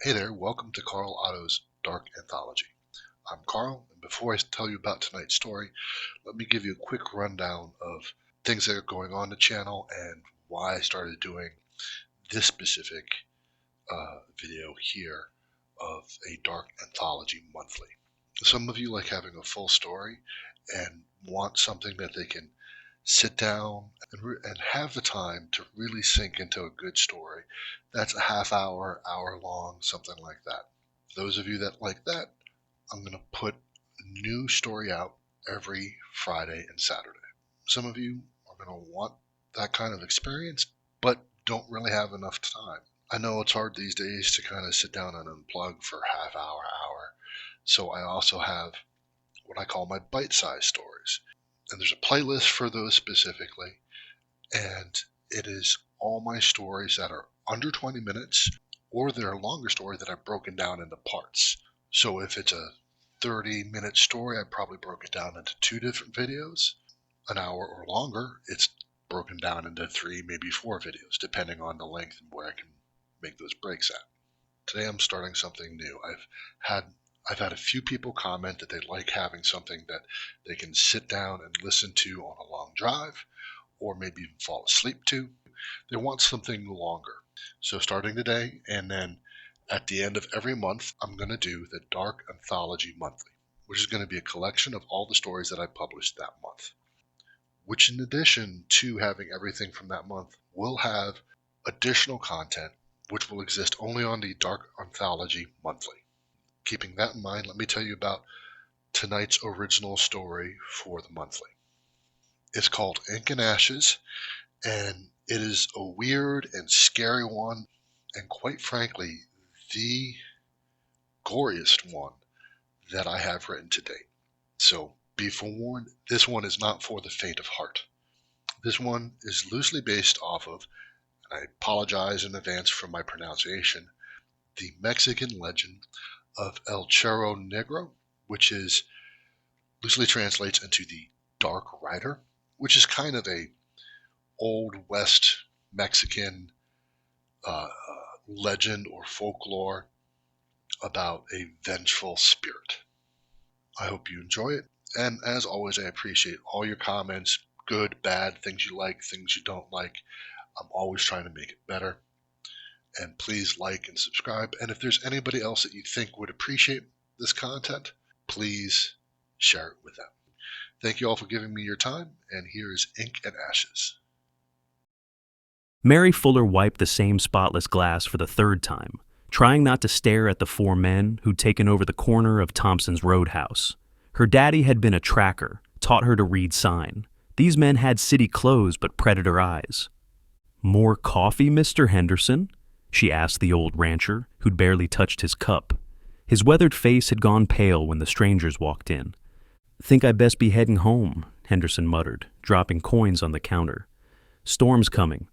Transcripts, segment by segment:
Hey there, welcome to Carl Otto's Dark Anthology. I'm Carl, and before I tell you about tonight's story, let me give you a quick rundown of things that are going on the channel and why I started doing this specific video here of a Dark Anthology monthly. Some of you like having a full story and want something that they can sit down and have the time to really sink into a good story. That's a half hour, hour long, something like that. For those of you that like that, I'm going to put a new story out every Friday and Saturday. Some of you are going to want that kind of experience, but don't really have enough time. I know it's hard these days to kind of sit down and unplug for half hour. So I also have what I call my bite-sized stories. And there's a playlist for those specifically, and it is all my stories that are under 20 minutes, or they're a longer story that I've broken down into parts. So if it's a 30-minute story, I probably broke it down into 2 different videos. An hour or longer, it's broken down into 3, maybe 4 videos, depending on the length and where I can make those breaks at. Today I'm starting something new. I've had a few people comment that they like having something that they can sit down and listen to on a long drive, or maybe even fall asleep to. They want something longer. So starting today, and then at the end of every month, I'm going to do the Dark Anthology Monthly, which is going to be a collection of all the stories that I published that month, which in addition to having everything from that month, will have additional content, which will exist only on the Dark Anthology Monthly. Keeping that in mind, let me tell you about tonight's original story for the monthly. It's called Ink and Ashes, and it is a weird and scary one, and quite frankly, the goriest one that I have written to date. So be forewarned, this one is not for the faint of heart. This one is loosely based off of, and I apologize in advance for my pronunciation, the Mexican legend of El Charro Negro, which is loosely translates into the Dark Rider, which is kind of a Old West Mexican legend or folklore about a vengeful spirit. I hope you enjoy it, and as always, I appreciate all your comments, good, bad, things you like, things you don't like. I'm always trying to make it better. And please like and subscribe. And if there's anybody else that you think would appreciate this content, please share it with them. Thank you all for giving me your time, and here is Ink and Ashes. Mary Fuller wiped the same spotless glass for the 3rd time, trying not to stare at the 4 men who'd taken over the corner of Thompson's Roadhouse. Her daddy had been a tracker, taught her to read sign. These men had city clothes but predator eyes. "More coffee, Mr. Henderson?" she asked the old rancher, who'd barely touched his cup. His weathered face had gone pale when the strangers walked in. "Think I best be heading home," Henderson muttered, dropping coins on the counter. "Storm's coming."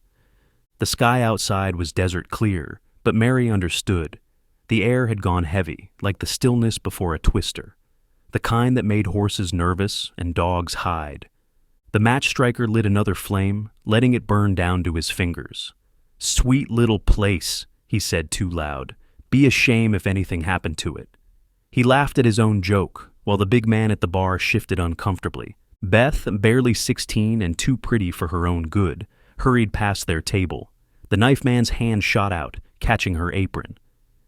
The sky outside was desert clear, but Mary understood. The air had gone heavy, like the stillness before a twister, the kind that made horses nervous and dogs hide. The match striker lit another flame, letting it burn down to his fingers. "Sweet little place," he said too loud. "Be a shame if anything happened to it." He laughed at his own joke, while the big man at the bar shifted uncomfortably. Beth, barely 16 and too pretty for her own good, hurried past their table. The knife man's hand shot out, catching her apron.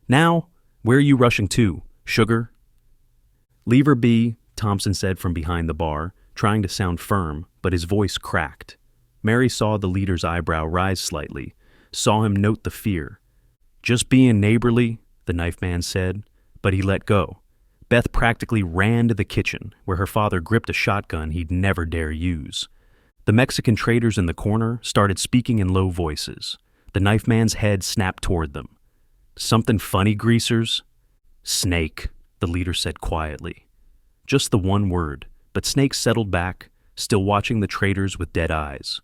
"Now, where are you rushing to, sugar?" "Leave her be," Thompson said from behind the bar, trying to sound firm, but his voice cracked. Mary saw the leader's eyebrow rise slightly, saw him note the fear. "Just being neighborly," the knife man said, but he let go. Beth practically ran to the kitchen, where her father gripped a shotgun he'd never dare use. The Mexican traders in the corner started speaking in low voices. The knife man's head snapped toward them. "Something funny, greasers?" "Snake," the leader said quietly. Just the one word, but Snake settled back, still watching the traders with dead eyes.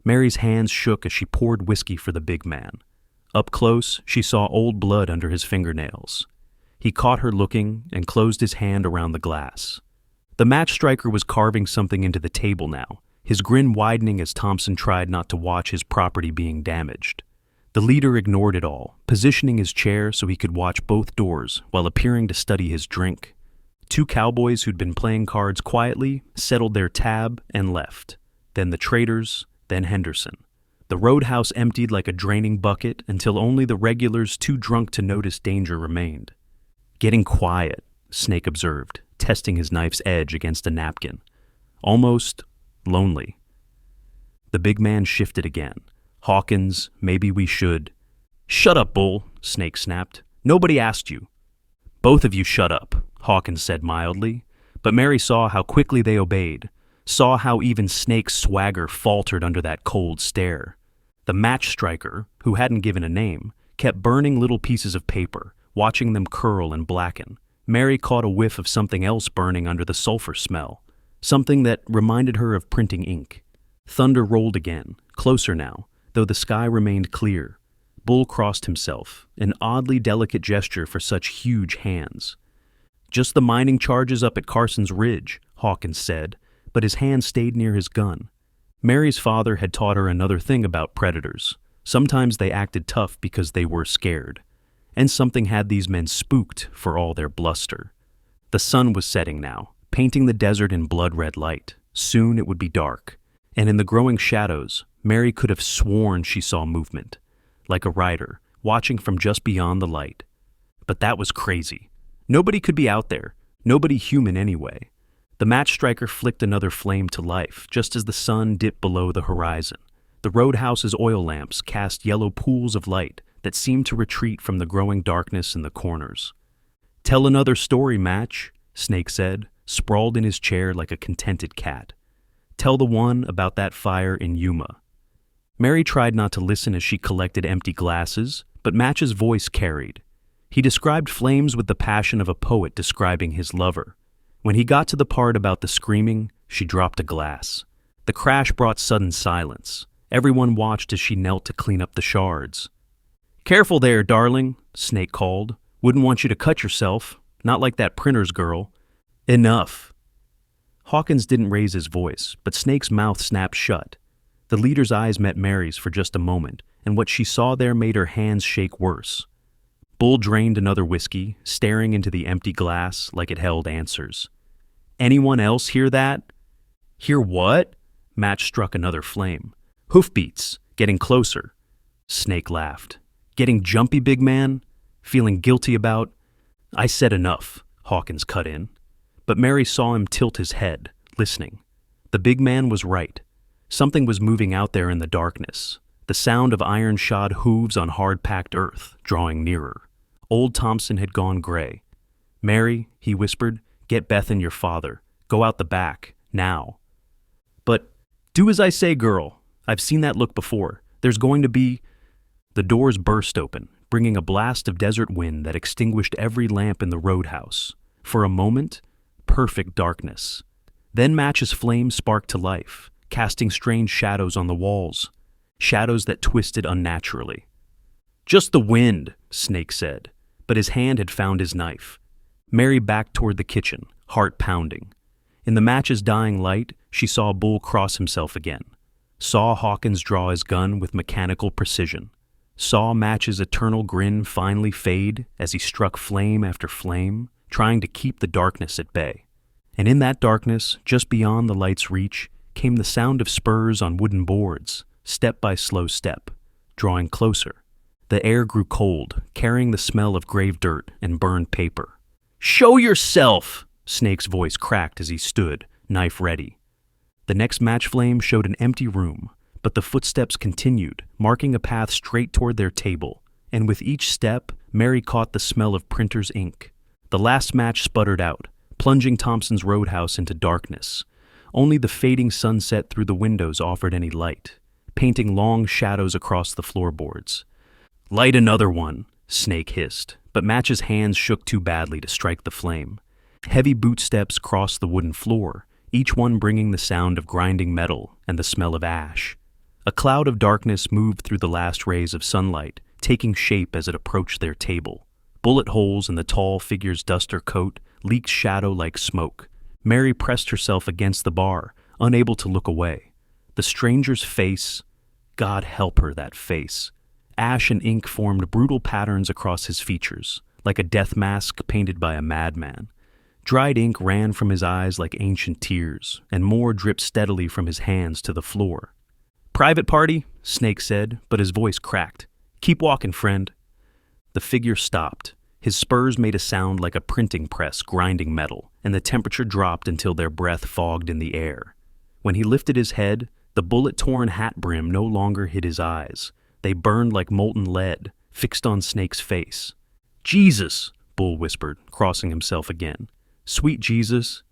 Mary's hands shook as she poured whiskey for the big man. Up close, she saw old blood under his fingernails. He caught her looking and closed his hand around the glass. The match striker was carving something into the table now, his grin widening as Thompson tried not to watch his property being damaged. The The leader ignored it all, positioning his chair so he could watch both doors while appearing to study his drink. Two cowboys who'd been playing cards quietly settled their tab and left. Then the traders, then Henderson. The roadhouse emptied like a draining bucket until only the regulars too drunk to notice danger remained. "Getting quiet," Snake observed, testing his knife's edge against a napkin. "Almost lonely." The big man shifted again. "Hawkins, maybe we should—" "Shut up, Bull," Snake snapped. "Nobody asked you." "Both of you shut up," Hawkins said mildly, but Mary saw how quickly they obeyed, saw how even Snake's swagger faltered under that cold stare. The match striker, who hadn't given a name, kept burning little pieces of paper, watching them curl and blacken. Mary caught a whiff of something else burning under the sulfur smell, something that reminded her of printing ink. Thunder rolled again, closer now, though the sky remained clear. Bull crossed himself, an oddly delicate gesture for such huge hands. "Just the mining charges up at Carson's Ridge," Hawkins said, but his hand stayed near his gun. Mary's father had taught her another thing about predators. Sometimes they acted tough because they were scared. And something had these men spooked for all their bluster. The sun was setting now, painting the desert in blood-red light. Soon it would be dark. And in the growing shadows, Mary could have sworn she saw movement, like a rider, watching from just beyond the light. But that was crazy. Nobody could be out there, nobody human anyway. The match striker flicked another flame to life, just as the sun dipped below the horizon. The roadhouse's oil lamps cast yellow pools of light that seemed to retreat from the growing darkness in the corners. "Tell another story, Match," Snake said, sprawled in his chair like a contented cat. "Tell the one about that fire in Yuma." Mary tried not to listen as she collected empty glasses, but Match's voice carried. He described flames with the passion of a poet describing his lover. When he got to the part about the screaming, she dropped a glass. The crash brought sudden silence. Everyone watched as she knelt to clean up the shards. "Careful there, darling," Snake called. "Wouldn't want you to cut yourself. Not like that printer's girl." "Enough." Hawkins didn't raise his voice, but Snake's mouth snapped shut. The leader's eyes met Mary's for just a moment, and what she saw there made her hands shake worse. Bull drained another whiskey, staring into the empty glass like it held answers. "Anyone else hear that?" "Hear what?" Match struck another flame. "Hoofbeats, getting closer." Snake laughed. "Getting jumpy, big man? Feeling guilty about—" "I said enough," Hawkins cut in. But Mary saw him tilt his head, listening. The big man was right. Something was moving out there in the darkness. The sound of iron-shod hooves on hard-packed earth, drawing nearer. Old Thompson had gone gray. "Mary," he whispered, "get Beth and your father. Go out the back, now." "But do as I say, girl. I've seen that look before. There's going to be—" The doors burst open, bringing a blast of desert wind that extinguished every lamp in the roadhouse. For a moment, perfect darkness. Then Match's flame sparked to life, casting strange shadows on the walls, shadows that twisted unnaturally. "Just the wind," Snake said, but his hand had found his knife. Mary backed toward the kitchen, heart pounding. In the Match's dying light, she saw Bull cross himself again, saw Hawkins draw his gun with mechanical precision, saw Match's eternal grin finally fade as he struck flame after flame, trying to keep the darkness at bay. And in that darkness, just beyond the light's reach, came the sound of spurs on wooden boards, step by slow step, drawing closer. The air grew cold, carrying the smell of grave dirt and burned paper. "Show yourself!" Snake's voice cracked as he stood, knife ready. The next match flame showed an empty room, but the footsteps continued, marking a path straight toward their table, and with each step, Mary caught the smell of printer's ink. The last match sputtered out, plunging Thompson's roadhouse into darkness. Only the fading sunset through the windows offered any light, painting long shadows across the floorboards. "Light another one," Snake hissed, but Match's hands shook too badly to strike the flame. Heavy bootsteps crossed the wooden floor, each one bringing the sound of grinding metal and the smell of ash. A cloud of darkness moved through the last rays of sunlight, taking shape as it approached their table. Bullet holes in the tall figure's duster coat leaked shadow like smoke. Mary pressed herself against the bar, unable to look away. The stranger's face, God help her, that face, Ash and ink formed brutal patterns across his features, like a death mask painted by a madman. Dried ink ran from his eyes like ancient tears, and more dripped steadily from his hands to the floor. "Private party?" Snake said, but his voice cracked. "Keep walking, friend." The figure stopped. His spurs made a sound like a printing press grinding metal, and the temperature dropped until their breath fogged in the air. When he lifted his head, the bullet-torn hat brim no longer hid his eyes. They burned like molten lead, fixed on Snake's face. "Jesus!" Bull whispered, crossing himself again. "Sweet Jesus."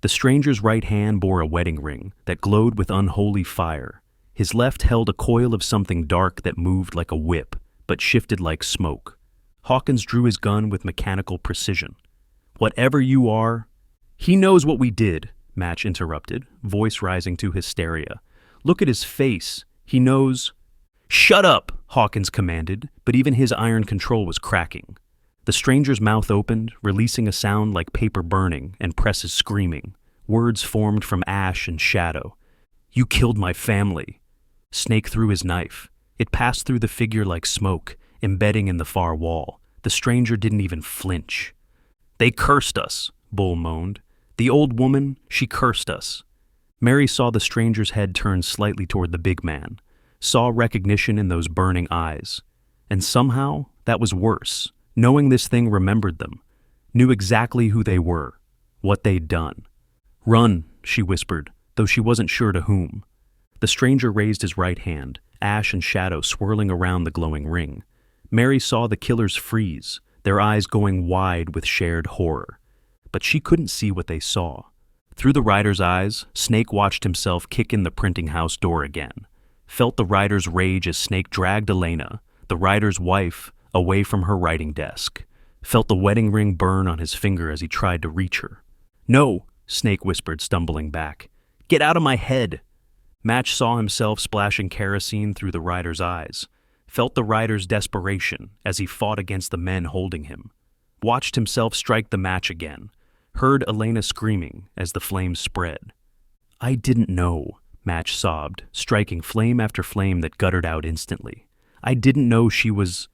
The stranger's right hand bore a wedding ring that glowed with unholy fire. His left held a coil of something dark that moved like a whip, but shifted like smoke. Hawkins drew his gun with mechanical precision. "Whatever you are—" "He knows what we did," Match interrupted, voice rising to hysteria. "Look at his face. He knows—" "Shut up!" Hawkins commanded, but even his iron control was cracking. The stranger's mouth opened, releasing a sound like paper burning and presses screaming. Words formed from ash and shadow. "You killed my family." Snake threw his knife. It passed through the figure like smoke, embedding in the far wall. The stranger didn't even flinch. "They cursed us," Bull moaned. "The old woman, she cursed us." Mary saw the stranger's head turn slightly toward the big man, saw recognition in those burning eyes. And somehow, that was worse. Knowing this thing remembered them, knew exactly who they were, what they'd done. "Run," she whispered, though she wasn't sure to whom. The stranger raised his right hand, ash and shadow swirling around the glowing ring. Mary saw the killers freeze, their eyes going wide with shared horror. But she couldn't see what they saw. Through the rider's eyes, Snake watched himself kick in the printing house door again, felt the rider's rage as Snake dragged Elena, the rider's wife, away from her writing desk, felt the wedding ring burn on his finger as he tried to reach her. "No," Snake whispered, stumbling back. "Get out of my head." Match saw himself splashing kerosene through the rider's eyes, felt the rider's desperation as he fought against the men holding him, watched himself strike the match again, heard Elena screaming as the flames spread. "I didn't know," Match sobbed, striking flame after flame that guttered out instantly. "I didn't know she was—"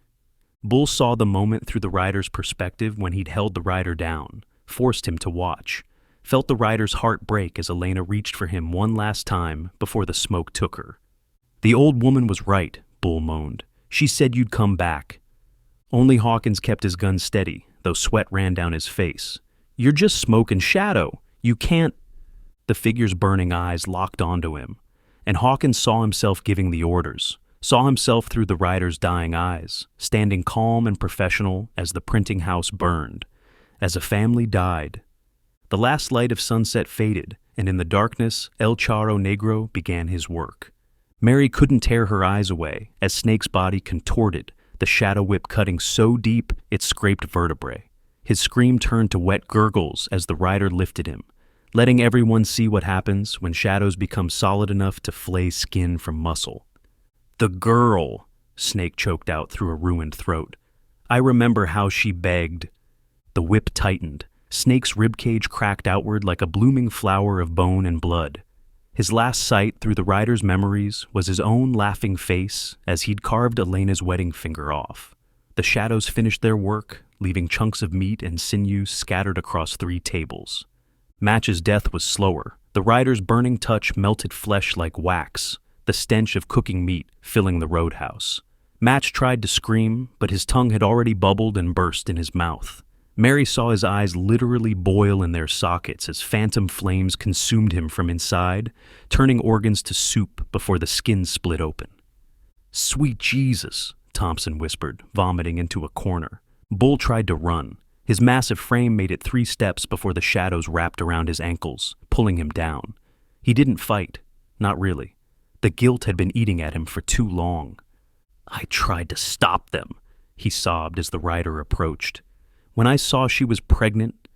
Bull saw the moment through the rider's perspective when he'd held the rider down, forced him to watch, felt the rider's heart break as Elena reached for him one last time before the smoke took her. "The old woman was right," Bull moaned. "She said you'd come back." Only Hawkins kept his gun steady, though sweat ran down his face. "You're just smoke and shadow. You can't—" The figure's burning eyes locked onto him, and Hawkins saw himself giving the orders, saw himself through the rider's dying eyes, standing calm and professional as the printing house burned, as a family died. The last light of sunset faded, and in the darkness, El Charro Negro began his work. Mary couldn't tear her eyes away as Snake's body contorted, the shadow whip cutting so deep it scraped vertebrae. His scream turned to wet gurgles as the rider lifted him, letting everyone see what happens when shadows become solid enough to flay skin from muscle. "The girl," Snake choked out through a ruined throat. "I remember how she begged." The whip tightened. Snake's ribcage cracked outward like a blooming flower of bone and blood. His last sight through the rider's memories was his own laughing face as he'd carved Elena's wedding finger off. The shadows finished their work, leaving chunks of meat and sinew scattered across 3 tables. Match's death was slower. The rider's burning touch melted flesh like wax, the stench of cooking meat filling the roadhouse. Match tried to scream, but his tongue had already bubbled and burst in his mouth. Mary saw his eyes literally boil in their sockets as phantom flames consumed him from inside, turning organs to soup before the skin split open. "Sweet Jesus," Thompson whispered, vomiting into a corner. Bull tried to run. His massive frame made it 3 steps before the shadows wrapped around his ankles, pulling him down. He didn't fight. Not really. The guilt had been eating at him for too long. "I tried to stop them," he sobbed as the rider approached. "When I saw she was pregnant,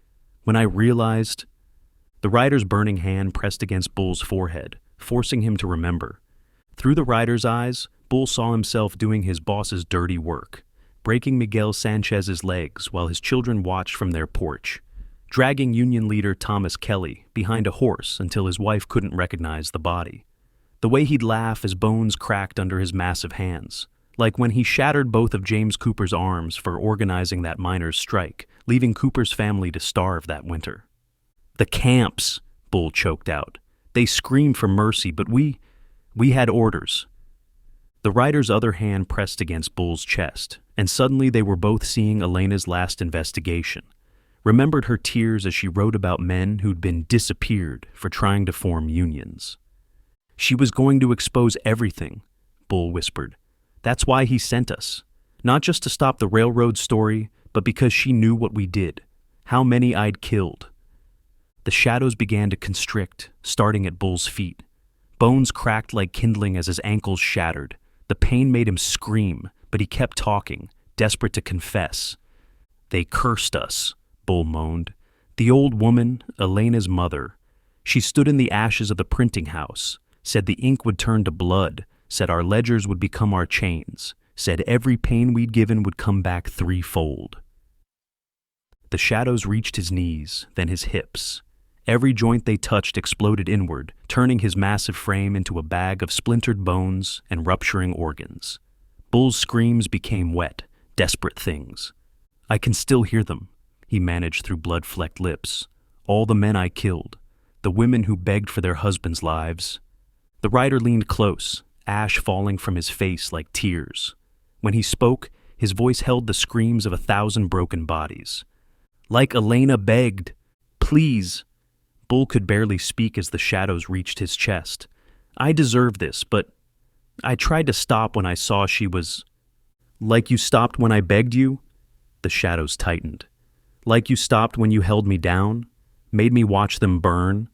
when I realized—" The rider's burning hand pressed against Bull's forehead, forcing him to remember. Through the rider's eyes, Bull saw himself doing his boss's dirty work, breaking Miguel Sanchez's legs while his children watched from their porch, dragging Union leader Thomas Kelly behind a horse until his wife couldn't recognize the body. The way he'd laugh as bones cracked under his massive hands, like when he shattered both of James Cooper's arms for organizing that miners' strike, leaving Cooper's family to starve that winter. "The camps," Bull choked out. "They screamed for mercy, but we had orders." The writer's other hand pressed against Bull's chest, and suddenly they were both seeing Elena's last investigation. Remembered her tears as she wrote about men who'd been disappeared for trying to form unions. "She was going to expose everything," Bull whispered. "That's why he sent us. Not just to stop the railroad story, but because she knew what we did, how many I'd killed." The shadows began to constrict, starting at Bull's feet. Bones cracked like kindling as his ankles shattered. The pain made him scream, but he kept talking, desperate to confess. "They cursed us," Bull moaned. "The old woman, Elena's mother. She stood in the ashes of the printing house, said the ink would turn to blood, said our ledgers would become our chains, said every pain we'd given would come back threefold." The shadows reached his knees, then his hips. Every joint they touched exploded inward, turning his massive frame into a bag of splintered bones and rupturing organs. Bull's screams became wet, desperate things. "I can still hear them," he managed through blood-flecked lips. "All the men I killed, the women who begged for their husbands' lives." The writer leaned close, ash falling from his face like tears. When he spoke, his voice held the screams of 1,000 broken bodies. "Like Elena begged. Please." Bull could barely speak as the shadows reached his chest. "I deserve this, but I tried to stop when I saw she was—" "Like you stopped when I begged you?" The shadows tightened. "Like you stopped when you held me down? Made me watch them burn?"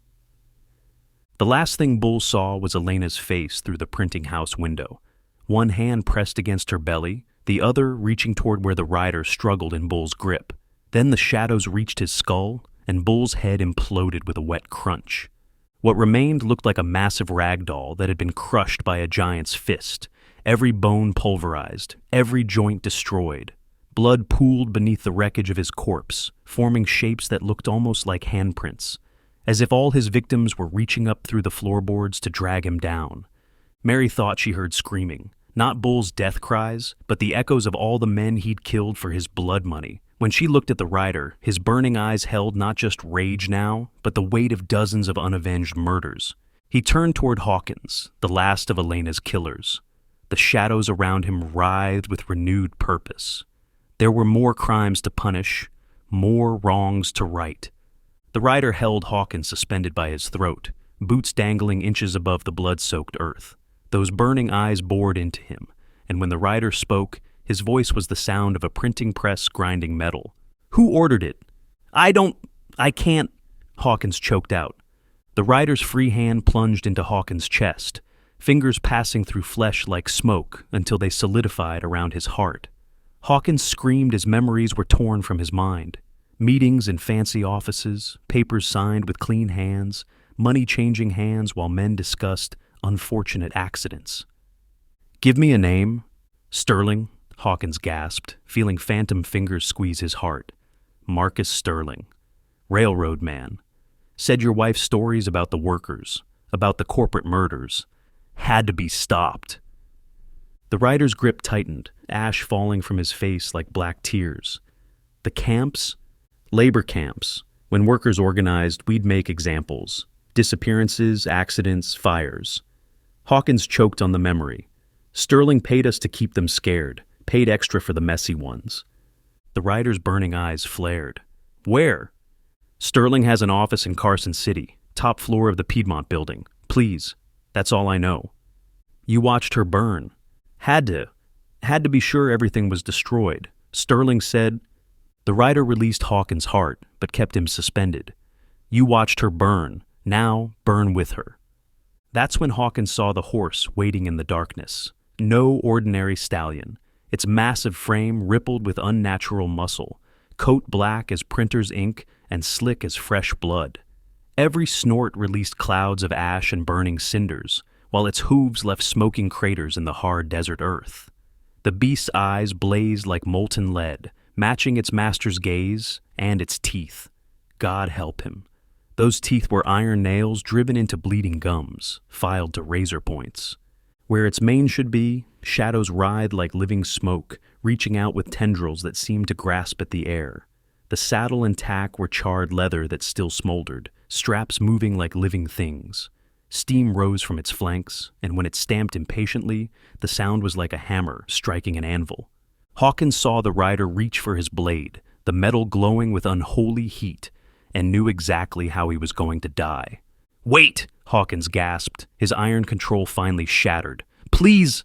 The last thing Bull saw was Elena's face through the printing house window. One hand pressed against her belly, the other reaching toward where the rider struggled in Bull's grip. Then the shadows reached his skull, and Bull's head imploded with a wet crunch. What remained looked like a massive rag doll that had been crushed by a giant's fist, every bone pulverized, every joint destroyed. Blood pooled beneath the wreckage of his corpse, forming shapes that looked almost like handprints, as if all his victims were reaching up through the floorboards to drag him down. Mary thought she heard screaming, not Bull's death cries, but the echoes of all the men he'd killed for his blood money. When she looked at the rider, his burning eyes held not just rage now, but the weight of dozens of unavenged murders. He turned toward Hawkins, the last of Elena's killers. The shadows around him writhed with renewed purpose. There were more crimes to punish, more wrongs to right. The rider held Hawkins suspended by his throat, boots dangling inches above the blood-soaked earth. Those burning eyes bored into him, and when the rider spoke, his voice was the sound of a printing press grinding metal. "Who ordered it?" I can't," Hawkins choked out. The rider's free hand plunged into Hawkins' chest, fingers passing through flesh like smoke until they solidified around his heart. Hawkins screamed as memories were torn from his mind. Meetings in fancy offices, papers signed with clean hands, money changing hands while men discussed unfortunate accidents. "Give me a name." "Sterling," Hawkins gasped, feeling phantom fingers squeeze his heart. "Marcus Sterling. Railroad man. Said your wife's stories about the workers, about the corporate murders. Had to be stopped." The rider's grip tightened, ash falling from his face like black tears. "The camps?" "Labor camps. When workers organized, we'd make examples. Disappearances, accidents, fires." Hawkins choked on the memory. "Sterling paid us to keep them scared, paid extra for the messy ones." The rider's burning eyes flared. "Where?" "Sterling has an office in Carson City, top floor of the Piedmont building. Please, that's all I know." "You watched her burn." Had to be sure everything was destroyed. Sterling said—" The rider released Hawkins' heart, but kept him suspended. "You watched her burn. Now burn with her." That's when Hawkins saw the horse waiting in the darkness. No ordinary stallion. Its massive frame rippled with unnatural muscle, coat black as printer's ink and slick as fresh blood. Every snort released clouds of ash and burning cinders, while its hooves left smoking craters in the hard desert earth. The beast's eyes blazed like molten lead, matching its master's gaze and its teeth. God help him. Those teeth were iron nails driven into bleeding gums, filed to razor points. Where its mane should be, shadows writhed like living smoke, reaching out with tendrils that seemed to grasp at the air. The saddle and tack were charred leather that still smoldered, straps moving like living things. Steam rose from its flanks, and when it stamped impatiently, the sound was like a hammer striking an anvil. Hawkins saw the rider reach for his blade, the metal glowing with unholy heat, and knew exactly how he was going to die. "Wait!" Hawkins gasped, his iron control finally shattered. "Please!"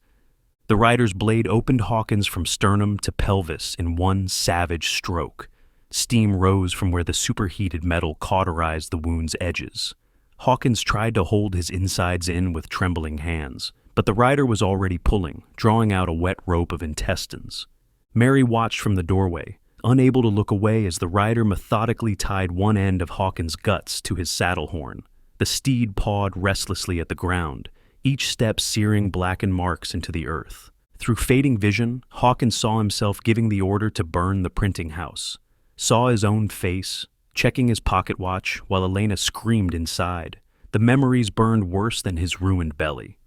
The rider's blade opened Hawkins from sternum to pelvis in one savage stroke. Steam rose from where the superheated metal cauterized the wound's edges. Hawkins tried to hold his insides in with trembling hands, but the rider was already pulling, drawing out a wet rope of intestines. Mary watched from the doorway, unable to look away as the rider methodically tied one end of Hawkins' guts to his saddle horn. The steed pawed restlessly at the ground, each step searing blackened marks into the earth. Through fading vision, Hawkins saw himself giving the order to burn the printing house, saw his own face, checking his pocket watch while Elena screamed inside. The memories burned worse than his ruined belly.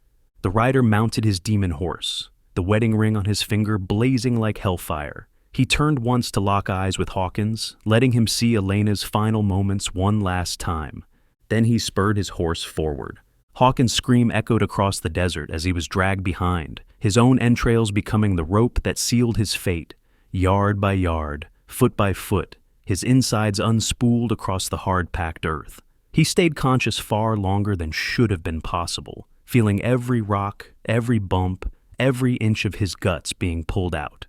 The rider mounted his demon horse, the wedding ring on his finger blazing like hellfire. He turned once to lock eyes with Hawkins, letting him see Elena's final moments one last time. Then he spurred his horse forward. Hawkins' scream echoed across the desert as he was dragged behind, his own entrails becoming the rope that sealed his fate. Yard by yard, foot by foot, his insides unspooled across the hard-packed earth. He stayed conscious far longer than should have been possible, feeling every rock, every bump, every inch of his guts being pulled out.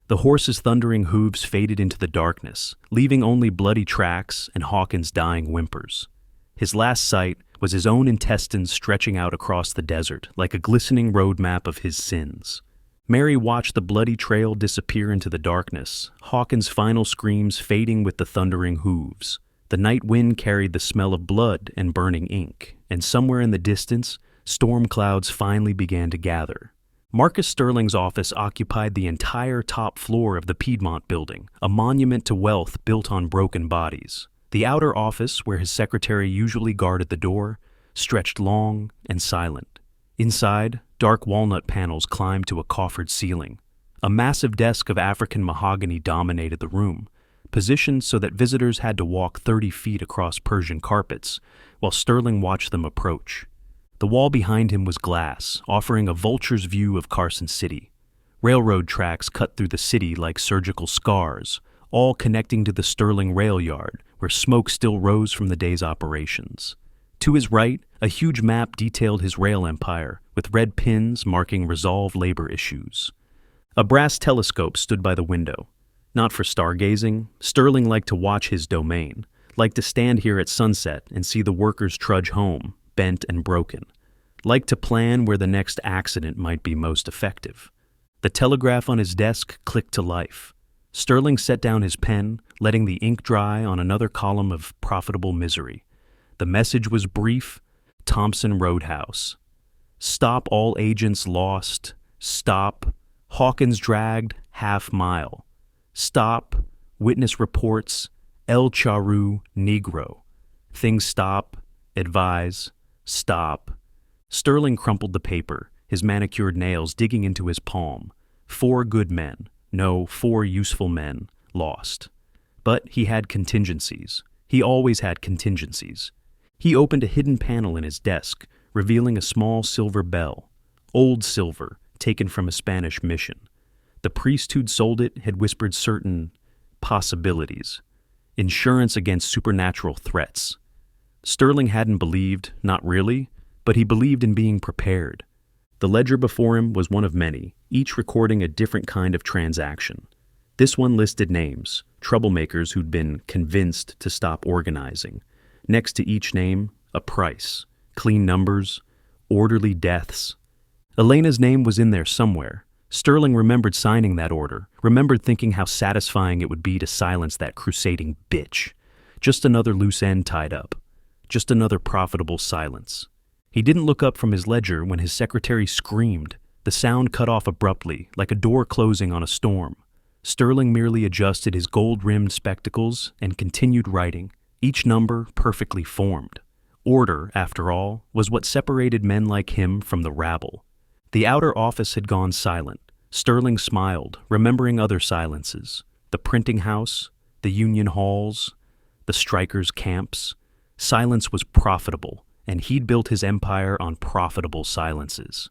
The horse's thundering hooves faded into the darkness, leaving only bloody tracks and Hawkins' dying whimpers. His last sight was his own intestines stretching out across the desert like a glistening roadmap of his sins. Mary watched the bloody trail disappear into the darkness, Hawkins' final screams fading with the thundering hooves. The night wind carried the smell of blood and burning ink, and somewhere in the distance, storm clouds finally began to gather. Marcus Sterling's office occupied the entire top floor of the Piedmont building, a monument to wealth built on broken bodies. The outer office, where his secretary usually guarded the door, stretched long and silent. Inside, dark walnut panels climbed to a coffered ceiling. A massive desk of African mahogany dominated the room, positioned so that visitors had to walk 30 feet across Persian carpets, while Sterling watched them approach. The wall behind him was glass, offering a vulture's view of Carson City. Railroad tracks cut through the city like surgical scars, all connecting to the Sterling rail yard, where smoke still rose from the day's operations. To his right, a huge map detailed his rail empire, with red pins marking resolved labor issues. A brass telescope stood by the window. Not for stargazing, Sterling liked to watch his domain, liked to stand here at sunset and see the workers trudge home, bent and broken, liked to plan where the next accident might be most effective. The telegraph on his desk clicked to life. Sterling set down his pen, letting the ink dry on another column of profitable misery. The message was brief: Thompson Roadhouse. Stop all agents lost. Stop. Hawkins dragged half mile. Stop. Witness reports. El Charro Negro. Things stop. Advise. Stop. Sterling crumpled the paper, his manicured nails digging into his palm. 4 good men. No, 4 useful men lost. But he had contingencies. He always had contingencies. He opened a hidden panel in his desk, revealing a small silver bell. Old silver, taken from a Spanish mission. The priest who'd sold it had whispered certain possibilities. Insurance against supernatural threats. Sterling hadn't believed, not really, but he believed in being prepared. The ledger before him was one of many, each recording a different kind of transaction. This one listed names, troublemakers who'd been convinced to stop organizing. Next to each name, a price, clean numbers, orderly deaths. Elena's name was in there somewhere. Sterling remembered signing that order, remembered thinking how satisfying it would be to silence that crusading bitch. Just another loose end tied up. Just another profitable silence. He didn't look up from his ledger when his secretary screamed. The sound cut off abruptly, like a door closing on a storm. Sterling merely adjusted his gold-rimmed spectacles and continued writing, each number perfectly formed. Order, after all, was what separated men like him from the rabble. The outer office had gone silent. Sterling smiled, remembering other silences. The printing house, the union halls, the strikers' camps. Silence was profitable, and he'd built his empire on profitable silences.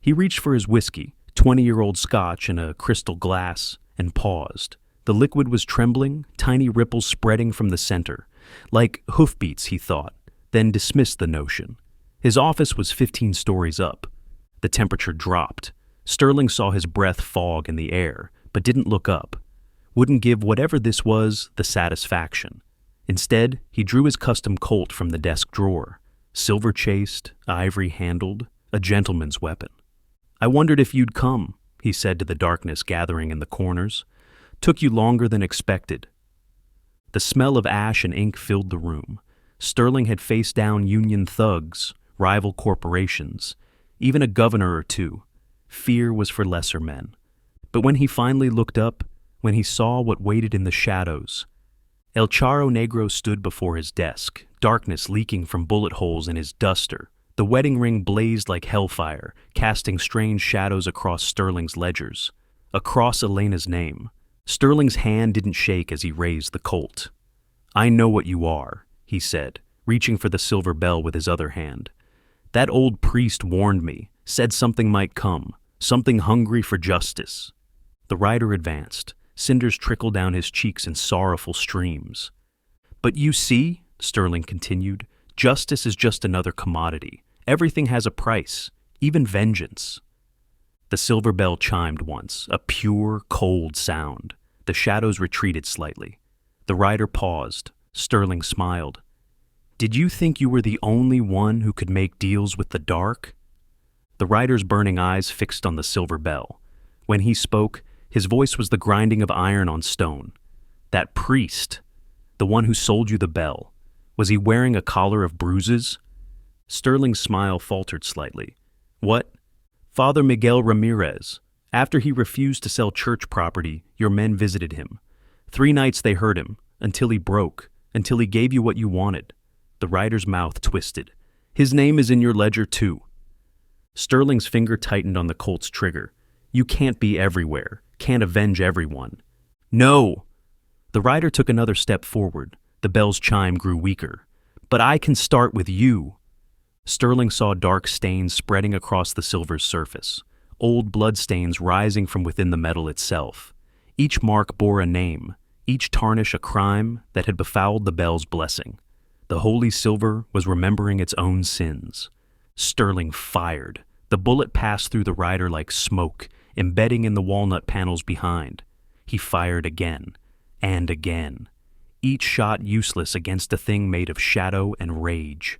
He reached for his whiskey, 20-year-old scotch in a crystal glass, and paused. The liquid was trembling, tiny ripples spreading from the center. Like hoofbeats, he thought, then dismissed the notion. His office was 15 stories up. The temperature dropped. Sterling saw his breath fog in the air, but didn't look up. Wouldn't give whatever this was the satisfaction. Instead, he drew his custom Colt from the desk drawer. Silver-chased, ivory-handled, a gentleman's weapon. "I wondered if you'd come," he said to the darkness gathering in the corners. "Took you longer than expected." The smell of ash and ink filled the room. Sterling had faced down union thugs, rival corporations, even a governor or two. Fear was for lesser men. But when he finally looked up, when he saw what waited in the shadows, El Charro Negro stood before his desk, darkness leaking from bullet holes in his duster. The wedding ring blazed like hellfire, casting strange shadows across Sterling's ledgers, across Elena's name. Sterling's hand didn't shake as he raised the Colt. "I know what you are," he said, reaching for the silver bell with his other hand. "That old priest warned me, said something might come, something hungry for justice." The rider advanced. Cinders trickled down his cheeks in sorrowful streams. "But you see," Sterling continued, "justice is just another commodity. Everything has a price, even vengeance." The silver bell chimed once, a pure, cold sound. The shadows retreated slightly. The rider paused. Sterling smiled. "Did you think you were the only one who could make deals with the dark?" The rider's burning eyes fixed on the silver bell. When he spoke, his voice was the grinding of iron on stone. "That priest, the one who sold you the bell, was he wearing a collar of bruises?" Sterling's smile faltered slightly. "What?" "Father Miguel Ramirez. After he refused to sell church property, your men visited him. 3 nights they hurt him, until he broke, until he gave you what you wanted." The rider's mouth twisted. "His name is in your ledger, too." Sterling's finger tightened on the Colt's trigger. "You can't be everywhere, can't avenge everyone." "No!" The rider took another step forward. The bell's chime grew weaker. "But I can start with you." Sterling saw dark stains spreading across the silver's surface, old bloodstains rising from within the metal itself. Each mark bore a name, each tarnish a crime that had befouled the bell's blessing. The holy silver was remembering its own sins. Sterling fired. The bullet passed through the rider like smoke, embedding in the walnut panels behind. He fired again, and again, each shot useless against a thing made of shadow and rage.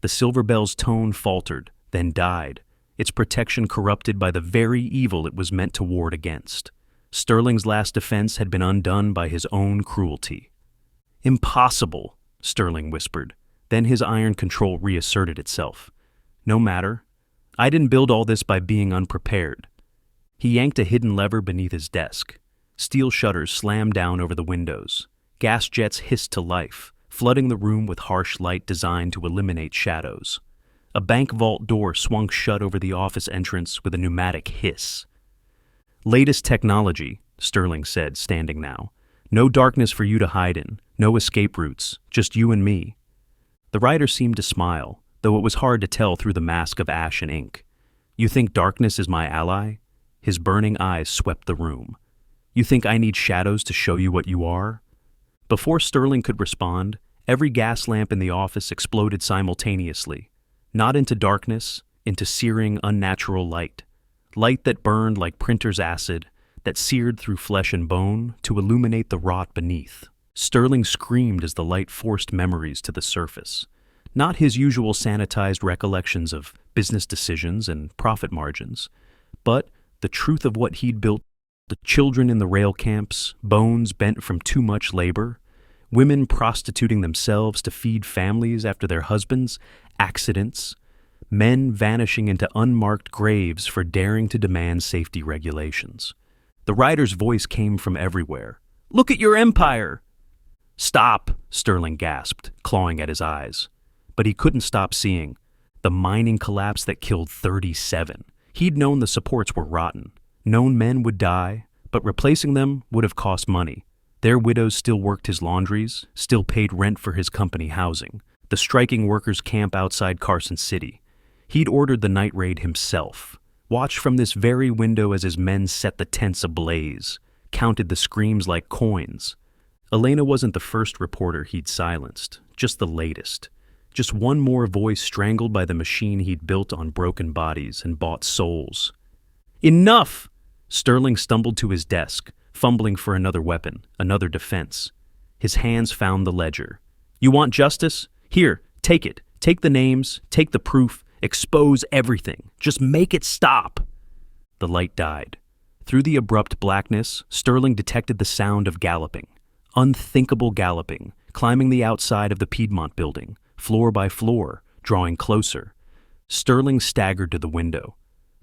The silver bell's tone faltered, then died, its protection corrupted by the very evil it was meant to ward against. Sterling's last defense had been undone by his own cruelty. "Impossible," Sterling whispered. Then his iron control reasserted itself. "No matter. I didn't build all this by being unprepared." He yanked a hidden lever beneath his desk. Steel shutters slammed down over the windows. Gas jets hissed to life, flooding the room with harsh light designed to eliminate shadows. A bank vault door swung shut over the office entrance with a pneumatic hiss. "Latest technology," Sterling said, standing now. "No darkness for you to hide in, no escape routes, just you and me." The rider seemed to smile, though it was hard to tell through the mask of ash and ink. "You think darkness is my ally?" His burning eyes swept the room. "You think I need shadows to show you what you are?" Before Sterling could respond, every gas lamp in the office exploded simultaneously, not into darkness, into searing, unnatural light. Light that burned like printer's acid, that seared through flesh and bone to illuminate the rot beneath. Sterling screamed as the light forced memories to the surface. Not his usual sanitized recollections of business decisions and profit margins, but the truth of what he'd built. The children in the rail camps, bones bent from too much labor, women prostituting themselves to feed families after their husbands, accidents, men vanishing into unmarked graves for daring to demand safety regulations. The rider's voice came from everywhere. "Look at your empire!" "Stop!" Sterling gasped, clawing at his eyes. But he couldn't stop seeing the mining collapse that killed 37. He'd known the supports were rotten, known men would die, but replacing them would have cost money. Their widows still worked his laundries, still paid rent for his company housing, the striking workers' camp outside Carson City. He'd ordered the night raid himself, watched from this very window as his men set the tents ablaze, counted the screams like coins. Elena wasn't the first reporter he'd silenced, just the latest. Just one more voice strangled by the machine he'd built on broken bodies and bought souls. Enough! Sterling stumbled to his desk, fumbling for another weapon, another defense. His hands found the ledger. You want justice? Here, take it. Take the names, take the proof, expose everything. Just make it stop. The light died. Through the abrupt blackness, Sterling detected the sound of galloping. Unthinkable galloping, climbing the outside of the Piedmont building, floor by floor, drawing closer. Sterling staggered to the window.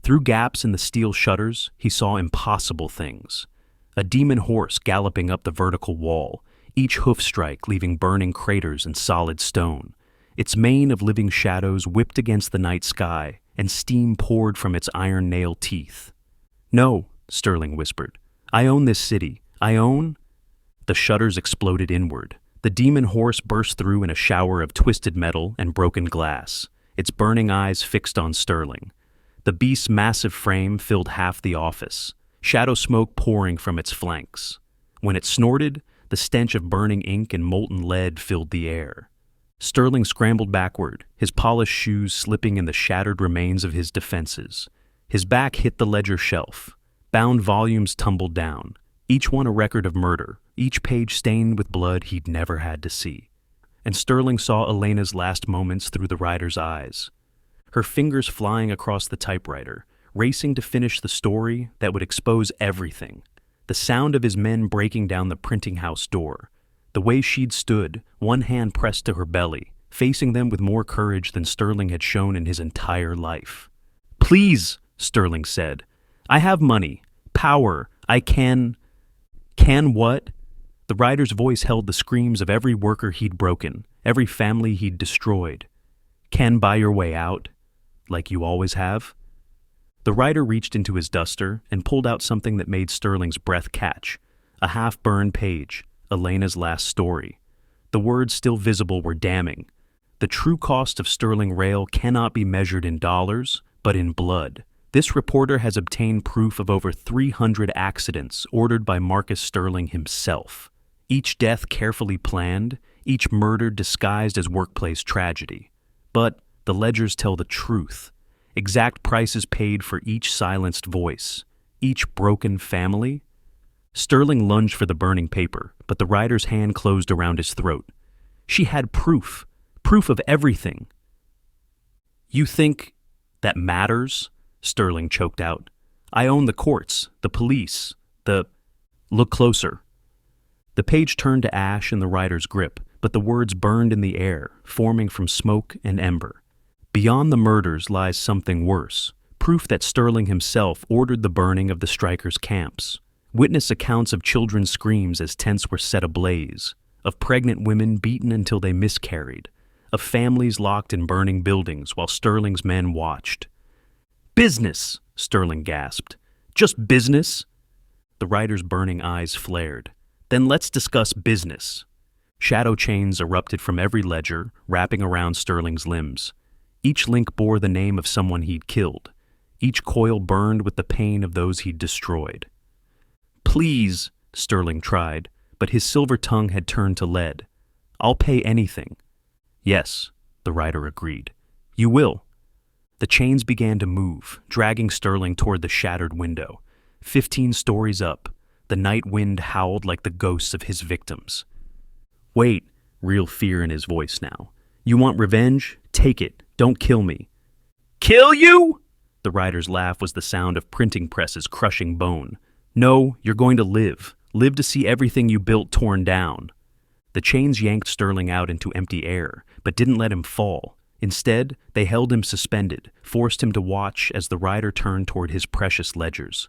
Through gaps in the steel shutters, he saw impossible things. A demon horse galloping up the vertical wall, each hoof strike leaving burning craters in solid stone. Its mane of living shadows whipped against the night sky, and steam poured from its iron nail teeth. No, Sterling whispered. I own this city. I own... The shutters exploded inward. The demon horse burst through in a shower of twisted metal and broken glass, its burning eyes fixed on Sterling. The beast's massive frame filled half the office, shadow smoke pouring from its flanks. When it snorted, the stench of burning ink and molten lead filled the air. Sterling scrambled backward, his polished shoes slipping in the shattered remains of his defenses. His back hit the ledger shelf. Bound volumes tumbled down, each one a record of murder, each page stained with blood he'd never had to see. And Sterling saw Elena's last moments through the writer's eyes. Her fingers flying across the typewriter, racing to finish the story that would expose everything. The sound of his men breaking down the printing house door. The way she'd stood, one hand pressed to her belly, facing them with more courage than Sterling had shown in his entire life. Please, Sterling said. I have money, power, I can... Can what? The writer's voice held the screams of every worker he'd broken, every family he'd destroyed. Can buy your way out, like you always have? The writer reached into his duster and pulled out something that made Sterling's breath catch, a half-burned page, Elena's last story. The words still visible were damning. The true cost of Sterling Rail cannot be measured in dollars, but in blood. This reporter has obtained proof of over 300 accidents ordered by Marcus Sterling himself. Each death carefully planned, each murder disguised as workplace tragedy. But the ledgers tell the truth. Exact prices paid for each silenced voice, each broken family. Sterling lunged for the burning paper, but the writer's hand closed around his throat. She had proof of everything. You think that matters? Sterling choked out. I own the courts, the police, the... Look closer. The page turned to ash in the writer's grip, but the words burned in the air, forming from smoke and ember. Beyond the murders lies something worse, proof that Sterling himself ordered the burning of the strikers' camps. Witness accounts of children's screams as tents were set ablaze, of pregnant women beaten until they miscarried, of families locked in burning buildings while Sterling's men watched. Business, Sterling gasped. Just business? The writer's burning eyes flared. Then let's discuss business. Shadow chains erupted from every ledger, wrapping around Sterling's limbs. Each link bore the name of someone he'd killed. Each coil burned with the pain of those he'd destroyed. Please, Sterling tried, but his silver tongue had turned to lead. I'll pay anything. Yes, the writer agreed. You will. The chains began to move, dragging Sterling toward the shattered window. 15 stories up, the night wind howled like the ghosts of his victims. Wait, real fear in his voice now. You want revenge? Take it. Don't kill me. Kill you? The writer's laugh was the sound of printing presses crushing bone. No, you're going to live. Live to see everything you built torn down. The chains yanked Sterling out into empty air, but didn't let him fall. Instead, they held him suspended, forced him to watch as the writer turned toward his precious ledgers.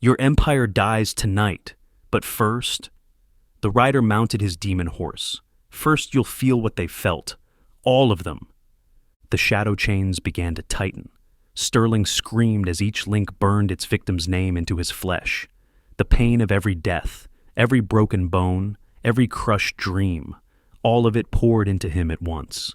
Your empire dies tonight, but first... The writer mounted his demon horse. First you'll feel what they felt. All of them. The shadow chains began to tighten. Sterling screamed as each link burned its victim's name into his flesh. The pain of every death, every broken bone, every crushed dream, all of it poured into him at once.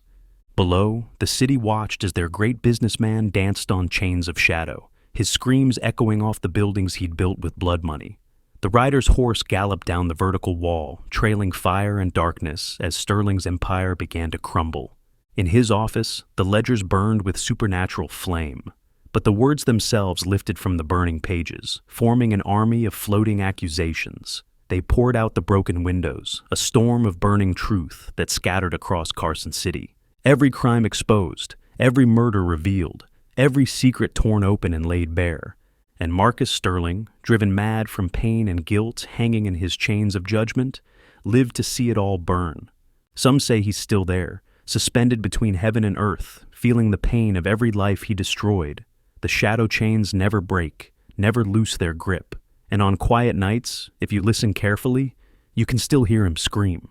Below, the city watched as their great businessman danced on chains of shadow, his screams echoing off the buildings he'd built with blood money. The rider's horse galloped down the vertical wall, trailing fire and darkness as Sterling's empire began to crumble. In his office, the ledgers burned with supernatural flame, but the words themselves lifted from the burning pages, forming an army of floating accusations. They poured out the broken windows, a storm of burning truth that scattered across Carson City. Every crime exposed, every murder revealed, every secret torn open and laid bare. And Marcus Sterling, driven mad from pain and guilt hanging in his chains of judgment, lived to see it all burn. Some say he's still there, suspended between heaven and earth, feeling the pain of every life he destroyed. The shadow chains never break, never loose their grip, and on quiet nights, if you listen carefully, you can still hear him scream.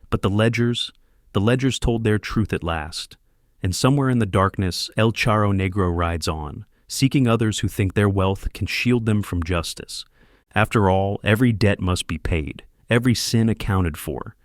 But the ledgers told their truth at last, and somewhere in the darkness, El Charro Negro rides on, seeking others who think their wealth can shield them from justice. After all, every debt must be paid, every sin accounted for,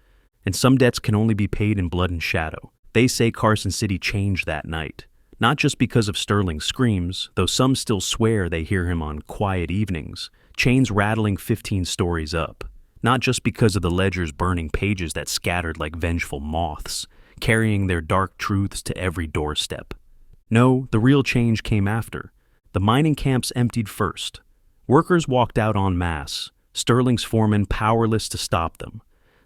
and some debts can only be paid in blood and shadow. They say Carson City changed that night, not just because of Sterling's screams, though some still swear they hear him on quiet evenings, chains rattling 15 stories up, not just because of the ledger's burning pages that scattered like vengeful moths, carrying their dark truths to every doorstep. No, the real change came after. The mining camps emptied first. Workers walked out en masse, Sterling's foreman powerless to stop them.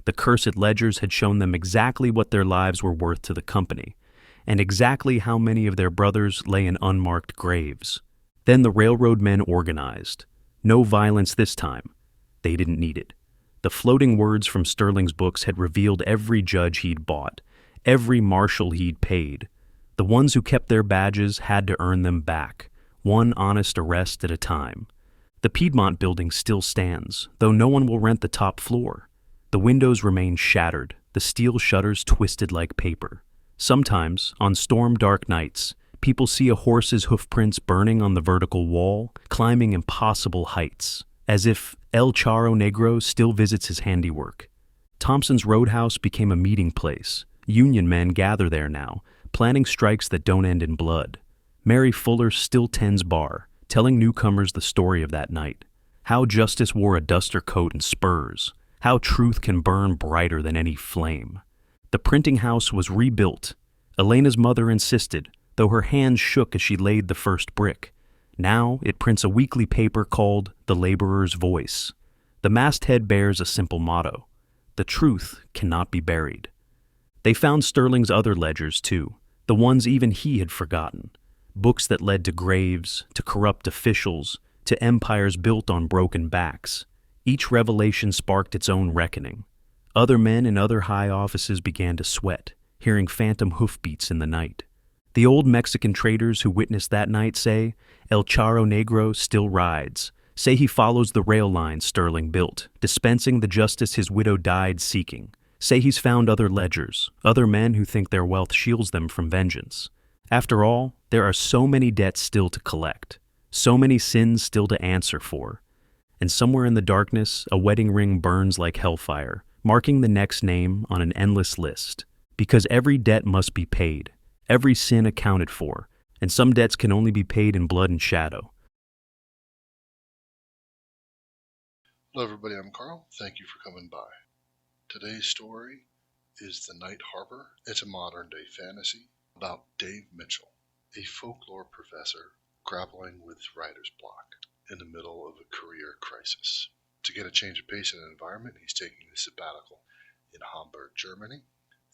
The cursed ledgers had shown them exactly what their lives were worth to the company, and exactly how many of their brothers lay in unmarked graves. Then the railroad men organized. No violence this time. They didn't need it. The floating words from Sterling's books had revealed every judge he'd bought, every marshal he'd paid. The ones who kept their badges had to earn them back, one honest arrest at a time. The Piedmont building still stands, though no one will rent the top floor. The windows remain shattered, the steel shutters twisted like paper. Sometimes, on storm-dark nights, people see a horse's hoofprints burning on the vertical wall, climbing impossible heights, as if El Charro Negro still visits his handiwork. Thompson's Roadhouse became a meeting place. Union men gather there now, planning strikes that don't end in blood. Mary Fuller still tends bar, telling newcomers the story of that night. How justice wore a duster coat and spurs. How truth can burn brighter than any flame. The printing house was rebuilt. Elena's mother insisted, though her hands shook as she laid the first brick. Now it prints a weekly paper called The Laborer's Voice. The masthead bears a simple motto: the truth cannot be buried. They found Sterling's other ledgers, too, the ones even he had forgotten. Books that led to graves, to corrupt officials, to empires built on broken backs. Each revelation sparked its own reckoning. Other men in other high offices began to sweat, hearing phantom hoofbeats in the night. The old Mexican traders who witnessed that night say, El Charro Negro still rides, say he follows the rail lines Sterling built, dispensing the justice his widow died seeking. Say he's found other ledgers, other men who think their wealth shields them from vengeance. After all, there are so many debts still to collect, so many sins still to answer for. And somewhere in the darkness, a wedding ring burns like hellfire, marking the next name on an endless list. Because every debt must be paid, every sin accounted for, and some debts can only be paid in blood and shadow. Hello everybody, I'm Carl. Thank you for coming by. Today's story is The Night Harbor. It's a modern-day fantasy about Dave Mitchell, a folklore professor grappling with writer's block in the middle of a career crisis. To get a change of pace and environment, he's taking a sabbatical in Hamburg, Germany,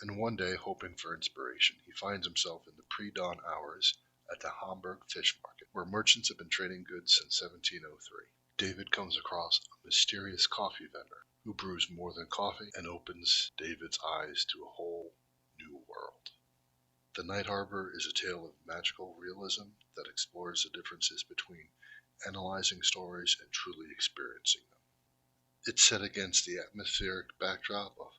and one day, hoping for inspiration, he finds himself in the pre-dawn hours at the Hamburg fish market, where merchants have been trading goods since 1703. David comes across a mysterious coffee vendor who brews more than coffee and opens David's eyes to a whole new world. The Night Harbor is a tale of magical realism that explores the differences between analyzing stories and truly experiencing them. It's set against the atmospheric backdrop of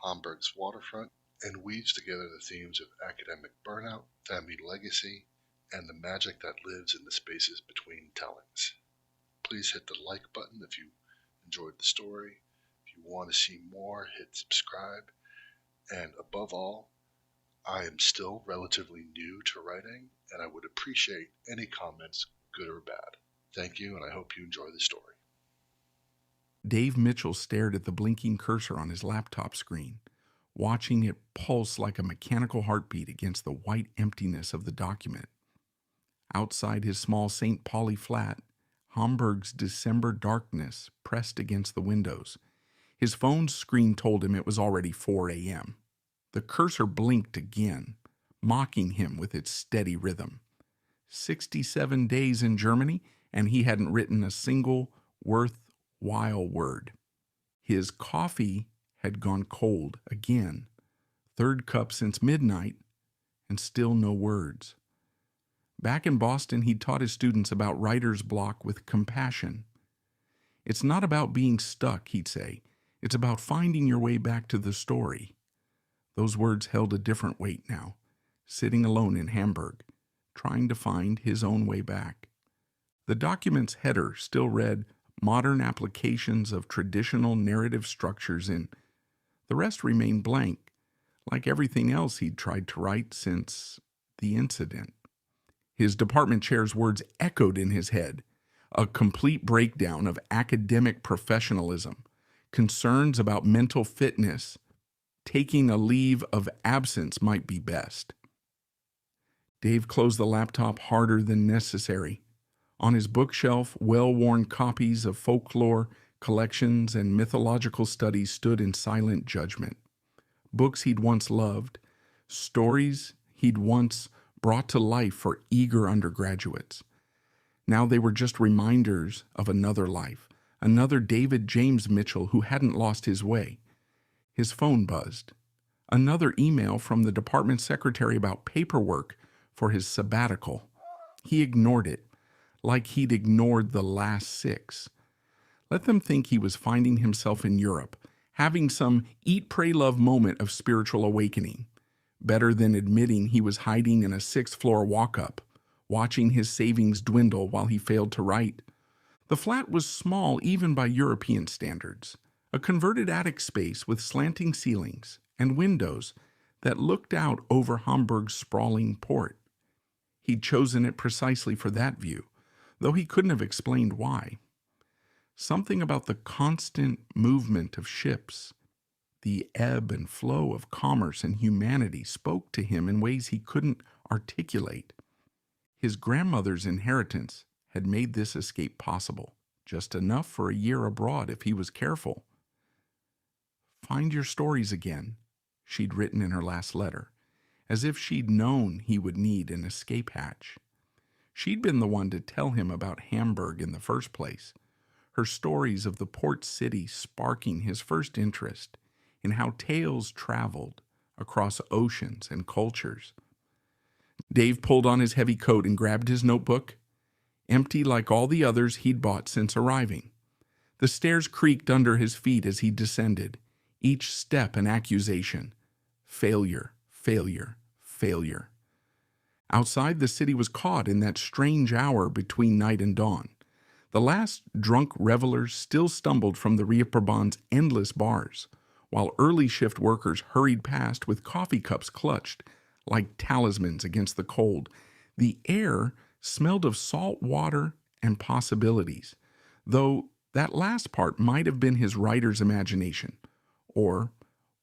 Hamburg's waterfront and weaves together the themes of academic burnout, family legacy, and the magic that lives in the spaces between tellings. Please hit the like button if you enjoyed the story. If you want to see more, hit subscribe. And above all, I am still relatively new to writing, and I would appreciate any comments, good or bad. Thank you, and I hope you enjoy the story. Dave Mitchell stared at the blinking cursor on his laptop screen, watching it pulse like a mechanical heartbeat against the white emptiness of the document. Outside his small St. Pauli flat, Hamburg's December darkness pressed against the windows. His phone's screen told him it was already 4 a.m. The cursor blinked again, mocking him with its steady rhythm. 67 days in Germany, and he hadn't written a single worthwhile word. His coffee had gone cold again, third cup since midnight, and still no words. Back in Boston, he taught his students about writer's block with compassion. It's not about being stuck, he'd say. It's about finding your way back to the story. Those words held a different weight now, sitting alone in Hamburg, trying to find his own way back. The document's header still read, "Modern applications of traditional narrative structures in." The rest remained blank, like everything else he'd tried to write since the incident. His department chair's words echoed in his head, a complete breakdown of academic professionalism, concerns about mental fitness. Taking a leave of absence might be best. Dave closed the laptop harder than necessary. On his bookshelf, well-worn copies of folklore, collections, and mythological studies stood in silent judgment. Books he'd once loved, stories he'd once brought to life for eager undergraduates. Now they were just reminders of another life, another David James Mitchell who hadn't lost his way. His phone buzzed. Another email from the department secretary about paperwork for his sabbatical. He ignored it, like he'd ignored the last 6. Let them think he was finding himself in Europe, having some eat, pray, love moment of spiritual awakening. Better than admitting he was hiding in a 6th-floor walk-up, watching his savings dwindle while he failed to write. The flat was small even by European standards, a converted attic space with slanting ceilings and windows that looked out over Hamburg's sprawling port. He'd chosen it precisely for that view, though he couldn't have explained why. Something about the constant movement of ships, the ebb and flow of commerce and humanity spoke to him in ways he couldn't articulate. His grandmother's inheritance had made this escape possible, just enough for a year abroad if he was careful. "Find your stories again," she'd written in her last letter, as if she'd known he would need an escape hatch. She'd been the one to tell him about Hamburg in the first place, her stories of the port city sparking his first interest in how tales traveled across oceans and cultures. Dave pulled on his heavy coat and grabbed his notebook, empty like all the others he'd bought since arriving. The stairs creaked under his feet as he descended, each step an accusation. Failure, failure, failure. Outside, the city was caught in that strange hour between night and dawn. The last drunk revelers still stumbled from the Reeperbahn's endless bars, while early shift workers hurried past with coffee cups clutched like talismans against the cold. The air smelled of salt water and possibilities, though that last part might have been his writer's imagination, or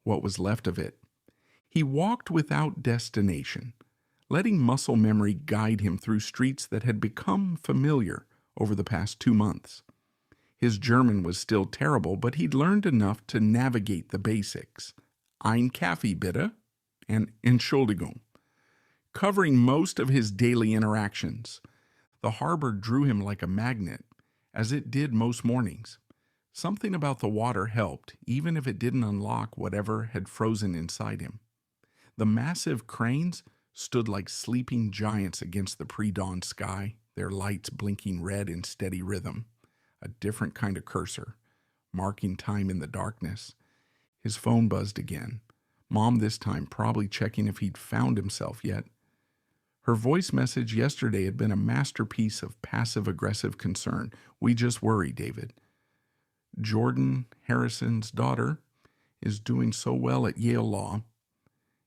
what was left of it. He walked without destination, letting muscle memory guide him through streets that had become familiar over the past 2 months. His German was still terrible, but he'd learned enough to navigate the basics. Ein Kaffee bitte and Entschuldigung, covering most of his daily interactions. The harbor drew him like a magnet, as it did most mornings. Something about the water helped, even if it didn't unlock whatever had frozen inside him. The massive cranes stood like sleeping giants against the pre-dawn sky, their lights blinking red in steady rhythm. A different kind of cursor, marking time in the darkness. His phone buzzed again. Mom this time, probably checking if he'd found himself yet. Her voice message yesterday had been a masterpiece of passive-aggressive concern. "We just worry, David. Jordan Harrison's daughter is doing so well at Yale Law."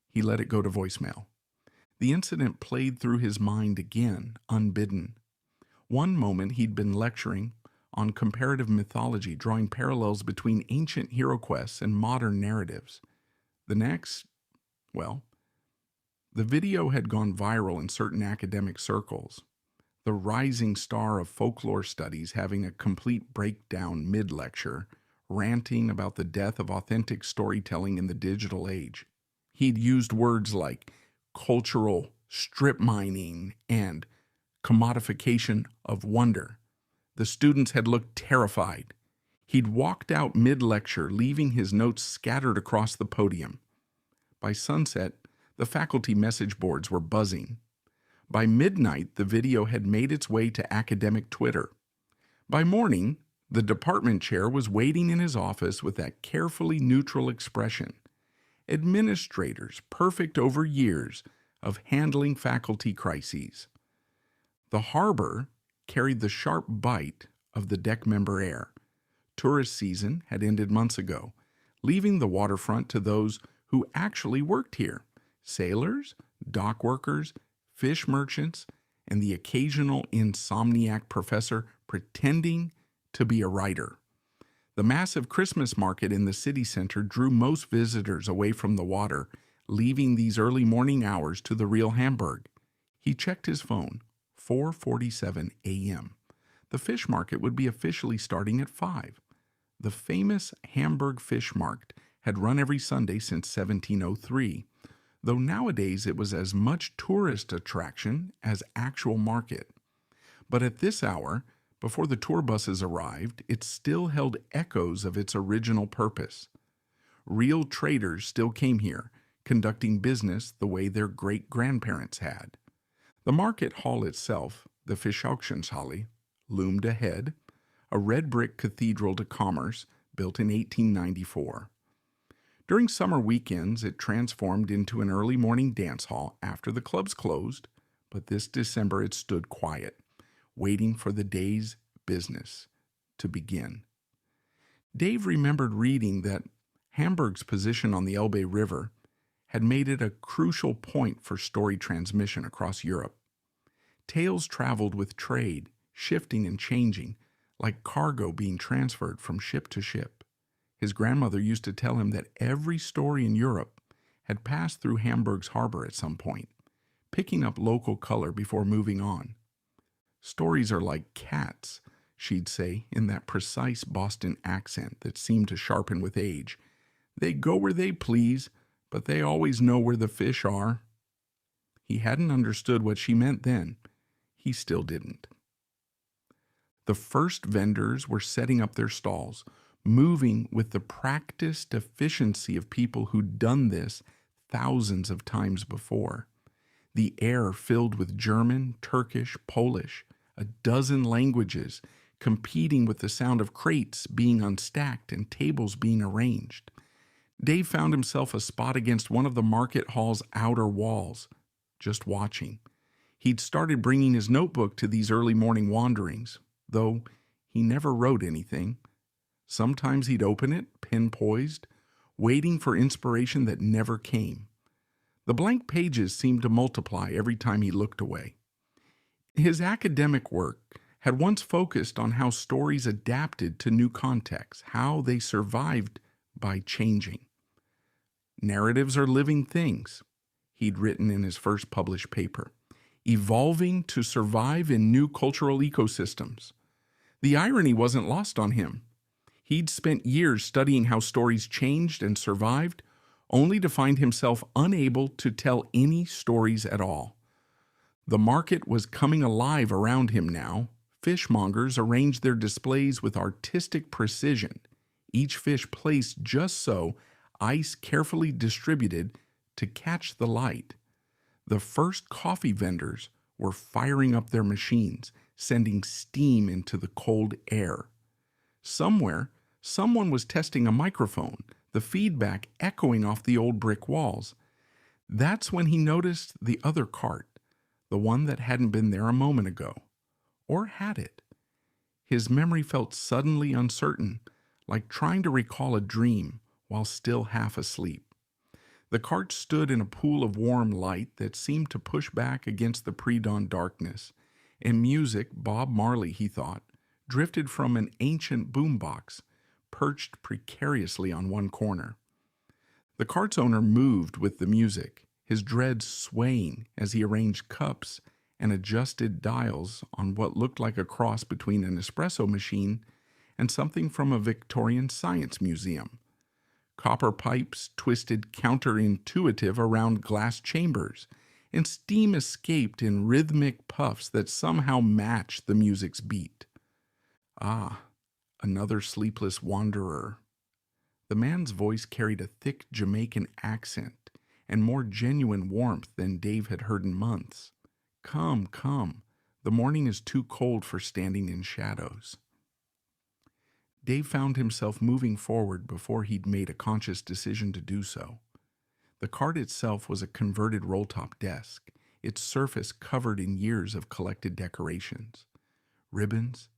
He let it go to voicemail. The incident played through his mind again, unbidden. One moment he'd been lecturing on comparative mythology, drawing parallels between ancient hero quests and modern narratives. The next, well, the video had gone viral in certain academic circles. The rising star of folklore studies having a complete breakdown mid-lecture, ranting about the death of authentic storytelling in the digital age. He'd used words like cultural strip mining and commodification of wonder. The students had looked terrified. He'd walked out mid-lecture, leaving his notes scattered across the podium. By sunset, the faculty message boards were buzzing. By midnight, the video had made its way to academic Twitter. By morning, the department chair was waiting in his office with that carefully neutral expression. Administrators, perfect over years of handling faculty crises. The harbor carried the sharp bite of the deck member air. Tourist season had ended months ago, leaving the waterfront to those who actually worked here: sailors, dock workers, fish merchants, and the occasional insomniac professor pretending to be a writer. The massive Christmas market in the city center drew most visitors away from the water, leaving these early morning hours to the real Hamburg. He checked his phone. 4:47 a.m. The fish market would be officially starting at 5. The famous Hamburg Fish Markt had run every Sunday since 1703, though nowadays it was as much tourist attraction as actual market. But at this hour, before the tour buses arrived, it still held echoes of its original purpose. Real traders still came here, conducting business the way their great-grandparents had. The market hall itself, the Fischauctionshalle, loomed ahead, a red brick cathedral to commerce built in 1894. During summer weekends, it transformed into an early morning dance hall after the clubs closed, but this December it stood quiet, waiting for the day's business to begin. Dave remembered reading that Hamburg's position on the Elbe River had made it a crucial point for story transmission across Europe. Tales traveled with trade, shifting and changing, like cargo being transferred from ship to ship. His grandmother used to tell him that every story in Europe had passed through Hamburg's harbor at some point, picking up local color before moving on. "Stories are like cats," she'd say in that precise Boston accent that seemed to sharpen with age. "They go where they please, but they always know where the fish are." He hadn't understood what she meant then. He still didn't. The first vendors were setting up their stalls, moving with the practiced efficiency of people who'd done this thousands of times before. The air filled with German, Turkish, Polish, a dozen languages, competing with the sound of crates being unstacked and tables being arranged. Dave found himself a spot against one of the market hall's outer walls, just watching. He'd started bringing his notebook to these early morning wanderings, though he never wrote anything. Sometimes he'd open it, pen poised, waiting for inspiration that never came. The blank pages seemed to multiply every time he looked away. His academic work had once focused on how stories adapted to new contexts, how they survived by changing. Narratives are living things, he'd written in his first published paper, evolving to survive in new cultural ecosystems. The irony wasn't lost on him. He'd spent years studying how stories changed and survived, only to find himself unable to tell any stories at all. The market was coming alive around him now. Fishmongers arranged their displays with artistic precision, each fish placed just so, ice carefully distributed to catch the light. The first coffee vendors were firing up their machines, sending steam into the cold air. Somewhere, someone was testing a microphone, the feedback echoing off the old brick walls. That's when he noticed the other cart, the one that hadn't been there a moment ago. Or had it? His memory felt suddenly uncertain, like trying to recall a dream while still half asleep. The cart stood in a pool of warm light that seemed to push back against the pre-dawn darkness, and music, Bob Marley, he thought, drifted from an ancient boombox, perched precariously on one corner. The cart's owner moved with the music, his dreads swaying as he arranged cups and adjusted dials on what looked like a cross between an espresso machine and something from a Victorian science museum. Copper pipes twisted counterintuitive around glass chambers, and steam escaped in rhythmic puffs that somehow matched the music's beat. Ah, another sleepless wanderer. The man's voice carried a thick Jamaican accent and more genuine warmth than Dave had heard in months. Come, come, the morning is too cold for standing in shadows. Dave found himself moving forward before he'd made a conscious decision to do so. The cart itself was a converted roll-top desk, its surface covered in years of collected decorations. Ribbons,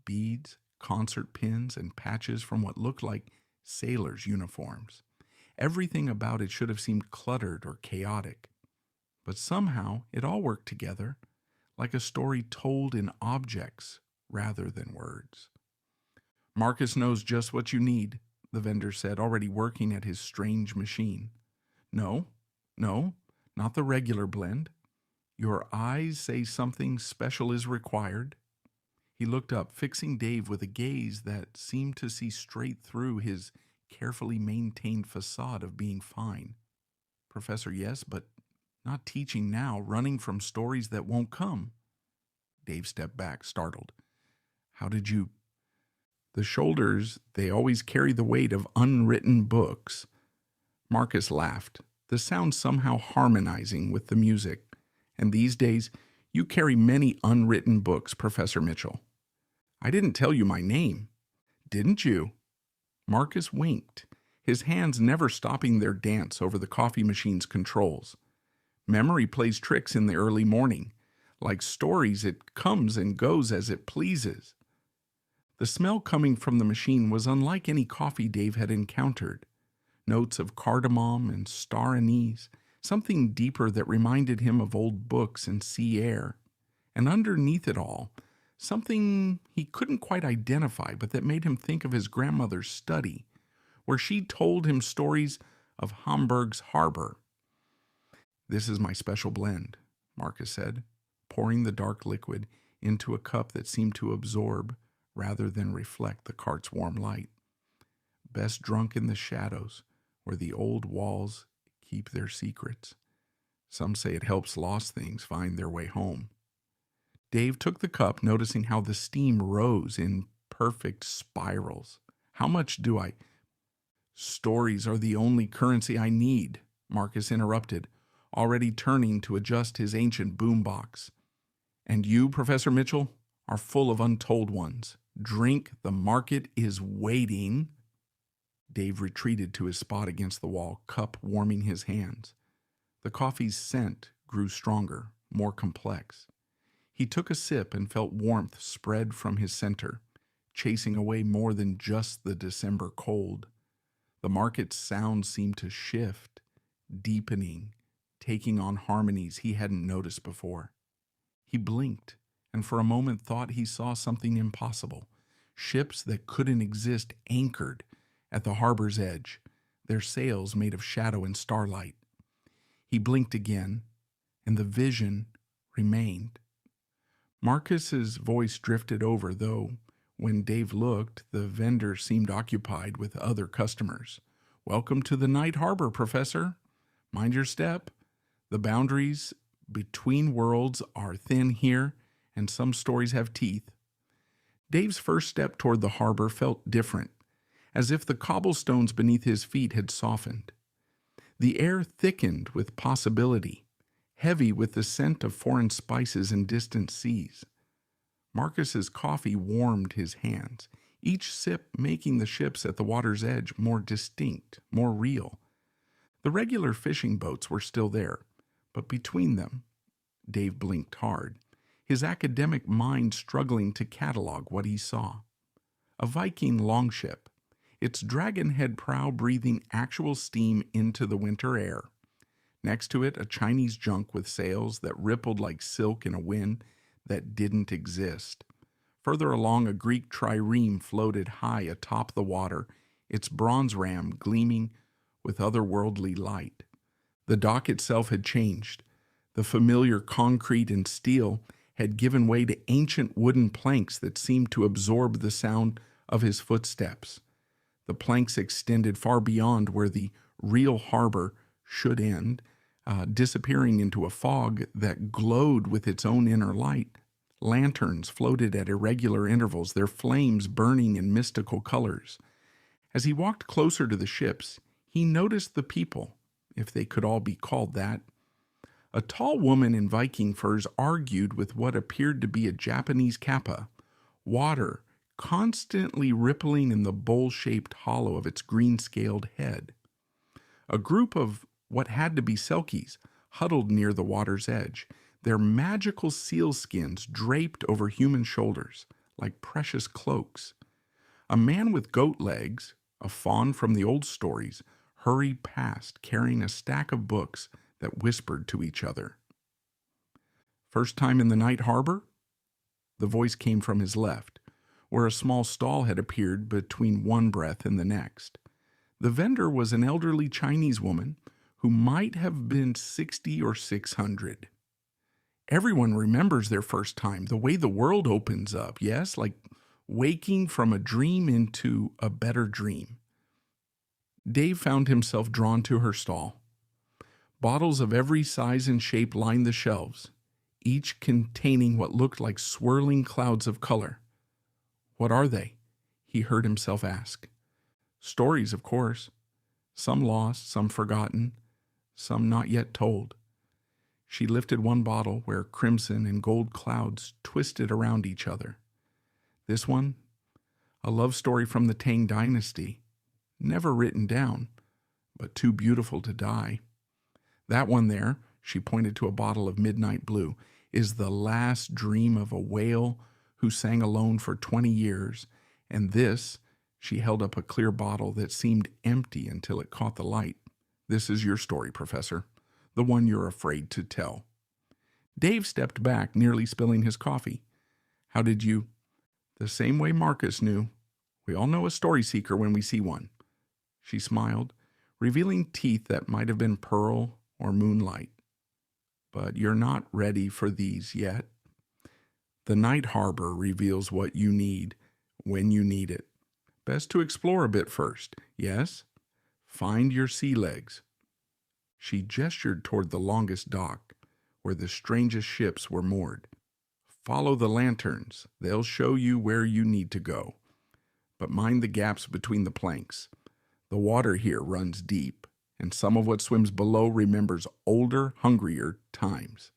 beads, concert pins, and patches from what looked like sailors' uniforms. Everything about it should have seemed cluttered or chaotic. But somehow it all worked together, like a story told in objects rather than words. "Marcus knows just what you need," the vendor said, already working at his strange machine. No, not the regular blend. Your eyes say something special is required." He looked up, fixing Dave with a gaze that seemed to see straight through his carefully maintained facade of being fine. "Professor, yes, but not teaching now, running from stories that won't come." Dave stepped back, startled. "How did you—" "The shoulders, they always carry the weight of unwritten books." Marcus laughed, the sound somehow harmonizing with the music. "And these days, you carry many unwritten books, Professor Mitchell." "I didn't tell you my name." "Didn't you?" Marcus winked, his hands never stopping their dance over the coffee machine's controls. "Memory plays tricks in the early morning. Like stories, it comes and goes as it pleases." The smell coming from the machine was unlike any coffee Dave had encountered. Notes of cardamom and star anise, something deeper that reminded him of old books and sea air. And underneath it all, something he couldn't quite identify, but that made him think of his grandmother's study, where she told him stories of Hamburg's harbor. "This is my special blend," Marcus said, pouring the dark liquid into a cup that seemed to absorb rather than reflect the cart's warm light. "Best drunk in the shadows, where the old walls keep their secrets. Some say it helps lost things find their way home." Dave took the cup, noticing how the steam rose in perfect spirals. "How much do I—" "Stories are the only currency I need," Marcus interrupted, already turning to adjust his ancient boombox. "And you, Professor Mitchell, are full of untold ones. Drink, the market is waiting." Dave retreated to his spot against the wall, cup warming his hands. The coffee's scent grew stronger, more complex. He took a sip and felt warmth spread from his center, chasing away more than just the December cold. The market's sound seemed to shift, deepening, taking on harmonies he hadn't noticed before. He blinked, and for a moment thought he saw something impossible. Ships that couldn't exist anchored at the harbor's edge, their sails made of shadow and starlight. He blinked again, and the vision remained. Marcus's voice drifted over, though when Dave looked, the vendor seemed occupied with other customers. "Welcome to the night harbor, Professor. Mind your step. The boundaries between worlds are thin here, and some stories have teeth." Dave's first step toward the harbor felt different, as if the cobblestones beneath his feet had softened. The air thickened with possibility, heavy with the scent of foreign spices and distant seas. Marcus's coffee warmed his hands, each sip making the ships at the water's edge more distinct, more real. The regular fishing boats were still there, but between them, Dave blinked hard, his academic mind struggling to catalog what he saw. A Viking longship, its dragon-head prow breathing actual steam into the winter air. Next to it, a Chinese junk with sails that rippled like silk in a wind that didn't exist. Further along, a Greek trireme floated high atop the water, its bronze ram gleaming with otherworldly light. The dock itself had changed. The familiar concrete and steel had given way to ancient wooden planks that seemed to absorb the sound of his footsteps. The planks extended far beyond where the real harbor should end, disappearing into a fog that glowed with its own inner light. Lanterns floated at irregular intervals, their flames burning in mystical colors. As he walked closer to the ships, he noticed the people, if they could all be called that. A tall woman in Viking furs argued with what appeared to be a Japanese kappa, water constantly rippling in the bowl-shaped hollow of its green-scaled head. A group of what had to be selkies huddled near the water's edge, their magical seal skins draped over human shoulders like precious cloaks. A man with goat legs, a faun from the old stories, hurried past carrying a stack of books that whispered to each other. "First time in the night harbor?" The voice came from his left, where a small stall had appeared between one breath and the next. The vendor was an elderly Chinese woman who might have been 60 or 600. Everyone remembers their first time, the way the world opens up, yes, like waking from a dream into a better dream. Dave found himself drawn to her stall. Bottles of every size and shape lined the shelves, each containing what looked like swirling clouds of color. "What are they?" he heard himself ask. "Stories, of course. Some lost, some forgotten, some not yet told." She lifted one bottle where crimson and gold clouds twisted around each other. This one, a love story from the Tang Dynasty, never written down, but too beautiful to die. That one there, she pointed to a bottle of midnight blue, is the last dream of a whale who sang alone for 20 years, and this, she held up a clear bottle that seemed empty until it caught the light. "This is your story, Professor, the one you're afraid to tell." Dave stepped back, nearly spilling his coffee. "How did you—" "The same way Marcus knew. We all know a story seeker when we see one." She smiled, revealing teeth that might have been pearl or moonlight. "But you're not ready for these yet. The night harbor reveals what you need when you need it. Best to explore a bit first, yes? Find your sea legs." She gestured toward the longest dock, where the strangest ships were moored. "Follow the lanterns. They'll show you where you need to go. But mind the gaps between the planks. The water here runs deep, and some of what swims below remembers older, hungrier times."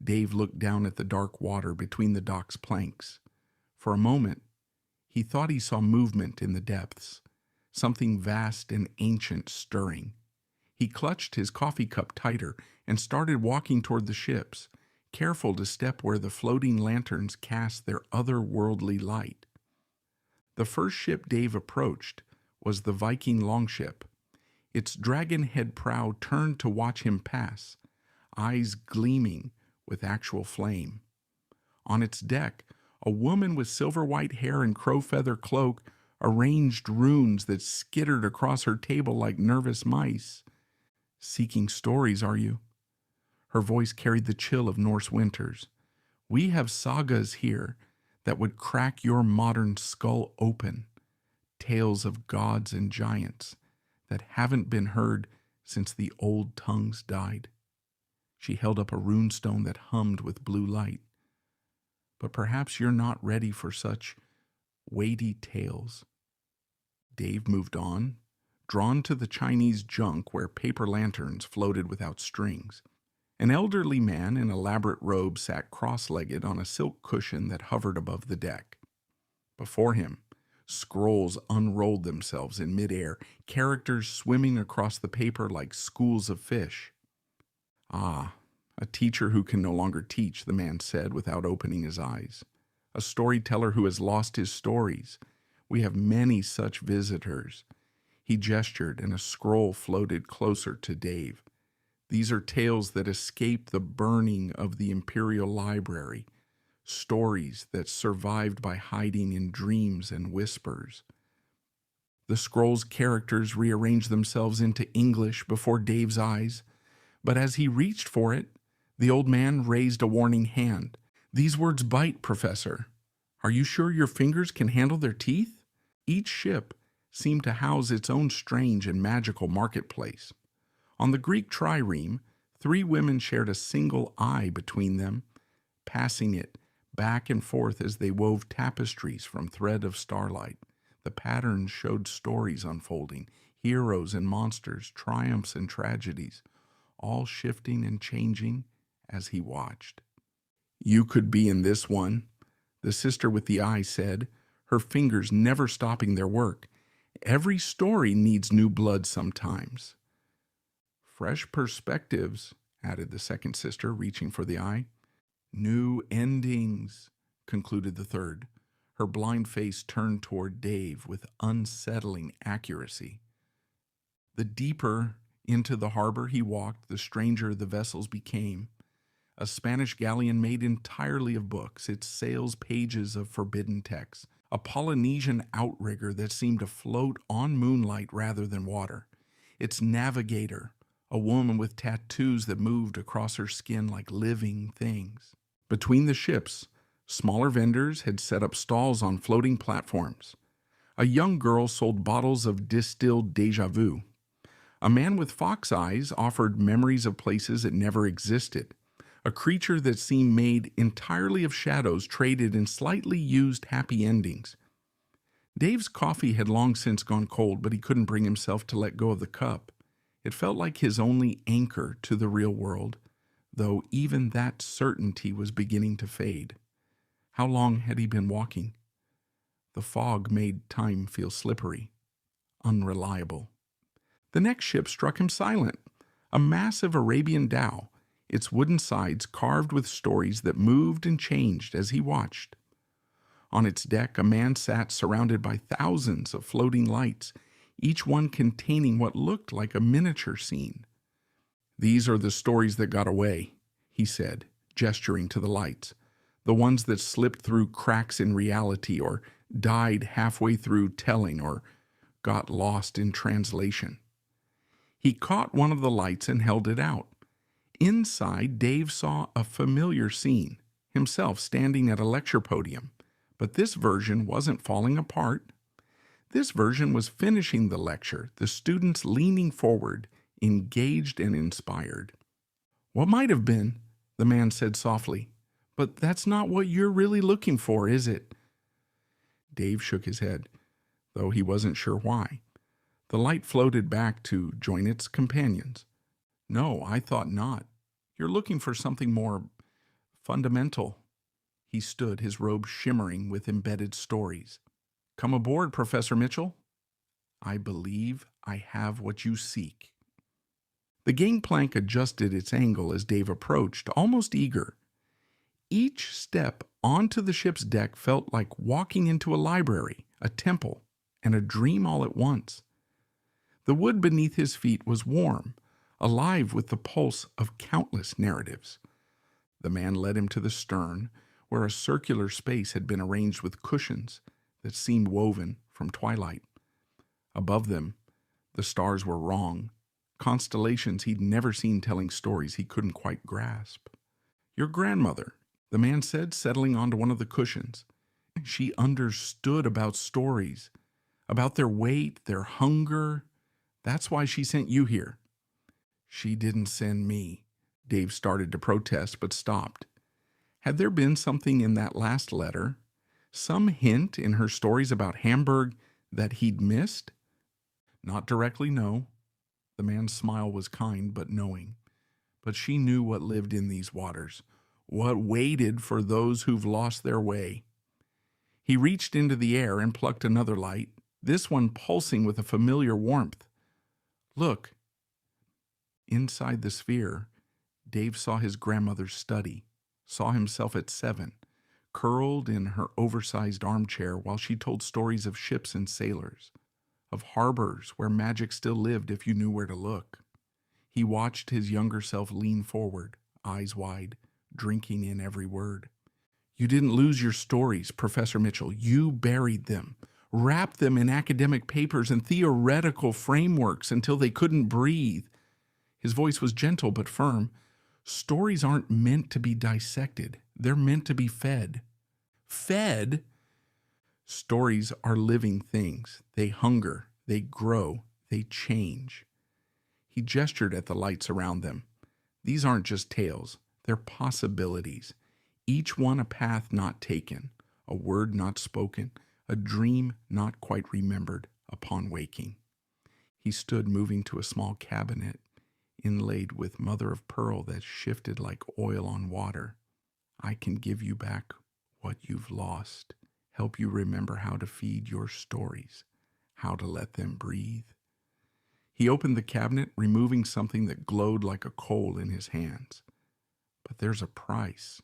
Dave looked down at the dark water between the dock's planks. For a moment, he thought he saw movement in the depths, something vast and ancient stirring. He clutched his coffee cup tighter and started walking toward the ships, careful to step where the floating lanterns cast their otherworldly light. The first ship Dave approached was the Viking longship. Its dragon-head prow turned to watch him pass, eyes gleaming with actual flame. On its deck, a woman with silver-white hair and crow-feather cloak arranged runes that skittered across her table like nervous mice. "Seeking stories, are you?" Her voice carried the chill of Norse winters. "We have sagas here that would crack your modern skull open. Tales of gods and giants that haven't been heard since the old tongues died." She held up a rune stone that hummed with blue light. "But perhaps you're not ready for such weighty tales." Dave moved on, drawn to the Chinese junk where paper lanterns floated without strings. An elderly man in elaborate robe sat cross-legged on a silk cushion that hovered above the deck. Before him, scrolls unrolled themselves in midair, characters swimming across the paper like schools of fish. "Ah, A teacher who can no longer teach, the man said without opening his eyes. A storyteller who has lost his stories. We have many such visitors. He gestured, and a scroll floated closer to Dave. These are tales that escaped the burning of the Imperial Library, stories that survived by hiding in dreams and whispers. The scroll's characters rearranged themselves into English before Dave's eyes, but as he reached for it, the old man raised a warning hand. "These words bite, Professor. Are you sure your fingers can handle their teeth?" Each ship seemed to house its own strange and magical marketplace. On the Greek trireme, 3 women shared a single eye between them, passing it back and forth as they wove tapestries from thread of starlight. The patterns showed stories unfolding, heroes and monsters, triumphs and tragedies, all shifting and changing as he watched. "You could be in this one," the sister with the eye said, her fingers never stopping their work. "Every story needs new blood sometimes." "Fresh perspectives," added the second sister, reaching for the eye. "New endings," concluded the third, her blind face turned toward Dave with unsettling accuracy. The deeper into the harbor he walked, the stranger the vessels became. A Spanish galleon made entirely of books, its sails pages of forbidden texts. A Polynesian outrigger that seemed to float on moonlight rather than water. Its navigator, a woman with tattoos that moved across her skin like living things. Between the ships, smaller vendors had set up stalls on floating platforms. A young girl sold bottles of distilled déjà vu. A man with fox eyes offered memories of places that never existed. A creature that seemed made entirely of shadows traded in slightly used happy endings. Dave's coffee had long since gone cold, but he couldn't bring himself to let go of the cup. It felt like his only anchor to the real world, though even that certainty was beginning to fade. How long had he been walking? The fog made time feel slippery, unreliable. The next ship struck him silent, a massive Arabian dhow, its wooden sides carved with stories that moved and changed as he watched. On its deck, a man sat surrounded by thousands of floating lights, each one containing what looked like a miniature scene. "These are the stories that got away," he said, gesturing to the lights, "the ones that slipped through cracks in reality or died halfway through telling or got lost in translation." He caught one of the lights and held it out. Inside, Dave saw a familiar scene, himself standing at a lecture podium. But this version wasn't falling apart. This version was finishing the lecture, the students leaning forward, engaged and inspired. "What might have been," the man said softly, "but that's not what you're really looking for, is it?" Dave shook his head, though he wasn't sure why. The light floated back to join its companions. "No, I thought not. You're looking for something more fundamental." He stood, his robe shimmering with embedded stories. "Come aboard, Professor Mitchell. I believe I have what you seek." The gangplank adjusted its angle as Dave approached, almost eager. Each step onto the ship's deck felt like walking into a library, a temple, and a dream all at once. The wood beneath his feet was warm, alive with the pulse of countless narratives. The man led him to the stern, where a circular space had been arranged with cushions that seemed woven from twilight. Above them, the stars were wrong, constellations he'd never seen telling stories he couldn't quite grasp. "Your grandmother," the man said, settling onto one of the cushions. "She understood about stories, about their weight, their hunger. That's why she sent you here." "She didn't send me." Dave started to protest, but stopped. Had there been something in that last letter, some hint in her stories about Hamburg that he'd missed? Not directly, no. The man's smile was kind but knowing. But she knew what lived in these waters, what waited for those who've lost their way. He reached into the air and plucked another light, this one pulsing with a familiar warmth. "Look." Inside the sphere, Dave saw his grandmother's study, saw himself at 7, curled in her oversized armchair while she told stories of ships and sailors, of harbors where magic still lived if you knew where to look. He watched his younger self lean forward, eyes wide, drinking in every word. You didn't lose your stories, Professor Mitchell. You buried them, wrapped them in academic papers and theoretical frameworks until they couldn't breathe. His voice was gentle but firm. Stories aren't meant to be dissected. They're meant to be fed. Fed? Stories are living things. They hunger, they grow, they change. He gestured at the lights around them. These aren't just tales. They're possibilities. Each one a path not taken, a word not spoken, a dream not quite remembered upon waking. He stood moving to a small cabinet, inlaid with mother of pearl that shifted like oil on water. I can give you back what you've lost, help you remember how to feed your stories, how to let them breathe. He opened the cabinet, removing something that glowed like a coal in his hands. But there's a price.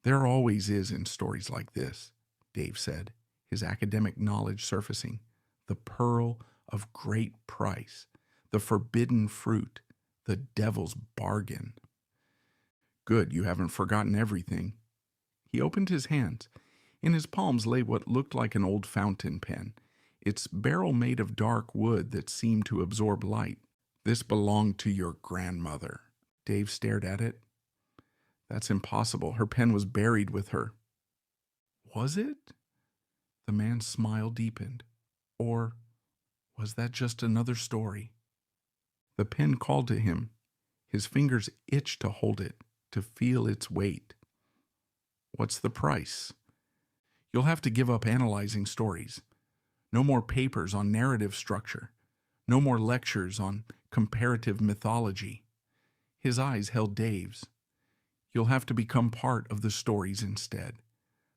There always is in stories like this, Dave said, his academic knowledge surfacing. The pearl of great price, the forbidden fruit, the devil's bargain. Good, you haven't forgotten everything. He opened his hands. In his palms lay what looked like an old fountain pen, its barrel made of dark wood that seemed to absorb light. This belonged to your grandmother. Dave stared at it. That's impossible. Her pen was buried with her. Was it? The man's smile deepened. Or was that just another story? The pen called to him. His fingers itched to hold it, to feel its weight. What's the price? You'll have to give up analyzing stories. No more papers on narrative structure. No more lectures on comparative mythology. His eyes held Dave's. You'll have to become part of the stories instead.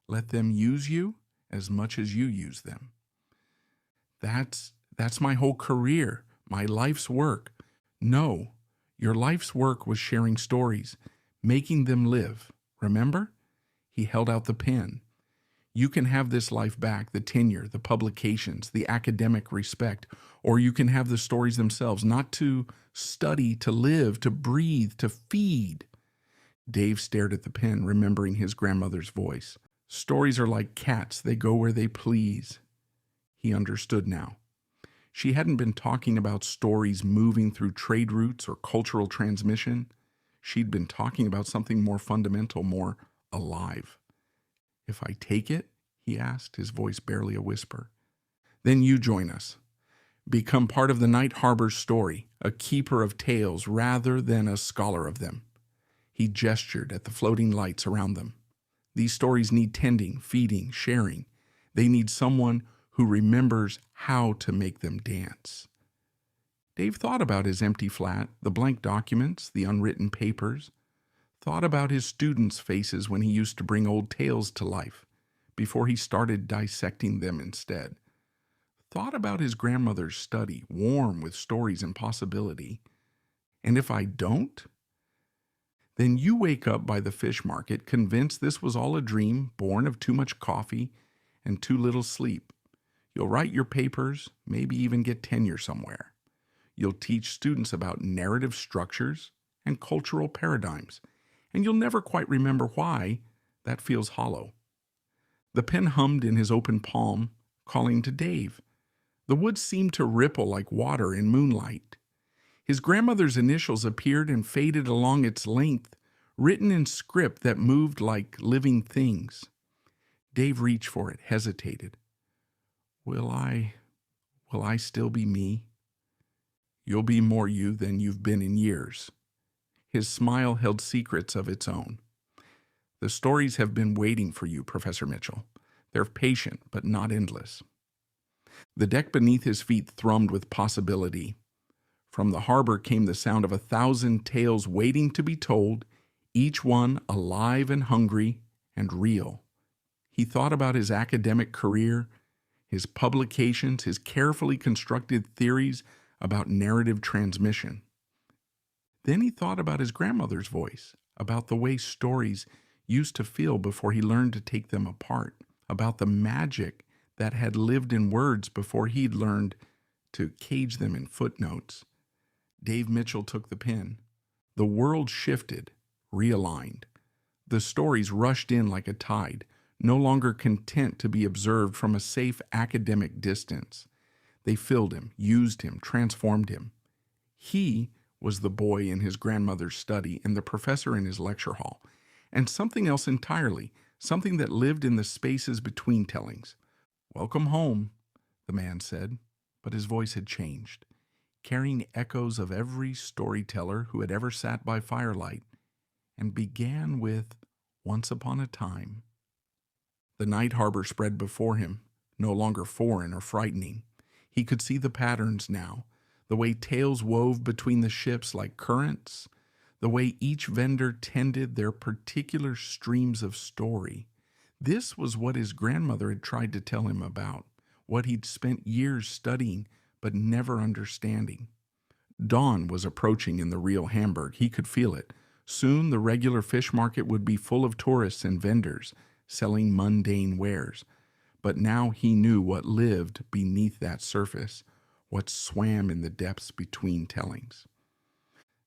Let them use you as much as you use them. That's my whole career, my life's work. No, your life's work was sharing stories, making them live. Remember? He held out the pen. You can have this life back, the tenure, the publications, the academic respect, or you can have the stories themselves, not to study, to live, to breathe, to feed. Dave stared at the pen, remembering his grandmother's voice. Stories are like cats, they go where they please. He understood now. She hadn't been talking about stories moving through trade routes or cultural transmission. She'd been talking about something more fundamental, more alive. If I take it, he asked, his voice barely a whisper, then you join us. Become part of the Night Harbor's story, a keeper of tales rather than a scholar of them. He gestured at the floating lights around them. These stories need tending, feeding, sharing. They need someone who remembers how to make them dance. Dave thought about his empty flat, the blank documents, the unwritten papers, thought about his students' faces when he used to bring old tales to life, before he started dissecting them instead. Thought about his grandmother's study, warm with stories and possibility. And if I don't? Then you wake up by the fish market, convinced this was all a dream, born of too much coffee and too little sleep. You'll write your papers, maybe even get tenure somewhere. You'll teach students about narrative structures and cultural paradigms, and you'll never quite remember why. That feels hollow. The pen hummed in his open palm, calling to Dave. The woods seemed to ripple like water in moonlight. His grandmother's initials appeared and faded along its length, written in script that moved like living things. Dave reached for it, hesitated. Will I still be me? You'll be more you than you've been in years. His smile held secrets of its own. The stories have been waiting for you, Professor Mitchell. They're patient, but not endless. The deck beneath his feet thrummed with possibility. From the harbor came the sound of 1,000 tales waiting to be told, each one alive and hungry and real. He thought about his academic career, his publications, his carefully constructed theories about narrative transmission. Then he thought about his grandmother's voice, about the way stories used to feel before he learned to take them apart, about the magic that had lived in words before he'd learned to cage them in footnotes. Dave Mitchell took the pen. The world shifted, realigned. The stories rushed in like a tide, no longer content to be observed from a safe academic distance. They filled him, used him, transformed him. He was the boy in his grandmother's study and the professor in his lecture hall, and something else entirely, something that lived in the spaces between tellings. "Welcome home," the man said, but his voice had changed, carrying echoes of every storyteller who had ever sat by firelight, and began with "Once upon a time." The night harbor spread before him, no longer foreign or frightening. He could see the patterns now, the way tales wove between the ships like currents, the way each vendor tended their particular streams of story. This was what his grandmother had tried to tell him about, what he'd spent years studying but never understanding. Dawn was approaching in the real Hamburg. He could feel it. Soon the regular fish market would be full of tourists and vendors selling mundane wares. But now he knew what lived beneath that surface, what swam in the depths between tellings.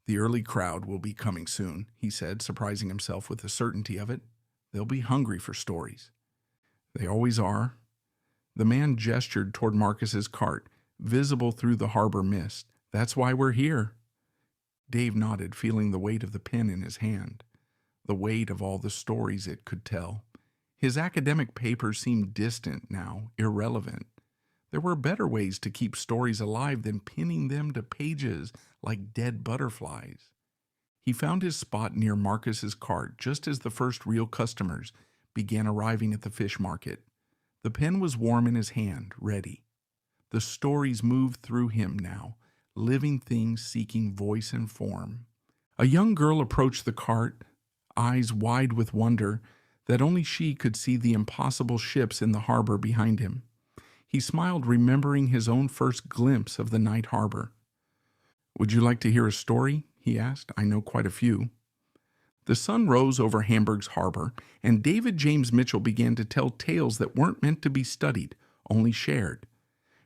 "The early crowd will be coming soon," he said, surprising himself with the certainty of it. "They'll be hungry for stories." "They always are." The man gestured toward Marcus's cart, visible through the harbor mist. "That's why we're here." Dave nodded, feeling the weight of the pen in his hand, the weight of all the stories it could tell. His academic papers seemed distant now, irrelevant. There were better ways to keep stories alive than pinning them to pages like dead butterflies. He found his spot near Marcus's cart just as the first real customers began arriving at the fish market. The pen was warm in his hand, ready. The stories moved through him now, living things seeking voice and form. A young girl approached the cart, eyes wide with wonder that only she could see the impossible ships in the harbor behind him. He smiled, remembering his own first glimpse of the night harbor. "Would you like to hear a story?" he asked. "I know quite a few." The sun rose over Hamburg's harbor, and David James Mitchell began to tell tales that weren't meant to be studied, only shared.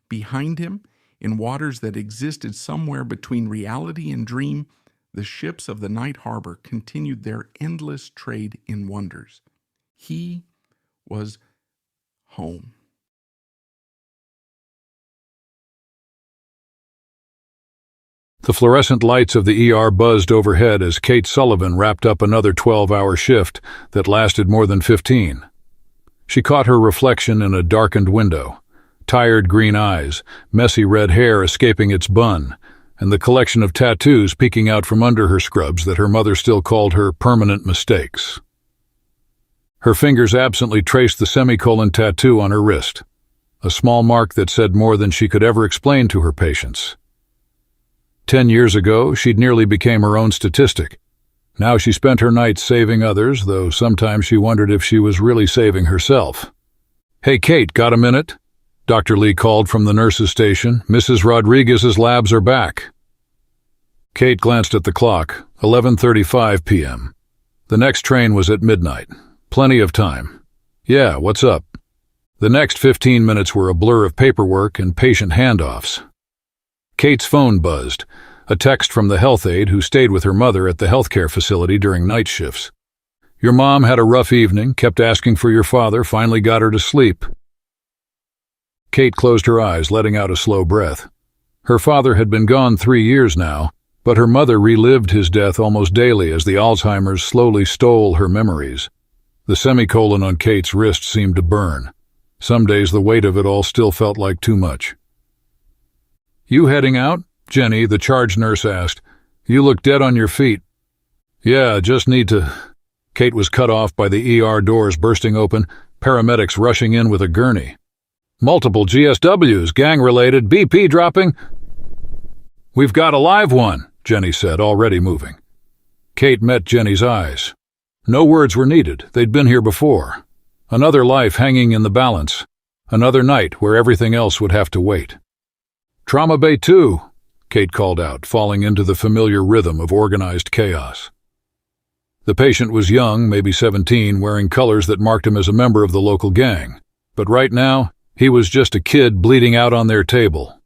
Behind him, in waters that existed somewhere between reality and dream, the ships of the night harbor continued their endless trade in wonders. He was home. The fluorescent lights of the ER buzzed overhead as Kate Sullivan wrapped up another 12-hour shift that lasted more than 15. She caught her reflection in a darkened window, tired green eyes, messy red hair escaping its bun, and the collection of tattoos peeking out from under her scrubs that her mother still called her permanent mistakes. Her fingers absently traced the semicolon tattoo on her wrist, a small mark that said more than she could ever explain to her patients. 10 years ago, she'd nearly became her own statistic. Now she spent her nights saving others, though sometimes she wondered if she was really saving herself. "Hey, Kate, got a minute?" Dr. Lee called from the nurse's station. "Mrs. Rodriguez's labs are back." Kate glanced at the clock, 11:35 p.m. The next train was at midnight. Plenty of time. "Yeah, what's up?" The next 15 minutes were a blur of paperwork and patient handoffs. Kate's phone buzzed, a text from the health aide who stayed with her mother at the healthcare facility during night shifts. "Your mom had a rough evening, kept asking for your father, finally got her to sleep." Kate closed her eyes, letting out a slow breath. Her father had been gone 3 years now, but her mother relived his death almost daily as the Alzheimer's slowly stole her memories. The semicolon on Kate's wrist seemed to burn. Some days the weight of it all still felt like too much. "You heading out?" Jenny, the charge nurse, asked. "You look dead on your feet." "Yeah, just need to—" Kate was cut off by the ER doors bursting open, paramedics rushing in with a gurney. "Multiple GSWs, gang-related, BP dropping." "We've got a live one," Jenny said, already moving. Kate met Jenny's eyes. No words were needed. They'd been here before. Another life hanging in the balance. Another night where everything else would have to wait. "Trauma Bay 2. Kate called out, falling into the familiar rhythm of organized chaos. The patient was young, maybe 17, wearing colors that marked him as a member of the local gang. But right now, he was just a kid bleeding out on their table.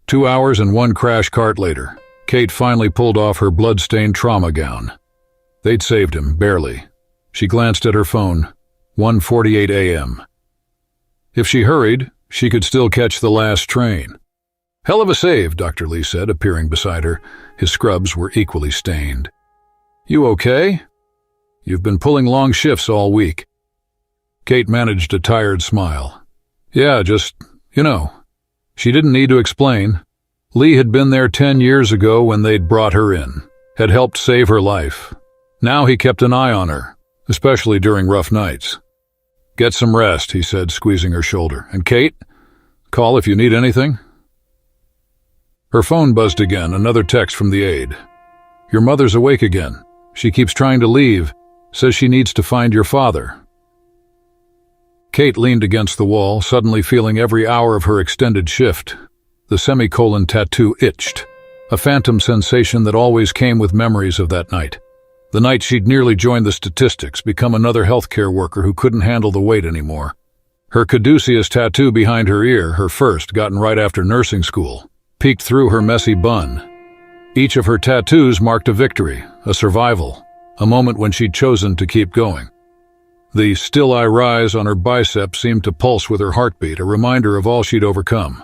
2 hours and 1 crash cart later, Kate finally pulled off her blood-stained trauma gown. They'd saved him, barely. She glanced at her phone. 1:48 a.m. If she hurried, she could still catch the last train. "Hell of a save," Dr. Lee said, appearing beside her. His scrubs were equally stained. "You okay? You've been pulling long shifts all week." Kate managed a tired smile. "Yeah, just, She didn't need to explain. Lee had been there 10 years ago when they'd brought her in, had helped save her life. Now he kept an eye on her, especially during rough nights. "Get some rest," he said, squeezing her shoulder. "And Kate, call if you need anything." Her phone buzzed again, another text from the aide. "Your mother's awake again. She keeps trying to leave, says she needs to find your father." Kate leaned against the wall, suddenly feeling every hour of her extended shift. The semicolon tattoo itched, a phantom sensation that always came with memories of that night. The night she'd nearly joined the statistics, become another healthcare worker who couldn't handle the weight anymore. Her caduceus tattoo behind her ear, her first, gotten right after nursing school, peeked through her messy bun. Each of her tattoos marked a victory, a survival, a moment when she'd chosen to keep going. The "Still I Rise" on her bicep seemed to pulse with her heartbeat, a reminder of all she'd overcome.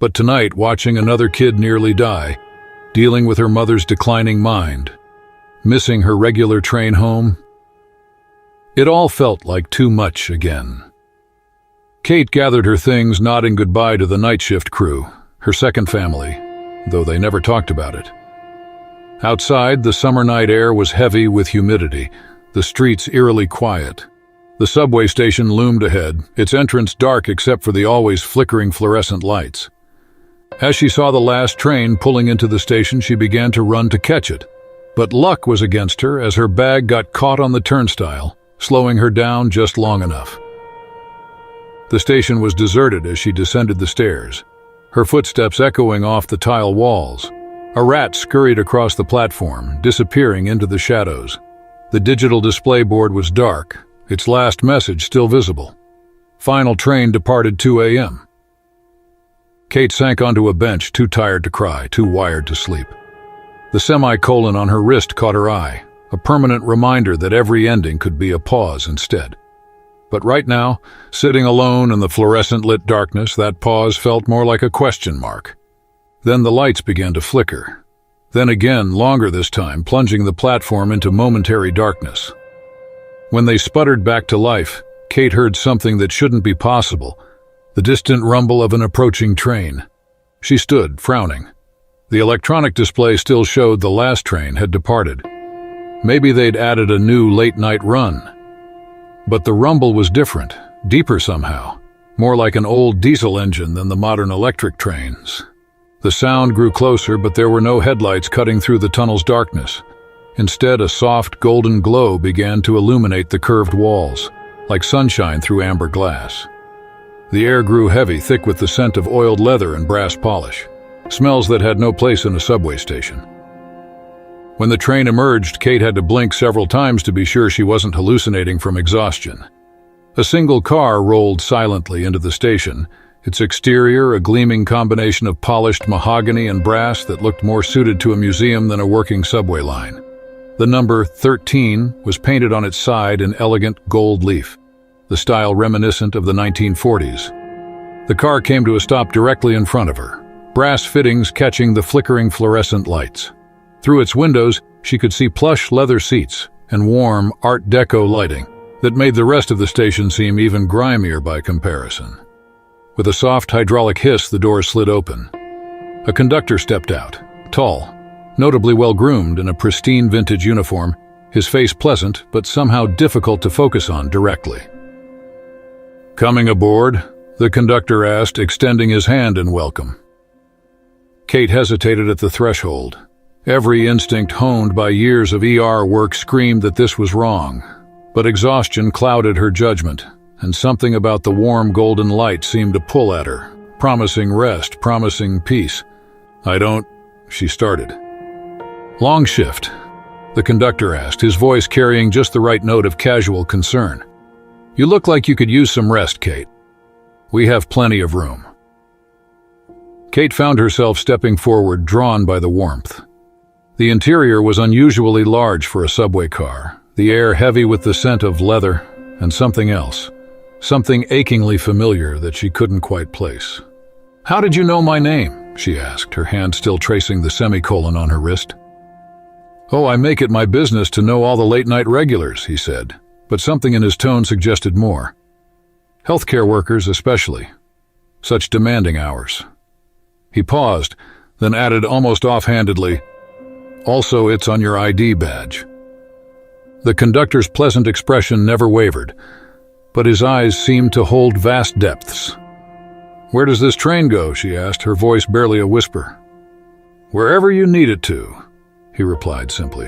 But tonight, watching another kid nearly die, dealing with her mother's declining mind, missing her regular train home, it all felt like too much again. Kate gathered her things, nodding goodbye to the night shift crew, her second family, though they never talked about it. Outside, the summer night air was heavy with humidity, the streets eerily quiet. The subway station loomed ahead, its entrance dark except for the always flickering fluorescent lights. As she saw the last train pulling into the station, she began to run to catch it. But luck was against her as her bag got caught on the turnstile, slowing her down just long enough. The station was deserted as she descended the stairs, her footsteps echoing off the tile walls. A rat scurried across the platform, disappearing into the shadows. The digital display board was dark, its last message still visible. Final train departed 2 a.m. Kate sank onto a bench, too tired to cry, too wired to sleep. The semicolon on her wrist caught her eye, a permanent reminder that every ending could be a pause instead. But right now, sitting alone in the fluorescent-lit darkness, that pause felt more like a question mark. Then the lights began to flicker. Then again, longer this time, plunging the platform into momentary darkness. When they sputtered back to life, Kate heard something that shouldn't be possible, the distant rumble of an approaching train. She stood, frowning. The electronic display still showed the last train had departed. Maybe they'd added a new late-night run. But the rumble was different, deeper somehow, more like an old diesel engine than the modern electric trains. The sound grew closer, but there were no headlights cutting through the tunnel's darkness. Instead, a soft golden glow began to illuminate the curved walls, like sunshine through amber glass. The air grew heavy, thick with the scent of oiled leather and brass polish, smells that had no place in a subway station. When the train emerged, Kate had to blink several times to be sure she wasn't hallucinating from exhaustion. A single car rolled silently into the station, its exterior a gleaming combination of polished mahogany and brass that looked more suited to a museum than a working subway line. The number 13 was painted on its side in elegant gold leaf, the style reminiscent of the 1940s. The car came to a stop directly in front of her, brass fittings catching the flickering fluorescent lights. Through its windows, she could see plush leather seats and warm Art Deco lighting that made the rest of the station seem even grimier by comparison. With a soft hydraulic hiss, the door slid open. A conductor stepped out, tall, notably well-groomed in a pristine vintage uniform, his face pleasant but somehow difficult to focus on directly. "Coming aboard?" the conductor asked, extending his hand in welcome. Kate hesitated at the threshold. Every instinct honed by years of ER work screamed that this was wrong, but exhaustion clouded her judgment, and something about the warm golden light seemed to pull at her, promising rest, promising peace. I don't... She started. Long shift, the conductor asked, his voice carrying just the right note of casual concern. You look like you could use some rest, Kate. We have plenty of room. Kate found herself stepping forward, drawn by the warmth. The interior was unusually large for a subway car, the air heavy with the scent of leather and something else, something achingly familiar that she couldn't quite place. How did you know my name? She asked, her hand still tracing the semicolon on her wrist. Oh, I make it my business to know all the late-night regulars, he said, but something in his tone suggested more. Healthcare workers especially. Such demanding hours. He paused, then added almost offhandedly, also, it's on your ID badge. The conductor's pleasant expression never wavered, but his eyes seemed to hold vast depths. Where does this train go? She asked, her voice barely a whisper. Wherever you need it to, he replied simply.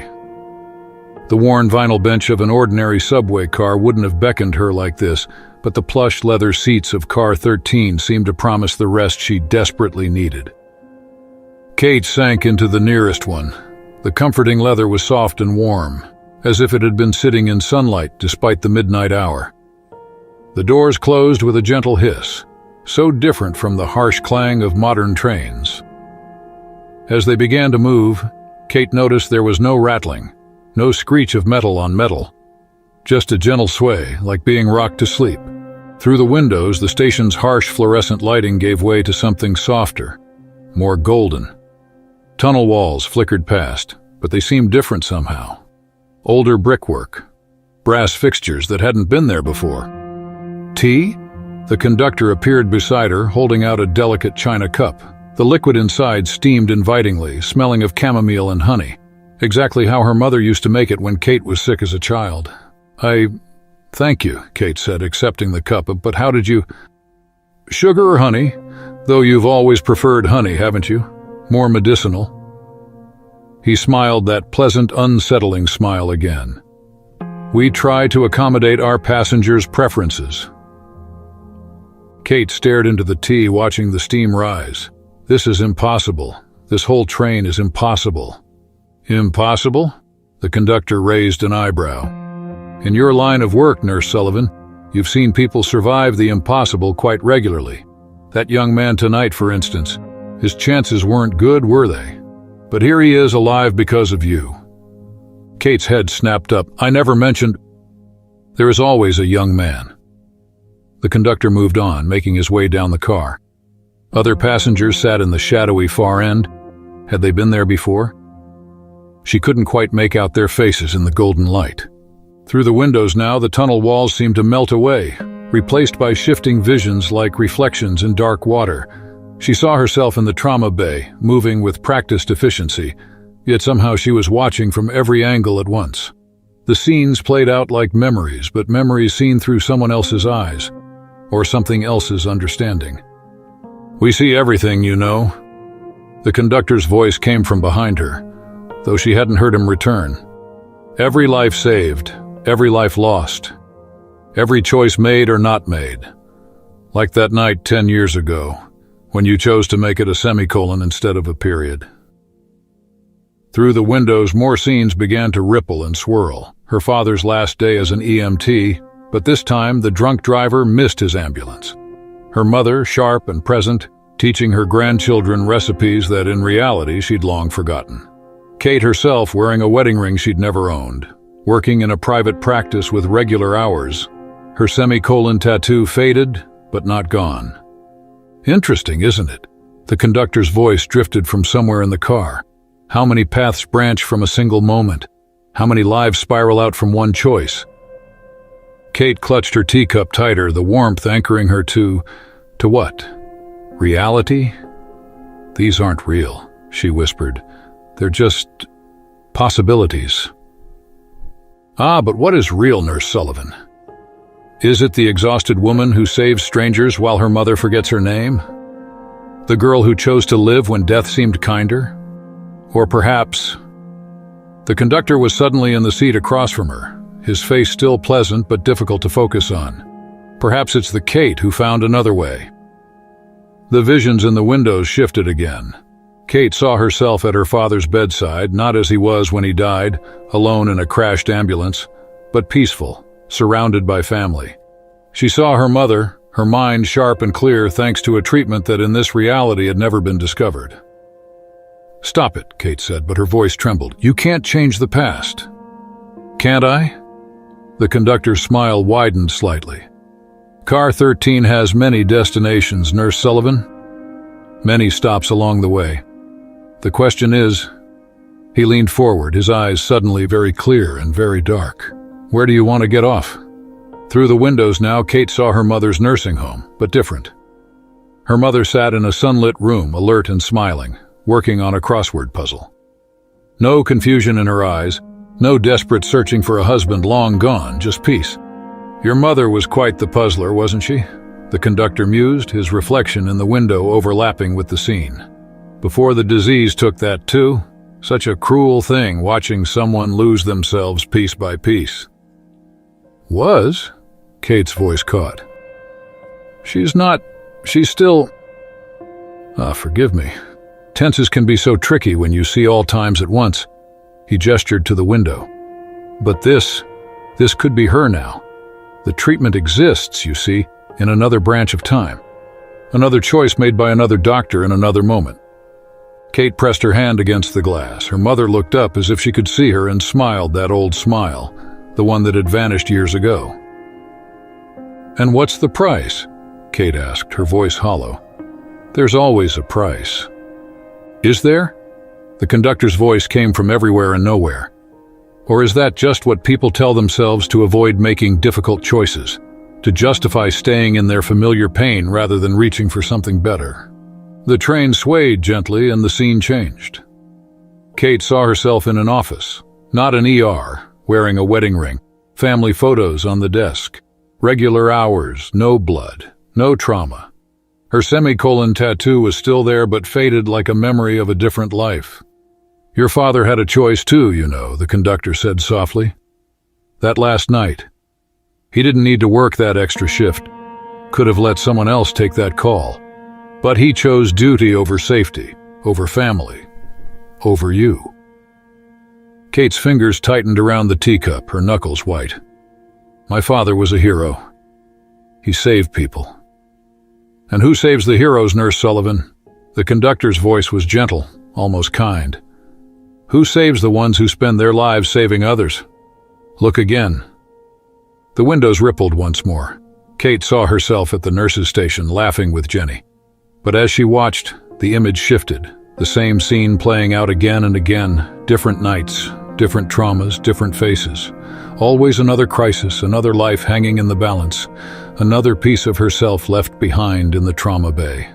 The worn vinyl bench of an ordinary subway car wouldn't have beckoned her like this, but the plush leather seats of car 13 seemed to promise the rest she desperately needed. Kate sank into the nearest one. The comforting leather was soft and warm, as if it had been sitting in sunlight despite the midnight hour. The doors closed with a gentle hiss, so different from the harsh clang of modern trains. As they began to move, Kate noticed there was no rattling, no screech of metal on metal, just a gentle sway, like being rocked to sleep. Through the windows, the station's harsh fluorescent lighting gave way to something softer, more golden. Tunnel walls flickered past, but they seemed different somehow. Older brickwork, brass fixtures that hadn't been there before. Tea? The conductor appeared beside her, holding out a delicate china cup. The liquid inside steamed invitingly, smelling of chamomile and honey, exactly how her mother used to make it when Kate was sick as a child. Thank you, Kate said, accepting the cup, but how did you... Sugar or honey? Though you've always preferred honey, haven't you? More medicinal. He smiled that pleasant, unsettling smile again. We try to accommodate our passengers' preferences. Kate stared into the tea, watching the steam rise. This is impossible. This whole train is impossible. Impossible? The conductor raised an eyebrow. In your line of work, Nurse Sullivan, you've seen people survive the impossible quite regularly. That young man tonight, for instance, his chances weren't good, were they? But here he is alive because of you. Kate's head snapped up. I never mentioned... There is always a young man. The conductor moved on, making his way down the car. Other passengers sat in the shadowy far end. Had they been there before? She couldn't quite make out their faces in the golden light. Through the windows now, the tunnel walls seemed to melt away, replaced by shifting visions like reflections in dark water. She saw herself in the trauma bay, moving with practiced efficiency, yet somehow she was watching from every angle at once. The scenes played out like memories, but memories seen through someone else's eyes, or something else's understanding. We see everything, you know. The conductor's voice came from behind her, though she hadn't heard him return. Every life saved, every life lost, every choice made or not made. Like that night 10 years ago, when you chose to make it a semicolon instead of a period. Through the windows, more scenes began to ripple and swirl. Her father's last day as an EMT, but this time the drunk driver missed his ambulance. Her mother, sharp and present, teaching her grandchildren recipes that in reality she'd long forgotten. Kate herself wearing a wedding ring she'd never owned, working in a private practice with regular hours. Her semicolon tattoo faded, but not gone. Interesting, isn't it? The conductor's voice drifted from somewhere in the car. How many paths branch from a single moment? How many lives spiral out from one choice? Kate clutched her teacup tighter, the warmth anchoring her to what? Reality? These aren't real, she whispered. They're just possibilities. Ah, but what is real, Nurse Sullivan? Is it the exhausted woman who saves strangers while her mother forgets her name? The girl who chose to live when death seemed kinder? Or perhaps... The conductor was suddenly in the seat across from her, his face still pleasant but difficult to focus on. Perhaps it's the Kate who found another way. The visions in the windows shifted again. Kate saw herself at her father's bedside, not as he was when he died, alone in a crashed ambulance, but peaceful, surrounded by family. She saw her mother, her mind sharp and clear thanks to a treatment that in this reality had never been discovered. "Stop it," Kate said, but her voice trembled. "You can't change the past." "Can't I?" The conductor's smile widened slightly. "Car 13 has many destinations, Nurse Sullivan. Many stops along the way. The question is..." He leaned forward, his eyes suddenly very clear and very dark. "Where do you want to get off?" Through the windows now, Kate saw her mother's nursing home, but different. Her mother sat in a sunlit room, alert and smiling, working on a crossword puzzle. No confusion in her eyes, no desperate searching for a husband long gone, just peace. "Your mother was quite the puzzler, wasn't she?" The conductor mused, his reflection in the window overlapping with the scene. "Before the disease took that too. Such a cruel thing, watching someone lose themselves piece by piece." "Was?" Kate's voice caught. She's still... Forgive me. Tenses can be so tricky when you see all times at once." He gestured to the window. "But this could be her now. The treatment exists, you see, in another branch of time. Another choice made by another doctor in another moment." Kate pressed her hand against the glass. Her mother looked up as if she could see her and smiled that old smile, the one that had vanished years ago. "And what's the price?" Kate asked, her voice hollow. "There's always a price." "Is there?" The conductor's voice came from everywhere and nowhere. "Or is that just what people tell themselves to avoid making difficult choices, to justify staying in their familiar pain rather than reaching for something better?" The train swayed gently and the scene changed. Kate saw herself in an office, not an ER, wearing a wedding ring, family photos on the desk, regular hours, no blood, no trauma. Her semicolon tattoo was still there but faded like a memory of a different life. "Your father had a choice too, you know," the conductor said softly. "That last night. He didn't need to work that extra shift. Could have let someone else take that call. But he chose duty over safety, over family, over you." Kate's fingers tightened around the teacup, her knuckles white. "My father was a hero. He saved people." "And who saves the heroes, Nurse Sullivan?" The conductor's voice was gentle, almost kind. "Who saves the ones who spend their lives saving others? Look again." The windows rippled once more. Kate saw herself at the nurse's station laughing with Jenny. But as she watched, the image shifted, the same scene playing out again and again, different nights, different traumas, different faces. Always another crisis, another life hanging in the balance, another piece of herself left behind in the trauma bay.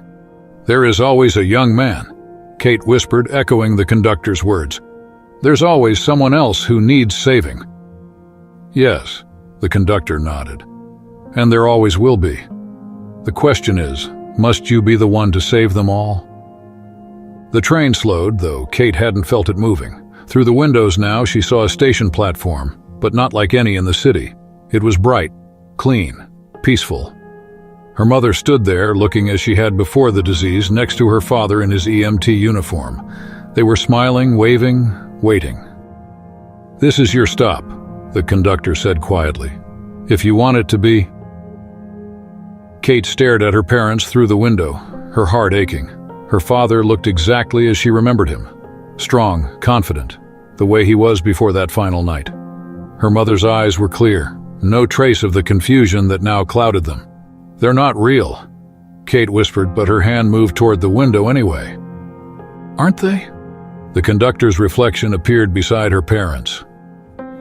"There is always a young man," Kate whispered, echoing the conductor's words. "There's always someone else who needs saving." "Yes," the conductor nodded. "And there always will be. The question is, must you be the one to save them all?" The train slowed, though Kate hadn't felt it moving. Through the windows now she saw a station platform, but not like any in the city. It was bright, clean, peaceful. Her mother stood there, looking as she had before the disease, next to her father in his EMT uniform. They were smiling, waving, waiting. "This is your stop," the conductor said quietly. "If you want it to be..." Kate stared at her parents through the window, her heart aching. Her father looked exactly as she remembered him. Strong, confident, the way he was before that final night. Her mother's eyes were clear, no trace of the confusion that now clouded them. "They're not real," Kate whispered, but her hand moved toward the window anyway. "Aren't they?" The conductor's reflection appeared beside her parents.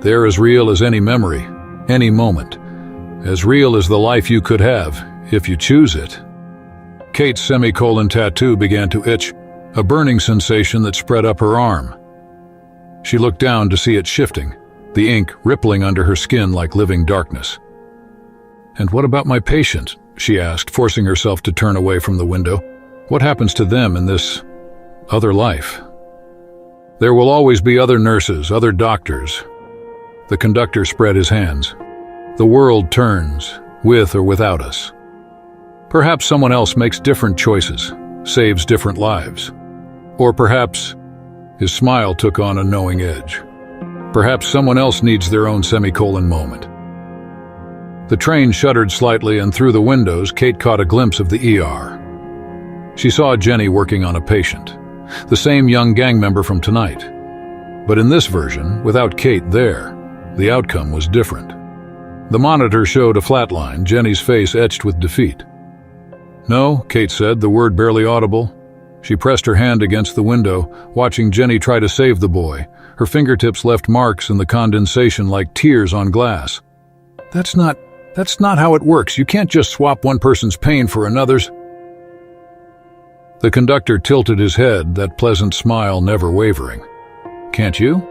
"They're as real as any memory, any moment. As real as the life you could have, if you choose it." Kate's semicolon tattoo began to itch, a burning sensation that spread up her arm. She looked down to see it shifting, the ink rippling under her skin like living darkness. "And what about my patient?" she asked, forcing herself to turn away from the window. "What happens to them in this other life?" "There will always be other nurses, other doctors." The conductor spread his hands. "The world turns, with or without us. Perhaps someone else makes different choices, saves different lives. Or perhaps his smile took on a knowing edge. Perhaps someone else needs their own semicolon moment. The train shuddered slightly, and through the windows, Kate caught a glimpse of the ER. She saw Jenny working on a patient, the same young gang member from tonight. But in this version, without Kate there, the outcome was different. The monitor showed a flat line, Jenny's face etched with defeat. "No," Kate said, the word barely audible. She pressed her hand against the window, watching Jenny try to save the boy. Her fingertips left marks in the condensation like tears on glass. That's not how it works. You can't just swap one person's pain for another's." The conductor tilted his head, that pleasant smile never wavering. "Can't you?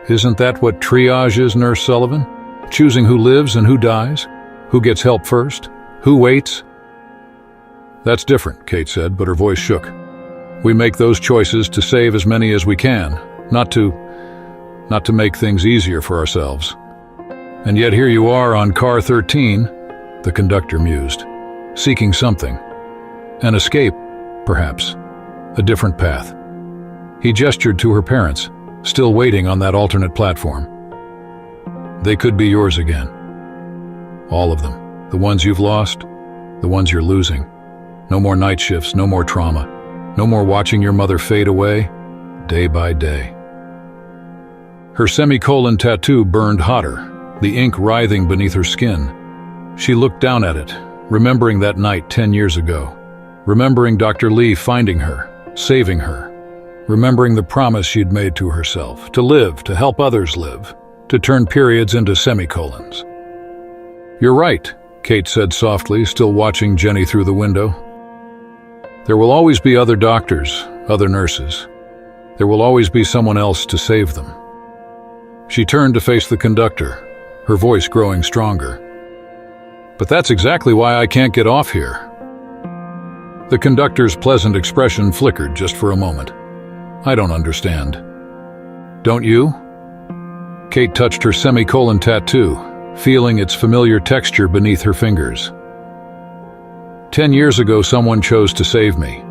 Isn't that what triage is, Nurse Sullivan? Choosing who lives and who dies? Who gets help first? Who waits?" "That's different," Kate said, but her voice shook. "We make those choices to save as many as we can, not to make things easier for ourselves." "And yet here you are on car 13, the conductor mused, seeking something. An escape, perhaps. A different path. He gestured to her parents, still waiting on that alternate platform. "They could be yours again. All of them. The ones you've lost, the ones you're losing. No more night shifts, no more trauma. No more watching your mother fade away, day by day." Her semicolon tattoo burned hotter, the ink writhing beneath her skin. She looked down at it, remembering that night 10 years ago. Remembering Dr. Lee finding her, saving her. Remembering the promise she'd made to herself, to live, to help others live, to turn periods into semicolons. "You're right," Kate said softly, still watching Jenny through the window. "There will always be other doctors, other nurses. There will always be someone else to save them." She turned to face the conductor, her voice growing stronger. "But that's exactly why I can't get off here." The conductor's pleasant expression flickered just for a moment. "I don't understand." "Don't you?" Kate touched her semicolon tattoo, feeling its familiar texture beneath her fingers. 10 years ago, someone chose to save me.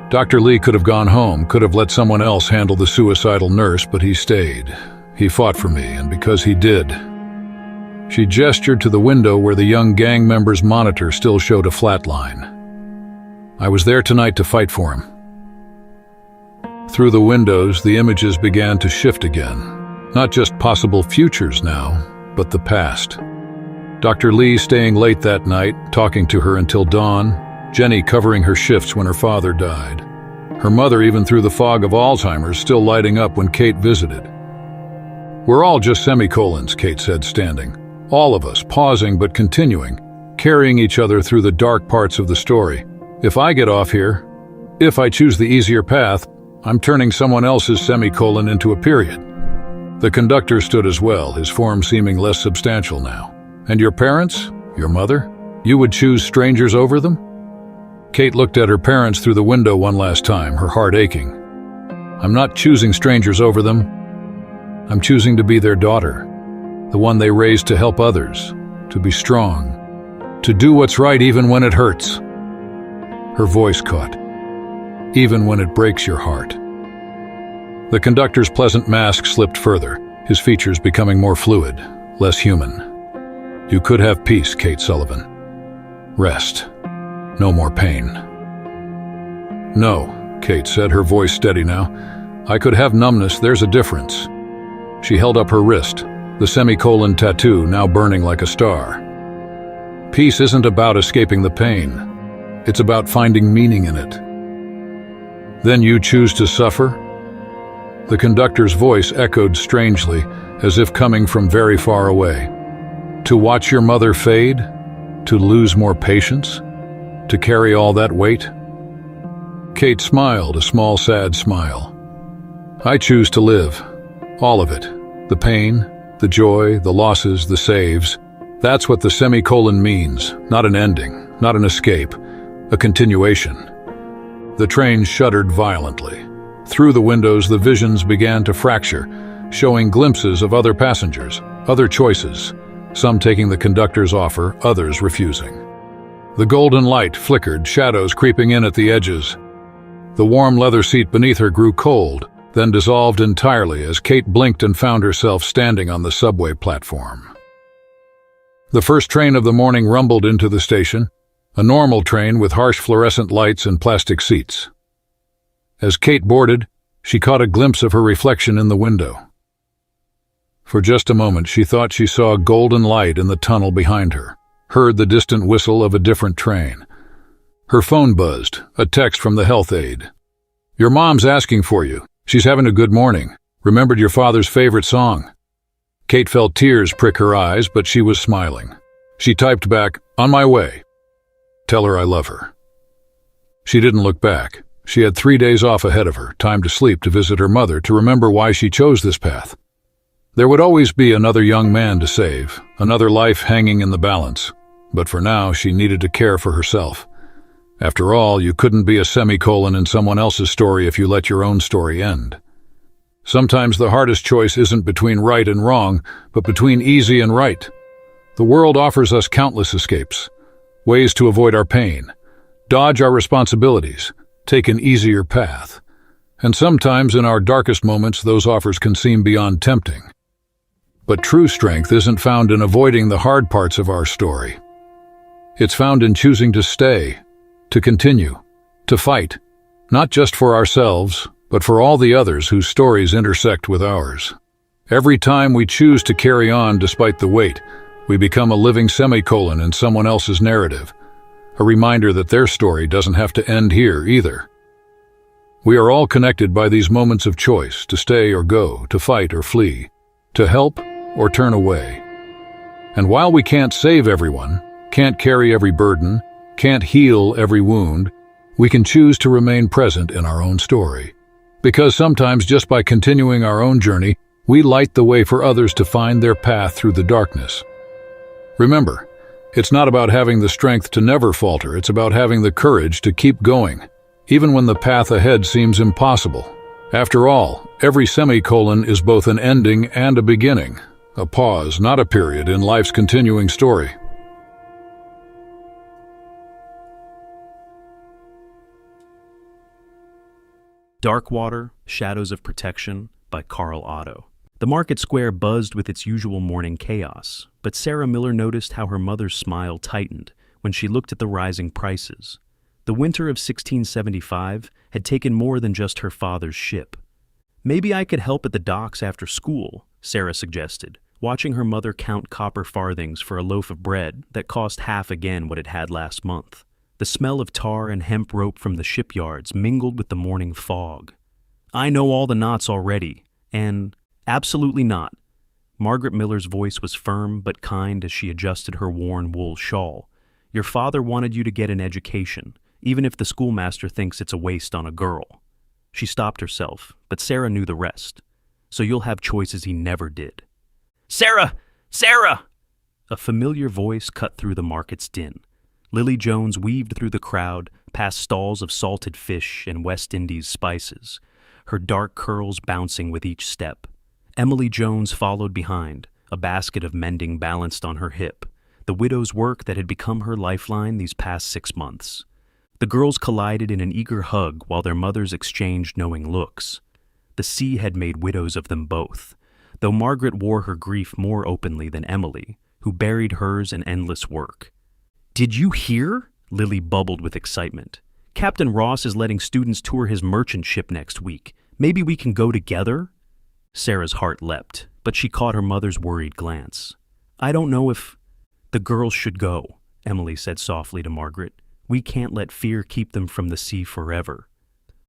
Dr. Lee could have gone home, could have let someone else handle the suicidal nurse, but he stayed. He fought for me, and because he did... She gestured to the window where the young gang member's monitor still showed a flat line. "I was there tonight to fight for him." Through the windows, the images began to shift again. Not just possible futures now, but the past. Dr. Lee staying late that night, talking to her until dawn, Jenny covering her shifts when her father died. Her mother, even through the fog of Alzheimer's, still lighting up when Kate visited. "We're all just semicolons," Kate said, standing. "All of us, pausing but continuing, carrying each other through the dark parts of the story. If I get off here, if I choose the easier path, I'm turning someone else's semicolon into a period." The conductor stood as well, his form seeming less substantial now. "And your parents? Your mother? You would choose strangers over them?" Kate looked at her parents through the window one last time, her heart aching. "I'm not choosing strangers over them. I'm choosing to be their daughter, the one they raised to help others, to be strong, to do what's right even when it hurts." Her voice caught. "Even when it breaks your heart." The conductor's pleasant mask slipped further, his features becoming more fluid, less human. "You could have peace, Kate Sullivan. Rest. No more pain." "No," Kate said, her voice steady now. "I could have numbness, there's a difference." She held up her wrist, the semicolon tattoo now burning like a star. "Peace isn't about escaping the pain. It's about finding meaning in it." "Then you choose to suffer?" The conductor's voice echoed strangely, as if coming from very far away. "To watch your mother fade? To lose more patience? To carry all that weight?" Kate smiled, a small, sad smile. "I choose to live. All of it. The pain, the joy, the losses, the saves. That's what the semicolon means. Not an ending, not an escape. A continuation." The train shuddered violently. Through the windows, the visions began to fracture, showing glimpses of other passengers, other choices, some taking the conductor's offer, others refusing. The golden light flickered, shadows creeping in at the edges. The warm leather seat beneath her grew cold, then dissolved entirely as Kate blinked and found herself standing on the subway platform. The first train of the morning rumbled into the station, a normal train with harsh fluorescent lights and plastic seats. As Kate boarded, she caught a glimpse of her reflection in the window. For just a moment, she thought she saw a golden light in the tunnel behind her, heard the distant whistle of a different train. Her phone buzzed, a text from the health aide. "Your mom's asking for you. She's having a good morning. Remembered your father's favorite song." Kate felt tears prick her eyes, but she was smiling. She typed back, "On my way. Tell her I love her." She didn't look back. She had 3 days off ahead of her, time to sleep, to visit her mother, to remember why she chose this path. There would always be another young man to save, another life hanging in the balance. But for now, she needed to care for herself. After all, you couldn't be a semicolon in someone else's story if you let your own story end. Sometimes the hardest choice isn't between right and wrong, but between easy and right. The world offers us countless escapes, ways to avoid our pain, dodge our responsibilities, take an easier path. And sometimes in our darkest moments, those offers can seem beyond tempting. But true strength isn't found in avoiding the hard parts of our story. It's found in choosing to stay, to continue, to fight, not just for ourselves, but for all the others whose stories intersect with ours. Every time we choose to carry on despite the weight, we become a living semicolon in someone else's narrative, a reminder that their story doesn't have to end here either. We are all connected by these moments of choice, to stay or go, to fight or flee, to help or turn away. And while we can't save everyone, can't carry every burden, can't heal every wound, we can choose to remain present in our own story. Because sometimes just by continuing our own journey, we light the way for others to find their path through the darkness. Remember, it's not about having the strength to never falter, it's about having the courage to keep going, even when the path ahead seems impossible. After all, every semicolon is both an ending and a beginning, a pause, not a period, in life's continuing story. Dark Water, Shadows of Protection by Carl Otto. The market square buzzed with its usual morning chaos, but Sarah Miller noticed how her mother's smile tightened when she looked at the rising prices. The winter of 1675 had taken more than just her father's ship. "Maybe I could help at the docks after school," Sarah suggested, watching her mother count copper farthings for a loaf of bread that cost half again what it had last month. The smell of tar and hemp rope from the shipyards mingled with the morning fog. "I know all the knots already, and absolutely not." Margaret Miller's voice was firm but kind as she adjusted her worn wool shawl. "Your father wanted you to get an education, even if the schoolmaster thinks it's a waste on a girl." She stopped herself, but Sarah knew the rest. "So you'll have choices he never did." "Sarah! Sarah!" A familiar voice cut through the market's din. Lily Jones weaved through the crowd, past stalls of salted fish and West Indies spices, her dark curls bouncing with each step. Emily Jones followed behind, a basket of mending balanced on her hip, the widow's work that had become her lifeline these past 6 months. The girls collided in an eager hug while their mothers exchanged knowing looks. The sea had made widows of them both, though Margaret wore her grief more openly than Emily, who buried hers in endless work. "Did you hear?" Lily bubbled with excitement. "Captain Ross is letting students tour his merchant ship next week. Maybe we can go together?" Sarah's heart leapt, but she caught her mother's worried glance. "I don't know if—" "The girls should go," Emily said softly to Margaret. "We can't let fear keep them from the sea forever."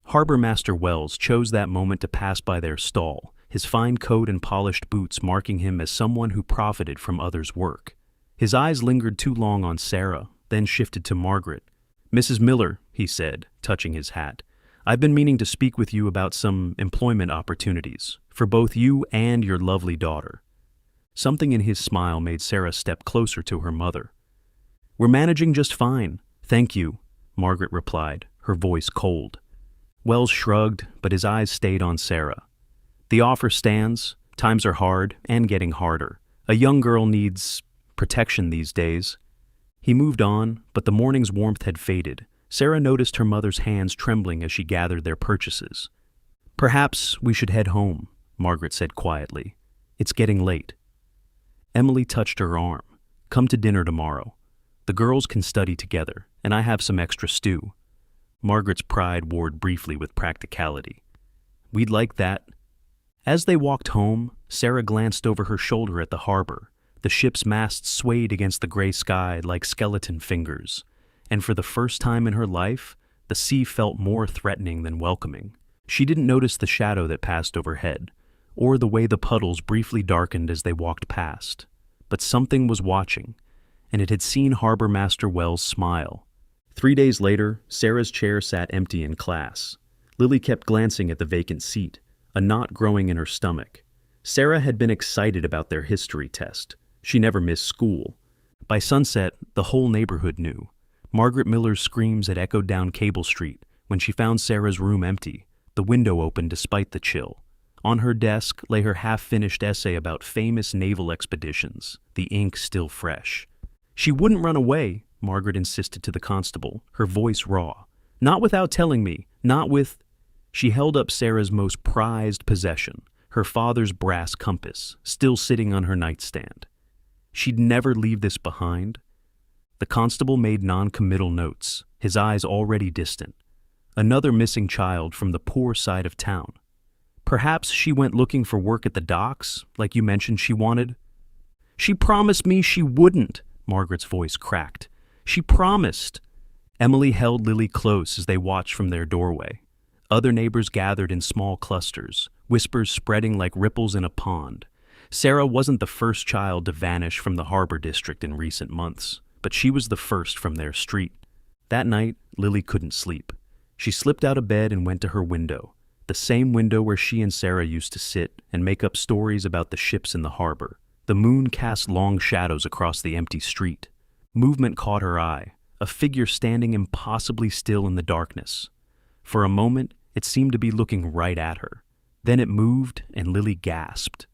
Harbor Master Wells chose that moment to pass by their stall, his fine coat and polished boots marking him as someone who profited from others' work. His eyes lingered too long on Sarah, then shifted to Margaret. "Mrs. Miller," he said, touching his hat, "I've been meaning to speak with you about some employment opportunities, for both you and your lovely daughter." Something in his smile made Sarah step closer to her mother. "We're managing just fine, thank you," Margaret replied, her voice cold. Wells shrugged, but his eyes stayed on Sarah. "The offer stands. Times are hard, and getting harder. A young girl needs protection these days." He moved on, but the morning's warmth had faded, Sarah noticed her mother's hands trembling as she gathered their purchases. "Perhaps we should head home," Margaret said quietly. "It's getting late." Emily touched her arm. "Come to dinner tomorrow. The girls can study together, and I have some extra stew." Margaret's pride warred briefly with practicality. "We'd like that." As they walked home, Sarah glanced over her shoulder at the harbor. The ship's masts swayed against the gray sky like skeleton fingers, and for the first time in her life, the sea felt more threatening than welcoming. She didn't notice the shadow that passed overhead, or the way the puddles briefly darkened as they walked past. But something was watching, and it had seen Harbor Master Wells smile. 3 days later, Sarah's chair sat empty in class. Lily kept glancing at the vacant seat, a knot growing in her stomach. Sarah had been excited about their history test. She never missed school. By sunset, the whole neighborhood knew. Margaret Miller's screams had echoed down Cable Street when she found Sarah's room empty, the window open despite the chill. On her desk lay her half-finished essay about famous naval expeditions, the ink still fresh. "She wouldn't run away," Margaret insisted to the constable, her voice raw. "Not without telling me, not with—" She held up Sarah's most prized possession, her father's brass compass, still sitting on her nightstand. She'd never leave this behind. The constable made non-committal notes, his eyes already distant. Another missing child from the poor side of town. "Perhaps she went looking for work at the docks, like you mentioned she wanted." "She promised me she wouldn't," Margaret's voice cracked. "She promised." Emily held Lily close as they watched from their doorway. Other neighbors gathered in small clusters, whispers spreading like ripples in a pond. Sarah wasn't the first child to vanish from the harbor district in recent months, but she was the first from their street. That night, Lily couldn't sleep. She slipped out of bed and went to her window, the same window where she and Sarah used to sit and make up stories about the ships in the harbor. The moon cast long shadows across the empty street. Movement caught her eye, a figure standing impossibly still in the darkness. For a moment, it seemed to be looking right at her. Then it moved, and Lily gasped.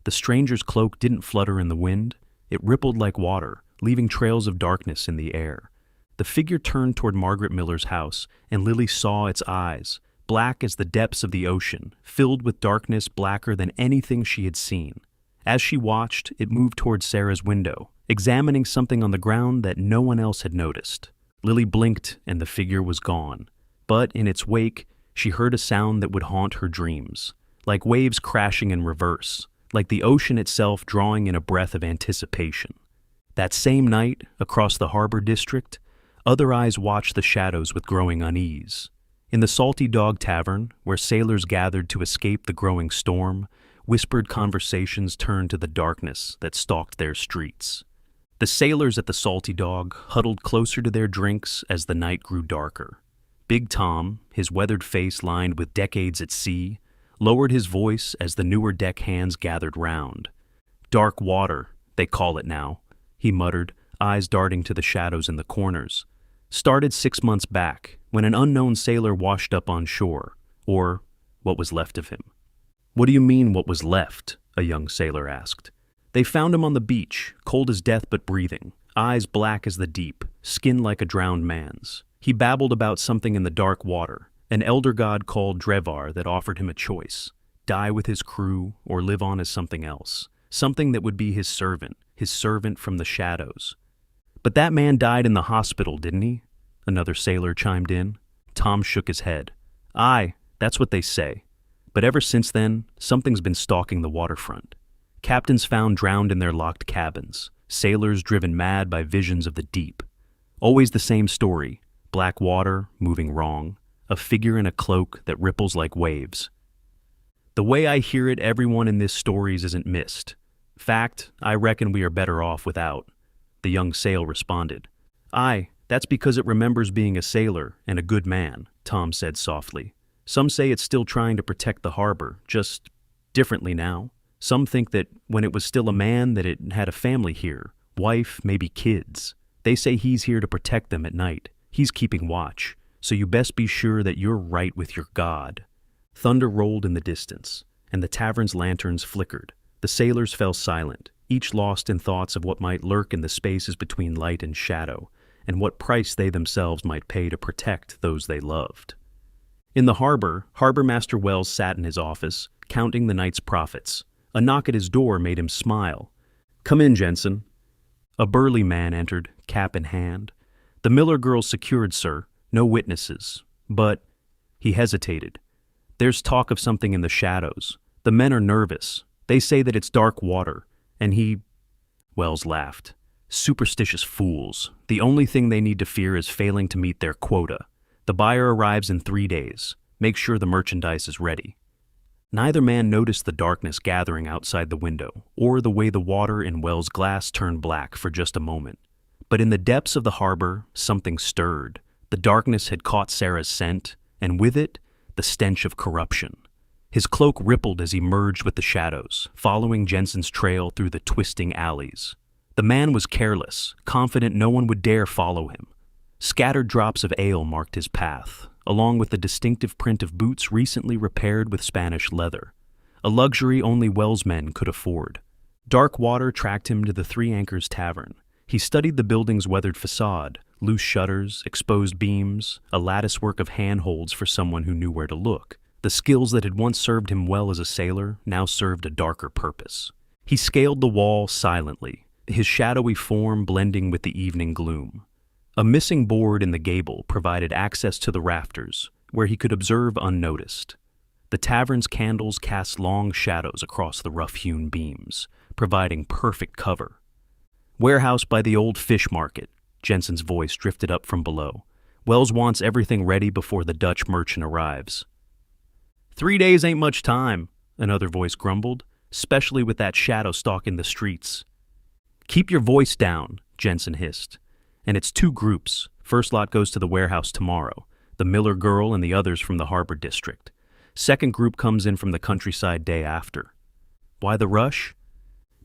The stranger's cloak didn't flutter in the wind. It rippled like water, leaving trails of darkness in the air. The figure turned toward Margaret Miller's house, and Lily saw its eyes, black as the depths of the ocean, filled with darkness blacker than anything she had seen. As she watched, it moved toward Sarah's window, examining something on the ground that no one else had noticed. Lily blinked, and the figure was gone. But in its wake, she heard a sound that would haunt her dreams, like waves crashing in reverse, like the ocean itself drawing in a breath of anticipation. That same night, across the harbor district, other eyes watched the shadows with growing unease. In the Salty Dog Tavern, where sailors gathered to escape the growing storm, whispered conversations turned to the darkness that stalked their streets. The sailors at the Salty Dog huddled closer to their drinks as the night grew darker. Big Tom, his weathered face lined with decades at sea, lowered his voice as the newer deckhands gathered round. "Dark water, they call it now," he muttered, eyes darting to the shadows in the corners. "Started 6 months back, when an unknown sailor washed up on shore, or what was left of him." "What do you mean, what was left?" a young sailor asked. "They found him on the beach, cold as death but breathing, eyes black as the deep, skin like a drowned man's. He babbled about something in the dark water, an elder god called Drevar that offered him a choice, die with his crew or live on as something else, something that would be his servant from the shadows." "But that man died in the hospital, didn't he?" another sailor chimed in. Tom shook his head. "Aye, that's what they say. But ever since then, something's been stalking the waterfront. Captains found drowned in their locked cabins, sailors driven mad by visions of the deep. Always the same story, black water moving wrong, a figure in a cloak that ripples like waves. The way I hear it, everyone in this stories isn't missed. Fact, I reckon we are better off without," the young sail responded. "Aye, that's because it remembers being a sailor and a good man," Tom said softly. "Some say it's still trying to protect the harbor, just differently now. Some think that when it was still a man that it had a family here, wife, maybe kids. They say he's here to protect them at night. He's keeping watch, so you best be sure that you're right with your God." Thunder rolled in the distance, and the tavern's lanterns flickered. The sailors fell silent, each lost in thoughts of what might lurk in the spaces between light and shadow, and what price they themselves might pay to protect those they loved. In the harbor, Harbor Master Wells sat in his office, counting the night's profits. A knock at his door made him smile. "Come in, Jensen." A burly man entered, cap in hand. "The Miller girl's secured, sir. No witnesses. But—" He hesitated. "There's talk of something in the shadows. The men are nervous. They say that it's dark water, and he—" Wells laughed. "Superstitious fools. The only thing they need to fear is failing to meet their quota. The buyer arrives in 3 days. Make sure the merchandise is ready." Neither man noticed the darkness gathering outside the window, or the way the water in Wells' glass turned black for just a moment. But in the depths of the harbor, something stirred. The darkness had caught Sarah's scent, and with it, the stench of corruption. His cloak rippled as he merged with the shadows, following Jensen's trail through the twisting alleys. The man was careless, confident no one would dare follow him. Scattered drops of ale marked his path, along with the distinctive print of boots recently repaired with Spanish leather, a luxury only Wells men could afford. Dark water tracked him to the Three Anchors Tavern. He studied the building's weathered facade, loose shutters, exposed beams, a latticework of handholds for someone who knew where to look. The skills that had once served him well as a sailor now served a darker purpose. He scaled the wall silently, his shadowy form blending with the evening gloom. A missing board in the gable provided access to the rafters, where he could observe unnoticed. The tavern's candles cast long shadows across the rough-hewn beams, providing perfect cover. "Warehouse by the old fish market," Jensen's voice drifted up from below. "Wells wants everything ready before the Dutch merchant arrives." 3 days ain't much time," another voice grumbled, especially with that shadow stalking the streets. "Keep your voice down," Jensen hissed. "And it's 2 groups. First lot goes to the warehouse tomorrow, the Miller girl and the others from the harbor district. Second group comes in from the countryside day after." "Why the rush?"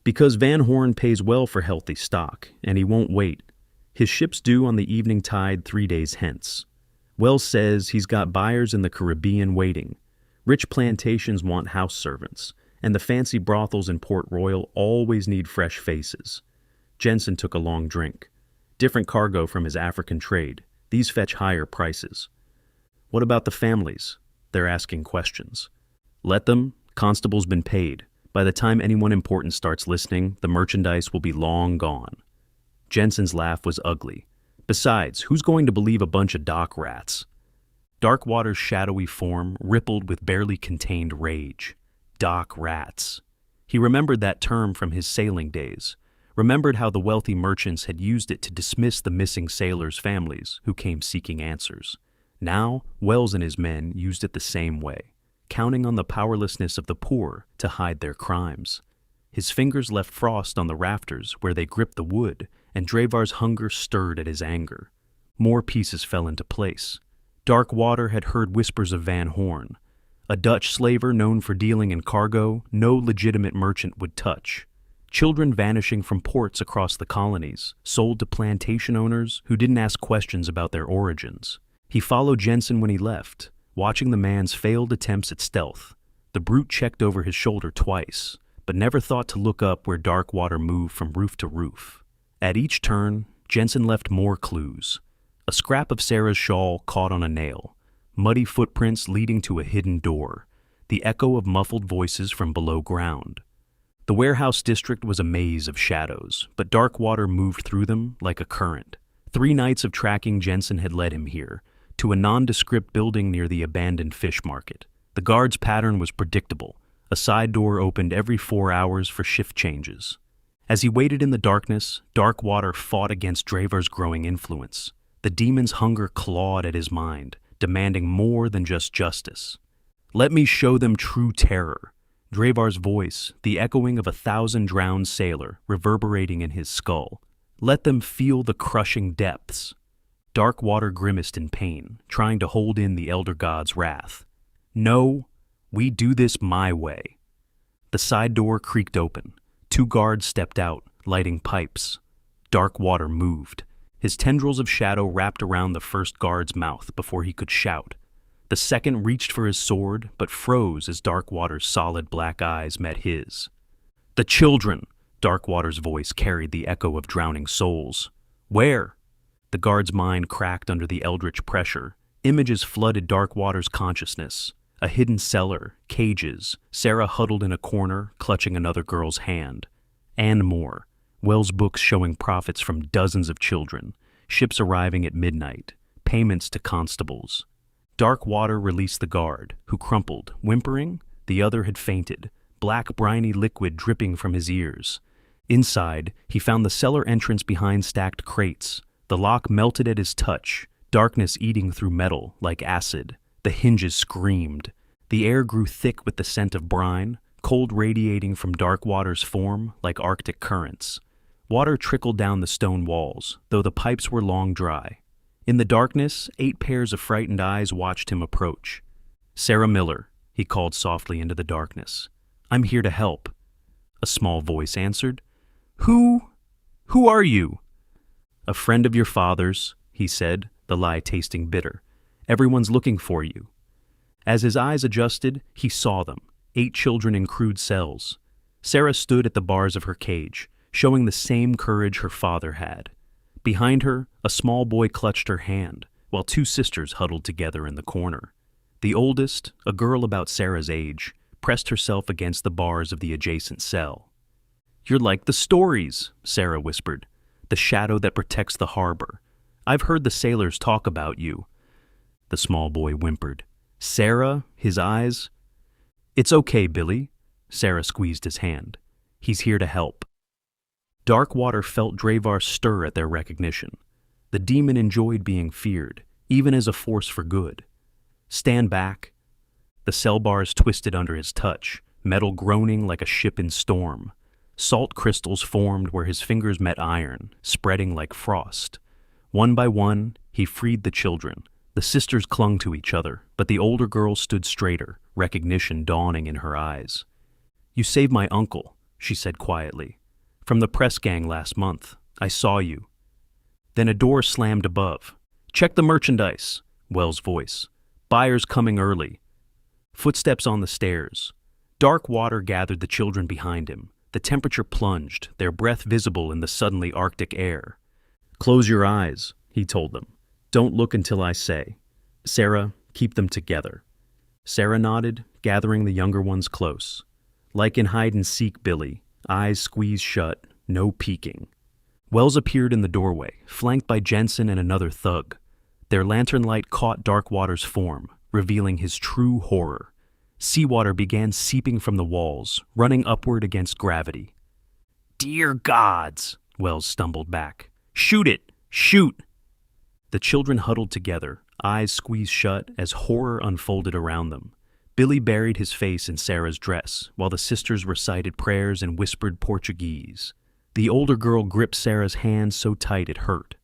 "Because Van Horn pays well for healthy stock, and he won't wait. His ship's due on the evening tide 3 days hence. Wells says he's got buyers in the Caribbean waiting. Rich plantations want house servants, and the fancy brothels in Port Royal always need fresh faces." Jensen took a long drink. "Different cargo from his African trade. These fetch higher prices." "What about the families?" "They're asking questions." "Let them. Constable's been paid. By the time anyone important starts listening, the merchandise will be long gone." Jensen's laugh was ugly. "Besides, who's going to believe a bunch of dock rats?" Darkwater's shadowy form rippled with barely contained rage. Dock rats. He remembered that term from his sailing days, remembered how the wealthy merchants had used it to dismiss the missing sailors' families who came seeking answers. Now, Wells and his men used it the same way, counting on the powerlessness of the poor to hide their crimes. His fingers left frost on the rafters where they gripped the wood, and Dravar's hunger stirred at his anger. More pieces fell into place. Darkwater had heard whispers of Van Horn, a Dutch slaver known for dealing in cargo no legitimate merchant would touch. Children vanishing from ports across the colonies, sold to plantation owners who didn't ask questions about their origins. He followed Jensen when he left, watching the man's failed attempts at stealth. The brute checked over his shoulder twice, but never thought to look up where Darkwater moved from roof to roof. At each turn, Jensen left more clues. A scrap of Sarah's shawl caught on a nail, muddy footprints leading to a hidden door, the echo of muffled voices from below ground. The warehouse district was a maze of shadows, but Darkwater moved through them like a current. 3 nights of tracking Jensen had led him here, to a nondescript building near the abandoned fish market. The guard's pattern was predictable. A side door opened every 4 hours for shift changes. As he waited in the darkness, Darkwater fought against Dravar's growing influence. The demon's hunger clawed at his mind, demanding more than just justice. "Let me show them true terror." Dravar's voice, the echoing of 1,000 drowned sailor, reverberating in his skull. "Let them feel the crushing depths." Darkwater grimaced in pain, trying to hold in the Elder God's wrath. "No, we do this my way." The side door creaked open. 2 guards stepped out, lighting pipes. Darkwater moved. His tendrils of shadow wrapped around the first guard's mouth before he could shout. The second reached for his sword, but froze as Darkwater's solid black eyes met his. "The children!" Darkwater's voice carried the echo of drowning souls. "Where?" The guard's mind cracked under the eldritch pressure. Images flooded Darkwater's consciousness. A hidden cellar, cages, Sarah huddled in a corner, clutching another girl's hand. And more. Wells' books showing profits from dozens of children, ships arriving at midnight, payments to constables. Darkwater released the guard, who crumpled, whimpering. The other had fainted, black briny liquid dripping from his ears. Inside, he found the cellar entrance behind stacked crates. The lock melted at his touch, darkness eating through metal like acid. The hinges screamed. The air grew thick with the scent of brine, cold radiating from Darkwater's form like Arctic currents. Water trickled down the stone walls, though the pipes were long dry. In the darkness, 8 pairs of frightened eyes watched him approach. "Sarah Miller," he called softly into the darkness. "I'm here to help." A small voice answered. Who are you?" "A friend of your father's," he said, the lie tasting bitter. "Everyone's looking for you." As his eyes adjusted, he saw them, 8 children in crude cells. Sarah stood at the bars of her cage, showing the same courage her father had. Behind her, a small boy clutched her hand, while 2 sisters huddled together in the corner. The oldest, a girl about Sarah's age, pressed herself against the bars of the adjacent cell. "You're like the stories," Sarah whispered. "The shadow that protects the harbor. I've heard the sailors talk about you." The small boy whimpered. "Sarah," his eyes. "It's okay, Billy." Sarah squeezed his hand. "He's here to help." Darkwater felt Dravar stir at their recognition. The demon enjoyed being feared, even as a force for good. "Stand back." The cell bars twisted under his touch, metal groaning like a ship in storm. Salt crystals formed where his fingers met iron, spreading like frost. One by one, he freed the children. The sisters clung to each other, but the older girl stood straighter, recognition dawning in her eyes. "You saved my uncle," she said quietly. "From the press gang last month. I saw you." Then a door slammed above. "Check the merchandise," Wells' voice. "Buyers coming early." Footsteps on the stairs. Darkwater gathered the children behind him. The temperature plunged, their breath visible in the suddenly Arctic air. "Close your eyes," he told them. "Don't look until I say. Sarah, keep them together." Sarah nodded, gathering the younger ones close. Like in hide-and-seek, Billy, eyes squeezed shut, no peeking. Wells appeared in the doorway, flanked by Jensen and another thug. Their lantern light caught Darkwater's form, revealing his true horror. Seawater began seeping from the walls, running upward against gravity. "Dear gods!" Wells stumbled back. "Shoot it! Shoot!" The children huddled together, eyes squeezed shut as horror unfolded around them. Billy buried his face in Sarah's dress, while the sisters recited prayers and whispered Portuguese. The older girl gripped Sarah's hand so tight it hurt.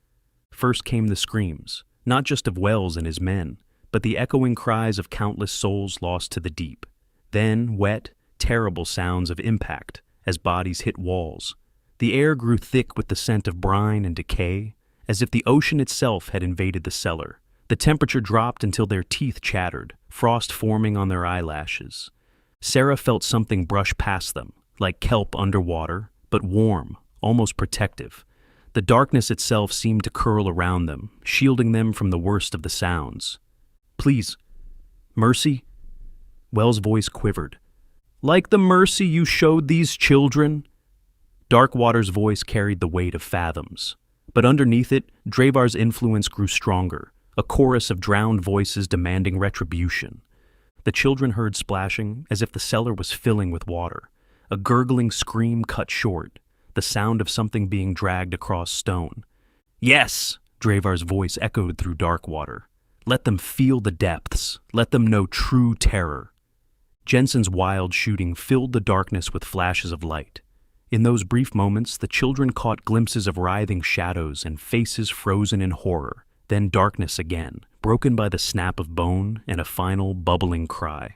First came the screams, not just of Wells and his men, but the echoing cries of countless souls lost to the deep. Then wet, terrible sounds of impact as bodies hit walls. The air grew thick with the scent of brine and decay, as if the ocean itself had invaded the cellar. The temperature dropped until their teeth chattered, frost forming on their eyelashes. Sarah felt something brush past them, like kelp underwater, but warm, almost protective. The darkness itself seemed to curl around them, shielding them from the worst of the sounds. "Please. Mercy?" Wells' voice quivered. "Like the mercy you showed these children?" Darkwater's voice carried the weight of fathoms. But underneath it, Dravar's influence grew stronger, a chorus of drowned voices demanding retribution. The children heard splashing, as if the cellar was filling with water. A gurgling scream cut short, the sound of something being dragged across stone. "Yes!" Dravar's voice echoed through Darkwater. "Let them feel the depths. Let them know true terror." Jensen's wild shooting filled the darkness with flashes of light. In those brief moments, the children caught glimpses of writhing shadows and faces frozen in horror. Then darkness again, broken by the snap of bone and a final bubbling cry.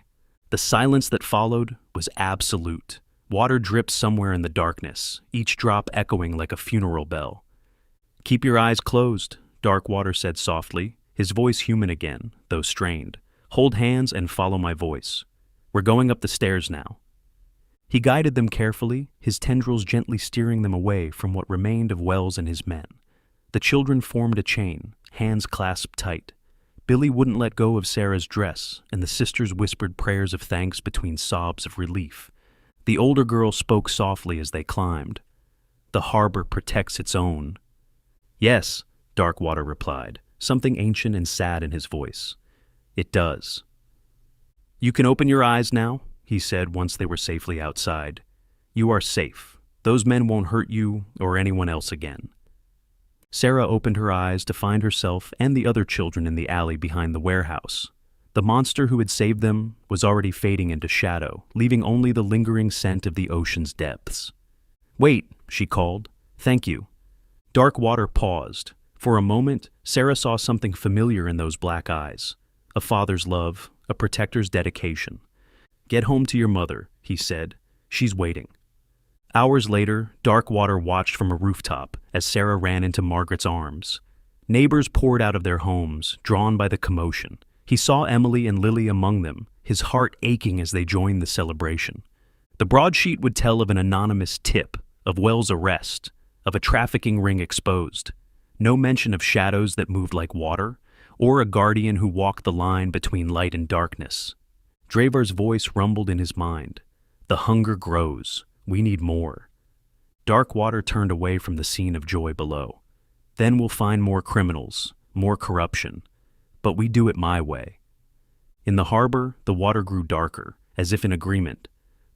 The silence that followed was absolute. Water dripped somewhere in the darkness, each drop echoing like a funeral bell. "Keep your eyes closed," Darkwater said softly, his voice human again, though strained. "Hold hands and follow my voice. We're going up the stairs now." He guided them carefully, his tendrils gently steering them away from what remained of Wells and his men. The children formed a chain, hands clasped tight. Billy wouldn't let go of Sarah's dress, and the sisters whispered prayers of thanks between sobs of relief. The older girl spoke softly as they climbed. The harbor protects its own. Yes, Darkwater replied, something ancient and sad in his voice. It does. You can open your eyes now, he said once they were safely outside. You are safe. Those men won't hurt you or anyone else again. Sarah opened her eyes to find herself and the other children in the alley behind the warehouse. The monster who had saved them was already fading into shadow, leaving only the lingering scent of the ocean's depths. Wait, she called. Thank you. Darkwater paused. For a moment, Sarah saw something familiar in those black eyes. A father's love, a protector's dedication. Get home to your mother, he said. She's waiting. Hours later, Darkwater watched from a rooftop as Sarah ran into Margaret's arms. Neighbors poured out of their homes, drawn by the commotion. He saw Emily and Lily among them, his heart aching as they joined the celebration. The broadsheet would tell of an anonymous tip, of Wells' arrest, of a trafficking ring exposed. No mention of shadows that moved like water, or a guardian who walked the line between light and darkness. Dravar's voice rumbled in his mind. The hunger grows. We need more. Darkwater turned away from the scene of joy below. Then we'll find more criminals, more corruption. But we do it my way. In the harbor, the water grew darker, as if in agreement.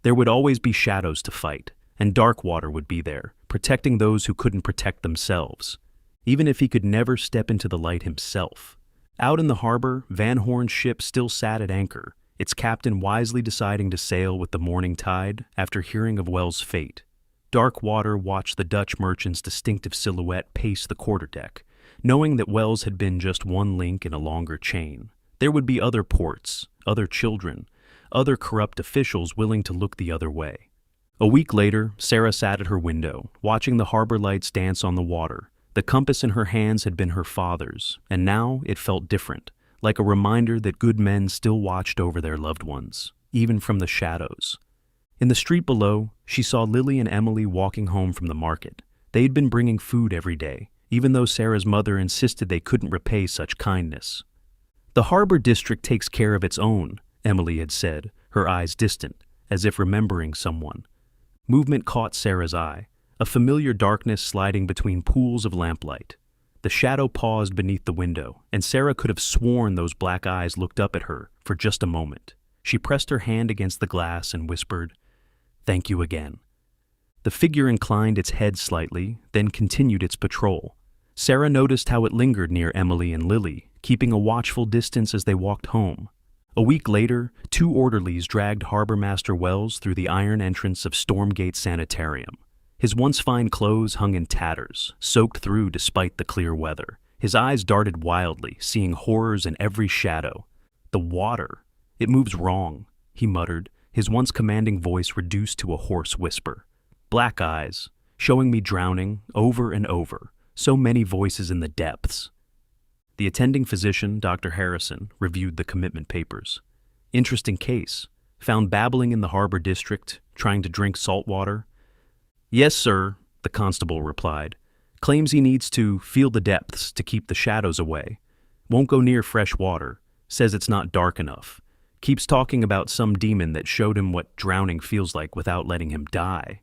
There would always be shadows to fight, and Darkwater would be there, protecting those who couldn't protect themselves, even if he could never step into the light himself. Out in the harbor, Van Horn's ship still sat at anchor, its captain wisely deciding to sail with the morning tide after hearing of Wells' fate. Darkwater watched the Dutch merchant's distinctive silhouette pace the quarterdeck, knowing that Wells had been just one link in a longer chain. There would be other ports, other children, other corrupt officials willing to look the other way. A week later, Sarah sat at her window, watching the harbor lights dance on the water. The compass in her hands had been her father's, and now it felt different, like a reminder that good men still watched over their loved ones, even from the shadows. In the street below, she saw Lily and Emily walking home from the market. They had been bringing food every day, even though Sarah's mother insisted they couldn't repay such kindness. The harbor district takes care of its own, Emily had said, her eyes distant, as if remembering someone. Movement caught Sarah's eye, a familiar darkness sliding between pools of lamplight. The shadow paused beneath the window, and Sarah could have sworn those black eyes looked up at her for just a moment. She pressed her hand against the glass and whispered, "Thank you again." The figure inclined its head slightly, then continued its patrol. Sarah noticed how it lingered near Emily and Lily, keeping a watchful distance as they walked home. A week later, 2 orderlies dragged Harbor Master Wells through the iron entrance of Stormgate Sanitarium. His once fine clothes hung in tatters, soaked through despite the clear weather. His eyes darted wildly, seeing horrors in every shadow. The water. It moves wrong, he muttered, his once commanding voice reduced to a hoarse whisper. Black eyes, showing me drowning, over and over. So many voices in the depths. The attending physician, Dr. Harrison, reviewed the commitment papers. Interesting case. Found babbling in the harbor district, trying to drink salt water. Yes, sir, the constable replied. Claims he needs to feel the depths to keep the shadows away. Won't go near fresh water. Says it's not dark enough. Keeps talking about some demon that showed him what drowning feels like without letting him die.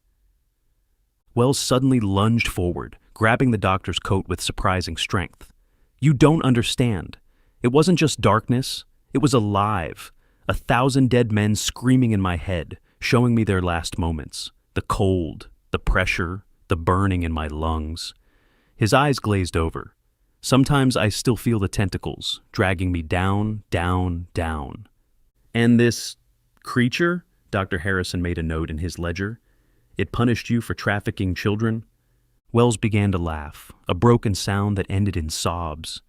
Wells suddenly lunged forward, grabbing the doctor's coat with surprising strength. You don't understand. It wasn't just darkness. It was alive. 1,000 dead men screaming in my head, showing me their last moments. The cold, the pressure, the burning in my lungs. His eyes glazed over. Sometimes I still feel the tentacles, dragging me down, down, down. And this creature? Dr. Harrison made a note in his ledger. It punished you for trafficking children? Wells began to laugh, a broken sound that ended in sobs.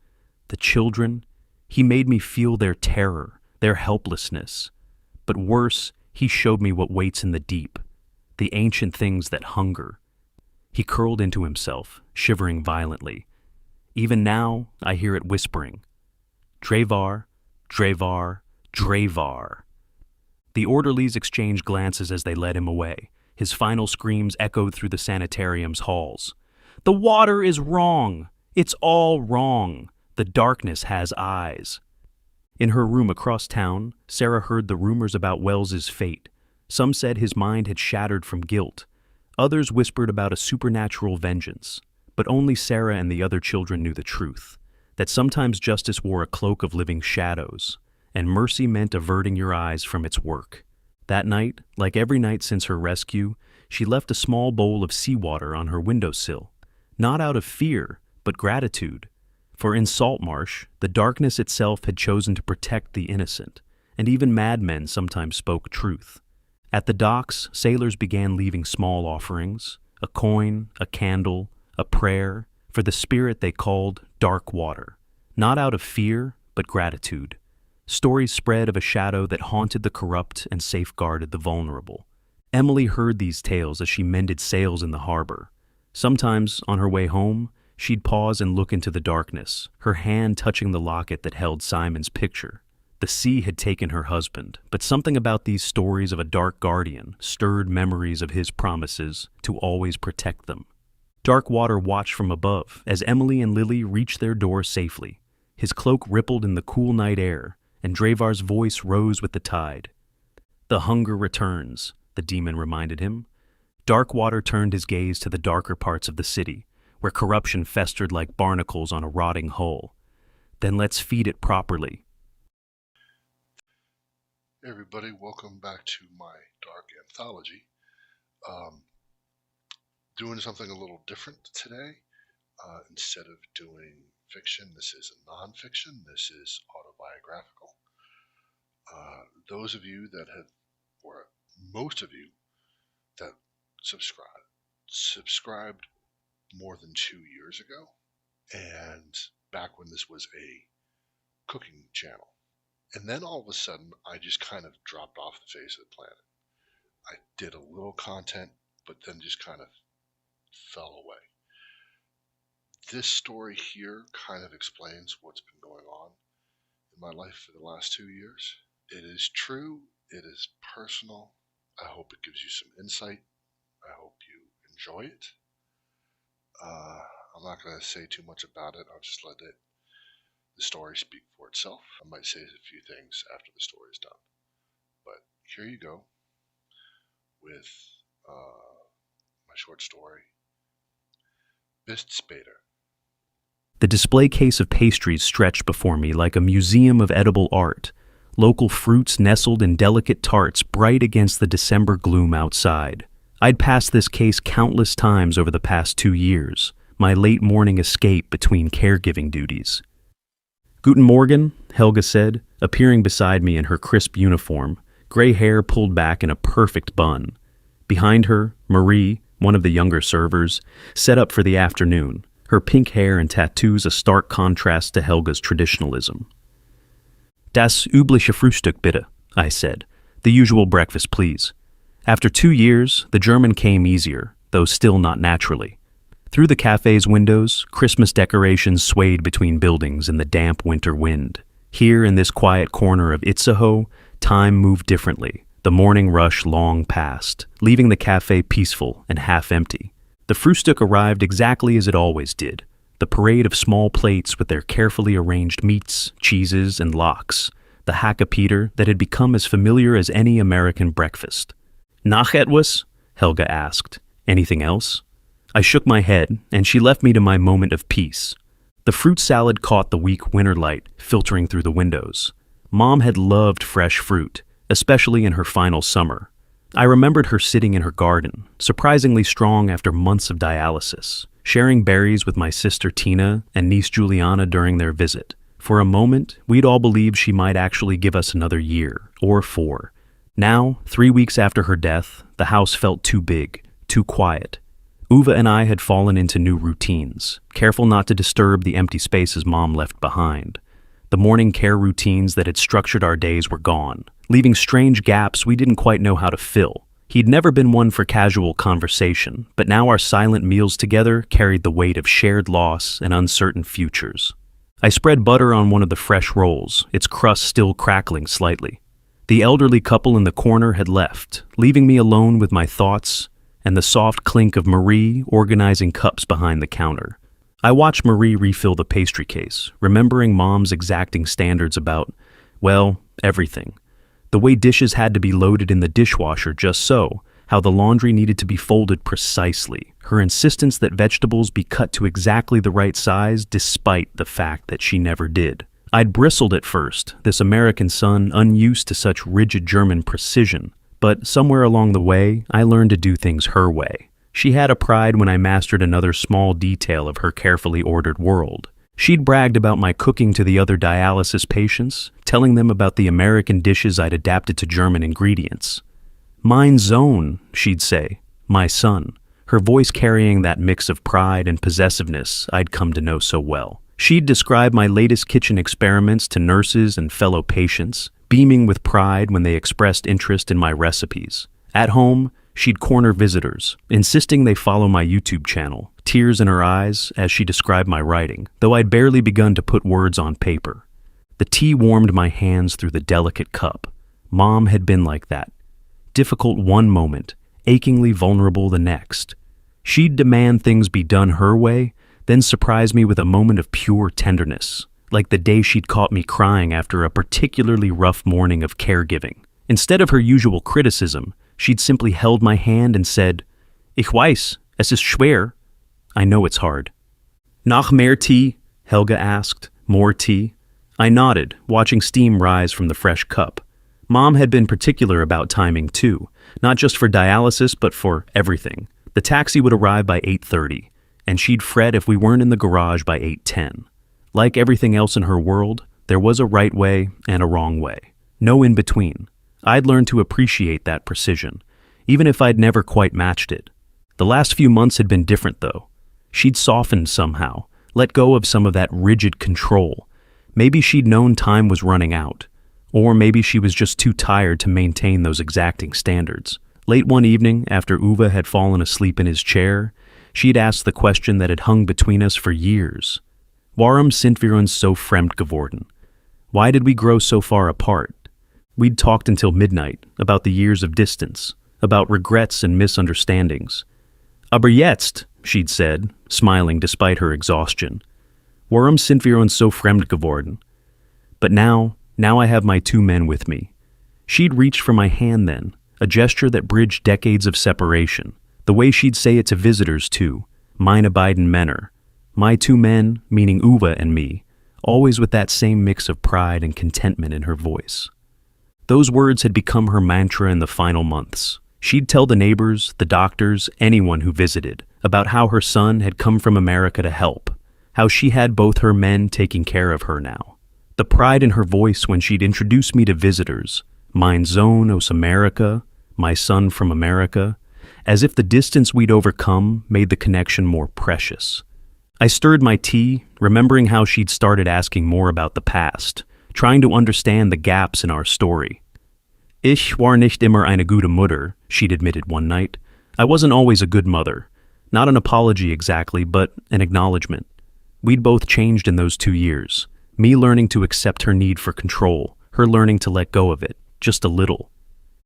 The children? He made me feel their terror, their helplessness. But worse, he showed me what waits in the deep, the ancient things that hunger. He curled into himself, shivering violently. Even now, I hear it whispering. Dravar, Dravar, Dravar. The orderlies exchanged glances as they led him away. His final screams echoed through the sanitarium's halls. The water is wrong. It's all wrong. The darkness has eyes. In her room across town, Sarah heard the rumors about Wells's fate. Some said his mind had shattered from guilt. Others whispered about a supernatural vengeance. But only Sarah and the other children knew the truth, that sometimes justice wore a cloak of living shadows, and mercy meant averting your eyes from its work. That night, like every night since her rescue, she left a small bowl of seawater on her windowsill, not out of fear, but gratitude. For in Saltmarsh, the darkness itself had chosen to protect the innocent, and even madmen sometimes spoke truth. At the docks, sailors began leaving small offerings, a coin, a candle, a prayer, for the spirit they called Dark Water, not out of fear, but gratitude. Stories spread of a shadow that haunted the corrupt and safeguarded the vulnerable. Emily heard these tales as she mended sails in the harbor. Sometimes, on her way home, she'd pause and look into the darkness, her hand touching the locket that held Simon's picture. The sea had taken her husband, but something about these stories of a dark guardian stirred memories of his promises to always protect them. Dark Water watched from above as Emily and Lily reached their door safely. His cloak rippled in the cool night air, and Dravar's voice rose with the tide. "The hunger returns," the demon reminded him. Dark Water turned his gaze to the darker parts of the city, where corruption festered like barnacles on a rotting hull. "Then let's feed it properly." Hey everybody, welcome back to my Dark Anthology. Doing something a little different today. Instead of doing fiction, this is a non-fiction. This is autobiographical. Those of you that have, or most of you that subscribed more than 2 years ago, and back when this was a cooking channel. And then all of a sudden, I just kind of dropped off the face of the planet. I did a little content, but then just kind of fell away. This story here kind of explains what's been going on in my life for the last 2 years. It is true. It is personal. I hope it gives you some insight. I hope you enjoy it. I'm not going to say too much about it. I'll just let the story speak for itself. I might say a few things after the story is done. But here you go with my short story, Bis Später. The display case of pastries stretched before me like a museum of edible art, local fruits nestled in delicate tarts bright against the December gloom outside. I'd passed this case countless times over the past 2 years, my late morning escape between caregiving duties. "Guten Morgen," Helga said, appearing beside me in her crisp uniform, gray hair pulled back in a perfect bun. Behind her, Marie, one of the younger servers, set up for the afternoon, her pink hair and tattoos a stark contrast to Helga's traditionalism. "Das übliche Frühstück, bitte," I said. "The usual breakfast, please." After 2 years, the German came easier, though still not naturally. Through the cafe's windows, Christmas decorations swayed between buildings in the damp winter wind. Here in this quiet corner of Itzehoe, time moved differently, the morning rush long past, leaving the cafe peaceful and half-empty. The Frühstück arrived exactly as it always did, the parade of small plates with their carefully arranged meats, cheeses, and lox, the Hackapeter that had become as familiar as any American breakfast. "Noch etwas?" Helga asked. "Anything else?" I shook my head, and she left me to my moment of peace. The fruit salad caught the weak winter light filtering through the windows. Mom had loved fresh fruit, especially in her final summer. I remembered her sitting in her garden, surprisingly strong after months of dialysis, sharing berries with my sister Tina and niece Juliana during their visit. For a moment, we'd all believed she might actually give us another year, or 4. Now, 3 weeks after her death, the house felt too big, too quiet. Uva and I had fallen into new routines, careful not to disturb the empty spaces Mom left behind. The morning care routines that had structured our days were gone, leaving strange gaps we didn't quite know how to fill. He'd never been one for casual conversation, but now our silent meals together carried the weight of shared loss and uncertain futures. I spread butter on one of the fresh rolls, its crust still crackling slightly. The elderly couple in the corner had left, leaving me alone with my thoughts and the soft clink of Marie organizing cups behind the counter. I watched Marie refill the pastry case, remembering Mom's exacting standards about, well, everything. The way dishes had to be loaded in the dishwasher just so, how the laundry needed to be folded precisely, her insistence that vegetables be cut to exactly the right size despite the fact that she never did. I'd bristled at first, this American son unused to such rigid German precision, but somewhere along the way, I learned to do things her way. She had a pride when I mastered another small detail of her carefully ordered world. She'd bragged about my cooking to the other dialysis patients, telling them about the American dishes I'd adapted to German ingredients. "Mein Sohn," she'd say, "my son," her voice carrying that mix of pride and possessiveness I'd come to know so well. She'd describe my latest kitchen experiments to nurses and fellow patients, beaming with pride when they expressed interest in my recipes. At home, she'd corner visitors, insisting they follow my YouTube channel, tears in her eyes as she described my writing, though I'd barely begun to put words on paper. The tea warmed my hands through the delicate cup. Mom had been like that. Difficult one moment, achingly vulnerable the next. She'd demand things be done her way, then surprise me with a moment of pure tenderness, like the day she'd caught me crying after a particularly rough morning of caregiving. Instead of her usual criticism, she'd simply held my hand and said, "Ich weiß, es ist schwer." I know it's hard. "Noch mehr tea?" Helga asked. More tea? I nodded, watching steam rise from the fresh cup. Mom had been particular about timing too, not just for dialysis but for everything. The taxi would arrive by 8:30, and she'd fret if we weren't in the garage by 8:10. Like everything else in her world, there was a right way and a wrong way. No in between. I'd learned to appreciate that precision, even if I'd never quite matched it. The last few months had been different though. She'd softened somehow, let go of some of that rigid control. Maybe she'd known time was running out. Or maybe she was just too tired to maintain those exacting standards. Late one evening, after Uwe had fallen asleep in his chair, she'd asked the question that had hung between us for years. Warum sind wir uns so fremd geworden? Why did we grow so far apart? We'd talked until midnight, about the years of distance, about regrets and misunderstandings. Aber jetzt, she'd said, smiling despite her exhaustion. Warum sind wir uns so fremd geworden? But now I have my two men with me. She'd reached for my hand then, a gesture that bridged decades of separation. The way she'd say it to visitors too, meine beiden Männer. My two men, meaning Uwe and me, always with that same mix of pride and contentment in her voice. Those words had become her mantra in the final months. She'd tell the neighbors, the doctors, anyone who visited, about how her son had come from America to help, how she had both her men taking care of her now. The pride in her voice when she'd introduce me to visitors, mein Sohn aus Amerika, my son from America, as if the distance we'd overcome made the connection more precious. I stirred my tea, remembering how she'd started asking more about the past, trying to understand the gaps in our story. Ich war nicht immer eine gute Mutter, she'd admitted one night. I wasn't always a good mother. Not an apology exactly, but an acknowledgement. We'd both changed in those 2 years. Me learning to accept her need for control, her learning to let go of it, just a little.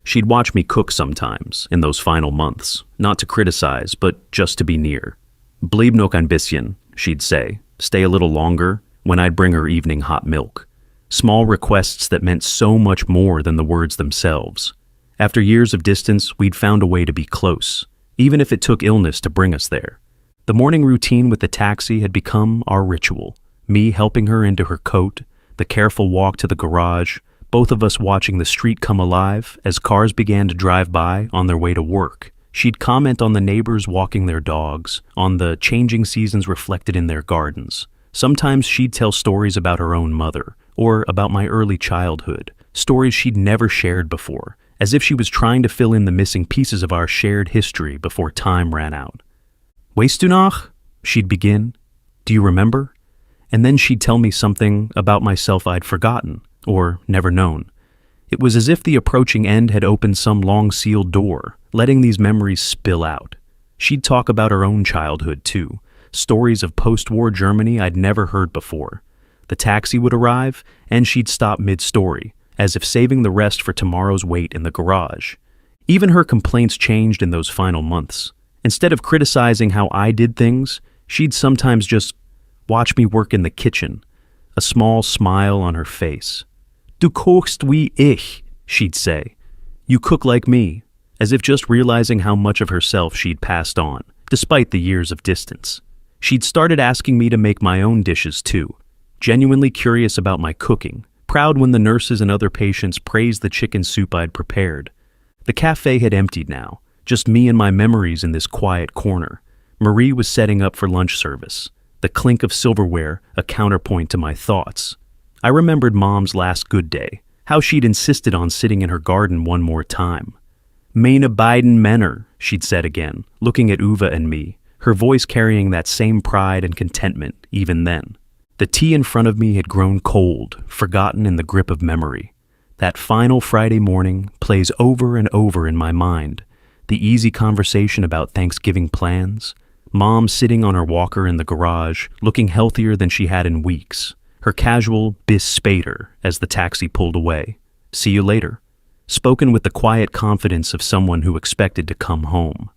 She'd watch me cook sometimes, in those final months, not to criticize, but just to be near. Bleib noch ein bisschen, she'd say, stay a little longer, when I'd bring her evening hot milk. Small requests that meant so much more than the words themselves. After years of distance, we'd found a way to be close, even if it took illness to bring us there. The morning routine with the taxi had become our ritual. Me helping her into her coat, the careful walk to the garage, both of us watching the street come alive as cars began to drive by on their way to work. She'd comment on the neighbors walking their dogs, on the changing seasons reflected in their gardens. Sometimes she'd tell stories about her own mother, or about my early childhood, stories she'd never shared before, as if she was trying to fill in the missing pieces of our shared history before time ran out. Weißt du noch? She'd begin. Do you remember? And then she'd tell me something about myself I'd forgotten, or never known. It was as if the approaching end had opened some long-sealed door, letting these memories spill out. She'd talk about her own childhood, too, stories of post-war Germany I'd never heard before. The taxi would arrive, and she'd stop mid-story, as if saving the rest for tomorrow's wait in the garage. Even her complaints changed in those final months. Instead of criticizing how I did things, she'd sometimes just watch me work in the kitchen, a small smile on her face. Du kochst wie ich, she'd say. You cook like me, as if just realizing how much of herself she'd passed on, despite the years of distance. She'd started asking me to make my own dishes too, genuinely curious about my cooking, proud when the nurses and other patients praised the chicken soup I'd prepared. The cafe had emptied now, just me and my memories in this quiet corner. Marie was setting up for lunch service, the clink of silverware a counterpoint to my thoughts. I remembered Mom's last good day, how she'd insisted on sitting in her garden one more time. Meine beiden Männer, she'd said again, looking at Uwe and me, her voice carrying that same pride and contentment even then. The tea in front of me had grown cold, forgotten in the grip of memory. That final Friday morning plays over and over in my mind. The easy conversation about Thanksgiving plans, Mom sitting on her walker in the garage, looking healthier than she had in weeks, her casual Bis Später as the taxi pulled away. See you later. Spoken with the quiet confidence of someone who expected to come home.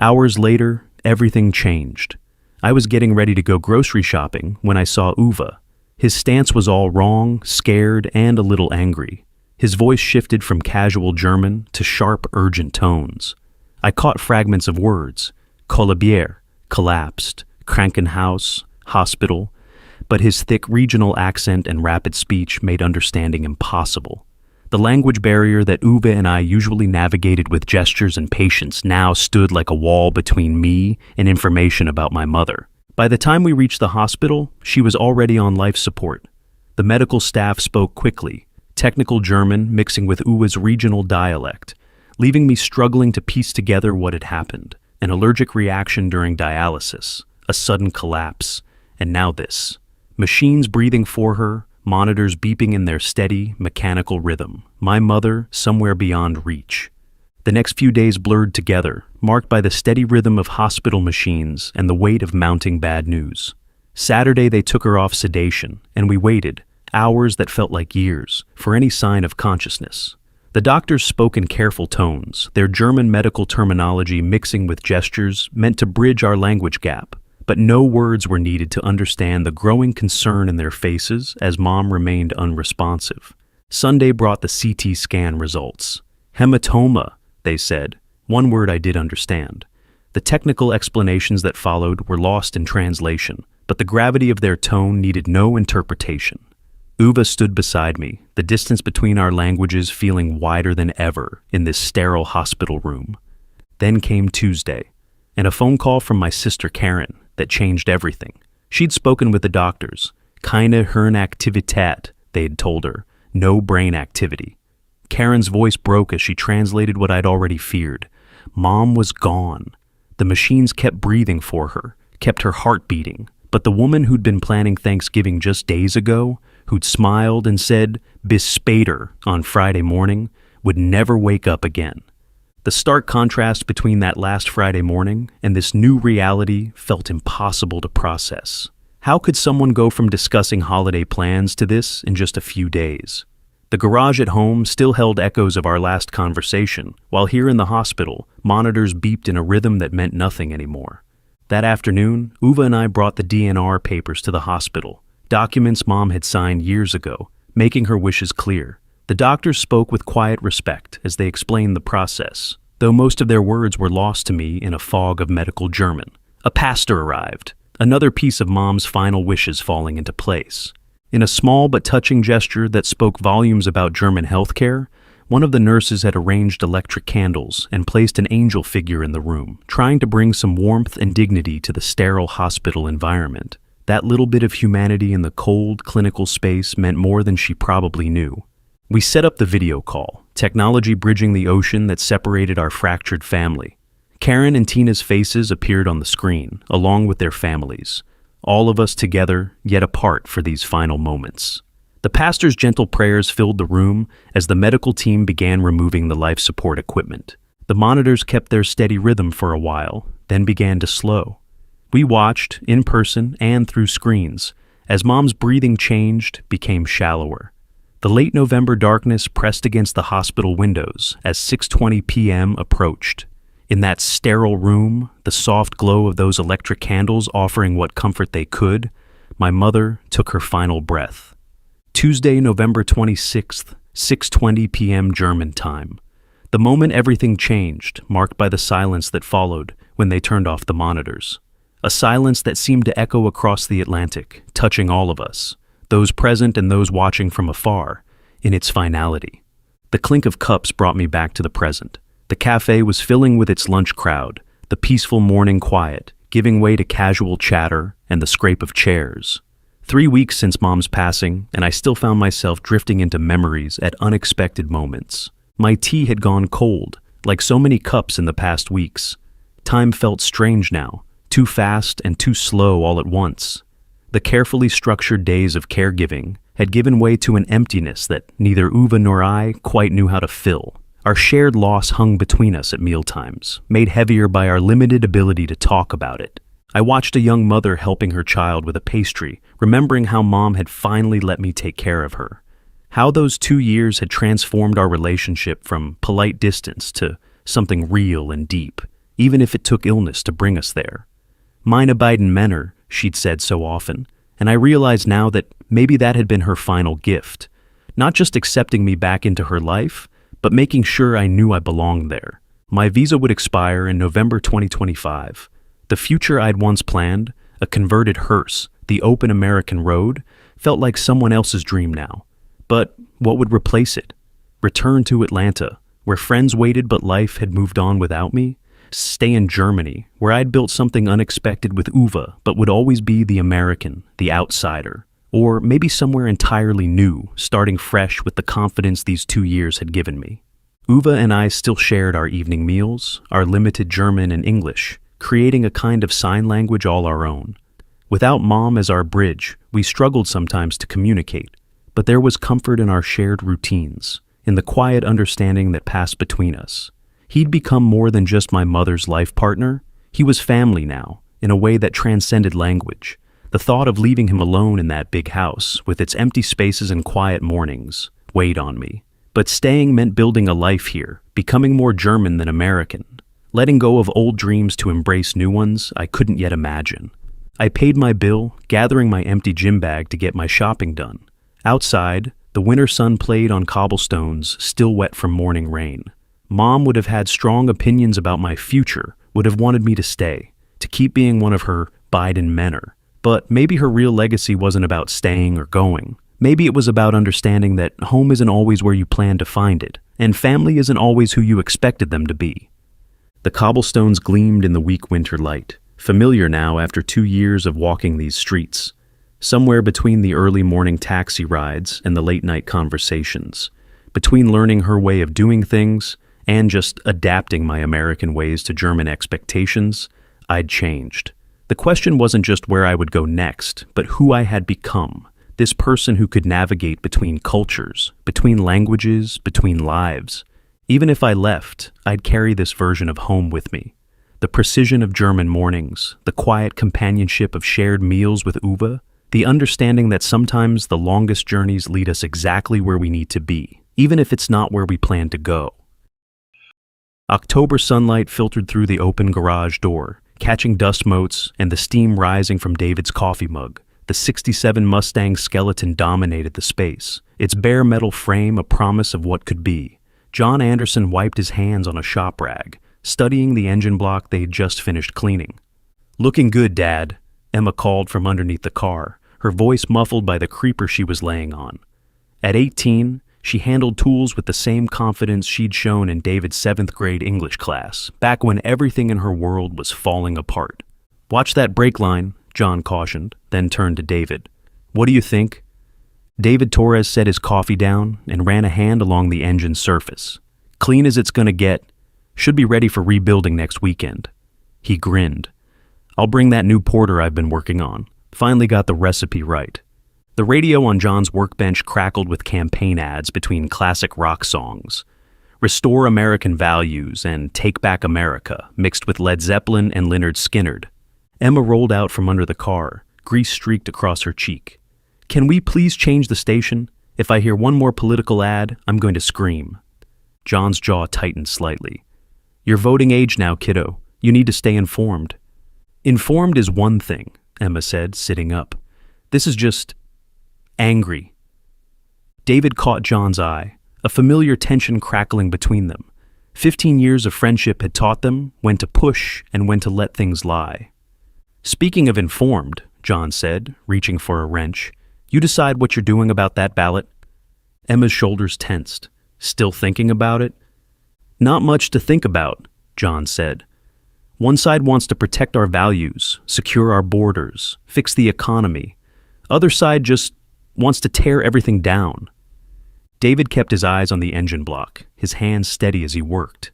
Hours later, everything changed. I was getting ready to go grocery shopping when I saw Uwe. His stance was all wrong, scared, and a little angry. His voice shifted from casual German to sharp, urgent tones. I caught fragments of words. Kollabier, collapsed, Krankenhaus, hospital, but his thick regional accent and rapid speech made understanding impossible. The language barrier that Uwe and I usually navigated with gestures and patience now stood like a wall between me and information about my mother. By the time we reached the hospital, she was already on life support. The medical staff spoke quickly, technical German mixing with Uwe's regional dialect, leaving me struggling to piece together what had happened. An allergic reaction during dialysis, a sudden collapse, and now this. Machines breathing for her, monitors beeping in their steady, mechanical rhythm. My mother somewhere beyond reach. The next few days blurred together, marked by the steady rhythm of hospital machines and the weight of mounting bad news. Saturday they took her off sedation, and we waited, hours that felt like years, for any sign of consciousness. The doctors spoke in careful tones, their German medical terminology mixing with gestures meant to bridge our language gap. But no words were needed to understand the growing concern in their faces as Mom remained unresponsive. Sunday brought the CT scan results. Hematoma, they said. One word I did understand. The technical explanations that followed were lost in translation, but the gravity of their tone needed no interpretation. Uwe stood beside me, the distance between our languages feeling wider than ever in this sterile hospital room. Then came Tuesday, and a phone call from my sister Karen that changed everything. She'd spoken with the doctors. Keine Hirnaktivität, they had told her. No brain activity. Karen's voice broke as she translated what I'd already feared. Mom was gone. The machines kept breathing for her, kept her heart beating. But the woman who'd been planning Thanksgiving just days ago, who'd smiled and said Bis Später on Friday morning, would never wake up again. The stark contrast between that last Friday morning and this new reality felt impossible to process. How could someone go from discussing holiday plans to this in just a few days? The garage at home still held echoes of our last conversation, while here in the hospital, monitors beeped in a rhythm that meant nothing anymore. That afternoon, Uwe and I brought the DNR papers to the hospital, documents Mom had signed years ago, making her wishes clear. The doctors spoke with quiet respect as they explained the process, though most of their words were lost to me in a fog of medical German. A pastor arrived, another piece of Mom's final wishes falling into place. In a small but touching gesture that spoke volumes about German healthcare, one of the nurses had arranged electric candles and placed an angel figure in the room, trying to bring some warmth and dignity to the sterile hospital environment. That little bit of humanity in the cold, clinical space meant more than she probably knew. We set up the video call, technology bridging the ocean that separated our fractured family. Karen and Tina's faces appeared on the screen, along with their families. All of us together, yet apart for these final moments. The pastor's gentle prayers filled the room as the medical team began removing the life support equipment. The monitors kept their steady rhythm for a while, then began to slow. We watched, in person and through screens, as Mom's breathing changed, became shallower. The late November darkness pressed against the hospital windows as 6:20 p.m. approached. In that sterile room, the soft glow of those electric candles offering what comfort they could, my mother took her final breath. Tuesday, November 26th, 6:20 p.m. German time. The moment everything changed, marked by the silence that followed when they turned off the monitors. A silence that seemed to echo across the Atlantic, touching all of us, those present and those watching from afar, in its finality. The clink of cups brought me back to the present. The cafe was filling with its lunch crowd, the peaceful morning quiet, giving way to casual chatter and the scrape of chairs. 3 weeks since Mom's passing, and I still found myself drifting into memories at unexpected moments. My tea had gone cold, like so many cups in the past weeks. Time felt strange now, too fast and too slow all at once. The carefully structured days of caregiving had given way to an emptiness that neither Uwe nor I quite knew how to fill. Our shared loss hung between us at mealtimes, made heavier by our limited ability to talk about it. I watched a young mother helping her child with a pastry, remembering how Mom had finally let me take care of her. How those 2 years had transformed our relationship from polite distance to something real and deep, even if it took illness to bring us there. Meine beiden Männer, she'd said so often, and I realized now that maybe that had been her final gift. Not just accepting me back into her life, but making sure I knew I belonged there. My visa would expire in November 2025. The future I'd once planned, a converted hearse, the open American road, felt like someone else's dream now. But what would replace it? Return to Atlanta, where friends waited but life had moved on without me? Stay in Germany, where I'd built something unexpected with Uwe, but would always be the American, the outsider? Or maybe somewhere entirely new, starting fresh with the confidence these 2 years had given me. Uwe and I still shared our evening meals, our limited German and English, creating a kind of sign language all our own. Without Mom as our bridge, we struggled sometimes to communicate, but there was comfort in our shared routines, in the quiet understanding that passed between us. He'd become more than just my mother's life partner. He was family now, in a way that transcended language. The thought of leaving him alone in that big house, with its empty spaces and quiet mornings, weighed on me. But staying meant building a life here, becoming more German than American, letting go of old dreams to embrace new ones I couldn't yet imagine. I paid my bill, gathering my empty gym bag to get my shopping done. Outside, the winter sun played on cobblestones, still wet from morning rain. Mom would have had strong opinions about my future, would have wanted me to stay, to keep being one of her Biden Männer. But maybe her real legacy wasn't about staying or going. Maybe it was about understanding that home isn't always where you plan to find it, and family isn't always who you expected them to be. The cobblestones gleamed in the weak winter light, familiar now after 2 years of walking these streets. Somewhere between the early morning taxi rides and the late-night conversations, between learning her way of doing things and just adapting my American ways to German expectations, I'd changed. The question wasn't just where I would go next, but who I had become, this person who could navigate between cultures, between languages, between lives. Even if I left, I'd carry this version of home with me. The precision of German mornings, the quiet companionship of shared meals with Uwe, the understanding that sometimes the longest journeys lead us exactly where we need to be, even if it's not where we plan to go. October sunlight filtered through the open garage door, catching dust motes and the steam rising from David's coffee mug. The '67 Mustang skeleton dominated the space, its bare metal frame a promise of what could be. John Anderson wiped his hands on a shop rag, studying the engine block they'd just finished cleaning. "Looking good, Dad," Emma called from underneath the car, her voice muffled by the creeper she was laying on. At 18, she handled tools with the same confidence she'd shown in David's 7th grade English class, back when everything in her world was falling apart. "Watch that brake line," John cautioned, then turned to David. "What do you think?" David Torres set his coffee down and ran a hand along the engine's surface. "Clean as it's gonna get. Should be ready for rebuilding next weekend." He grinned. "I'll bring that new porter I've been working on. Finally got the recipe right." The radio on John's workbench crackled with campaign ads between classic rock songs. Restore American Values and Take Back America, mixed with Led Zeppelin and Lynyrd Skynyrd. Emma rolled out from under the car, grease streaked across her cheek. "Can we please change the station? If I hear one more political ad, I'm going to scream." John's jaw tightened slightly. "You're voting age now, kiddo. You need to stay informed." "Informed is one thing," Emma said, sitting up. This is just angry. David caught John's eye, a familiar tension crackling between them. 15 years of friendship had taught them when to push and when to let things lie. Speaking of informed, John said, reaching for a wrench, you decide what you're doing about that ballot? Emma's shoulders tensed. Still thinking about it? Not much to think about, John said. One side wants to protect our values, secure our borders, fix the economy. Other side just wants to tear everything down. David kept his eyes on the engine block, his hands steady as he worked.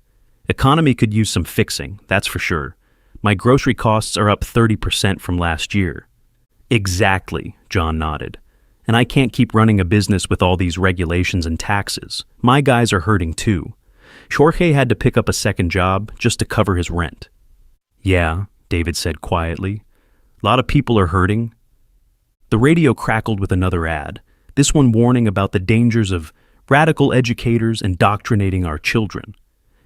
Economy could use some fixing, that's for sure. My grocery costs are up 30% from last year. Exactly, John nodded. And I can't keep running a business with all these regulations and taxes. My guys are hurting too. Jorge had to pick up a second job just to cover his rent. Yeah, David said quietly. A lot of people are hurting. The radio crackled with another ad, this one warning about the dangers of radical educators indoctrinating our children.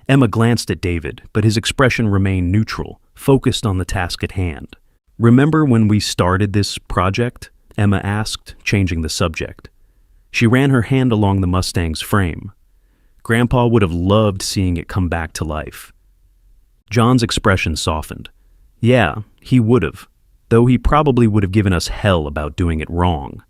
Emma glanced at David, but his expression remained neutral, focused on the task at hand. Remember when we started this project? Emma asked, changing the subject. She ran her hand along the Mustang's frame. Grandpa would have loved seeing it come back to life. John's expression softened. Yeah, he would have, though he probably would have given us hell about doing it wrong.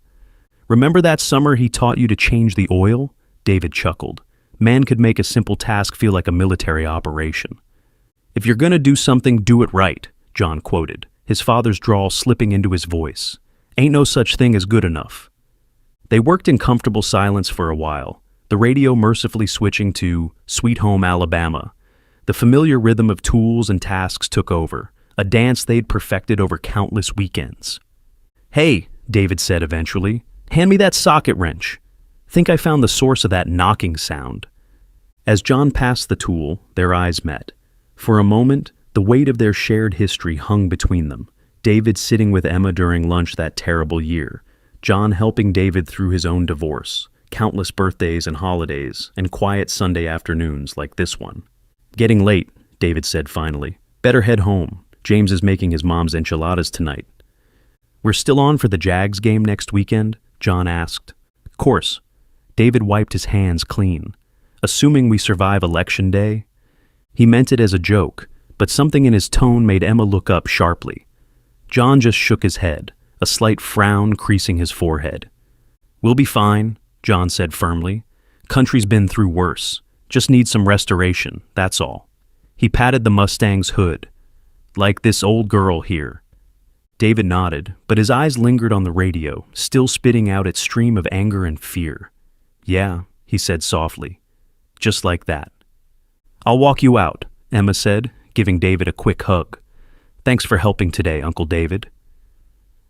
Remember that summer he taught you to change the oil? David chuckled. Man could make a simple task feel like a military operation. If you're gonna do something, do it right, John quoted, his father's drawl slipping into his voice. Ain't no such thing as good enough. They worked in comfortable silence for a while, the radio mercifully switching to Sweet Home Alabama. The familiar rhythm of tools and tasks took over, a dance they'd perfected over countless weekends. Hey, David said eventually, hand me that socket wrench. Think I found the source of that knocking sound. As John passed the tool, their eyes met. For a moment, the weight of their shared history hung between them. David sitting with Emma during lunch that terrible year, John helping David through his own divorce, countless birthdays and holidays, and quiet Sunday afternoons like this one. Getting late, David said finally. Better head home. James is making his mom's enchiladas tonight. We're still on for the Jags game next weekend? John asked. Course. David wiped his hands clean. Assuming we survive election day? He meant it as a joke, but something in his tone made Emma look up sharply. John just shook his head, a slight frown creasing his forehead. We'll be fine, John said firmly. Country's been through worse. Just needs some restoration, that's all. He patted the Mustang's hood. Like this old girl here. David nodded, but his eyes lingered on the radio, still spitting out its stream of anger and fear. Yeah, he said softly. Just like that. I'll walk you out, Emma said, giving David a quick hug. Thanks for helping today, Uncle David.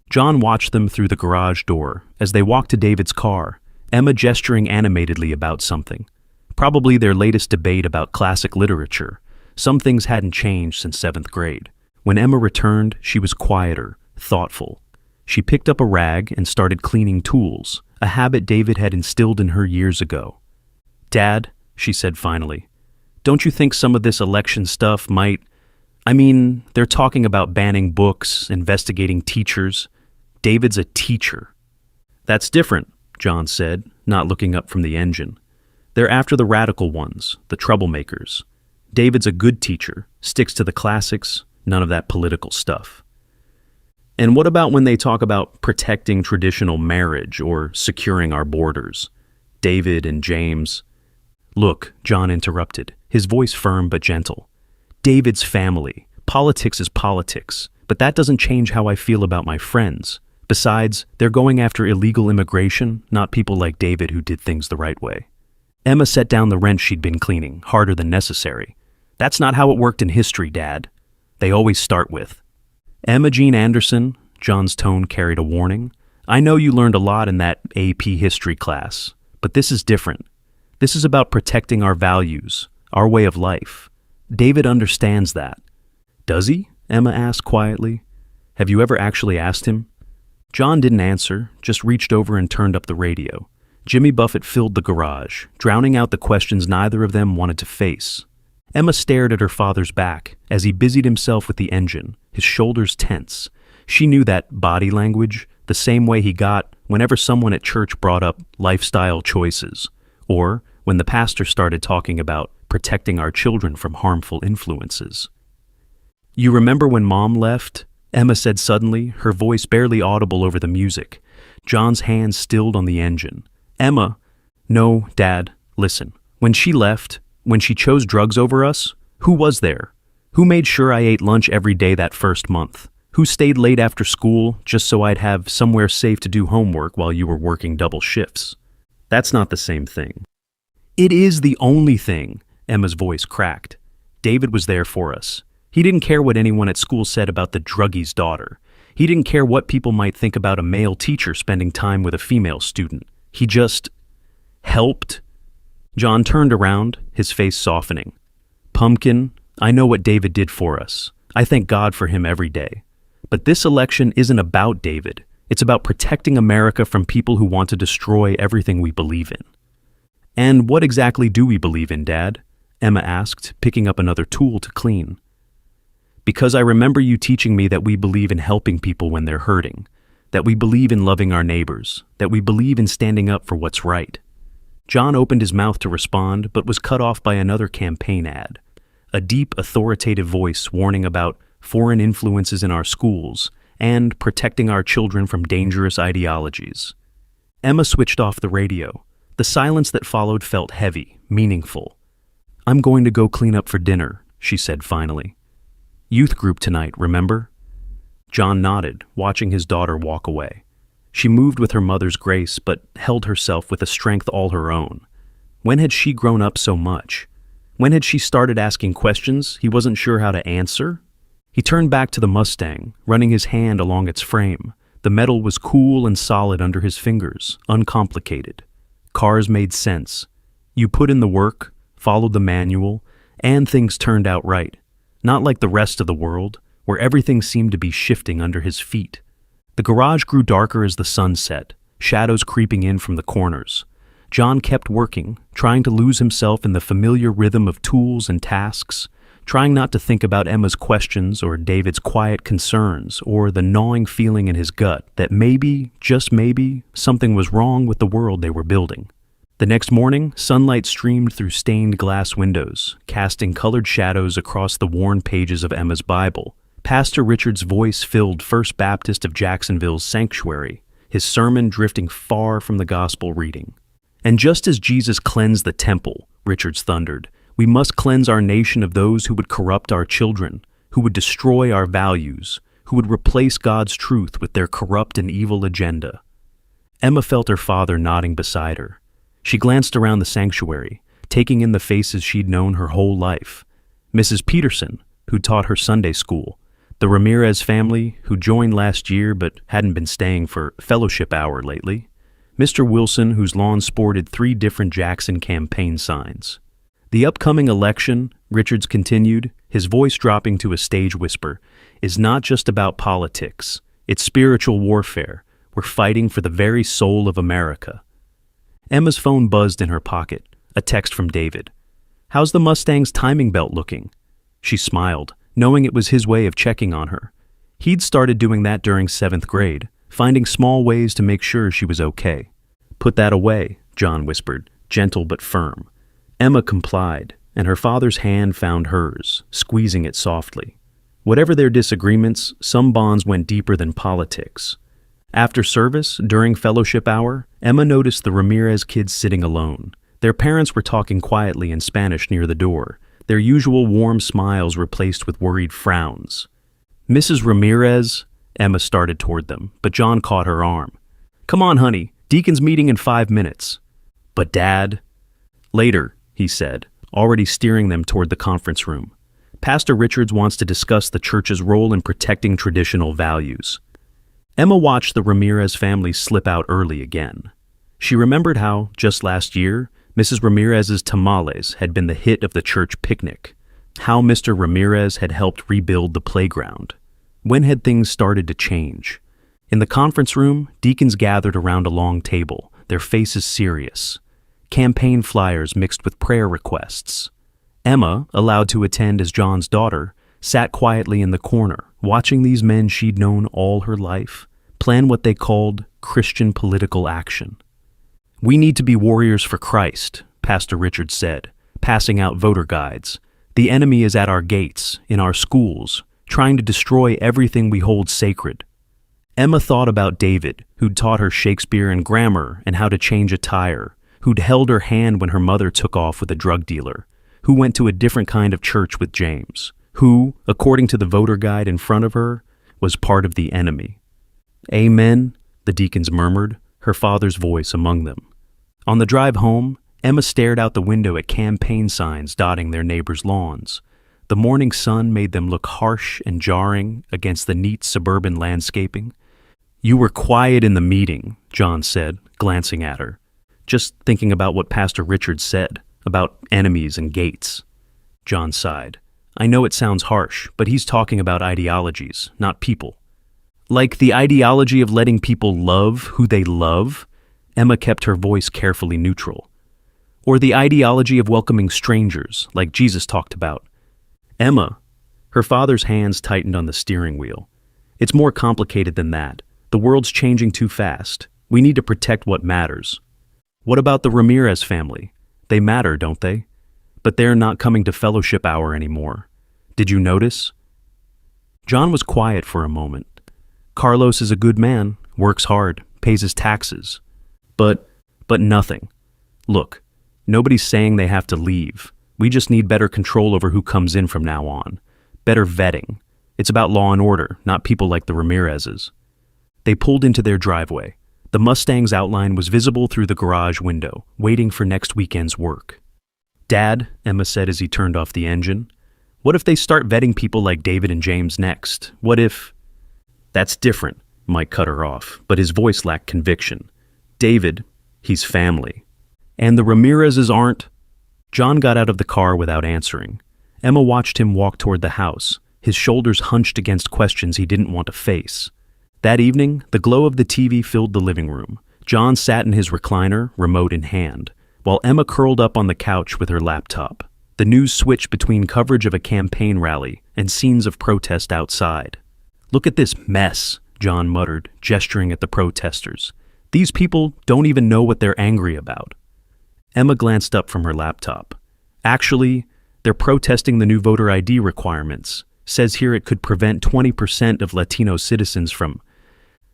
John watched them through the garage door as they walked to David's car, Emma gesturing animatedly about something. Probably their latest debate about classic literature. Some things hadn't changed since 7th grade. When Emma returned, she was quieter, thoughtful. She picked up a rag and started cleaning tools, a habit David had instilled in her years ago. Dad, she said finally, don't you think some of this election stuff might... they're talking about banning books, investigating teachers. David's a teacher. That's different, John said, not looking up from the engine. They're after the radical ones, the troublemakers. David's a good teacher, sticks to the classics, none of that political stuff. And what about when they talk about protecting traditional marriage or securing our borders? David and James... Look, John interrupted, his voice firm but gentle. David's family. Politics is politics, but that doesn't change how I feel about my friends. Besides, they're going after illegal immigration, not people like David who did things the right way. Emma set down the wrench she'd been cleaning, harder than necessary. That's not how it worked in history, Dad. They always start with. Emma Jean Anderson, John's tone carried a warning. I know you learned a lot in that AP history class, but this is different. This is about protecting our values, our way of life. David understands that. Does he? Emma asked quietly. Have you ever actually asked him? John didn't answer, just reached over and turned up the radio. Jimmy Buffett filled the garage, drowning out the questions neither of them wanted to face. Emma stared at her father's back as he busied himself with the engine, his shoulders tense. She knew that body language, the same way he got whenever someone at church brought up lifestyle choices, or when the pastor started talking about protecting our children from harmful influences. "You remember when Mom left?" Emma said suddenly, her voice barely audible over the music. John's hands stilled on the engine. "Emma." "No, Dad, listen. When she left, when she chose drugs over us, who was there? Who made sure I ate lunch every day that first month? Who stayed late after school just so I'd have somewhere safe to do homework while you were working double shifts?" "That's not the same thing." "It is the only thing," Emma's voice cracked. "David was there for us. He didn't care what anyone at school said about the druggie's daughter. He didn't care what people might think about a male teacher spending time with a female student. He just helped." John turned around, his face softening. "Pumpkin, I know what David did for us. I thank God for him every day. But this election isn't about David. It's about protecting America from people who want to destroy everything we believe in." "And what exactly do we believe in, Dad?" Emma asked, picking up another tool to clean. "Because I remember you teaching me that we believe in helping people when they're hurting, that we believe in loving our neighbors, that we believe in standing up for what's right." John opened his mouth to respond, but was cut off by another campaign ad. A deep, authoritative voice warning about foreign influences in our schools and protecting our children from dangerous ideologies. Emma switched off the radio. The silence that followed felt heavy, meaningful. "I'm going to go clean up for dinner," she said finally. "Youth group tonight, remember?" John nodded, watching his daughter walk away. She moved with her mother's grace, but held herself with a strength all her own. When had she grown up so much? When had she started asking questions he wasn't sure how to answer? He turned back to the Mustang, running his hand along its frame. The metal was cool and solid under his fingers, uncomplicated. Cars made sense. You put in the work, followed the manual, and things turned out right. Not like the rest of the world, where everything seemed to be shifting under his feet. The garage grew darker as the sun set, shadows creeping in from the corners. John kept working, trying to lose himself in the familiar rhythm of tools and tasks, trying not to think about Emma's questions or David's quiet concerns or the gnawing feeling in his gut that maybe, just maybe, something was wrong with the world they were building. The next morning, sunlight streamed through stained glass windows, casting colored shadows across the worn pages of Emma's Bible. Pastor Richard's voice filled First Baptist of Jacksonville's sanctuary, his sermon drifting far from the gospel reading. "And just as Jesus cleansed the temple," Richards thundered, "we must cleanse our nation of those who would corrupt our children, who would destroy our values, who would replace God's truth with their corrupt and evil agenda." Emma felt her father nodding beside her. She glanced around the sanctuary, taking in the faces she'd known her whole life. Mrs. Peterson, who taught her Sunday school, the Ramirez family, who joined last year but hadn't been staying for fellowship hour lately, Mr. Wilson, whose lawn sported 3 different Jackson campaign signs. "The upcoming election," Richards continued, his voice dropping to a stage whisper, "is not just about politics. It's spiritual warfare. We're fighting for the very soul of America." Emma's phone buzzed in her pocket, a text from David. "How's the Mustang's timing belt looking?" She smiled, knowing it was his way of checking on her. He'd started doing that during 7th grade, finding small ways to make sure she was okay. "Put that away," John whispered, gentle but firm. Emma complied, and her father's hand found hers, squeezing it softly. Whatever their disagreements, some bonds went deeper than politics. After service, during fellowship hour, Emma noticed the Ramirez kids sitting alone. Their parents were talking quietly in Spanish near the door, their usual warm smiles replaced with worried frowns. "Mrs. Ramirez," Emma started toward them, but John caught her arm. "Come on, honey, Deacon's meeting in 5 minutes." "But Dad—" "Later," he said, already steering them toward the conference room. "Pastor Richards wants to discuss the church's role in protecting traditional values." Emma watched the Ramirez family slip out early again. She remembered how, just last year, Mrs. Ramirez's tamales had been the hit of the church picnic, how Mr. Ramirez had helped rebuild the playground. When had things started to change? In the conference room, deacons gathered around a long table, their faces serious. Campaign flyers mixed with prayer requests. Emma, allowed to attend as John's daughter, sat quietly in the corner, watching these men she'd known all her life, plan what they called Christian political action. "We need to be warriors for Christ," Pastor Richard said, passing out voter guides. "The enemy is at our gates, in our schools, trying to destroy everything we hold sacred." Emma thought about David, who'd taught her Shakespeare and grammar and how to change a tire, who'd held her hand when her mother took off with a drug dealer, who went to a different kind of church with James, who, according to the voter guide in front of her, was part of the enemy. "Amen," the deacons murmured, her father's voice among them. On the drive home, Emma stared out the window at campaign signs dotting their neighbors' lawns. The morning sun made them look harsh and jarring against the neat suburban landscaping. "You were quiet in the meeting," John said, glancing at her. "Just thinking about what Pastor Richard said, about enemies and gates." John sighed. "I know it sounds harsh, but he's talking about ideologies, not people." "Like the ideology of letting people love who they love?" Emma kept her voice carefully neutral. "Or the ideology of welcoming strangers, like Jesus talked about?" "Emma," her father's hands tightened on the steering wheel. "It's more complicated than that. The world's changing too fast. We need to protect what matters." "What about the Ramirez family? They matter, don't they? But they're not coming to fellowship hour anymore. Did you notice?" John was quiet for a moment. "Carlos is a good man, works hard, pays his taxes. But nothing. Look, nobody's saying they have to leave. We just need better control over who comes in from now on. Better vetting. It's about law and order, not people like the Ramirezes." They pulled into their driveway. The Mustang's outline was visible through the garage window, waiting for next weekend's work. "Dad," Emma said as he turned off the engine, "what if they start vetting people like David and James next? What if—" "That's different," Mike cut her off, but his voice lacked conviction. "David, he's family. And the Ramirezes aren't—" John got out of the car without answering. Emma watched him walk toward the house, his shoulders hunched against questions he didn't want to face. That evening, the glow of the TV filled the living room. John sat in his recliner, remote in hand, while Emma curled up on the couch with her laptop. The news switched between coverage of a campaign rally and scenes of protest outside. "Look at this mess," John muttered, gesturing at the protesters. "These people don't even know what they're angry about." Emma glanced up from her laptop. "Actually, they're protesting the new voter ID requirements. Says here it could prevent 20% of Latino citizens from—"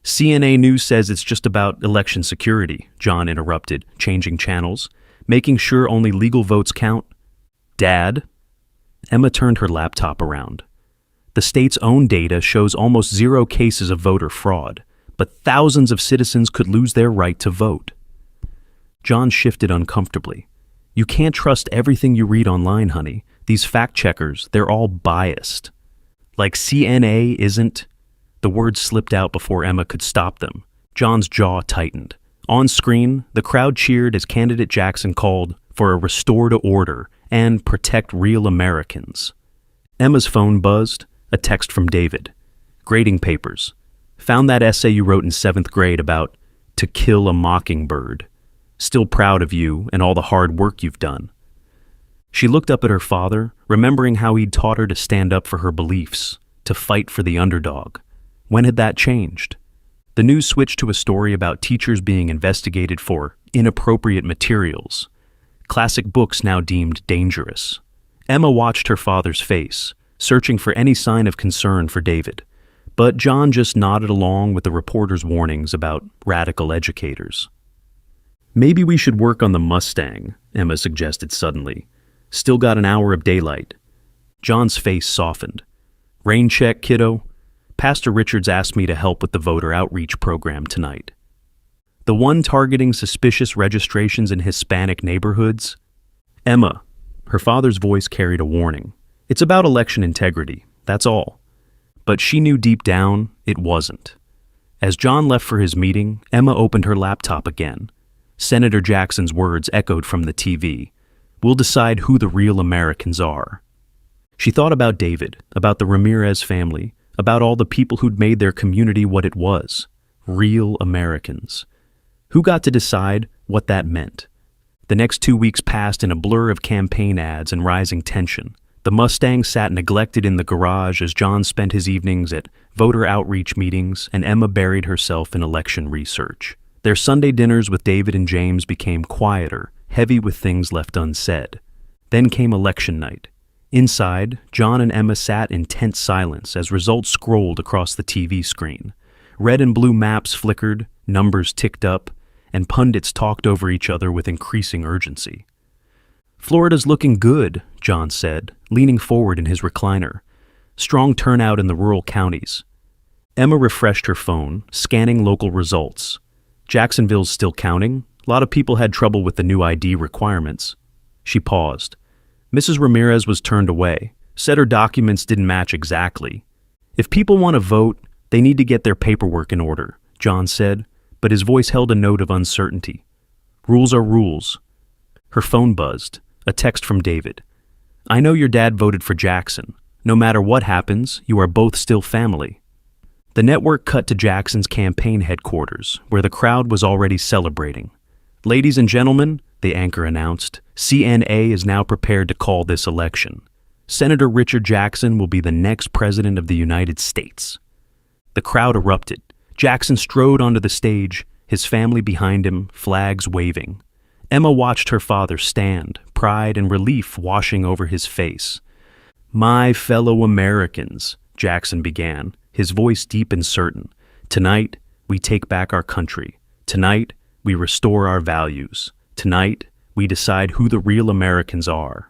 "CNA News says it's just about election security," John interrupted, changing channels, "making sure only legal votes count." "Dad?" Emma turned her laptop around. "The state's own data shows almost zero cases of voter fraud, but thousands of citizens could lose their right to vote." John shifted uncomfortably. "You can't trust everything you read online, honey. These fact-checkers, they're all biased." "Like CNA isn't—" The words slipped out before Emma could stop them. John's jaw tightened. On screen, the crowd cheered as candidate Jackson called for a restore to order and protect real Americans. Emma's phone buzzed, a text from David. "Grading papers. Found that essay you wrote in 7th grade about To Kill a Mockingbird. Still proud of you and all the hard work you've done." She looked up at her father, remembering how he'd taught her to stand up for her beliefs, to fight for the underdog. When had that changed? The news switched to a story about teachers being investigated for inappropriate materials, classic books now deemed dangerous. Emma watched her father's face, searching for any sign of concern for David, but John just nodded along with the reporter's warnings about radical educators. "Maybe we should work on the Mustang," Emma suggested suddenly. "Still got an hour of daylight." John's face softened. "Rain check, kiddo? Pastor Richards asked me to help with the voter outreach program tonight. The one targeting suspicious registrations in Hispanic neighborhoods?" "Emma," her father's voice carried a warning. "It's about election integrity, that's all." But she knew deep down it wasn't. As John left for his meeting, Emma opened her laptop again. Senator Jackson's words echoed from the TV. "We'll decide who the real Americans are." She thought about David, about the Ramirez family, about all the people who'd made their community what it was, real Americans. Who got to decide what that meant? The next 2 weeks passed in a blur of campaign ads and rising tension, The Mustang sat neglected in the garage as John spent his evenings at voter outreach meetings and Emma buried herself in election research. Their Sunday dinners with David and James became quieter, heavy with things left unsaid. Then came election night. Inside, John and Emma sat in tense silence as results scrolled across the TV screen. Red and blue maps flickered, numbers ticked up, and pundits talked over each other with increasing urgency. "Florida's looking good," John said, leaning forward in his recliner. "Strong turnout in the rural counties." Emma refreshed her phone, scanning local results. "Jacksonville's still counting. A lot of people had trouble with the new ID requirements." She paused. Mrs. Ramirez was turned away, said her documents didn't match exactly. "If people want to vote, they need to get their paperwork in order," John said, but his voice held a note of uncertainty. "Rules are rules." Her phone buzzed, a text from David. "I know your dad voted for Jackson. No matter what happens, you are both still family." The network cut to Jackson's campaign headquarters, where the crowd was already celebrating. "Ladies and gentlemen," the anchor announced, "CNA is now prepared to call this election. Senator Richard Jackson will be the next president of the United States." The crowd erupted. Jackson strode onto the stage, his family behind him, flags waving. Emma watched her father stand, pride and relief washing over his face. "My fellow Americans," Jackson began, his voice deep and certain. "Tonight, we take back our country. Tonight, we restore our values. Tonight, we decide who the real Americans are."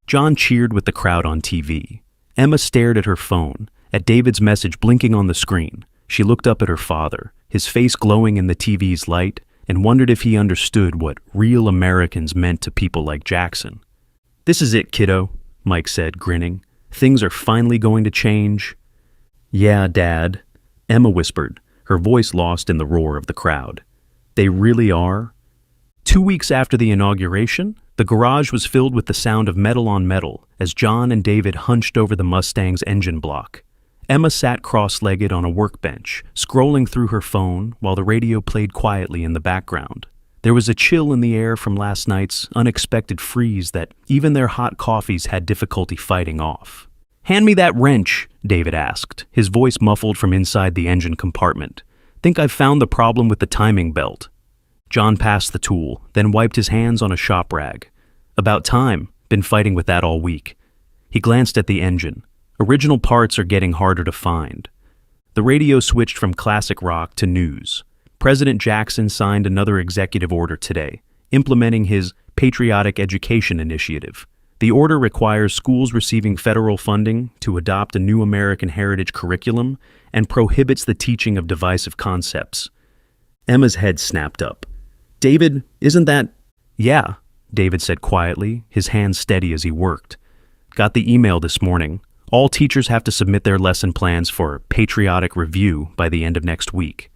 John cheered with the crowd on TV. Emma stared at her phone, at David's message blinking on the screen. She looked up at her father, his face glowing in the TV's light, and wondered if he understood what real Americans meant to people like Jackson. "This is it, kiddo," Mike said, grinning. "Things are finally going to change." "Yeah, Dad," Emma whispered, her voice lost in the roar of the crowd. "They really are?" 2 weeks after the inauguration, the garage was filled with the sound of metal on metal as John and David hunched over the Mustang's engine block. Emma sat cross-legged on a workbench, scrolling through her phone while the radio played quietly in the background. There was a chill in the air from last night's unexpected freeze that even their hot coffees had difficulty fighting off. "Hand me that wrench," David asked, his voice muffled from inside the engine compartment. "Think I've found the problem with the timing belt." John passed the tool, then wiped his hands on a shop rag. "About time. Been fighting with that all week." He glanced at the engine. Original parts are getting harder to find. The radio switched from classic rock to news. President Jackson signed another executive order today, implementing his Patriotic Education Initiative. The order requires schools receiving federal funding to adopt a new American heritage curriculum and prohibits the teaching of divisive concepts. Emma's head snapped up. "David, isn't that—" "Yeah," David said quietly, his hands steady as he worked. "Got the email this morning. All teachers have to submit their lesson plans for patriotic review by the end of next week."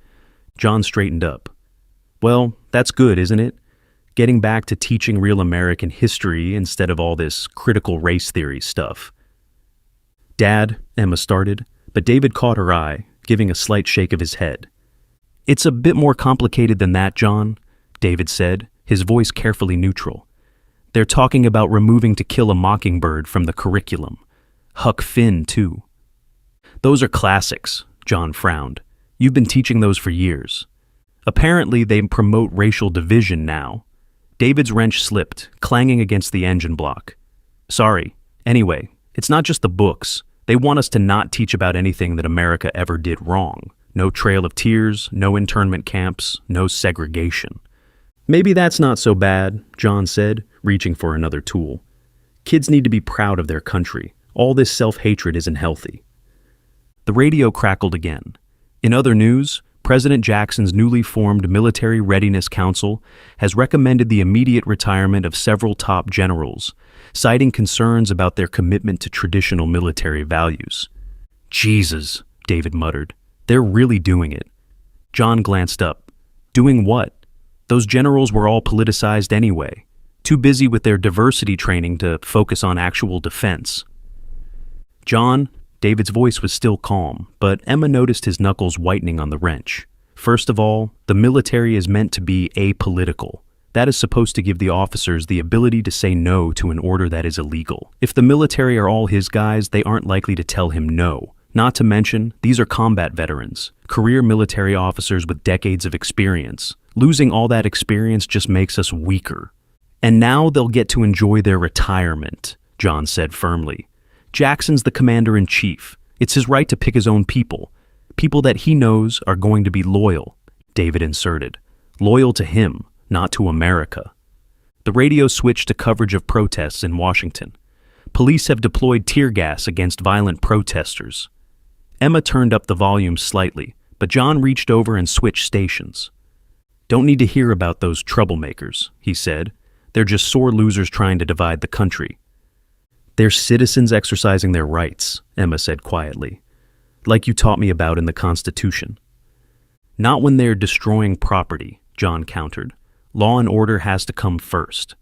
John straightened up. "Well, that's good, isn't it? Getting back to teaching real American history instead of all this critical race theory stuff." "Dad," Emma started, but David caught her eye, giving a slight shake of his head. "It's a bit more complicated than that, John," David said, his voice carefully neutral. "They're talking about removing To Kill a Mockingbird from the curriculum. Huck Finn, too." "Those are classics," John frowned. "You've been teaching those for years." "Apparently they promote racial division now." David's wrench slipped, clanging against the engine block. "Sorry. Anyway, it's not just the books. They want us to not teach about anything that America ever did wrong. No Trail of Tears, no internment camps, no segregation." "Maybe that's not so bad," John said, reaching for another tool. "Kids need to be proud of their country. All this self-hatred isn't healthy." The radio crackled again. In other news, President Jackson's newly formed Military Readiness Council has recommended the immediate retirement of several top generals, citing concerns about their commitment to traditional military values. "Jesus," David muttered. "They're really doing it." John glanced up. "Doing what? Those generals were all politicized anyway, too busy with their diversity training to focus on actual defense." "John," David's voice was still calm, but Emma noticed his knuckles whitening on the wrench. "First of all, the military is meant to be apolitical. That is supposed to give the officers the ability to say no to an order that is illegal. If the military are all his guys, they aren't likely to tell him no. Not to mention, these are combat veterans, career military officers with decades of experience. Losing all that experience just makes us weaker. And now they'll get to enjoy their retirement, John said firmly. Jackson's the commander-in-chief. It's his right to pick his own people. People that he knows are going to be loyal, David inserted. Loyal to him, not to America. The radio switched to coverage of protests in Washington. Police have deployed tear gas against violent protesters. Emma turned up the volume slightly, but John reached over and switched stations. Don't need to hear about those troublemakers, he said. They're just sore losers trying to divide the country. They're citizens exercising their rights, Emma said quietly. Like you taught me about in the Constitution. Not when they're destroying property, John countered. Law and order has to come first.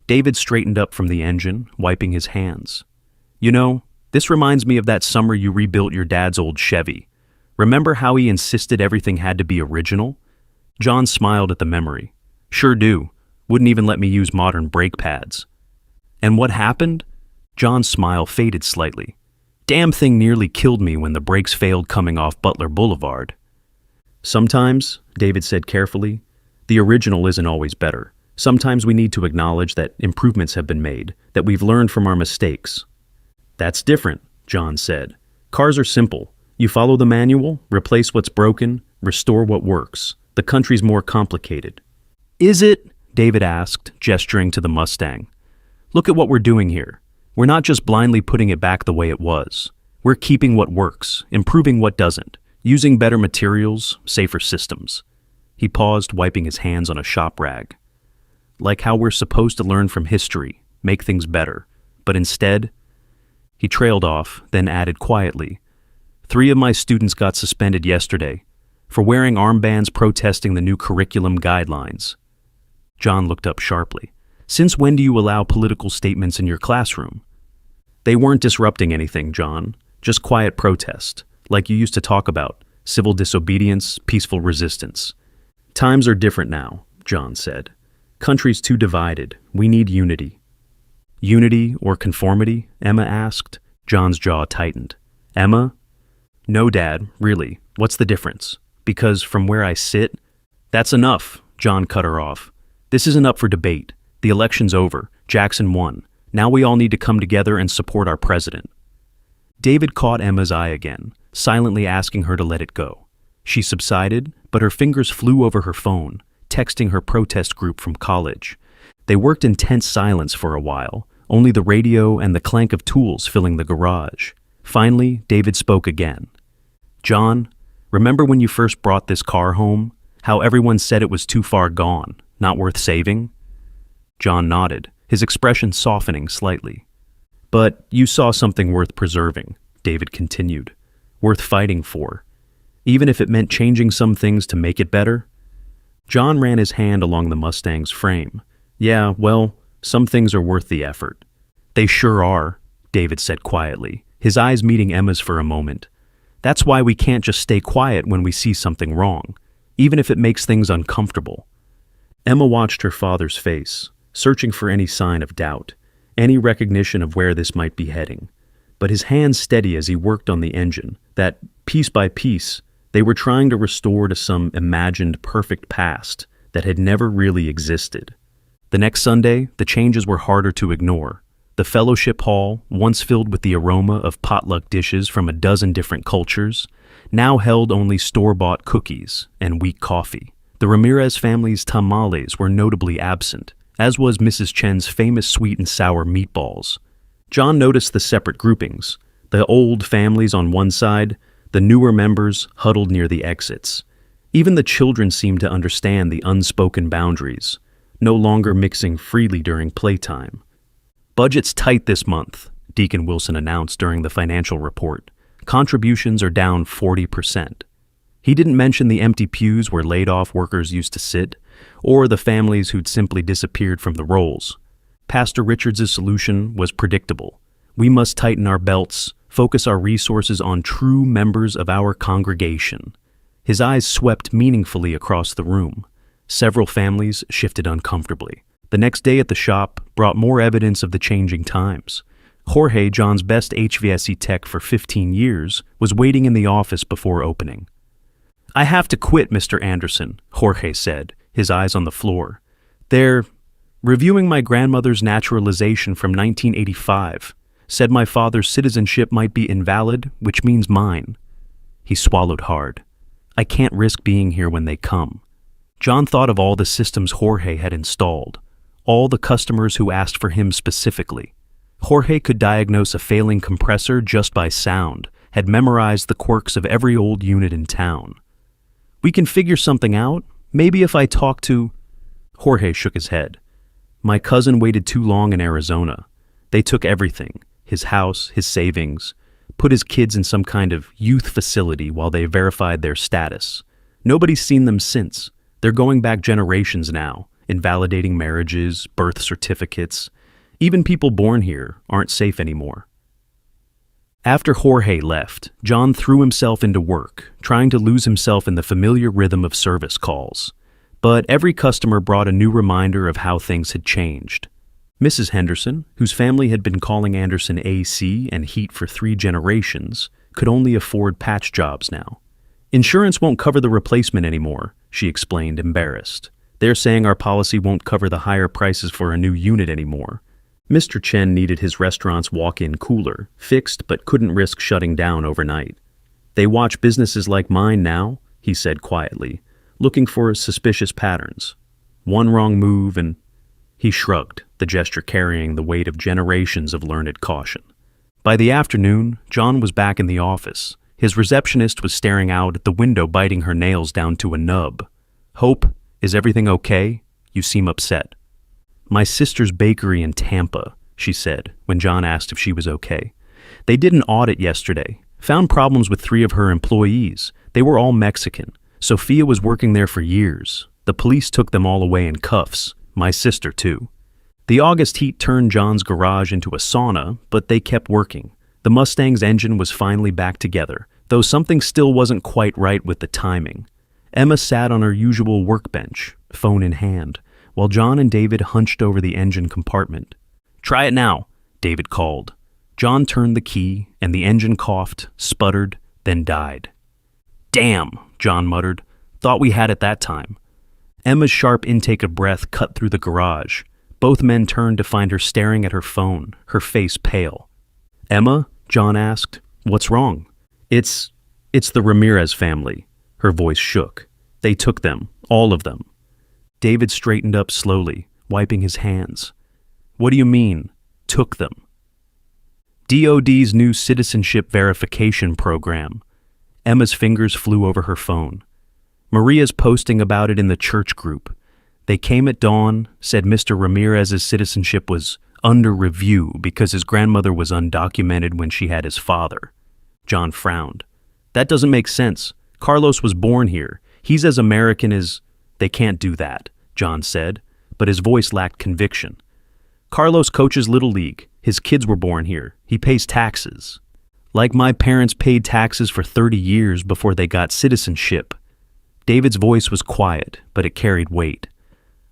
David straightened up from the engine, wiping his hands. You know, this reminds me of that summer you rebuilt your dad's old Chevy. Remember how he insisted everything had to be original? John smiled at the memory. Sure do. Wouldn't even let me use modern brake pads. And what happened? John's smile faded slightly. Damn thing nearly killed me when the brakes failed coming off Butler Boulevard. Sometimes, David said carefully, the original isn't always better. Sometimes we need to acknowledge that improvements have been made, that we've learned from our mistakes. That's different, John said. Cars are simple. You follow the manual, replace what's broken, restore what works. The country's more complicated. Is it? David asked, gesturing to the Mustang. Look at what we're doing here. We're not just blindly putting it back the way it was. We're keeping what works, improving what doesn't, using better materials, safer systems. He paused, wiping his hands on a shop rag. Like how we're supposed to learn from history, make things better. But instead, he trailed off, then added quietly, 3 of my students got suspended yesterday for wearing armbands protesting the new curriculum guidelines. John looked up sharply. Since when do you allow political statements in your classroom? They weren't disrupting anything, John. Just quiet protest, like you used to talk about. Civil disobedience, peaceful resistance. Times are different now, John said. Country's too divided. We need unity. Unity or conformity? Emma asked. John's jaw tightened. Emma? No, Dad, really. What's the difference? Because from where I sit... That's enough, John cut her off. This isn't up for debate. The election's over. Jackson won. Now we all need to come together and support our president. David caught Emma's eye again, silently asking her to let it go. She subsided, but her fingers flew over her phone, texting her protest group from college. They worked in tense silence for a while, only the radio and the clank of tools filling the garage. Finally, David spoke again. John, remember when you first brought this car home? How everyone said it was too far gone, not worth saving? John nodded, his expression softening slightly. But you saw something worth preserving, David continued, worth fighting for, even if it meant changing some things to make it better. John ran his hand along the Mustang's frame. Yeah, well, some things are worth the effort. They sure are, David said quietly, his eyes meeting Emma's for a moment. That's why we can't just stay quiet when we see something wrong, even if it makes things uncomfortable. Emma watched her father's face, searching for any sign of doubt, any recognition of where this might be heading. But his hands steady as he worked on the engine, that, piece by piece, they were trying to restore to some imagined perfect past that had never really existed. The next Sunday, the changes were harder to ignore. The fellowship hall, once filled with the aroma of potluck dishes from a dozen different cultures, now held only store-bought cookies and weak coffee. The Ramirez family's tamales were notably absent, as was Mrs. Chen's famous sweet and sour meatballs. John noticed the separate groupings, the old families on one side, the newer members huddled near the exits. Even the children seemed to understand the unspoken boundaries, no longer mixing freely during playtime. Budget's tight this month, Deacon Wilson announced during the financial report. Contributions are down 40%. He didn't mention the empty pews where laid-off workers used to sit, or the families who'd simply disappeared from the rolls. Pastor Richards' solution was predictable. We must tighten our belts, focus our resources on true members of our congregation. His eyes swept meaningfully across the room. Several families shifted uncomfortably. The next day at the shop brought more evidence of the changing times. Jorge, John's best HVAC tech for 15 years, was waiting in the office before opening. "I have to quit, Mr. Anderson," Jorge said, his eyes on the floor. "They're reviewing my grandmother's naturalization from 1985. Said my father's citizenship might be invalid, which means mine." He swallowed hard. "I can't risk being here when they come." John thought of all the systems Jorge had installed, all the customers who asked for him specifically. Jorge could diagnose a failing compressor just by sound, had memorized the quirks of every old unit in town. "We can figure something out. Maybe if I talk to—" Jorge shook his head. "My cousin waited too long in Arizona. They took everything, his house, his savings, put his kids in some kind of youth facility while they verified their status. Nobody's seen them since. They're going back generations now, invalidating marriages, birth certificates. Even people born here aren't safe anymore." After Jorge left, John threw himself into work, trying to lose himself in the familiar rhythm of service calls. But every customer brought a new reminder of how things had changed. Mrs. Henderson, whose family had been calling Anderson AC and heat for 3 generations, could only afford patch jobs now. "Insurance won't cover the replacement anymore," she explained, embarrassed. "They're saying our policy won't cover the higher prices for a new unit anymore." Mr. Chen needed his restaurant's walk-in cooler, fixed but couldn't risk shutting down overnight. "They watch businesses like mine now," he said quietly, looking for suspicious patterns. "One wrong move and—" He shrugged, the gesture carrying the weight of generations of learned caution. By the afternoon, John was back in the office. His receptionist was staring out at the window, biting her nails down to a nub. "Hope, is everything okay? You seem upset." "My sister's bakery in Tampa," she said, when John asked if she was okay. "They did an audit yesterday. Found problems with 3 of her employees. They were all Mexican. Sophia was working there for years. The police took them all away in cuffs. My sister, too." The August heat turned John's garage into a sauna, but they kept working. The Mustang's engine was finally back together, though something still wasn't quite right with the timing. Emma sat on her usual workbench, phone in hand, while John and David hunched over the engine compartment. "Try it now," David called. John turned the key, and the engine coughed, sputtered, then died. "Damn," John muttered. "Thought we had it that time." Emma's sharp intake of breath cut through the garage. Both men turned to find her staring at her phone, her face pale. "Emma?" John asked. "What's wrong?" It's the Ramirez family." Her voice shook. "They took them, all of them." David straightened up slowly, wiping his hands. "What do you mean, took them?" "DOD's new citizenship verification program." Emma's fingers flew over her phone. "Maria's posting about it in the church group. They came at dawn, said Mr. Ramirez's citizenship was under review because his grandmother was undocumented when she had his father." John frowned. "That doesn't make sense. Carlos was born here. He's as American as—" "They can't do that," John said, but his voice lacked conviction. "Carlos coaches Little League. His kids were born here. He pays taxes. Like my parents paid taxes for 30 years before they got citizenship." David's voice was quiet, but it carried weight.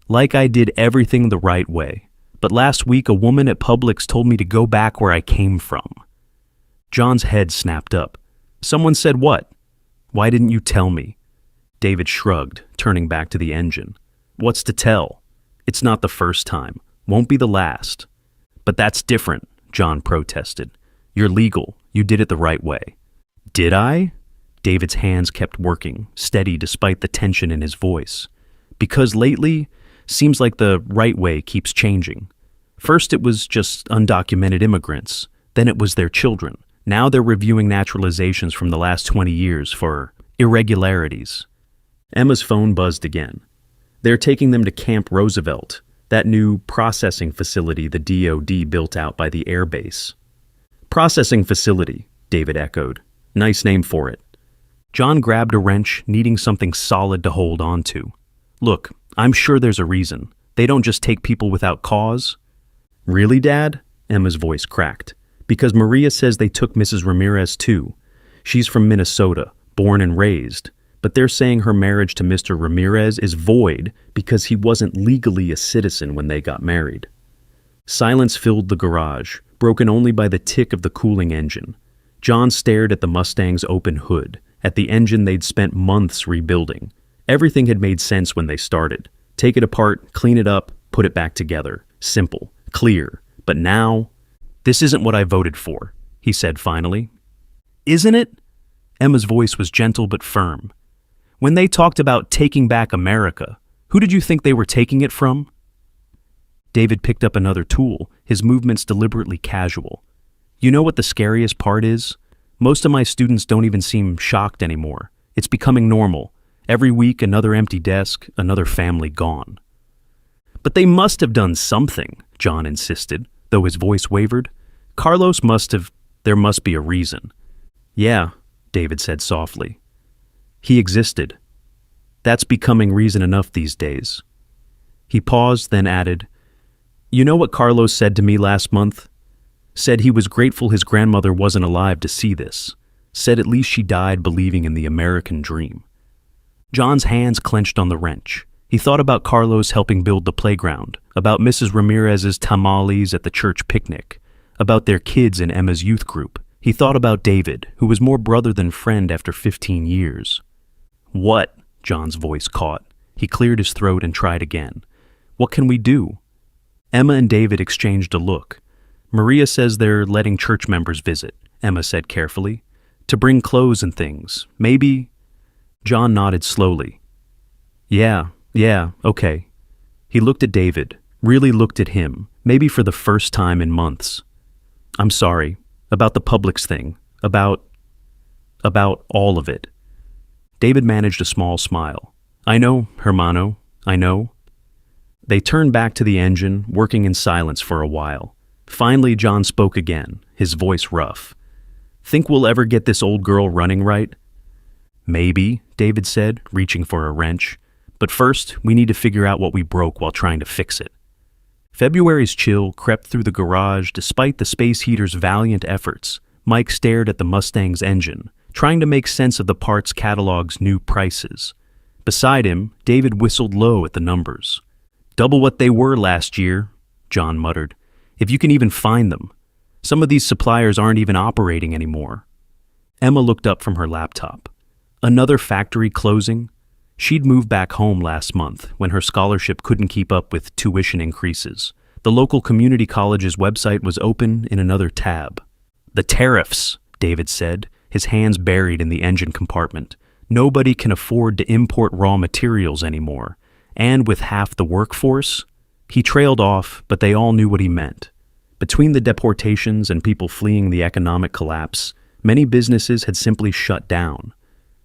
"Like I did everything the right way. But last week a woman at Publix told me to go back where I came from." John's head snapped up. "Someone said what? Why didn't you tell me?" David shrugged, turning back to the engine. "What's to tell? It's not the first time. Won't be the last." "But that's different," John protested. "You're legal. You did it the right way." "Did I?" David's hands kept working, steady despite the tension in his voice. "Because lately, seems like the right way keeps changing. First it was just undocumented immigrants. Then it was their children. Now they're reviewing naturalizations from the last 20 years for irregularities." Emma's phone buzzed again. "They're taking them to Camp Roosevelt, that new processing facility the DOD built out by the air base." "Processing facility," David echoed. "Nice name for it." John grabbed a wrench, needing something solid to hold on to. "Look, I'm sure there's a reason. They don't just take people without cause." "Really, Dad?" Emma's voice cracked. "Because Maria says they took Mrs. Ramirez too. She's from Minnesota, born and raised. but they're saying her marriage to Mr. Ramirez is void because he wasn't legally a citizen when they got married. Silence filled the garage, broken only by the tick of the cooling engine. John stared at the Mustang's open hood, at the engine they'd spent months rebuilding. Everything had made sense when they started. Take it apart, clean it up, put it back together. Simple, clear. But now, this isn't what I voted for, he said finally. Isn't it? Emma's voice was gentle but firm. When they talked about taking back America, who did you think they were taking it from? David picked up another tool, his movements deliberately casual. You know what the scariest part is? Most of my students don't even seem shocked anymore. It's becoming normal. Every week, another empty desk, another family gone. But they must have done something, John insisted, though his voice wavered. Carlos must have. There must be a reason. Yeah, David said softly. He existed. That's becoming reason enough these days. He paused, then added, You know what Carlos said to me last month? Said he was grateful his grandmother wasn't alive to see this. Said at least she died believing in the American dream. John's hands clenched on the wrench. He thought about Carlos helping build the playground, about Mrs. Ramirez's tamales at the church picnic, about their kids in Emma's youth group. He thought about David, who was more brother than friend after 15 years. What? John's voice caught. He cleared his throat and tried again. What can we do? Emma and David exchanged a look. Maria says they're letting church members visit, Emma said carefully. To bring clothes and things. Maybe... John nodded slowly. Yeah, okay. He looked at David, really looked at him, maybe for the first time in months. I'm sorry. About the Publix thing. About all of it. David managed a small smile. I know, hermano, I know. They turned back to the engine, working in silence for a while. Finally, John spoke again, his voice rough. Think we'll ever get this old girl running right? Maybe, David said, reaching for a wrench. But first, we need to figure out what we broke while trying to fix it. February's chill crept through the garage despite the space heater's valiant efforts. Mike stared at the Mustang's engine, trying to make sense of the parts catalog's new prices. Beside him, David whistled low at the numbers. Double what they were last year, John muttered. If you can even find them. Some of these suppliers aren't even operating anymore. Emma looked up from her laptop. Another factory closing? She'd moved back home last month when her scholarship couldn't keep up with tuition increases. The local community college's website was open in another tab. The tariffs, David said, his hands buried in the engine compartment. Nobody can afford to import raw materials anymore. And with half the workforce? He trailed off, but they all knew what he meant. Between the deportations and people fleeing the economic collapse, many businesses had simply shut down.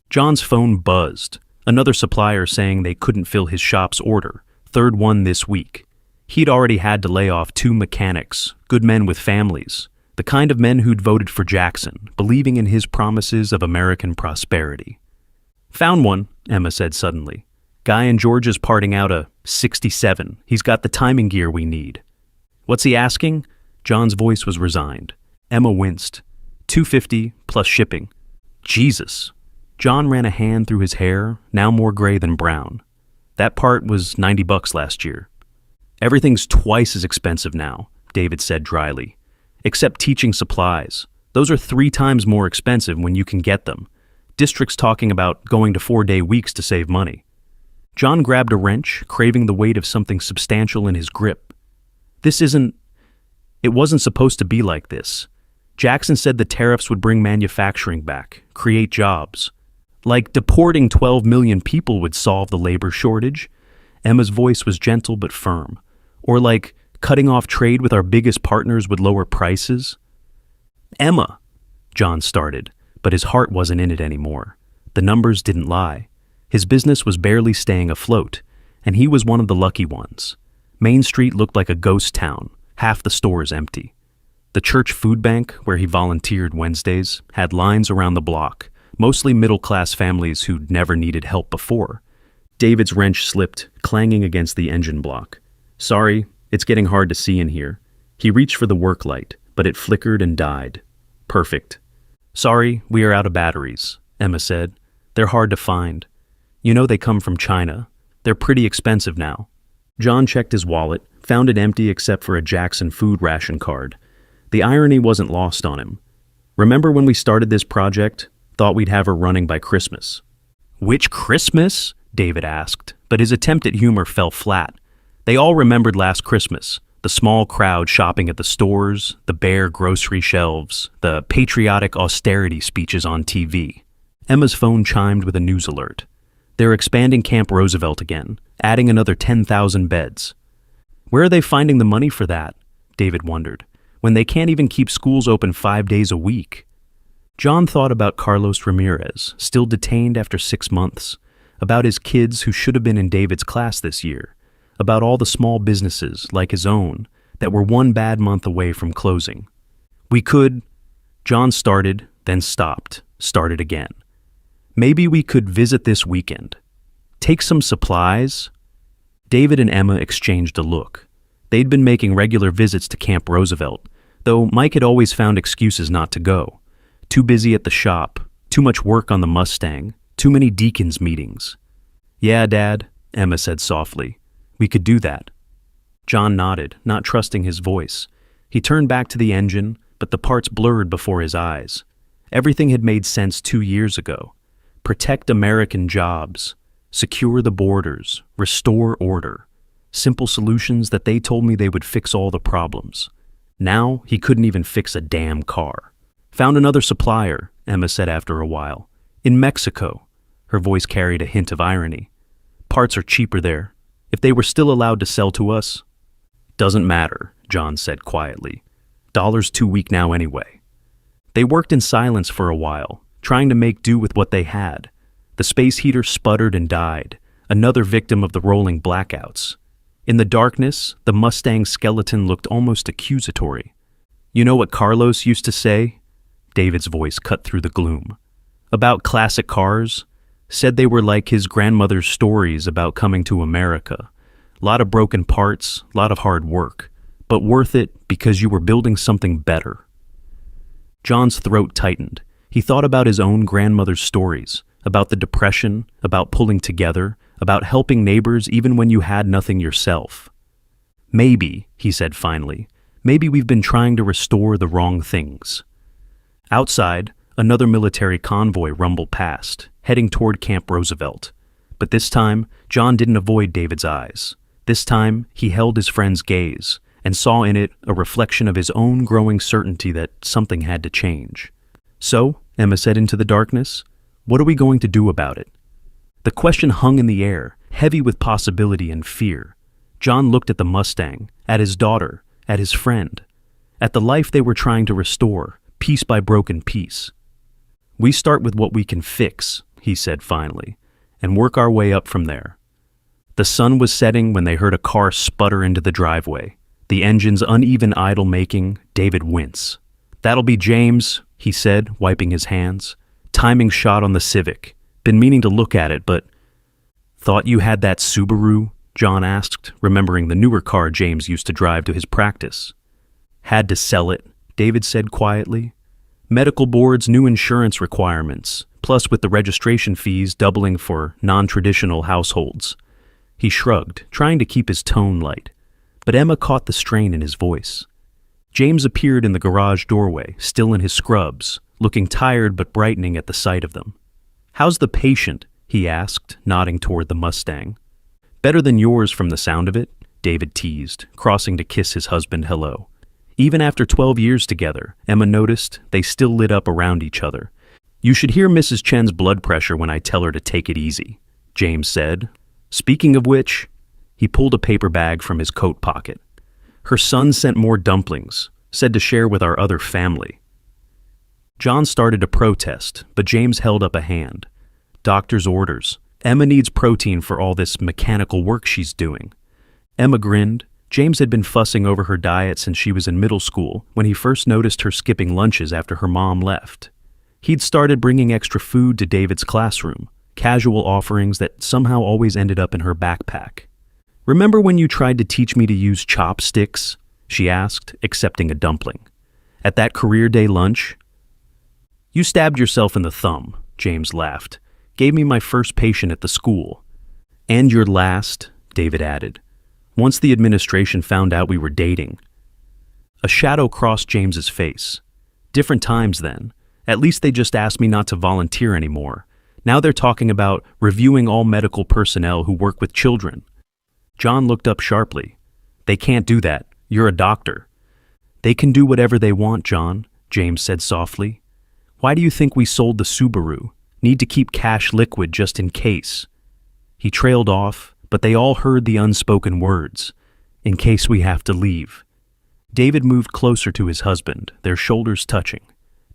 John's phone buzzed. Another supplier saying they couldn't fill his shop's order, third one this week. He'd already had to lay off 2 mechanics, good men with families, the kind of men who'd voted for Jackson, believing in his promises of American prosperity. Found one, Emma said suddenly. Guy in Georgia's parting out a 67. He's got the timing gear we need. What's he asking? John's voice was resigned. Emma winced. $250 plus shipping. Jesus. John ran a hand through his hair, now more gray than brown. That part was $90 last year. Everything's twice as expensive now, David said dryly. Except teaching supplies. Those are 3 times more expensive when you can get them. Districts talking about going to 4-day weeks to save money. John grabbed a wrench, craving the weight of something substantial in his grip. It wasn't supposed to be like this. Jackson said the tariffs would bring manufacturing back, create jobs. Like deporting 12 million people would solve the labor shortage. Emma's voice was gentle but firm. Or like cutting off trade with our biggest partners would lower prices. Emma, John started, but his heart wasn't in it anymore. The numbers didn't lie. His business was barely staying afloat, and he was one of the lucky ones. Main Street looked like a ghost town, half the stores empty. The church food bank, where he volunteered Wednesdays, had lines around the block, mostly middle-class families who'd never needed help before. David's wrench slipped, clanging against the engine block. Sorry, it's getting hard to see in here. He reached for the work light, but it flickered and died. Perfect. Sorry, we are out of batteries, Emma said. They're hard to find. You know they come from China. They're pretty expensive now. John checked his wallet, found it empty except for a Jackson food ration card. The irony wasn't lost on him. Remember when we started this project? Thought we'd have her running by Christmas. Which Christmas? David asked, but his attempt at humor fell flat. They all remembered last Christmas. The small crowd shopping at the stores, the bare grocery shelves, the patriotic austerity speeches on TV. Emma's phone chimed with a news alert. They're expanding Camp Roosevelt again, adding another 10,000 beds. Where are they finding the money for that? David wondered, when they can't even keep schools open 5 days a week. John thought about Carlos Ramirez, still detained after 6 months, about his kids who should have been in David's class this year, about all the small businesses, like his own, that were one bad month away from closing. We could... John started, then stopped, started again. Maybe we could visit this weekend. Take some supplies. David and Emma exchanged a look. They'd been making regular visits to Camp Roosevelt, though Mike had always found excuses not to go. Too busy at the shop, too much work on the Mustang, too many deacons meetings. Yeah, Dad, Emma said softly. We could do that. John nodded, not trusting his voice. He turned back to the engine, but the parts blurred before his eyes. Everything had made sense 2 years ago. Protect American jobs, secure the borders, restore order. Simple solutions that they told me they would fix all the problems. Now he couldn't even fix a damn car. Found another supplier, Emma said after a while. In Mexico. Her voice carried a hint of irony. Parts are cheaper there. If they were still allowed to sell to us. Doesn't matter, John said quietly. Dollar's too weak now anyway. They worked in silence for a while, trying to make do with what they had. The space heater sputtered and died, another victim of the rolling blackouts. In the darkness, the Mustang's skeleton looked almost accusatory. You know what Carlos used to say? David's voice cut through the gloom. About classic cars? Said they were like his grandmother's stories about coming to America. Lot of broken parts, lot of hard work, but worth it because you were building something better. John's throat tightened. He thought about his own grandmother's stories, about the Depression, about pulling together, about helping neighbors even when you had nothing yourself. Maybe, he said finally, maybe we've been trying to restore the wrong things. Outside, another military convoy rumbled past, heading toward Camp Roosevelt. But this time, John didn't avoid David's eyes. This time, he held his friend's gaze and saw in it a reflection of his own growing certainty that something had to change. So, Emma said into the darkness, what are we going to do about it? The question hung in the air, heavy with possibility and fear. John looked at the Mustang, at his daughter, at his friend, at the life they were trying to restore, piece by broken piece. We start with what we can fix, he said finally, and work our way up from there. The sun was setting when they heard a car sputter into the driveway, the engine's uneven idle making David wince. That'll be James, he said, wiping his hands. Timing shot on the Civic. Been meaning to look at it, but... Thought you had that Subaru? John asked, remembering the newer car James used to drive to his practice. Had to sell it, David said quietly. Medical board's new insurance requirements, plus with the registration fees doubling for non-traditional households. He shrugged, trying to keep his tone light, but Emma caught the strain in his voice. James appeared in the garage doorway, still in his scrubs, looking tired but brightening at the sight of them. How's the patient? He asked, nodding toward the Mustang. Better than yours from the sound of it, David teased, crossing to kiss his husband hello. Even after 12 years together, Emma noticed, they still lit up around each other. You should hear Mrs. Chen's blood pressure when I tell her to take it easy, James said. Speaking of which, he pulled a paper bag from his coat pocket. Her son sent more dumplings, said to share with our other family. John started to protest, but James held up a hand. Doctor's orders. Emma needs protein for all this mechanical work she's doing. Emma grinned. James had been fussing over her diet since she was in middle school when he first noticed her skipping lunches after her mom left. He'd started bringing extra food to David's classroom, casual offerings that somehow always ended up in her backpack. Remember when you tried to teach me to use chopsticks? She asked, accepting a dumpling. At that career day lunch? You stabbed yourself in the thumb, James laughed. Gave me my first patient at the school. And your last, David added. Once the administration found out we were dating. A shadow crossed James's face. Different times then. At least they just asked me not to volunteer anymore. Now they're talking about reviewing all medical personnel who work with children. John looked up sharply. They can't do that. You're a doctor. They can do whatever they want, John, James said softly. Why do you think we sold the Subaru? Need to keep cash liquid just in case. He trailed off, but they all heard the unspoken words. In case we have to leave. David moved closer to his husband, their shoulders touching.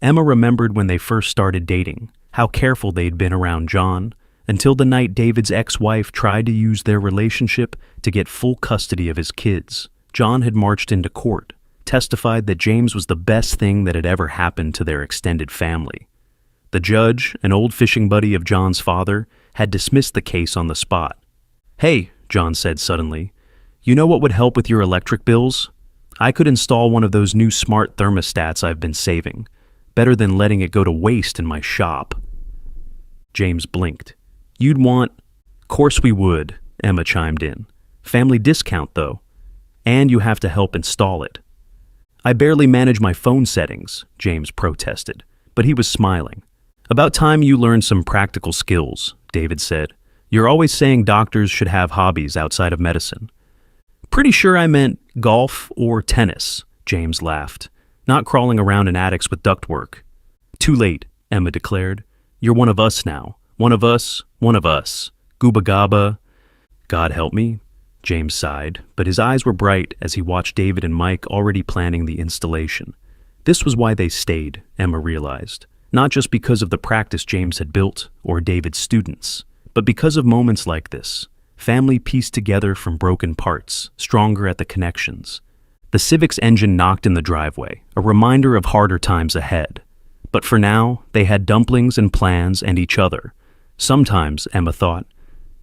Emma remembered when they first started dating, how careful they'd been around John, until the night David's ex-wife tried to use their relationship to get full custody of his kids. John had marched into court, testified that James was the best thing that had ever happened to their extended family. The judge, an old fishing buddy of John's father, had dismissed the case on the spot. Hey, John said suddenly, you know what would help with your electric bills? I could install one of those new smart thermostats I've been saving. Better than letting it go to waste in my shop. James blinked. You'd want... Course we would, Emma chimed in. Family discount, though. And you have to help install it. I barely manage my phone settings, James protested, but he was smiling. About time you learned some practical skills, David said. You're always saying doctors should have hobbies outside of medicine. Pretty sure I meant golf or tennis, James laughed. Not crawling around in attics with ductwork. Too late, Emma declared. You're one of us now. One of us, one of us. Gooba gaba. God help me, James sighed, but his eyes were bright as he watched David and Mike already planning the installation. This was why they stayed, Emma realized. Not just because of the practice James had built or David's students, but because of moments like this. Family pieced together from broken parts, stronger at the connections. The Civic's engine knocked in the driveway, a reminder of harder times ahead. But for now, they had dumplings and plans and each other. Sometimes, Emma thought,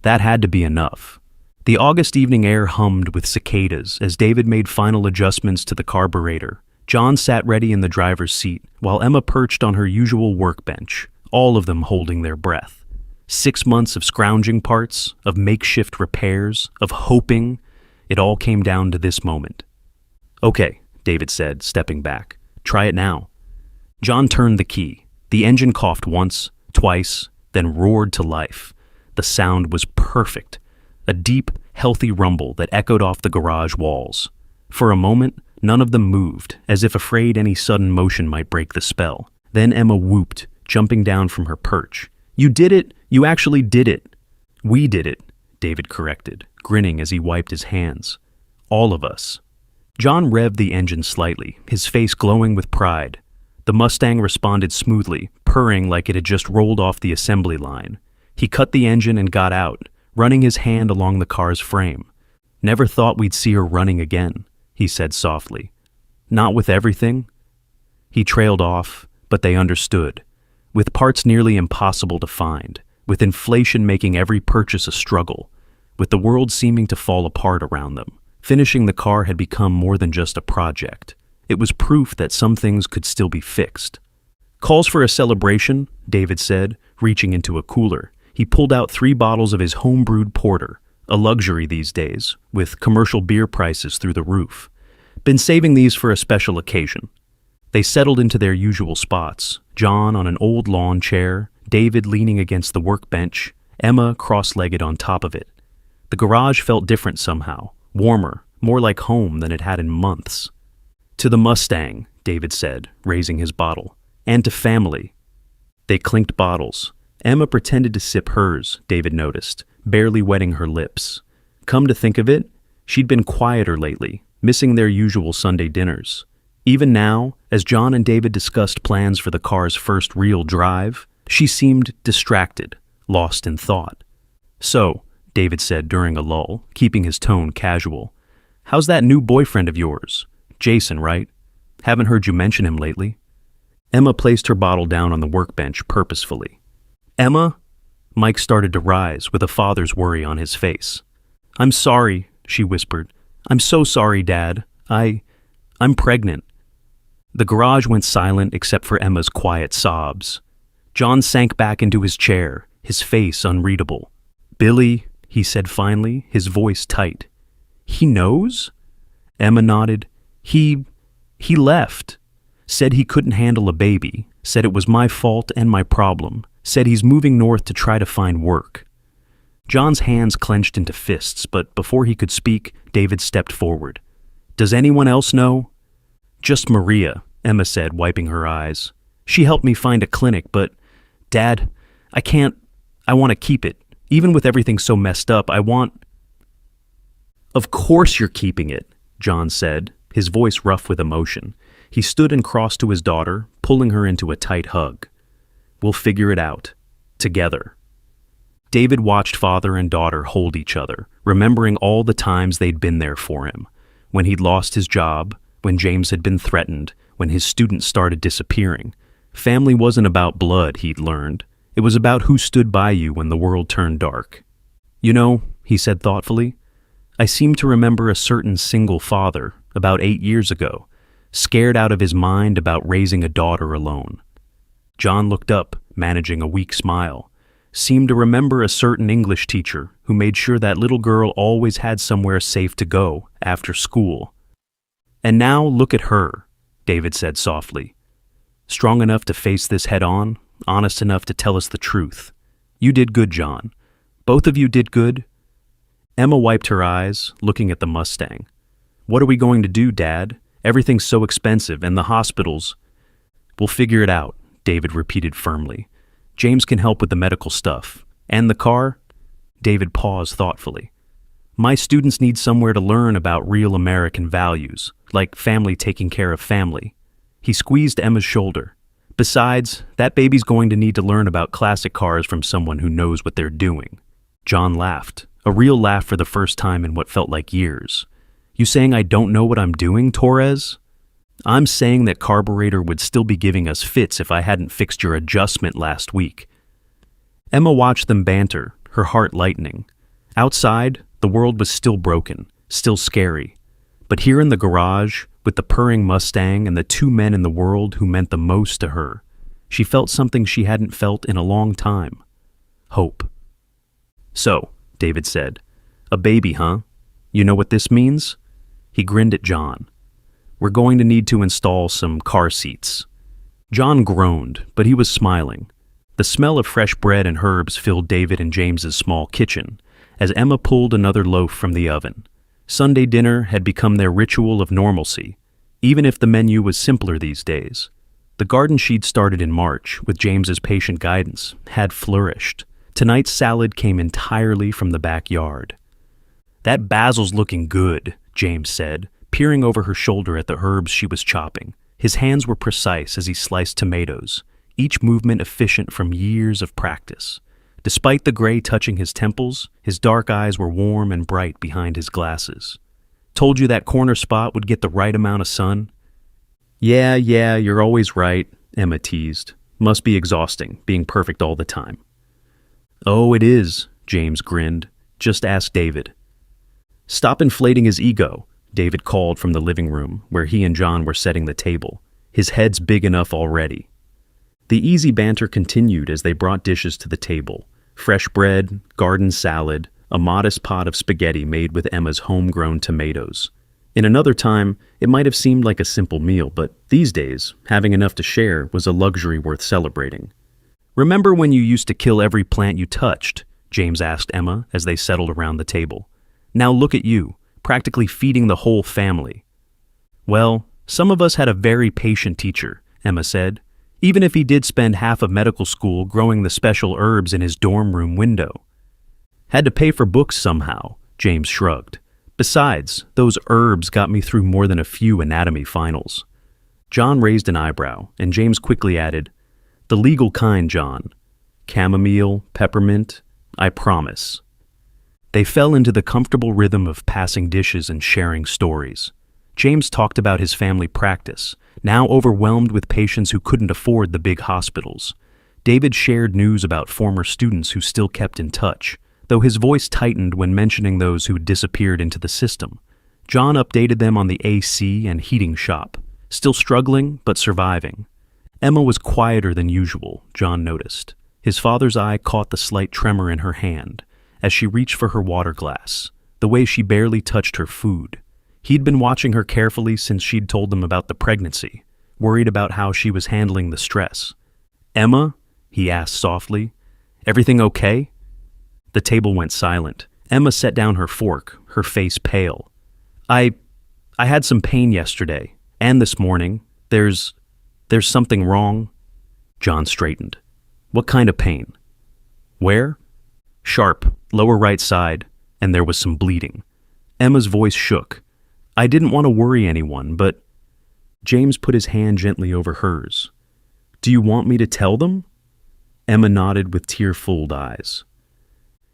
that had to be enough. The August evening air hummed with cicadas as David made final adjustments to the carburetor. John sat ready in the driver's seat, while Emma perched on her usual workbench, all of them holding their breath. 6 months of scrounging parts, of makeshift repairs, of hoping. It all came down to this moment. Okay, David said, stepping back. Try it now. John turned the key. The engine coughed once, twice, then roared to life. The sound was perfect. A deep, healthy rumble that echoed off the garage walls. For a moment, none of them moved, as if afraid any sudden motion might break the spell. Then Emma whooped, jumping down from her perch. You did it! You actually did it! We did it, David corrected, grinning as he wiped his hands. All of us. John revved the engine slightly, his face glowing with pride. The Mustang responded smoothly, purring like it had just rolled off the assembly line. He cut the engine and got out, running his hand along the car's frame. Never thought we'd see her running again, he said softly. Not with everything? He trailed off, but they understood. With parts nearly impossible to find, with inflation making every purchase a struggle, with the world seeming to fall apart around them. Finishing the car had become more than just a project. It was proof that some things could still be fixed. Calls for a celebration, David said, reaching into a cooler. He pulled out 3 bottles of his home-brewed porter, a luxury these days, with commercial beer prices through the roof. Been saving these for a special occasion. They settled into their usual spots, John on an old lawn chair, David leaning against the workbench, Emma cross-legged on top of it. The garage felt different somehow. Warmer, more like home than it had in months. To the Mustang, David said, raising his bottle. And to family. They clinked bottles. Emma pretended to sip hers, David noticed, barely wetting her lips. Come to think of it, she'd been quieter lately, missing their usual Sunday dinners. Even now, as John and David discussed plans for the car's first real drive, she seemed distracted, lost in thought. So, David said during a lull, keeping his tone casual. How's that new boyfriend of yours? Jason, right? Haven't heard you mention him lately. Emma placed her bottle down on the workbench purposefully. Emma? Mike started to rise with a father's worry on his face. I'm sorry, she whispered. I'm so sorry, Dad. I'm pregnant. The garage went silent except for Emma's quiet sobs. John sank back into his chair, his face unreadable. "Billy," he said finally, his voice tight. "He knows?" Emma nodded. He left. Said he couldn't handle a baby. Said it was my fault and my problem. Said he's moving north to try to find work." John's hands clenched into fists, but before he could speak, David stepped forward. "Does anyone else know?" "Just Maria," Emma said, wiping her eyes. "She helped me find a clinic, but, Dad, I want to keep it. Even with everything so messed up, I want—" "Of course you're keeping it," John said, his voice rough with emotion. He stood and crossed to his daughter, pulling her into a tight hug. "We'll figure it out. Together." David watched father and daughter hold each other, remembering all the times they'd been there for him. When he'd lost his job, when James had been threatened, when his students started disappearing. Family wasn't about blood, he'd learned. It was about who stood by you when the world turned dark. "You know," he said thoughtfully, "I seem to remember a certain single father, about 8 years ago, scared out of his mind about raising a daughter alone." John looked up, managing a weak smile. Seemed to remember a certain English teacher who made sure that little girl always had somewhere safe to go after school. "And now look at her," David said softly. "Strong enough to face this head on, honest enough to tell us the truth. You did good, John. Both of you did good." Emma wiped her eyes, looking at the Mustang. "What are we going to do, Dad? Everything's so expensive, and the hospitals—" "We'll figure it out," David repeated firmly. "James can help with the medical stuff. And the car?" David paused thoughtfully. "My students need somewhere to learn about real American values, like family taking care of family." He squeezed Emma's shoulder. "Besides, that baby's going to need to learn about classic cars from someone who knows what they're doing." John laughed, a real laugh for the first time in what felt like years. "You saying I don't know what I'm doing, Torres?" "I'm saying that carburetor would still be giving us fits if I hadn't fixed your adjustment last week." Emma watched them banter, her heart lightening. Outside, the world was still broken, still scary. But here in the garage, with the purring Mustang and the 2 men in the world who meant the most to her, she felt something she hadn't felt in a long time. Hope. "So," David said, "a baby, huh? You know what this means?" He grinned at John. "We're going to need to install some car seats." John groaned, but he was smiling. The smell of fresh bread and herbs filled David and James's small kitchen, as Emma pulled another loaf from the oven. Sunday dinner had become their ritual of normalcy, even if the menu was simpler these days. The garden she'd started in March, with James's patient guidance, had flourished. Tonight's salad came entirely from the backyard. "That basil's looking good," James said, peering over her shoulder at the herbs she was chopping. His hands were precise as he sliced tomatoes, each movement efficient from years of practice. Despite the gray touching his temples, his dark eyes were warm and bright behind his glasses. "Told you that corner spot would get the right amount of sun?" Yeah, you're always right," Emma teased. "Must be exhausting, being perfect all the time." "Oh, it is," James grinned. "Just ask David." "Stop inflating his ego," David called from the living room, where he and John were setting the table. "His head's big enough already." The easy banter continued as they brought dishes to the table. Fresh bread, garden salad, a modest pot of spaghetti made with Emma's homegrown tomatoes. In another time, it might have seemed like a simple meal, but these days, having enough to share was a luxury worth celebrating. "Remember when you used to kill every plant you touched?" James asked Emma as they settled around the table. "Now look at you, practically feeding the whole family." "Well, some of us had a very patient teacher," Emma said, "even if he did spend half of medical school growing the special herbs in his dorm room window." "Had to pay for books somehow," James shrugged. "Besides, those herbs got me through more than a few anatomy finals." John raised an eyebrow, and James quickly added, "The legal kind, John. Chamomile, peppermint, I promise." They fell into the comfortable rhythm of passing dishes and sharing stories. James talked about his family practice, now overwhelmed with patients who couldn't afford the big hospitals. David shared news about former students who still kept in touch, though his voice tightened when mentioning those who disappeared into the system. John updated them on the AC and heating shop, still struggling but surviving. Emma was quieter than usual, John noticed. His father's eye caught the slight tremor in her hand as she reached for her water glass, the way she barely touched her food. He'd been watching her carefully since she'd told them about the pregnancy, worried about how she was handling the stress. "Emma?" he asked softly. "Everything okay?" The table went silent. Emma set down her fork, her face pale. I had some pain yesterday, and this morning. There's something wrong." John straightened. "What kind of pain?" "Where?" "Sharp, lower right side, and there was some bleeding." Emma's voice shook. "I didn't want to worry anyone, but—" James put his hand gently over hers. "Do you want me to tell them?" Emma nodded with tear-filled eyes.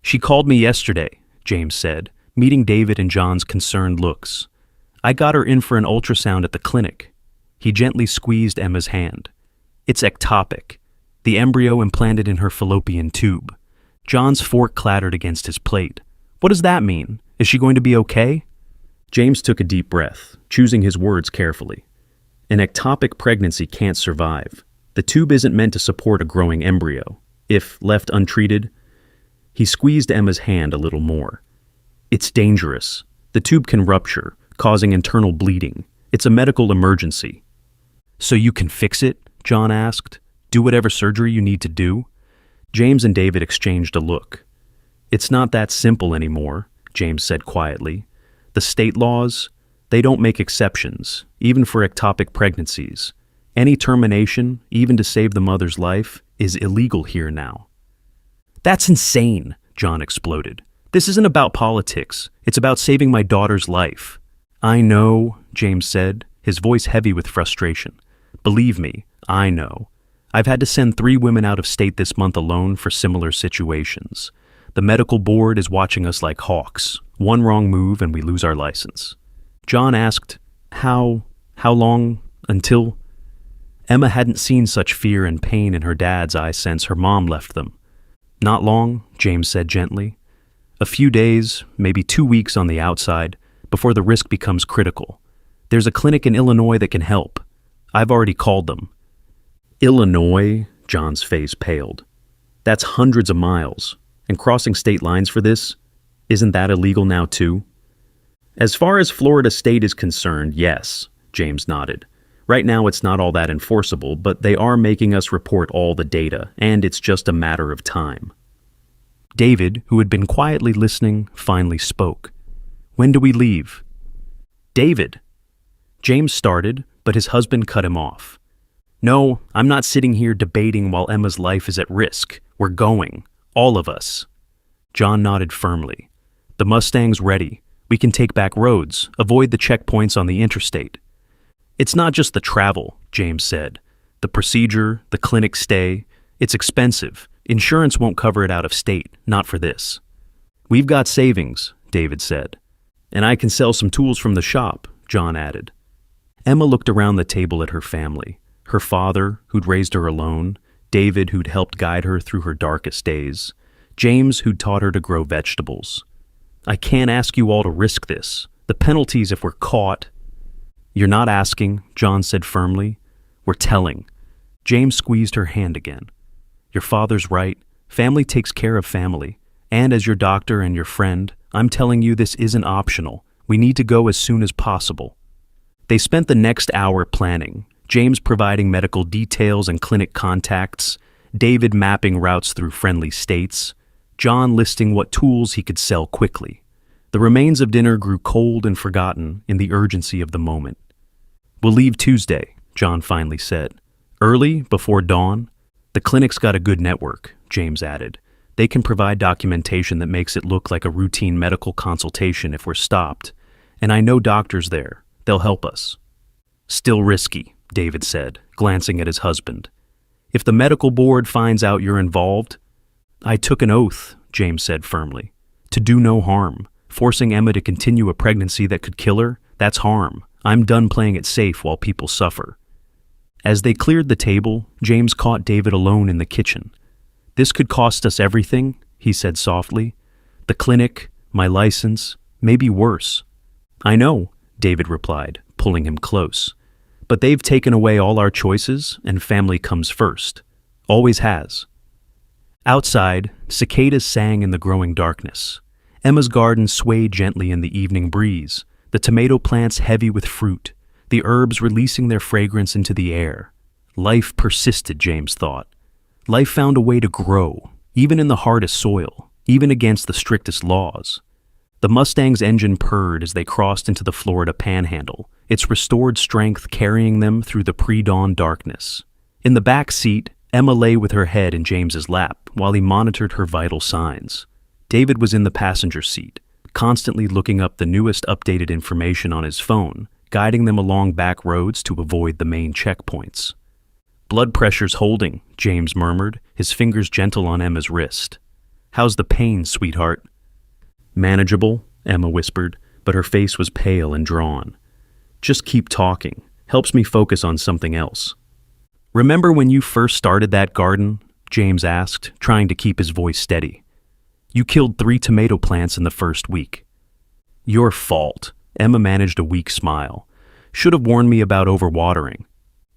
"She called me yesterday," James said, meeting David and John's concerned looks. "I got her in for an ultrasound at the clinic." He gently squeezed Emma's hand. "It's ectopic, the embryo implanted in her fallopian tube." John's fork clattered against his plate. "What does that mean? Is she going to be okay?" James took a deep breath, choosing his words carefully. "An ectopic pregnancy can't survive. The tube isn't meant to support a growing embryo. If left untreated—" He squeezed Emma's hand a little more. "It's dangerous. The tube can rupture, causing internal bleeding. It's a medical emergency." "So you can fix it?" John asked. "Do whatever surgery you need to do?" James and David exchanged a look. "It's not that simple anymore," James said quietly. "The state laws, they don't make exceptions, even for ectopic pregnancies. Any termination, even to save the mother's life, is illegal here now." "That's insane," John exploded. "This isn't about politics. It's about saving my daughter's life." "I know," James said, his voice heavy with frustration. "Believe me, I know. I've had to send 3 women out of state this month alone for similar situations. The medical board is watching us like hawks. One wrong move and we lose our license." John asked, How long until?" Emma hadn't seen such fear and pain in her dad's eyes since her mom left them. "Not long," James said gently. "A few days, maybe 2 weeks on the outside, before the risk becomes critical. There's a clinic in Illinois that can help. I've already called them." "Illinois?" John's face paled. "That's hundreds of miles. And crossing state lines for this? Isn't that illegal now too?" "As far as Florida state is concerned, yes," James nodded. "Right now it's not all that enforceable, but they are making us report all the data, and it's just a matter of time." David, who had been quietly listening, finally spoke. "When do we leave?" "David!" James started, but his husband cut him off. "No, I'm not sitting here debating while Emma's life is at risk. We're going. All of us." John nodded firmly. "The Mustang's ready. We can take back roads, avoid the checkpoints on the interstate." "It's not just the travel," James said. "The procedure, the clinic stay, it's expensive. Insurance won't cover it out of state, not for this." "We've got savings," David said. "And I can sell some tools from the shop," John added. Emma looked around the table at her family. Her father, who'd raised her alone, David, who'd helped guide her through her darkest days, James, who'd taught her to grow vegetables. "I can't ask you all to risk this. The penalties if we're caught—" "You're not asking," John said firmly. "We're telling." James squeezed her hand again. "Your father's right. Family takes care of family. And as your doctor and your friend, I'm telling you this isn't optional. We need to go as soon as possible." They spent the next hour planning, James providing medical details and clinic contacts, David mapping routes through friendly states, John listing what tools he could sell quickly. The remains of dinner grew cold and forgotten in the urgency of the moment. "We'll leave Tuesday," John finally said. "Early, before dawn." "The clinic's got a good network," James added. "They can provide documentation that makes it look like a routine medical consultation if we're stopped. And I know doctors there. They'll help us." "Still risky," David said, glancing at his husband. "If the medical board finds out you're involved—" "I took an oath," James said firmly, "to do no harm. Forcing Emma to continue a pregnancy that could kill her, that's harm. I'm done playing it safe while people suffer." As they cleared the table, James caught David alone in the kitchen. "This could cost us everything," he said softly. "The clinic, my license, maybe worse." "I know," David replied, pulling him close. "But they've taken away all our choices, and family comes first. Always has." Outside, cicadas sang in the growing darkness. Emma's garden swayed gently in the evening breeze, the tomato plants heavy with fruit, the herbs releasing their fragrance into the air. Life persisted, James thought. Life found a way to grow, even in the hardest soil, even against the strictest laws. The Mustang's engine purred as they crossed into the Florida Panhandle, its restored strength carrying them through the pre-dawn darkness. In the back seat, Emma lay with her head in James's lap while he monitored her vital signs. David was in the passenger seat, constantly looking up the newest updated information on his phone, guiding them along back roads to avoid the main checkpoints. "Blood pressure's holding," James murmured, his fingers gentle on Emma's wrist. "How's the pain, sweetheart?" "Manageable," Emma whispered, but her face was pale and drawn. "Just keep talking. Helps me focus on something else." "Remember when you first started that garden?" James asked, trying to keep his voice steady. "You killed 3 tomato plants in the first week." "Your fault." Emma managed a weak smile. "Should have warned me about overwatering."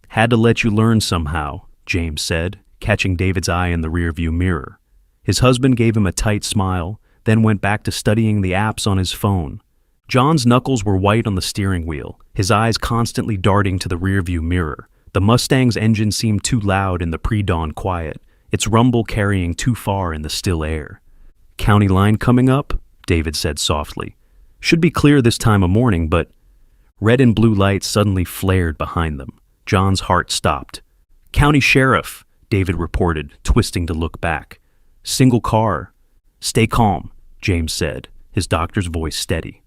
"Had to let you learn somehow," James said, catching David's eye in the rearview mirror. His husband gave him a tight smile, then went back to studying the apps on his phone. John's knuckles were white on the steering wheel, his eyes constantly darting to the rearview mirror. The Mustang's engine seemed too loud in the pre-dawn quiet, its rumble carrying too far in the still air. "County line coming up?" David said softly. "Should be clear this time of morning, but—" Red and blue lights suddenly flared behind them. John's heart stopped. "County sheriff," David reported, twisting to look back. "Single car." "Stay calm," James said, his doctor's voice steady.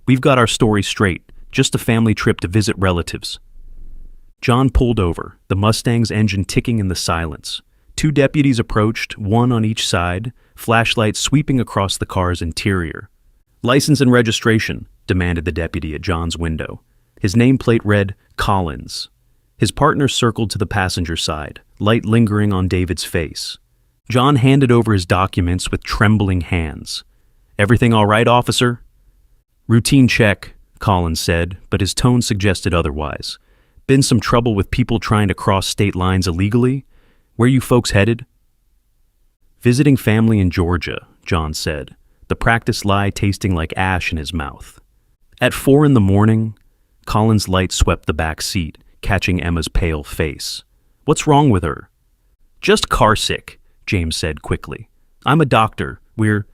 "We've got our story straight, just a family trip to visit relatives." John pulled over, the Mustang's engine ticking in the silence. 2 deputies approached, one on each side, flashlights sweeping across the car's interior. "License and registration," demanded the deputy at John's window. His nameplate read, "Collins." His partner circled to the passenger side, light lingering on David's face. John handed over his documents with trembling hands. "Everything all right, officer?" "Routine check," Collins said, but his tone suggested otherwise. "Been some trouble with people trying to cross state lines illegally? Where you folks headed?" "Visiting family in Georgia," John said, the practiced lie tasting like ash in his mouth. At 4 a.m, Collins' light swept the back seat, catching Emma's pale face. "What's wrong with her?" "Just carsick," James said quickly. "I'm a doctor. We're—"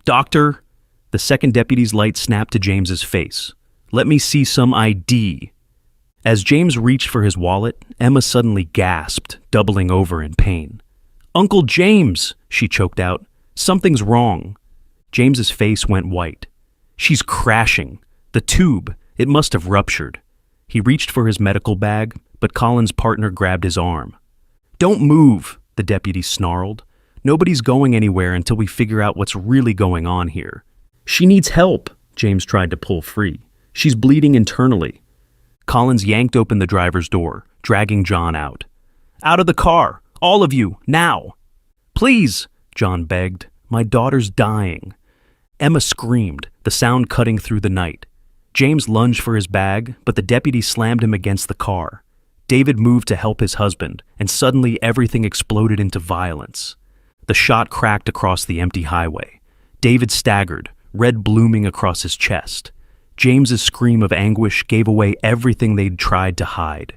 "Doctor?" The second deputy's light snapped to James's face. "Let me see some ID." As James reached for his wallet, Emma suddenly gasped, doubling over in pain. "Uncle James!" she choked out. "Something's wrong." James's face went white. "She's crashing. The tube. It must have ruptured." He reached for his medical bag, but Collins' partner grabbed his arm. "Don't move," the deputy snarled. "Nobody's going anywhere until we figure out what's really going on here." "She needs help," James tried to pull free. "She's bleeding internally." Collins yanked open the driver's door, dragging John out. "Out of the car! All of you, now!" "Please," John begged. "My daughter's dying." Emma screamed, the sound cutting through the night. James lunged for his bag, but the deputy slammed him against the car. David moved to help his husband, and suddenly everything exploded into violence. The shot cracked across the empty highway. David staggered, red blooming across his chest. James's scream of anguish gave away everything they'd tried to hide.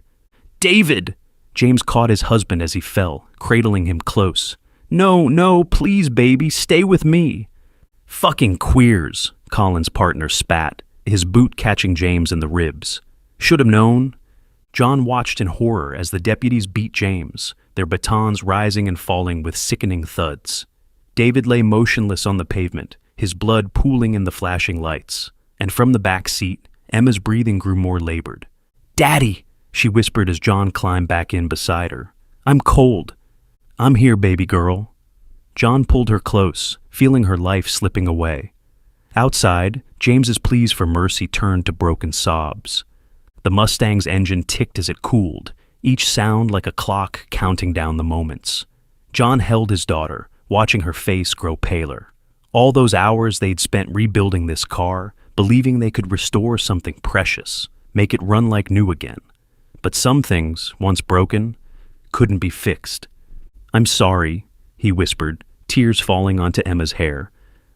"David!" James caught his husband as he fell, cradling him close. "No, no, please, baby, stay with me." "Fucking queers," Collins' partner spat, his boot catching James in the ribs. "Should have known." John watched in horror as the deputies beat James, their batons rising and falling with sickening thuds. David lay motionless on the pavement, his blood pooling in the flashing lights. And from the back seat, Emma's breathing grew more labored. "Daddy," she whispered as John climbed back in beside her. "I'm cold." "I'm here, baby girl." John pulled her close, feeling her life slipping away. Outside, James's pleas for mercy turned to broken sobs. The Mustang's engine ticked as it cooled, each sound like a clock counting down the moments. John held his daughter, watching her face grow paler. All those hours they'd spent rebuilding this car, believing they could restore something precious, make it run like new again. But some things, once broken, couldn't be fixed. "I'm sorry," he whispered, tears falling onto Emma's hair.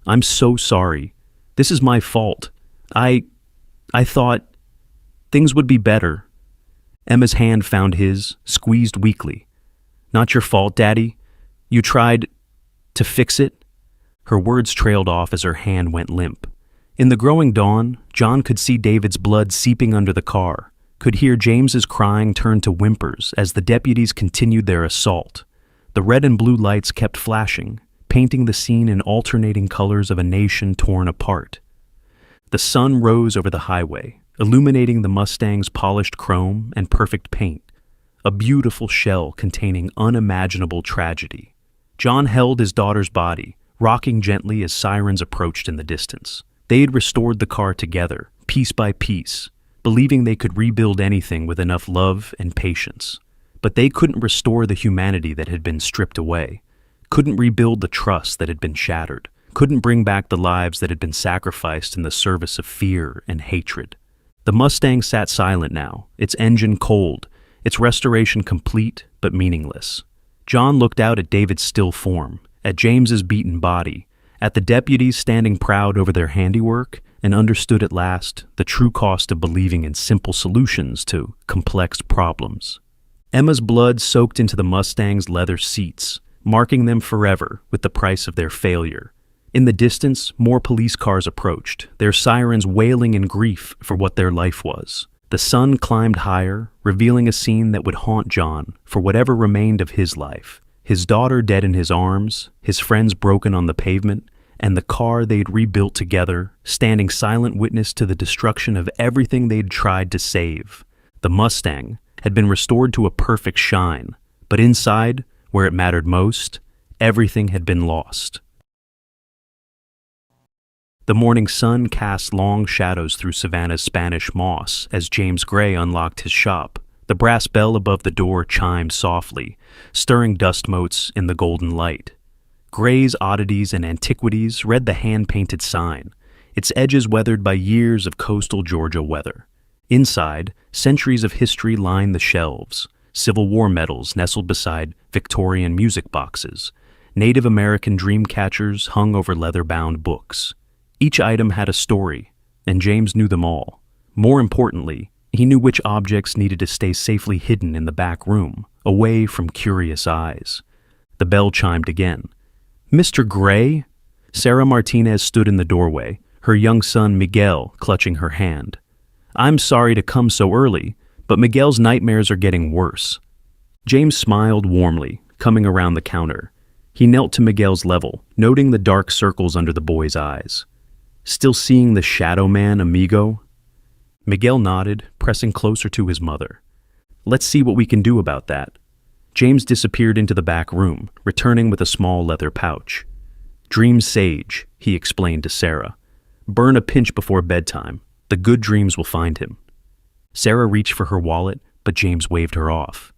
"I'm so sorry. This is my fault. I thought things would be better." Emma's hand found his, squeezed weakly. "Not your fault, Daddy. You tried to fix it." Her words trailed off as her hand went limp. In the growing dawn, John could see David's blood seeping under the car, could hear James's crying turn to whimpers as the deputies continued their assault. The red and blue lights kept flashing, painting the scene in alternating colors of a nation torn apart. The sun rose over the highway, illuminating the Mustang's polished chrome and perfect paint, a beautiful shell containing unimaginable tragedy. John held his daughter's body, rocking gently as sirens approached in the distance. They had restored the car together, piece by piece, believing they could rebuild anything with enough love and patience. But they couldn't restore the humanity that had been stripped away, couldn't rebuild the trust that had been shattered, couldn't bring back the lives that had been sacrificed in the service of fear and hatred. The Mustang sat silent now, its engine cold, its restoration complete but meaningless. John looked out at David's still form, at James's beaten body, at the deputies standing proud over their handiwork, and understood at last the true cost of believing in simple solutions to complex problems. Emma's blood soaked into the Mustang's leather seats, marking them forever with the price of their failure. In the distance, more police cars approached, their sirens wailing in grief for what their life was. The sun climbed higher, revealing a scene that would haunt John for whatever remained of his life. His daughter dead in his arms, his friends broken on the pavement, and the car they'd rebuilt together, standing silent witness to the destruction of everything they'd tried to save. The Mustang had been restored to a perfect shine, but inside, where it mattered most, everything had been lost. The morning sun cast long shadows through Savannah's Spanish moss as James Gray unlocked his shop. The brass bell above the door chimed softly, stirring dust motes in the golden light. Gray's Oddities and Antiquities read the hand-painted sign, its edges weathered by years of coastal Georgia weather. Inside, centuries of history lined the shelves, Civil War medals nestled beside Victorian music boxes, Native American dream catchers hung over leather-bound books. Each item had a story, and James knew them all. More importantly, he knew which objects needed to stay safely hidden in the back room, away from curious eyes. The bell chimed again. "Mr. Gray?" Sarah Martinez stood in the doorway, her young son Miguel clutching her hand. "I'm sorry to come so early, but Miguel's nightmares are getting worse." James smiled warmly, coming around the counter. He knelt to Miguel's level, noting the dark circles under the boy's eyes. "Still seeing the shadow man, amigo?" Miguel nodded, pressing closer to his mother. "Let's see what we can do about that." James disappeared into the back room, returning with a small leather pouch. "Dream sage," he explained to Sarah. "Burn a pinch before bedtime. The good dreams will find him." Sarah reached for her wallet, but James waved her off.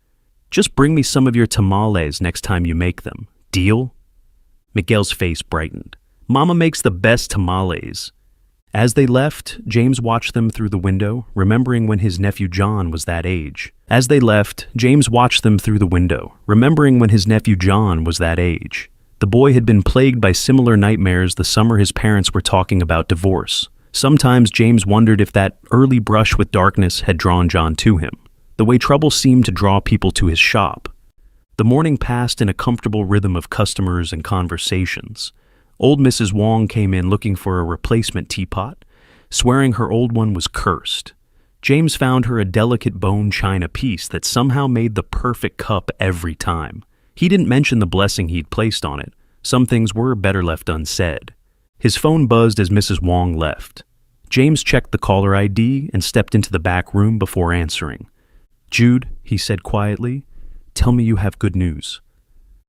"Just bring me some of your tamales next time you make them. Deal?" Miguel's face brightened. "Mama makes the best tamales." As they left, James watched them through the window, remembering when his nephew John was that age. The boy had been plagued by similar nightmares the summer his parents were talking about divorce. Sometimes James wondered if that early brush with darkness had drawn John to him, the way trouble seemed to draw people to his shop. The morning passed in a comfortable rhythm of customers and conversations. Old Mrs. Wong came in looking for a replacement teapot, swearing her old one was cursed. James found her a delicate bone china piece that somehow made the perfect cup every time. He didn't mention the blessing he'd placed on it. Some things were better left unsaid. His phone buzzed as Mrs. Wong left. James checked the caller ID and stepped into the back room before answering. "Jude," he said quietly, "tell me you have good news."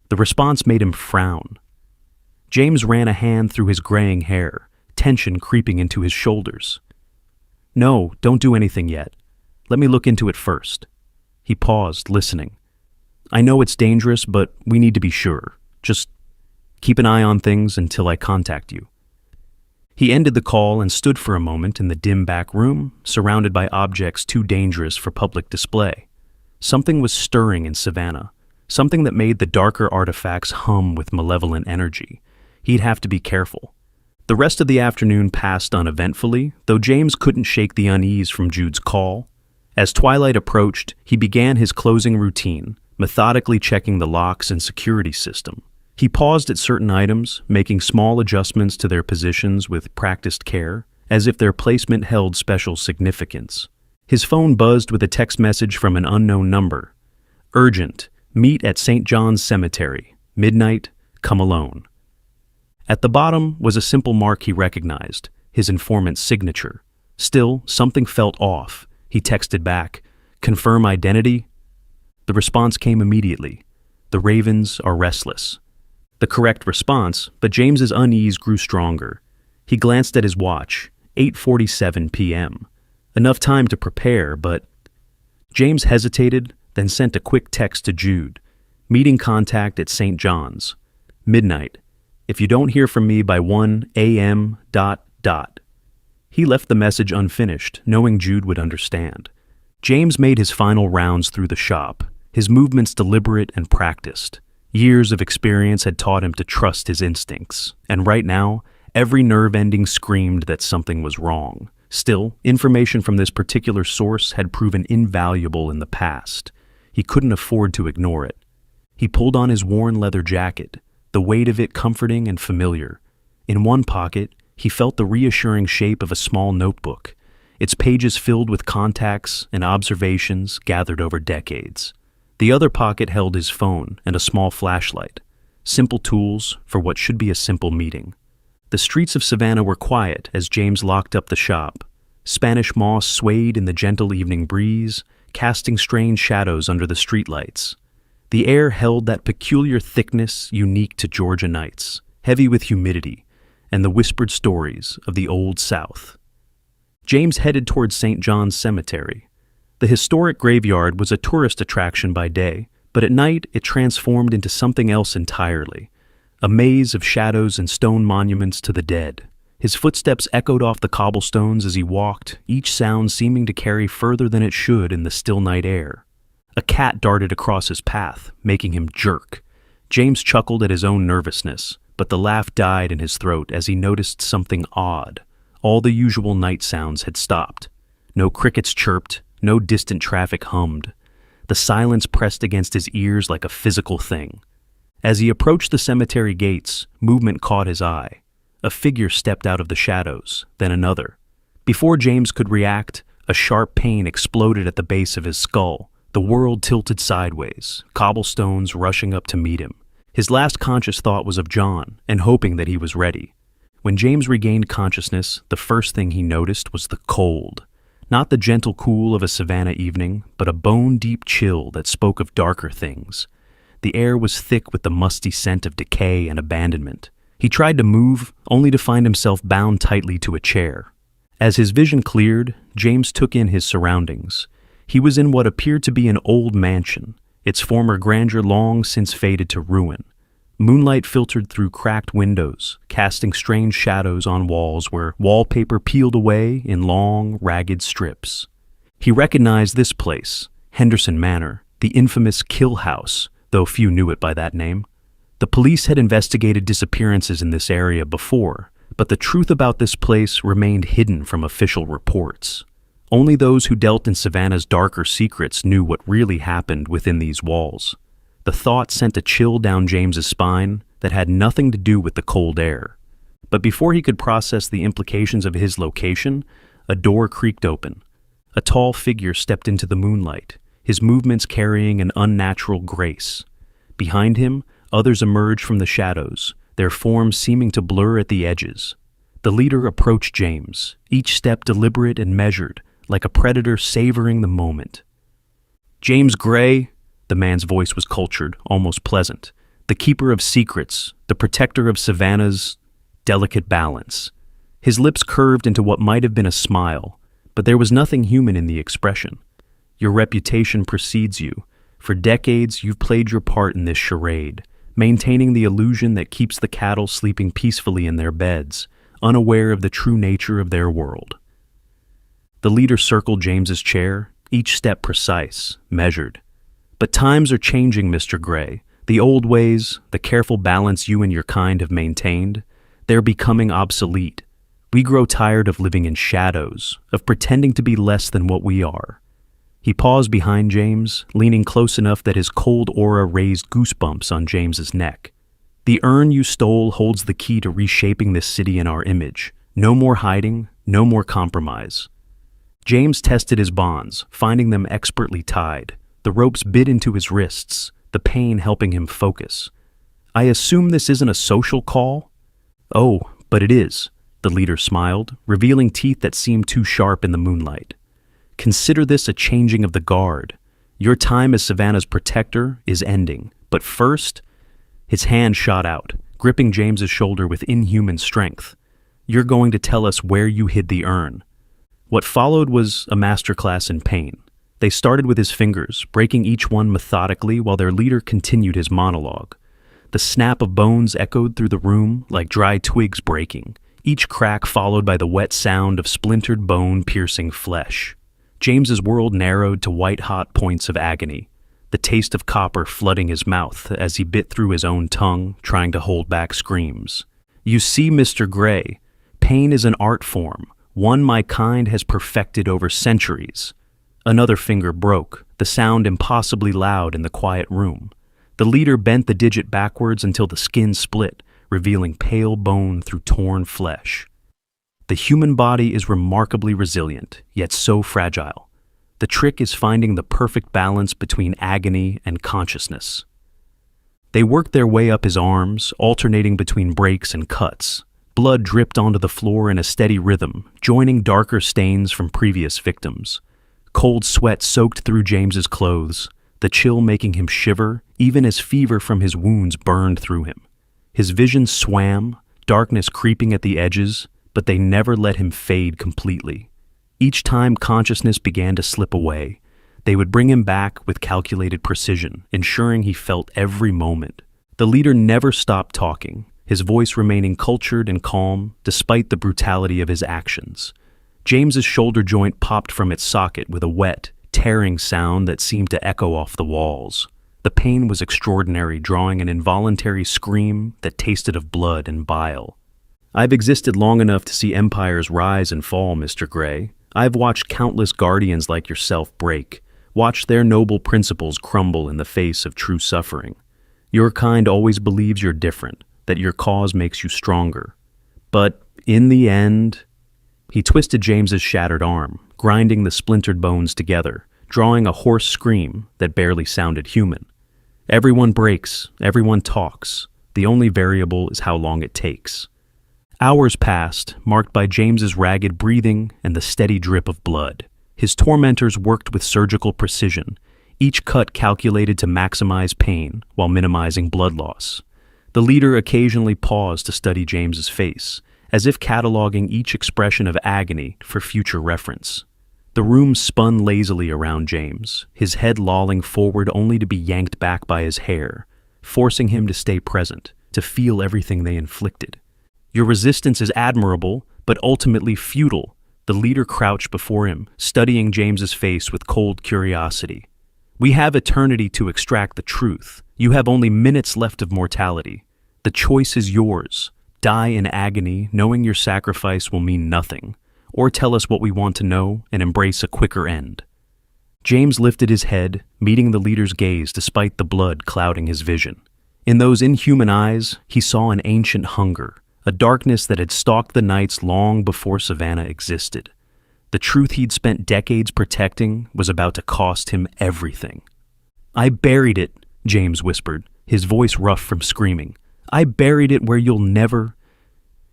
The response made him frown. James ran a hand through his graying hair, tension creeping into his shoulders. "No, don't do anything yet. Let me look into it first." He paused, listening. "I know it's dangerous, but we need to be sure. Just keep an eye on things until I contact you." He ended the call and stood for a moment in the dim back room, surrounded by objects too dangerous for public display. Something was stirring in Savannah, something that made the darker artifacts hum with malevolent energy. He'd have to be careful. The rest of the afternoon passed uneventfully, though James couldn't shake the unease from Jude's call. As twilight approached, he began his closing routine, methodically checking the locks and security system. He paused at certain items, making small adjustments to their positions with practiced care, as if their placement held special significance. His phone buzzed with a text message from an unknown number. Urgent. Meet at St. John's Cemetery. Midnight. Come alone. At the bottom was a simple mark he recognized, his informant's signature. Still, something felt off. He texted back, "Confirm identity?" The response came immediately. "The ravens are restless." The correct response, but James's unease grew stronger. He glanced at his watch, 8:47 p.m. Enough time to prepare, but... James hesitated, then sent a quick text to Jude. Meeting contact at St. John's. Midnight. If you don't hear from me by 1 a.m. ... He left the message unfinished, knowing Jude would understand. James made his final rounds through the shop, his movements deliberate and practiced. Years of experience had taught him to trust his instincts, and right now, every nerve ending screamed that something was wrong. Still, information from this particular source had proven invaluable in the past. He couldn't afford to ignore it. He pulled on his worn leather jacket, the weight of it comforting and familiar. In one pocket, he felt the reassuring shape of a small notebook, its pages filled with contacts and observations gathered over decades. The other pocket held his phone and a small flashlight, simple tools for what should be a simple meeting. The streets of Savannah were quiet as James locked up the shop. Spanish moss swayed in the gentle evening breeze, casting strange shadows under the streetlights. The air held that peculiar thickness unique to Georgia nights, heavy with humidity and the whispered stories of the Old South. James headed towards St. John's Cemetery. The historic graveyard was a tourist attraction by day, but at night it transformed into something else entirely, a maze of shadows and stone monuments to the dead. His footsteps echoed off the cobblestones as he walked, each sound seeming to carry further than it should in the still night air. A cat darted across his path, making him jerk. James chuckled at his own nervousness, but the laugh died in his throat as he noticed something odd. All the usual night sounds had stopped. No crickets chirped, no distant traffic hummed. The silence pressed against his ears like a physical thing. As he approached the cemetery gates, movement caught his eye. A figure stepped out of the shadows, then another. Before James could react, a sharp pain exploded at the base of his skull. The world tilted sideways, cobblestones rushing up to meet him. His last conscious thought was of John, and hoping that he was ready. When James regained consciousness, the first thing he noticed was the cold. Not the gentle cool of a Savannah evening, but a bone-deep chill that spoke of darker things. The air was thick with the musty scent of decay and abandonment. He tried to move, only to find himself bound tightly to a chair. As his vision cleared, James took in his surroundings. He was in what appeared to be an old mansion, its former grandeur long since faded to ruin. Moonlight filtered through cracked windows, casting strange shadows on walls where wallpaper peeled away in long, ragged strips. He recognized this place, Henderson Manor, the infamous Kill House, though few knew it by that name. The police had investigated disappearances in this area before, but the truth about this place remained hidden from official reports. Only those who dealt in Savannah's darker secrets knew what really happened within these walls. The thought sent a chill down James's spine that had nothing to do with the cold air. But before he could process the implications of his location, a door creaked open. A tall figure stepped into the moonlight, his movements carrying an unnatural grace. Behind him, others emerged from the shadows, their forms seeming to blur at the edges. The leader approached James, each step deliberate and measured, like a predator savoring the moment. "James Gray," the man's voice was cultured, almost pleasant, the keeper of secrets, the protector of Savannah's delicate balance. His lips curved into what might have been a smile, but there was nothing human in the expression. "Your reputation precedes you. For decades, you've played your part in this charade, maintaining the illusion that keeps the cattle sleeping peacefully in their beds, unaware of the true nature of their world." The leader circled James's chair, each step precise, measured. But times are changing, Mr. Gray. The old ways, the careful balance you and your kind have maintained, they're becoming obsolete. We grow tired of living in shadows, of pretending to be less than what we are. He paused behind James, leaning close enough that his cold aura raised goosebumps on James's neck. The urn you stole holds the key to reshaping this city in our image. No more hiding, no more compromise. James tested his bonds, finding them expertly tied. The ropes bit into his wrists, the pain helping him focus. I assume this isn't a social call? Oh, but it is, the leader smiled, revealing teeth that seemed too sharp in the moonlight. Consider this a changing of the guard. Your time as Savannah's protector is ending, but first, his hand shot out, gripping James's shoulder with inhuman strength. You're going to tell us where you hid the urn. What followed was a masterclass in pain. They started with his fingers, breaking each one methodically while their leader continued his monologue. The snap of bones echoed through the room like dry twigs breaking, each crack followed by the wet sound of splintered bone piercing flesh. James's world narrowed to white-hot points of agony, the taste of copper flooding his mouth as he bit through his own tongue, trying to hold back screams. You see, Mr. Gray, pain is an art form, one my kind has perfected over centuries. Another finger broke, the sound impossibly loud in the quiet room. The leader bent the digit backwards until the skin split, revealing pale bone through torn flesh. The human body is remarkably resilient, yet so fragile. The trick is finding the perfect balance between agony and consciousness. They worked their way up his arms, alternating between breaks and cuts. Blood dripped onto the floor in a steady rhythm, joining darker stains from previous victims. Cold sweat soaked through James's clothes, the chill making him shiver, even as fever from his wounds burned through him. His vision swam, darkness creeping at the edges, but they never let him fade completely. Each time consciousness began to slip away, they would bring him back with calculated precision, ensuring he felt every moment. The leader never stopped talking, his voice remaining cultured and calm despite the brutality of his actions. James's shoulder joint popped from its socket with a wet, tearing sound that seemed to echo off the walls. The pain was extraordinary, drawing an involuntary scream that tasted of blood and bile. I've existed long enough to see empires rise and fall, Mr. Gray. I've watched countless guardians like yourself break, watched their noble principles crumble in the face of true suffering. Your kind always believes you're different, that your cause makes you stronger. But in the end, he twisted James's shattered arm, grinding the splintered bones together, drawing a hoarse scream that barely sounded human. Everyone breaks, everyone talks. The only variable is how long it takes. Hours passed, marked by James's ragged breathing and the steady drip of blood. His tormentors worked with surgical precision, each cut calculated to maximize pain while minimizing blood loss. The leader occasionally paused to study James's face, as if cataloging each expression of agony for future reference. The room spun lazily around James, his head lolling forward only to be yanked back by his hair, forcing him to stay present, to feel everything they inflicted. Your resistance is admirable, but ultimately futile. The leader crouched before him, studying James's face with cold curiosity. We have eternity to extract the truth. You have only minutes left of mortality. The choice is yours. Die in agony, knowing your sacrifice will mean nothing, or tell us what we want to know and embrace a quicker end. James lifted his head, meeting the leader's gaze despite the blood clouding his vision. In those inhuman eyes, he saw an ancient hunger, a darkness that had stalked the nights long before Savannah existed. The truth he'd spent decades protecting was about to cost him everything. I buried it, James whispered, his voice rough from screaming. I buried it where you'll never...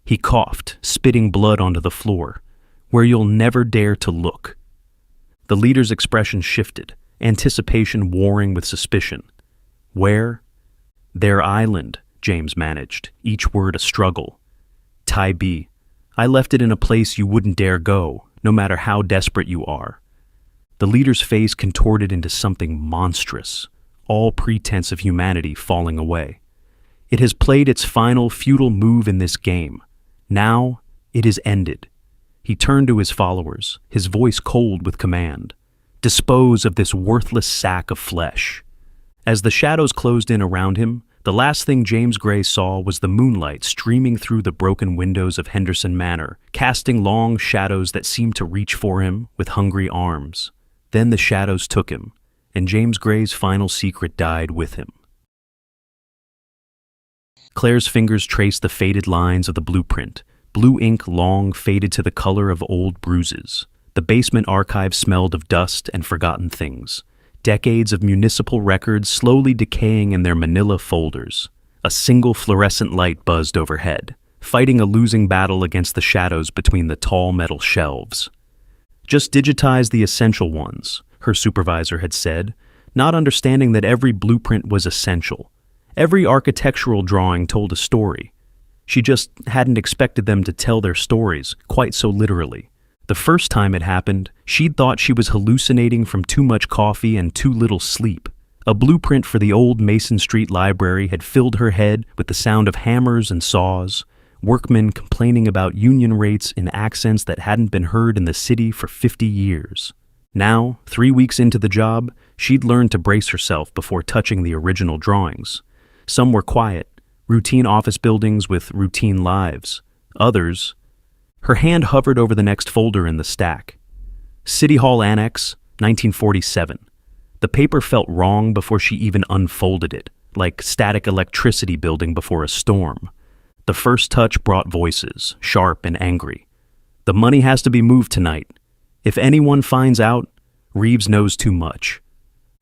He coughed, spitting blood onto the floor. Where you'll never dare to look. The leader's expression shifted, anticipation warring with suspicion. Where? Their island, James managed, each word a struggle. Tybee. I left it in a place you wouldn't dare go, no matter how desperate you are. The leader's face contorted into something monstrous, all pretense of humanity falling away. It has played its final futile move in this game. Now it is ended. He turned to his followers, his voice cold with command. Dispose of this worthless sack of flesh. As the shadows closed in around him, the last thing James Gray saw was the moonlight streaming through the broken windows of Henderson Manor, casting long shadows that seemed to reach for him with hungry arms. Then the shadows took him, and James Gray's final secret died with him. Claire's fingers traced the faded lines of the blueprint. Blue ink long faded to the color of old bruises. The basement archive smelled of dust and forgotten things. Decades of municipal records slowly decaying in their manila folders. A single fluorescent light buzzed overhead, fighting a losing battle against the shadows between the tall metal shelves. "Just digitize the essential ones," her supervisor had said, not understanding that every blueprint was essential. Every architectural drawing told a story. She just hadn't expected them to tell their stories quite so literally. The first time it happened, she'd thought she was hallucinating from too much coffee and too little sleep. A blueprint for the old Mason Street library had filled her head with the sound of hammers and saws, workmen complaining about union rates in accents that hadn't been heard in the city for 50 years. Now, 3 weeks into the job, she'd learned to brace herself before touching the original drawings. Some were quiet, routine office buildings with routine lives. Others... Her hand hovered over the next folder in the stack. City Hall Annex, 1947. The paper felt wrong before she even unfolded it, like static electricity building before a storm. The first touch brought voices, sharp and angry. "The money has to be moved tonight. If anyone finds out, Reeves knows too much."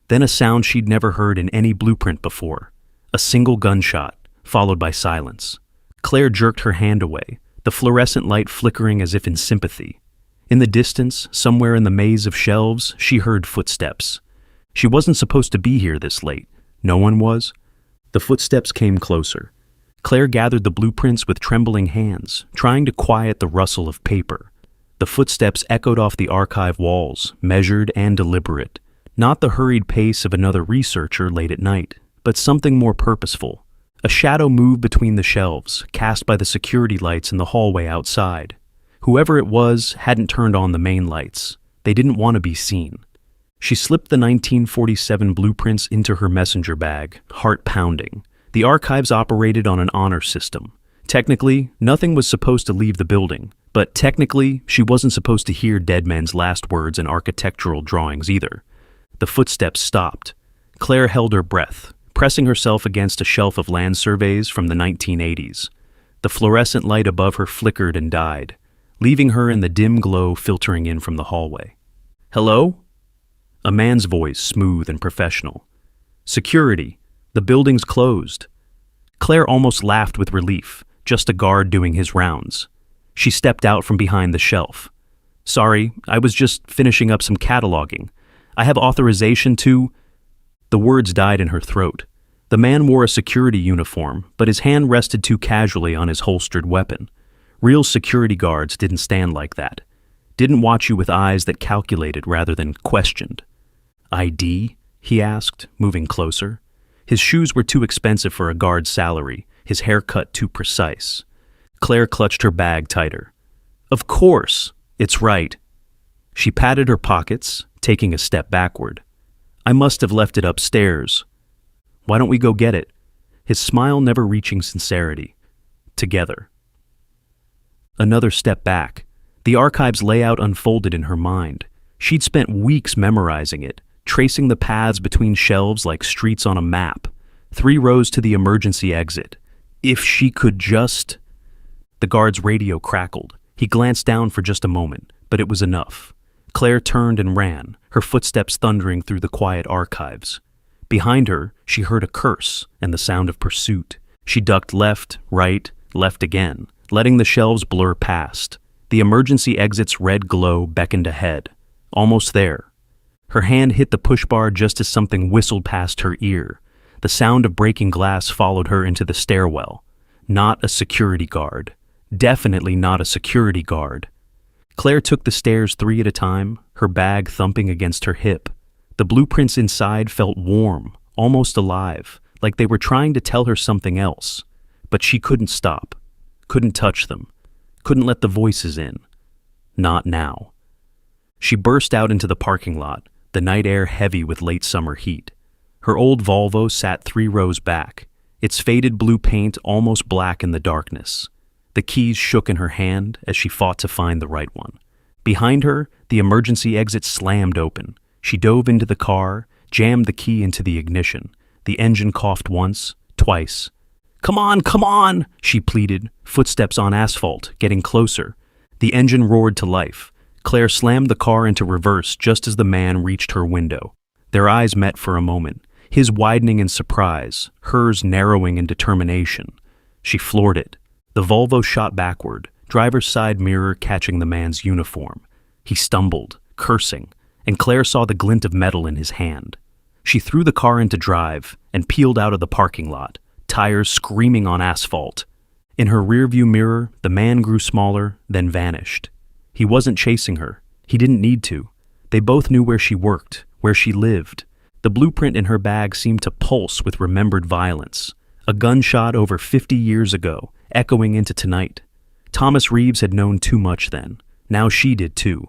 Then a sound she'd never heard in any blueprint before. A single gunshot, followed by silence. Claire jerked her hand away, the fluorescent light flickering as if in sympathy. In the distance, somewhere in the maze of shelves, she heard footsteps. She wasn't supposed to be here this late. No one was. The footsteps came closer. Claire gathered the blueprints with trembling hands, trying to quiet the rustle of paper. The footsteps echoed off the archive walls, measured and deliberate. Not the hurried pace of another researcher late at night, but something more purposeful. A shadow moved between the shelves, cast by the security lights in the hallway outside. Whoever it was hadn't turned on the main lights. They didn't want to be seen. She slipped the 1947 blueprints into her messenger bag, heart pounding. The archives operated on an honor system. Technically, nothing was supposed to leave the building, but technically, she wasn't supposed to hear dead men's last words in architectural drawings either. The footsteps stopped. Claire held her breath, pressing herself against a shelf of land surveys from the 1980s. The fluorescent light above her flickered and died, leaving her in the dim glow filtering in from the hallway. "Hello?" A man's voice, smooth and professional. "Security. The building's closed." Claire almost laughed with relief, just a guard doing his rounds. She stepped out from behind the shelf. "Sorry, I was just finishing up some cataloging. I have authorization to..." The words died in her throat. The man wore a security uniform, but his hand rested too casually on his holstered weapon. Real security guards didn't stand like that. Didn't watch you with eyes that calculated rather than questioned. "ID?" he asked, moving closer. His shoes were too expensive for a guard's salary, his haircut too precise. Claire clutched her bag tighter. "Of course! It's right." She patted her pockets, taking a step backward. "I must have left it upstairs." "Why don't we go get it?" His smile never reaching sincerity. "Together." Another step back. The archive's layout unfolded in her mind. She'd spent weeks memorizing it, tracing the paths between shelves like streets on a map. 3 rows to the emergency exit. If she could just... The guard's radio crackled. He glanced down for just a moment, but it was enough. Claire turned and ran, her footsteps thundering through the quiet archives. Behind her, she heard a curse and the sound of pursuit. She ducked left, right, left again, letting the shelves blur past. The emergency exit's red glow beckoned ahead. Almost there. Her hand hit the push bar just as something whistled past her ear. The sound of breaking glass followed her into the stairwell. Not a security guard. Definitely not a security guard. Claire took the stairs 3 at a time, her bag thumping against her hip. The blueprints inside felt warm, almost alive, like they were trying to tell her something else. But she couldn't stop, couldn't touch them, couldn't let the voices in. Not now. She burst out into the parking lot, the night air heavy with late summer heat. Her old Volvo sat 3 rows back, its faded blue paint almost black in the darkness. The keys shook in her hand as she fought to find the right one. Behind her, the emergency exit slammed open. She dove into the car, jammed the key into the ignition. The engine coughed once, twice. Come on, she pleaded, footsteps on asphalt, getting closer. The engine roared to life. Claire slammed the car into reverse just as the man reached her window. Their eyes met for a moment, his widening in surprise, hers narrowing in determination. She floored it. The Volvo shot backward, driver's side mirror catching the man's uniform. He stumbled, cursing, and Claire saw the glint of metal in his hand. She threw the car into drive and peeled out of the parking lot, tires screaming on asphalt. In her rearview mirror, the man grew smaller, then vanished. He wasn't chasing her. He didn't need to. They both knew where she worked, where she lived. The blueprint in her bag seemed to pulse with remembered violence. A gunshot over 50 years ago, echoing into tonight. Thomas Reeves had known too much then. Now she did too.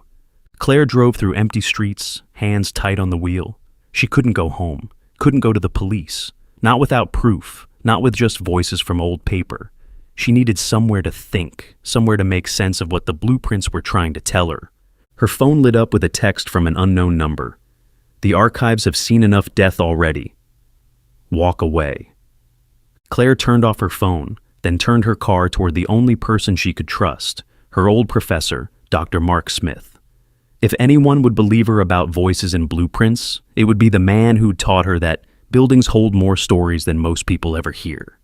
Claire drove through empty streets, hands tight on the wheel. She couldn't go home, couldn't go to the police. Not without proof, not with just voices from old paper. She needed somewhere to think, somewhere to make sense of what the blueprints were trying to tell her. Her phone lit up with a text from an unknown number. The archives have seen enough death already. Walk away. Claire turned off her phone, then turned her car toward the only person she could trust, her old professor, Dr. Mark Smith. If anyone would believe her about voices and blueprints, it would be the man who taught her that buildings hold more stories than most people ever hear.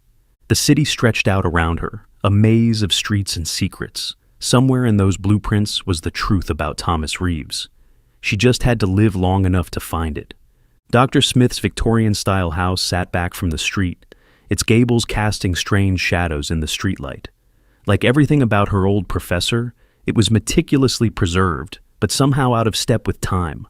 The city stretched out around her, a maze of streets and secrets. Somewhere in those blueprints was the truth about Thomas Reeves. She just had to live long enough to find it. Dr. Smith's Victorian-style house sat back from the street, its gables casting strange shadows in the streetlight. Like everything about her old professor, it was meticulously preserved, but somehow out of step with time.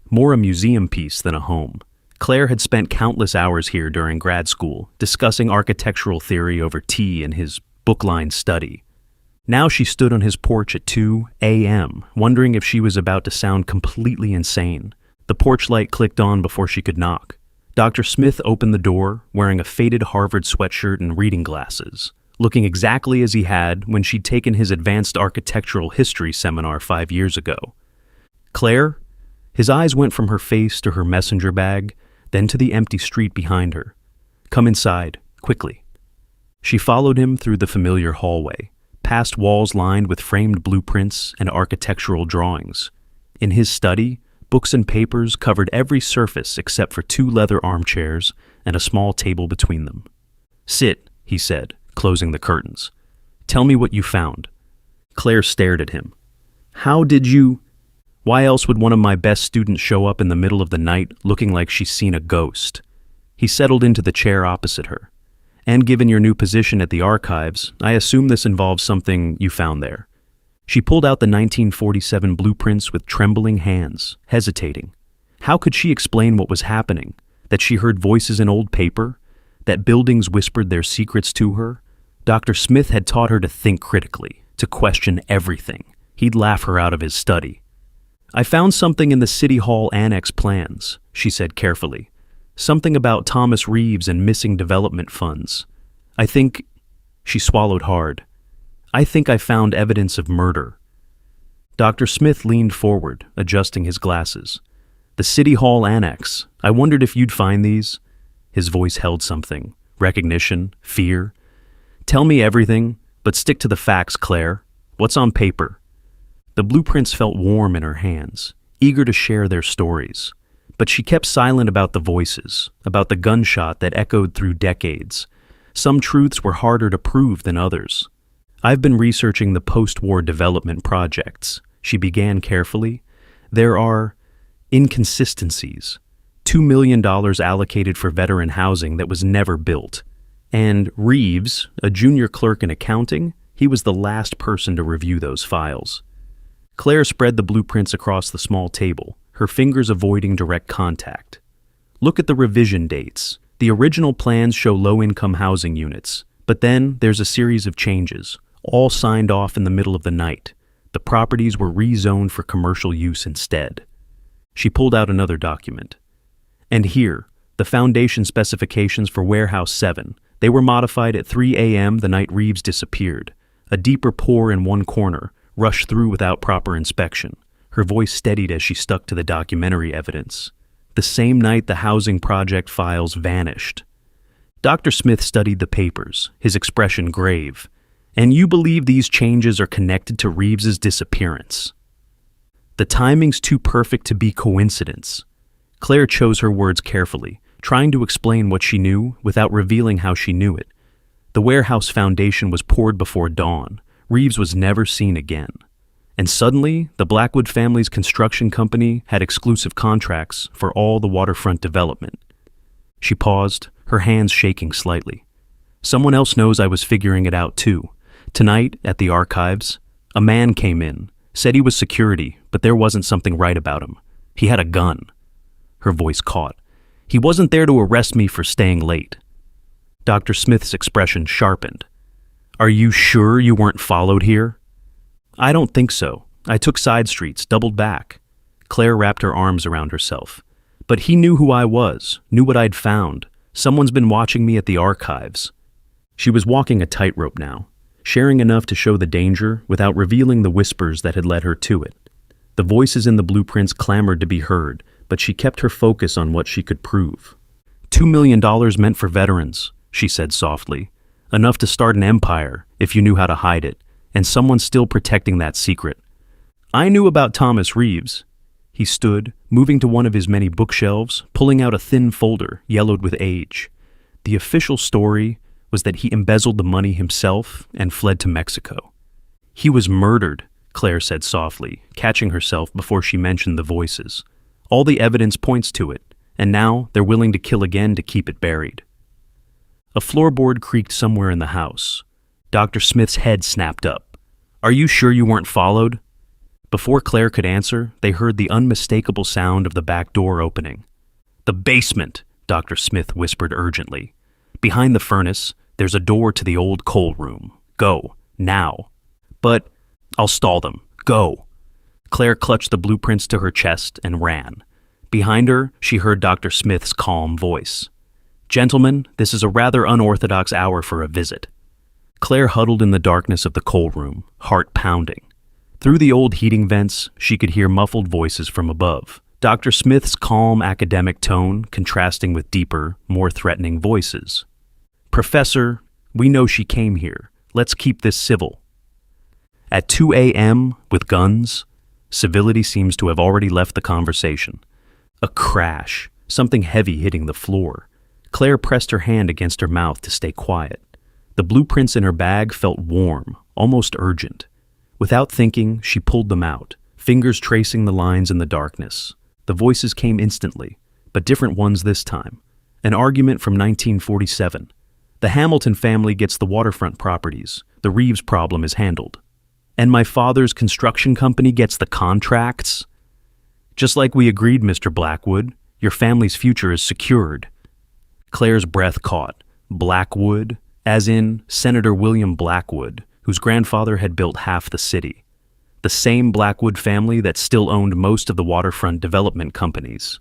More a museum piece than a home. Claire had spent countless hours here during grad school, discussing architectural theory over tea in his book-lined study. Now she stood on his porch at 2 a.m., wondering if she was about to sound completely insane. The porch light clicked on before she could knock. Dr. Smith opened the door, wearing a faded Harvard sweatshirt and reading glasses, looking exactly as he had when she'd taken his advanced architectural history seminar 5 years ago. Claire? His eyes went from her face to her messenger bag, then to the empty street behind her. Come inside, quickly. She followed him through the familiar hallway, past walls lined with framed blueprints and architectural drawings. In his study, books and papers covered every surface except for 2 leather armchairs and a small table between them. Sit, he said, closing the curtains. Tell me what you found. Claire stared at him. How did you... Why else would one of my best students show up in the middle of the night looking like she's seen a ghost? He settled into the chair opposite her. And given your new position at the archives, I assume this involves something you found there. She pulled out the 1947 blueprints with trembling hands, hesitating. How could she explain what was happening? That she heard voices in old paper? That buildings whispered their secrets to her? Dr. Smith had taught her to think critically, to question everything. He'd laugh her out of his study. I found something in the City Hall Annex plans, she said carefully. Something about Thomas Reeves and missing development funds. I think... She swallowed hard. I think I found evidence of murder. Dr. Smith leaned forward, adjusting his glasses. The City Hall Annex. I wondered if you'd find these. His voice held something. Recognition, fear. Tell me everything, but stick to the facts, Claire. What's on paper? The blueprints felt warm in her hands, eager to share their stories. But she kept silent about the voices, about the gunshot that echoed through decades. Some truths were harder to prove than others. I've been researching the post-war development projects. She began carefully. There are inconsistencies. $2 million allocated for veteran housing that was never built. And Reeves, a junior clerk in accounting, he was the last person to review those files. Claire spread the blueprints across the small table, her fingers avoiding direct contact. Look at the revision dates. The original plans show low-income housing units, but then there's a series of changes, all signed off in the middle of the night. The properties were rezoned for commercial use instead. She pulled out another document. And here, the foundation specifications for Warehouse 7. They were modified at 3 a.m. the night Reeves disappeared. A deeper pour in one corner, rushed through without proper inspection. Her voice steadied as she stuck to the documentary evidence. The same night the housing project files vanished. Dr. Smith studied the papers, his expression grave. And you believe these changes are connected to Reeves's disappearance? The timing's too perfect to be coincidence. Claire chose her words carefully, trying to explain what she knew without revealing how she knew it. The warehouse foundation was poured before dawn. Reeves was never seen again. And suddenly, the Blackwood family's construction company had exclusive contracts for all the waterfront development. She paused, her hands shaking slightly. Someone else knows I was figuring it out too. Tonight, at the archives, a man came in, said he was security, but there wasn't something right about him. He had a gun. Her voice caught. He wasn't there to arrest me for staying late. Dr. Smith's expression sharpened. Are you sure you weren't followed here? I don't think so. I took side streets, doubled back. Claire wrapped her arms around herself. But he knew who I was, knew what I'd found. Someone's been watching me at the archives. She was walking a tightrope now, sharing enough to show the danger without revealing the whispers that had led her to it. The voices in the blueprints clamored to be heard, but she kept her focus on what she could prove. $2 million meant for veterans, she said softly. Enough to start an empire if you knew how to hide it, and someone's still protecting that secret. I knew about Thomas Reeves. He stood, moving to one of his many bookshelves, pulling out a thin folder, yellowed with age. The official story was that he embezzled the money himself and fled to Mexico. He was murdered, Claire said softly, catching herself before she mentioned the voices. All the evidence points to it, and now they're willing to kill again to keep it buried. A floorboard creaked somewhere in the house. Dr. Smith's head snapped up. Are you sure you weren't followed? Before Claire could answer, they heard the unmistakable sound of the back door opening. The basement, Dr. Smith whispered urgently. Behind the furnace, there's a door to the old coal room. Go, now. But I'll stall them. Go. Claire clutched the blueprints to her chest and ran. Behind her, she heard Dr. Smith's calm voice. Gentlemen, this is a rather unorthodox hour for a visit. Claire huddled in the darkness of the coal room, heart pounding. Through the old heating vents, she could hear muffled voices from above. Dr. Smith's calm academic tone contrasting with deeper, more threatening voices. Professor, we know she came here. Let's keep this civil. At 2 a.m., with guns, civility seems to have already left the conversation. A crash, something heavy hitting the floor. Claire pressed her hand against her mouth to stay quiet. The blueprints in her bag felt warm, almost urgent. Without thinking, she pulled them out, fingers tracing the lines in the darkness. The voices came instantly, but different ones this time. An argument from 1947. The Hamilton family gets the waterfront properties. The Reeves problem is handled. And my father's construction company gets the contracts? Just like we agreed, Mr. Blackwood, your family's future is secured. Claire's breath caught. Blackwood, as in Senator William Blackwood, whose grandfather had built half the city. The same Blackwood family that still owned most of the waterfront development companies.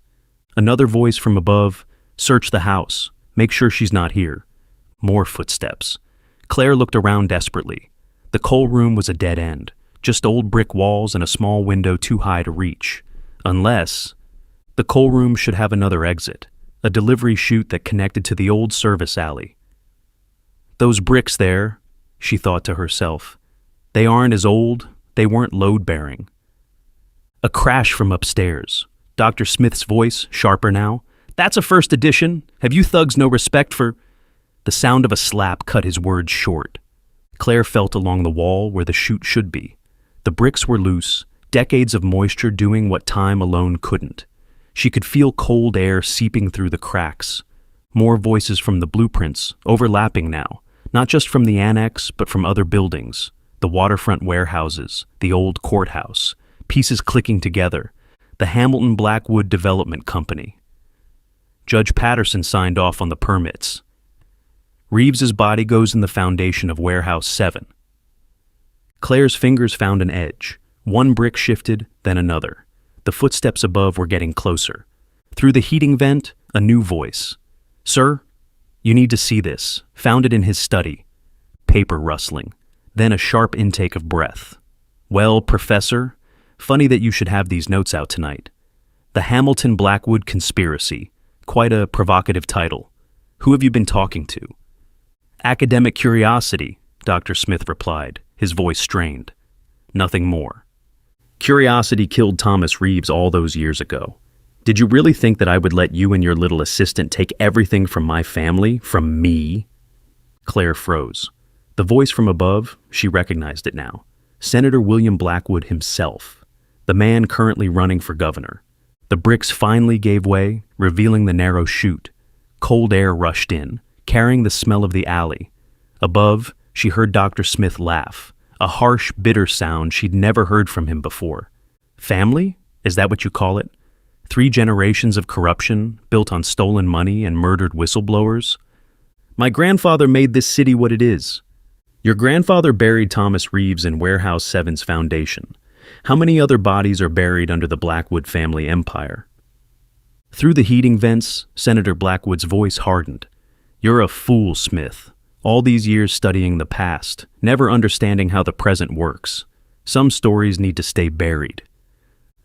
Another voice from above, search the house, make sure she's not here. More footsteps. Claire looked around desperately. The coal room was a dead end, just old brick walls and a small window too high to reach. Unless, the coal room should have another exit, a delivery chute that connected to the old service alley. Those bricks there, she thought to herself, they aren't as old, they weren't load-bearing. A crash from upstairs. Dr. Smith's voice, sharper now. That's a first edition. Have you thugs no respect for... The sound of a slap cut his words short. Claire felt along the wall where the chute should be. The bricks were loose, decades of moisture doing what time alone couldn't. She could feel cold air seeping through the cracks. More voices from the blueprints, overlapping now, not just from the annex, but from other buildings. The waterfront warehouses, the old courthouse, pieces clicking together, the Hamilton Blackwood Development Company. Judge Patterson signed off on the permits. Reeves's body goes in the foundation of Warehouse 7. Claire's fingers found an edge. One brick shifted, then another. The footsteps above were getting closer. Through the heating vent, A new voice. "Sir, you need to see this." Found it in his study. Paper rustling. Then a sharp intake of breath. "Well, Professor, funny that you should have these notes out tonight. The Hamilton Blackwood Conspiracy. Quite a provocative title. Who have you been talking to?" "Academic curiosity," Dr. Smith replied, his voice strained. Nothing more. "Curiosity killed Thomas Reeves all those years ago. Did you really think that I would let you and your little assistant take everything from my family, from me?" Claire froze. The voice from above, she recognized it now. Senator William Blackwood himself, the man currently running for governor. The bricks finally gave way, revealing the narrow chute. Cold air rushed in, carrying the smell of the alley. Above, she heard Dr. Smith laugh, a harsh, bitter sound she'd never heard from him before. "Family? Is that what you call it? 3 generations of corruption, built on stolen money and murdered whistleblowers? My grandfather made this city what it is. Your grandfather buried Thomas Reeves in Warehouse 7's foundation. How many other bodies are buried under the Blackwood family empire?" Through the heating vents, Senator Blackwood's voice hardened. "You're a fool, Smith. All these years studying the past, never understanding how the present works. Some stories need to stay buried.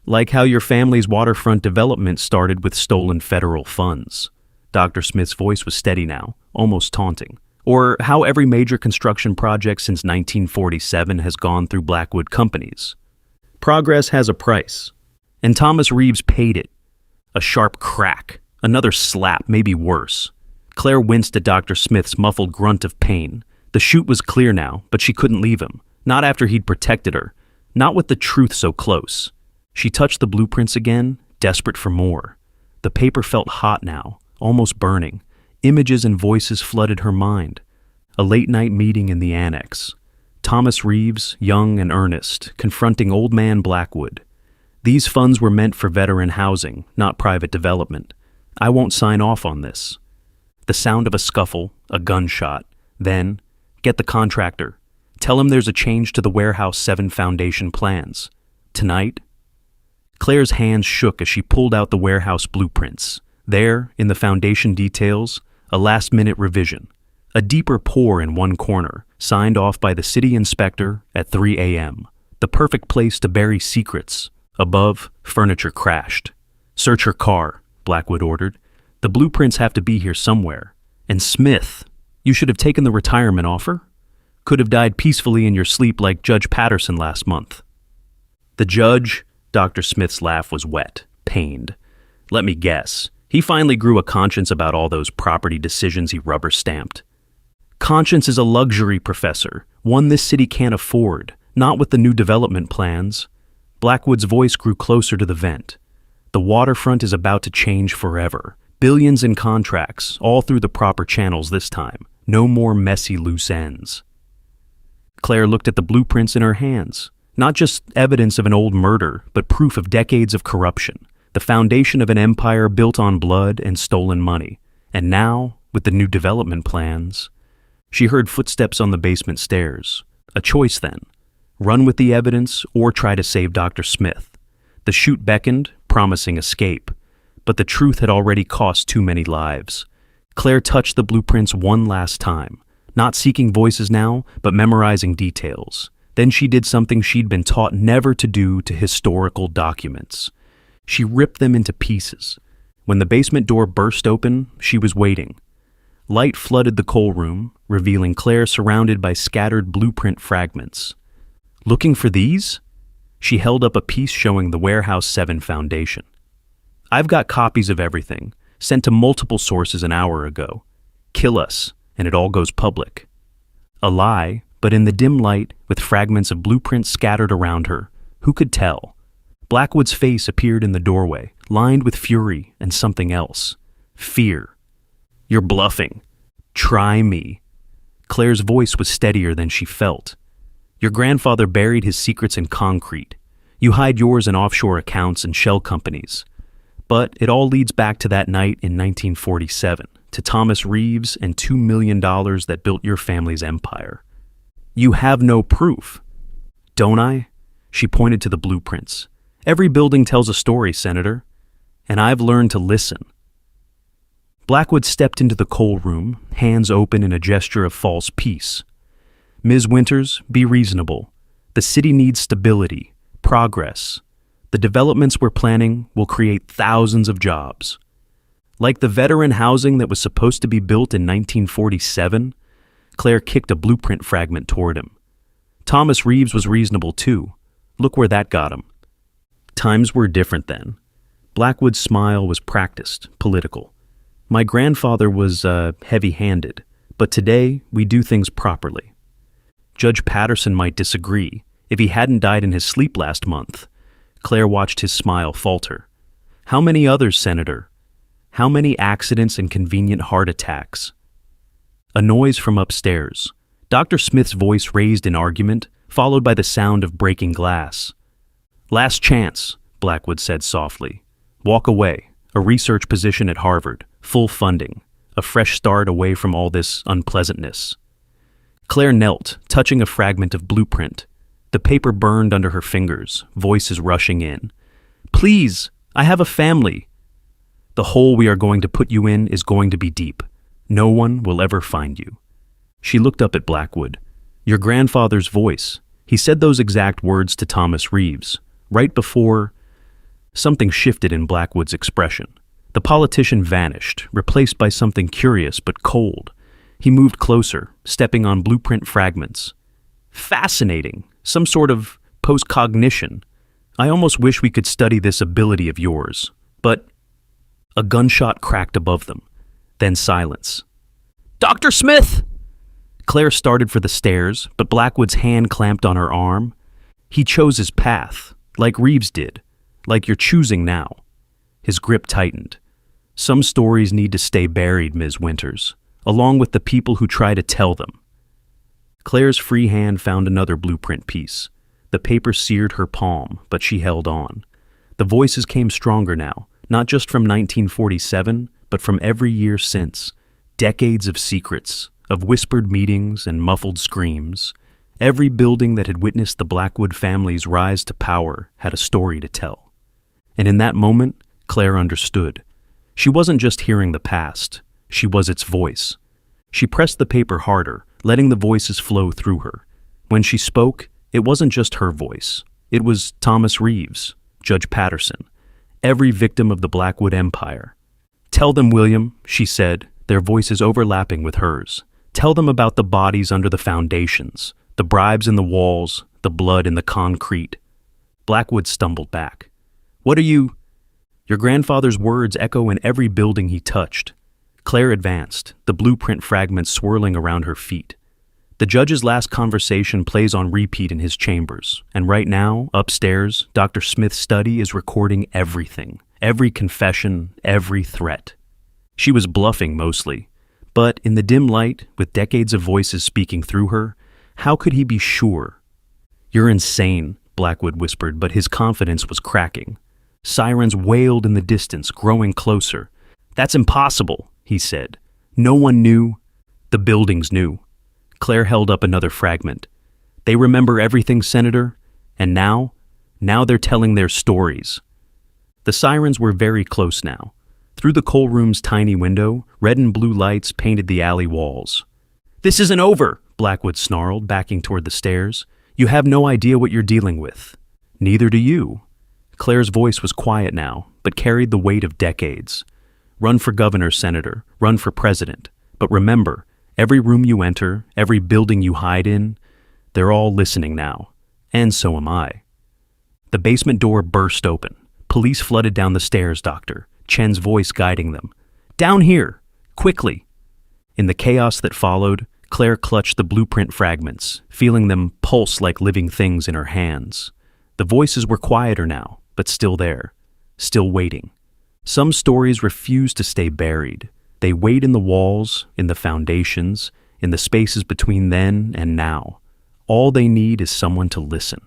Like how your family's waterfront development started with stolen federal funds." Dr. Smith's voice was steady now, almost taunting. "Or how every major construction project since 1947 has gone through Blackwood companies. Progress has a price, and Thomas Reeves paid it." A sharp crack, another slap, maybe worse. Claire winced at Dr. Smith's muffled grunt of pain. The chute was clear now, but she couldn't leave him. Not after he'd protected her. Not with the truth so close. She touched the blueprints again, desperate for more. The paper felt hot now, almost burning. Images and voices flooded her mind. A late-night meeting in the annex. Thomas Reeves, young and earnest, confronting old man Blackwood. These funds were meant for veteran housing, not private development. I won't sign off on this. The sound of a scuffle, a gunshot. Then, get the contractor. Tell him there's a change to the Warehouse 7 Foundation plans. Tonight? Claire's hands shook as she pulled out the warehouse blueprints. There, in the foundation details, a last-minute revision. A deeper pour in one corner, signed off by the city inspector at 3 a.m. The perfect place to bury secrets. Above, furniture crashed. "Search her car," Blackwood ordered. "The blueprints have to be here somewhere. And Smith, you should have taken the retirement offer. Could have died peacefully in your sleep like Judge Patterson last month." "The judge?" Dr. Smith's laugh was wet, pained. "Let me guess. He finally grew a conscience about all those property decisions he rubber-stamped." "Conscience is a luxury, Professor, one this city can't afford, not with the new development plans." Blackwood's voice grew closer to the vent. "The waterfront is about to change forever. Billions in contracts, all through the proper channels this time. No more messy loose ends." Claire looked at the blueprints in her hands. Not just evidence of an old murder, but proof of decades of corruption. The foundation of an empire built on blood and stolen money. And now, with the new development plans... She heard footsteps on the basement stairs. A choice then. Run with the evidence or try to save Dr. Smith. The chute beckoned, promising escape. But the truth had already cost too many lives. Claire touched the blueprints one last time, not seeking voices now, but memorizing details. Then she did something she'd been taught never to do to historical documents. She ripped them into pieces. When the basement door burst open, she was waiting. Light flooded the coal room, revealing Claire surrounded by scattered blueprint fragments. "Looking for these?" She held up a piece showing the Warehouse 7 Foundation. "I've got copies of everything, sent to multiple sources an hour ago. Kill us, and it all goes public." A lie, but in the dim light, with fragments of blueprints scattered around her, who could tell? Blackwood's face appeared in the doorway, lined with fury and something else. Fear. "You're bluffing. Try me." Claire's voice was steadier than she felt. "Your grandfather buried his secrets in concrete. You hide yours in offshore accounts and shell companies. But it all leads back to that night in 1947, to Thomas Reeves and $2 million that built your family's empire. You have no proof." "Don't I?" She pointed to the blueprints. "Every building tells a story, Senator. And I've learned to listen." Blackwood stepped into the coal room, hands open in a gesture of false peace. Ms. Winters, be reasonable. The city needs stability, progress. The developments we're planning will create thousands of jobs. Like the veteran housing that was supposed to be built in 1947, Claire kicked a blueprint fragment toward him. Thomas Reeves was reasonable too. Look where that got him. Times were different then. Blackwood's smile was practiced, political. My grandfather was heavy-handed, but today we do things properly. Judge Patterson might disagree. If he hadn't died in his sleep last month. Claire watched his smile falter. How many others, Senator? How many accidents and convenient heart attacks? A noise from upstairs. Dr. Smith's voice raised in argument, followed by the sound of breaking glass. Last chance, Blackwood said softly. Walk away. A research position at Harvard. Full funding. A fresh start away from all this unpleasantness. Claire knelt, touching a fragment of blueprint. The paper burned under her fingers, voices rushing in. Please, I have a family. The hole we are going to put you in is going to be deep. No one will ever find you. She looked up at Blackwood. Your grandfather's voice. He said those exact words to Thomas Reeves, right before... Something shifted in Blackwood's expression. The politician vanished, replaced by something curious but cold. He moved closer, stepping on blueprint fragments. Fascinating. Some sort of post-cognition. I almost wish we could study this ability of yours. But a gunshot cracked above them. Then silence. Dr. Smith! Claire started for the stairs, but Blackwood's hand clamped on her arm. He chose his path, like Reeves did, like you're choosing now. His grip tightened. Some stories need to stay buried, Ms. Winters, along with the people who try to tell them. Claire's free hand found another blueprint piece. The paper seared her palm, but she held on. The voices came stronger now, not just from 1947, but from every year since. Decades of secrets, of whispered meetings and muffled screams. Every building that had witnessed the Blackwood family's rise to power had a story to tell. And in that moment, Claire understood. She wasn't just hearing the past. She was its voice. She pressed the paper harder, letting the voices flow through her. When she spoke, it wasn't just her voice. It was Thomas Reeves, Judge Patterson, every victim of the Blackwood Empire. Tell them, William, she said, their voices overlapping with hers. Tell them about the bodies under the foundations, the bribes in the walls, the blood in the concrete. Blackwood stumbled back. What are you? Your grandfather's words echo in every building he touched. Claire advanced, the blueprint fragments swirling around her feet. The judge's last conversation plays on repeat in his chambers, and right now, upstairs, Dr. Smith's study is recording everything, every confession, every threat. She was bluffing mostly, but in the dim light, with decades of voices speaking through her, how could he be sure? You're insane, Blackwood whispered, but his confidence was cracking. Sirens wailed in the distance, growing closer. That's impossible, he said. No one knew. The buildings knew. Claire held up another fragment. They remember everything, Senator, and now they're telling their stories. The sirens were very close now. Through the coal room's tiny window, red and blue lights painted the alley walls. This isn't over, Blackwood snarled, backing toward the stairs. You have no idea what you're dealing with. Neither do you. Claire's voice was quiet now, but carried the weight of decades. Run for governor, Senator. Run for president. But remember, every room you enter, every building you hide in, they're all listening now. And so am I. The basement door burst open. Police flooded down the stairs, Doctor, Chen's voice guiding them. Down here! Quickly! In the chaos that followed, Claire clutched the blueprint fragments, feeling them pulse like living things in her hands. The voices were quieter now, but still there, still waiting. Some stories refuse to stay buried. They wait in the walls, in the foundations, in the spaces between then and now. All they need is someone to listen.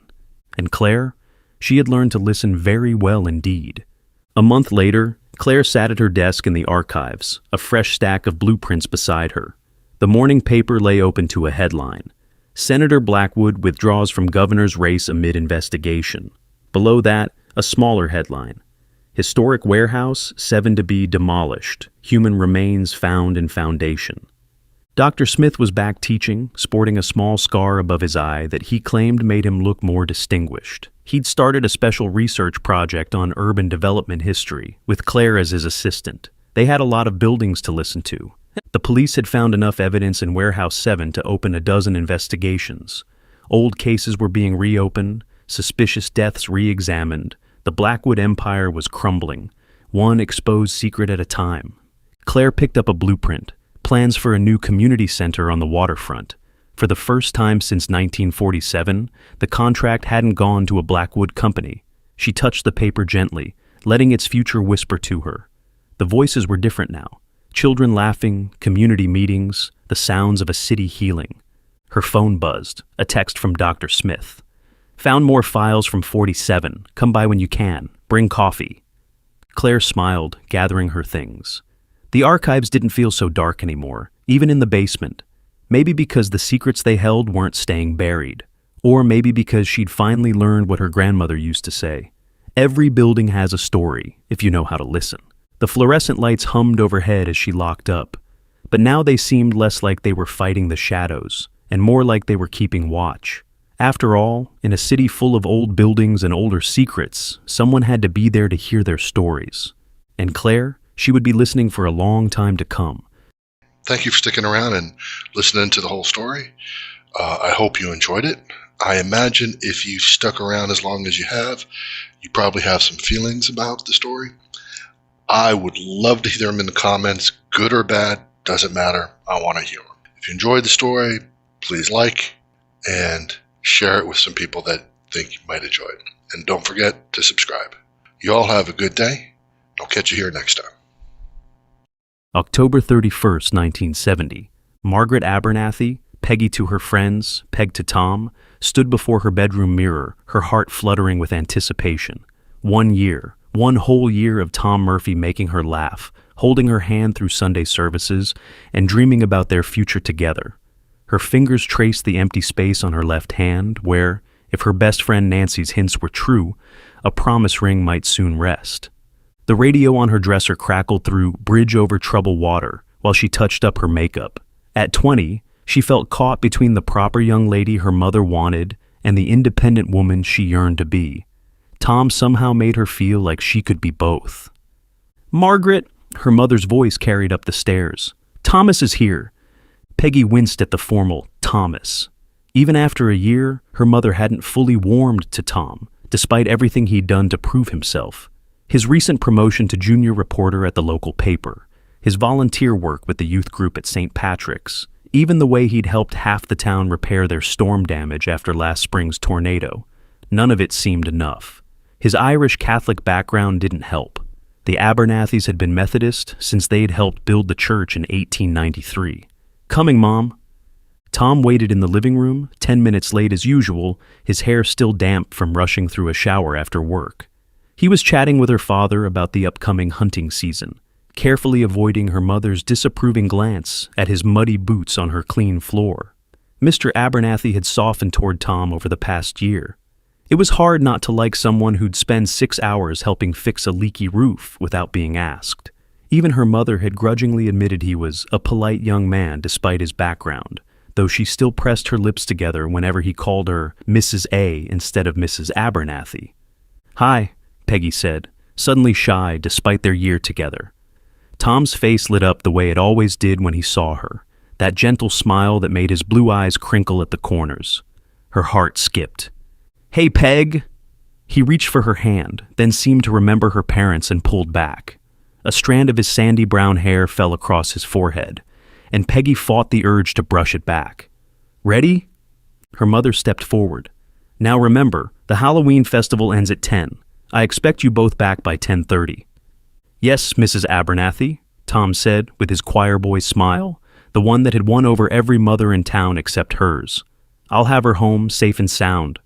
And Claire? She had learned to listen very well indeed. A month later, Claire sat at her desk in the archives, a fresh stack of blueprints beside her. The morning paper lay open to a headline. Senator Blackwood withdraws from governor's race amid investigation. Below that, a smaller headline. Historic warehouse, 7 to be demolished. Human remains found in foundation. Dr. Smith was back teaching, sporting a small scar above his eye that he claimed made him look more distinguished. He'd started a special research project on urban development history, with Claire as his assistant. They had a lot of buildings to listen to. The police had found enough evidence in Warehouse 7 to open a dozen investigations. Old cases were being reopened, suspicious deaths re-examined. The Blackwood Empire was crumbling, one exposed secret at a time. Claire picked up a blueprint, plans for a new community center on the waterfront. For the first time since 1947, the contract hadn't gone to a Blackwood company. She touched the paper gently, letting its future whisper to her. The voices were different now. Children laughing, community meetings, the sounds of a city healing. Her phone buzzed, a text from Dr. Smith. Found more files from 47. Come by when you can. Bring coffee. Claire smiled, gathering her things. The archives didn't feel so dark anymore, even in the basement. Maybe because the secrets they held weren't staying buried. Or maybe because she'd finally learned what her grandmother used to say. Every building has a story, if you know how to listen. The fluorescent lights hummed overhead as she locked up. But now they seemed less like they were fighting the shadows, and more like they were keeping watch. After all, in a city full of old buildings and older secrets, someone had to be there to hear their stories. And Claire, she would be listening for a long time to come. Thank you for sticking around and listening to the whole story. I hope you enjoyed it. I imagine if you've stuck around as long as you have, you probably have some feelings about the story. I would love to hear them in the comments, good or bad, doesn't matter. I want to hear them. If you enjoyed the story, please like and share it with some people that think you might enjoy it. And don't forget to subscribe. You all have a good day. I'll catch you here next time. October 31st, 1970. Margaret Abernathy, Peggy to her friends, Peg to Tom, stood before her bedroom mirror, her heart fluttering with anticipation. 1 year, one whole year of Tom Murphy making her laugh, holding her hand through Sunday services, and dreaming about their future together. Her fingers traced the empty space on her left hand where, if her best friend Nancy's hints were true, a promise ring might soon rest. The radio on her dresser crackled through Bridge Over Troubled Water while she touched up her makeup. At 20, she felt caught between the proper young lady her mother wanted and the independent woman she yearned to be. Tom somehow made her feel like she could be both. "Margaret," her mother's voice carried up the stairs. "Thomas is here." Peggy winced at the formal Thomas. Even after a year, her mother hadn't fully warmed to Tom, despite everything he'd done to prove himself. His recent promotion to junior reporter at the local paper, his volunteer work with the youth group at St. Patrick's, even the way he'd helped half the town repair their storm damage after last spring's tornado. None of it seemed enough. His Irish Catholic background didn't help. The Abernathys had been Methodist since they'd helped build the church in 1893. "Coming, Mom." Tom waited in the living room, 10 minutes late as usual, his hair still damp from rushing through a shower after work. He was chatting with her father about the upcoming hunting season, carefully avoiding her mother's disapproving glance at his muddy boots on her clean floor. Mr. Abernathy had softened toward Tom over the past year. It was hard not to like someone who'd spend 6 hours helping fix a leaky roof without being asked. Even her mother had grudgingly admitted he was a polite young man despite his background, though she still pressed her lips together whenever he called her Mrs. A instead of Mrs. Abernathy. "Hi," Peggy said, suddenly shy despite their year together. Tom's face lit up the way it always did when he saw her, that gentle smile that made his blue eyes crinkle at the corners. Her heart skipped. "Hey, Peg!" He reached for her hand, then seemed to remember her parents and pulled back. A strand of his sandy brown hair fell across his forehead, and Peggy fought the urge to brush it back. "Ready?" Her mother stepped forward. "Now remember, the Halloween festival ends at 10. I expect you both back by 10:30. "Yes, Mrs. Abernathy," Tom said with his choir boy smile, the one that had won over every mother in town except hers. "I'll have her home safe and sound."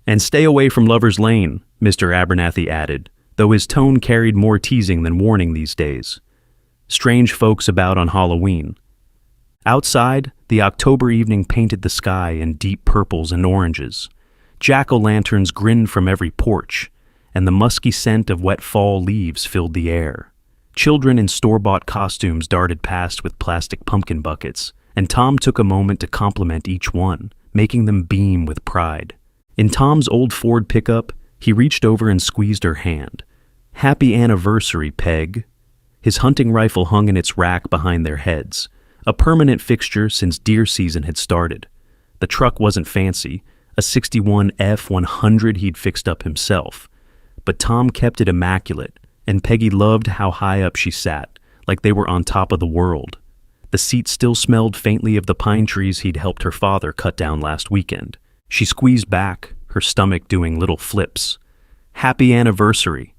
"And stay away from Lover's Lane," Mr. Abernathy added, though his tone carried more teasing than warning these days. Strange folks about on Halloween. Outside, the October evening painted the sky in deep purples and oranges. Jack-o'-lanterns grinned from every porch, and the musky scent of wet fall leaves filled the air. Children in store-bought costumes darted past with plastic pumpkin buckets, and Tom took a moment to compliment each one, making them beam with pride. In Tom's old Ford pickup, he reached over and squeezed her hand. "Happy anniversary, Peg." His hunting rifle hung in its rack behind their heads, a permanent fixture since deer season had started. The truck wasn't fancy, a 61 F100 he'd fixed up himself. But Tom kept it immaculate, and Peggy loved how high up she sat, like they were on top of the world. The seat still smelled faintly of the pine trees he'd helped her father cut down last weekend. She squeezed back, her stomach doing little flips. "Happy anniversary."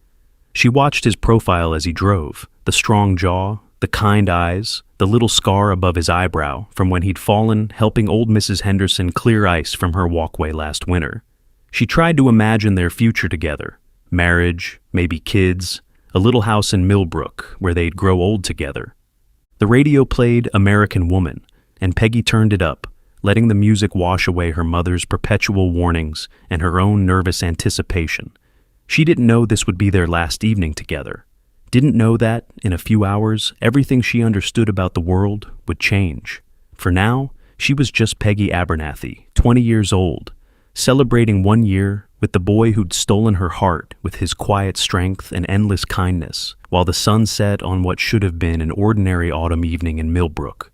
She watched his profile as he drove, the strong jaw, the kind eyes, the little scar above his eyebrow from when he'd fallen helping old Mrs. Henderson clear ice from her walkway last winter. She tried to imagine their future together. Marriage, maybe kids, a little house in Millbrook where they'd grow old together. The radio played American Woman, and Peggy turned it up, letting the music wash away her mother's perpetual warnings and her own nervous anticipation. She didn't know this would be their last evening together. Didn't know that, in a few hours, everything she understood about the world would change. For now, she was just Peggy Abernathy, 20 years old, celebrating 1 year with the boy who'd stolen her heart with his quiet strength and endless kindness, while the sun set on what should have been an ordinary autumn evening in Millbrook.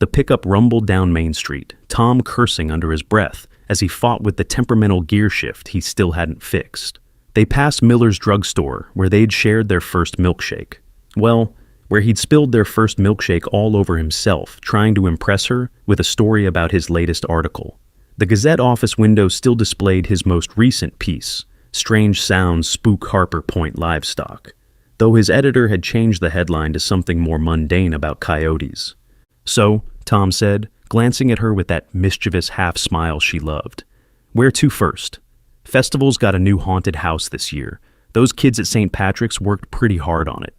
The pickup rumbled down Main Street, Tom cursing under his breath as he fought with the temperamental gear shift he still hadn't fixed. They passed Miller's drugstore, where they'd shared their first milkshake. Well, where he'd spilled their first milkshake all over himself, trying to impress her with a story about his latest article. The Gazette office window still displayed his most recent piece, Strange Sounds Spook Harper Point Livestock, though his editor had changed the headline to something more mundane about coyotes. "So," Tom said, glancing at her with that mischievous half-smile she loved, "where to first? Festival's got a new haunted house this year. Those kids at St. Patrick's worked pretty hard on it."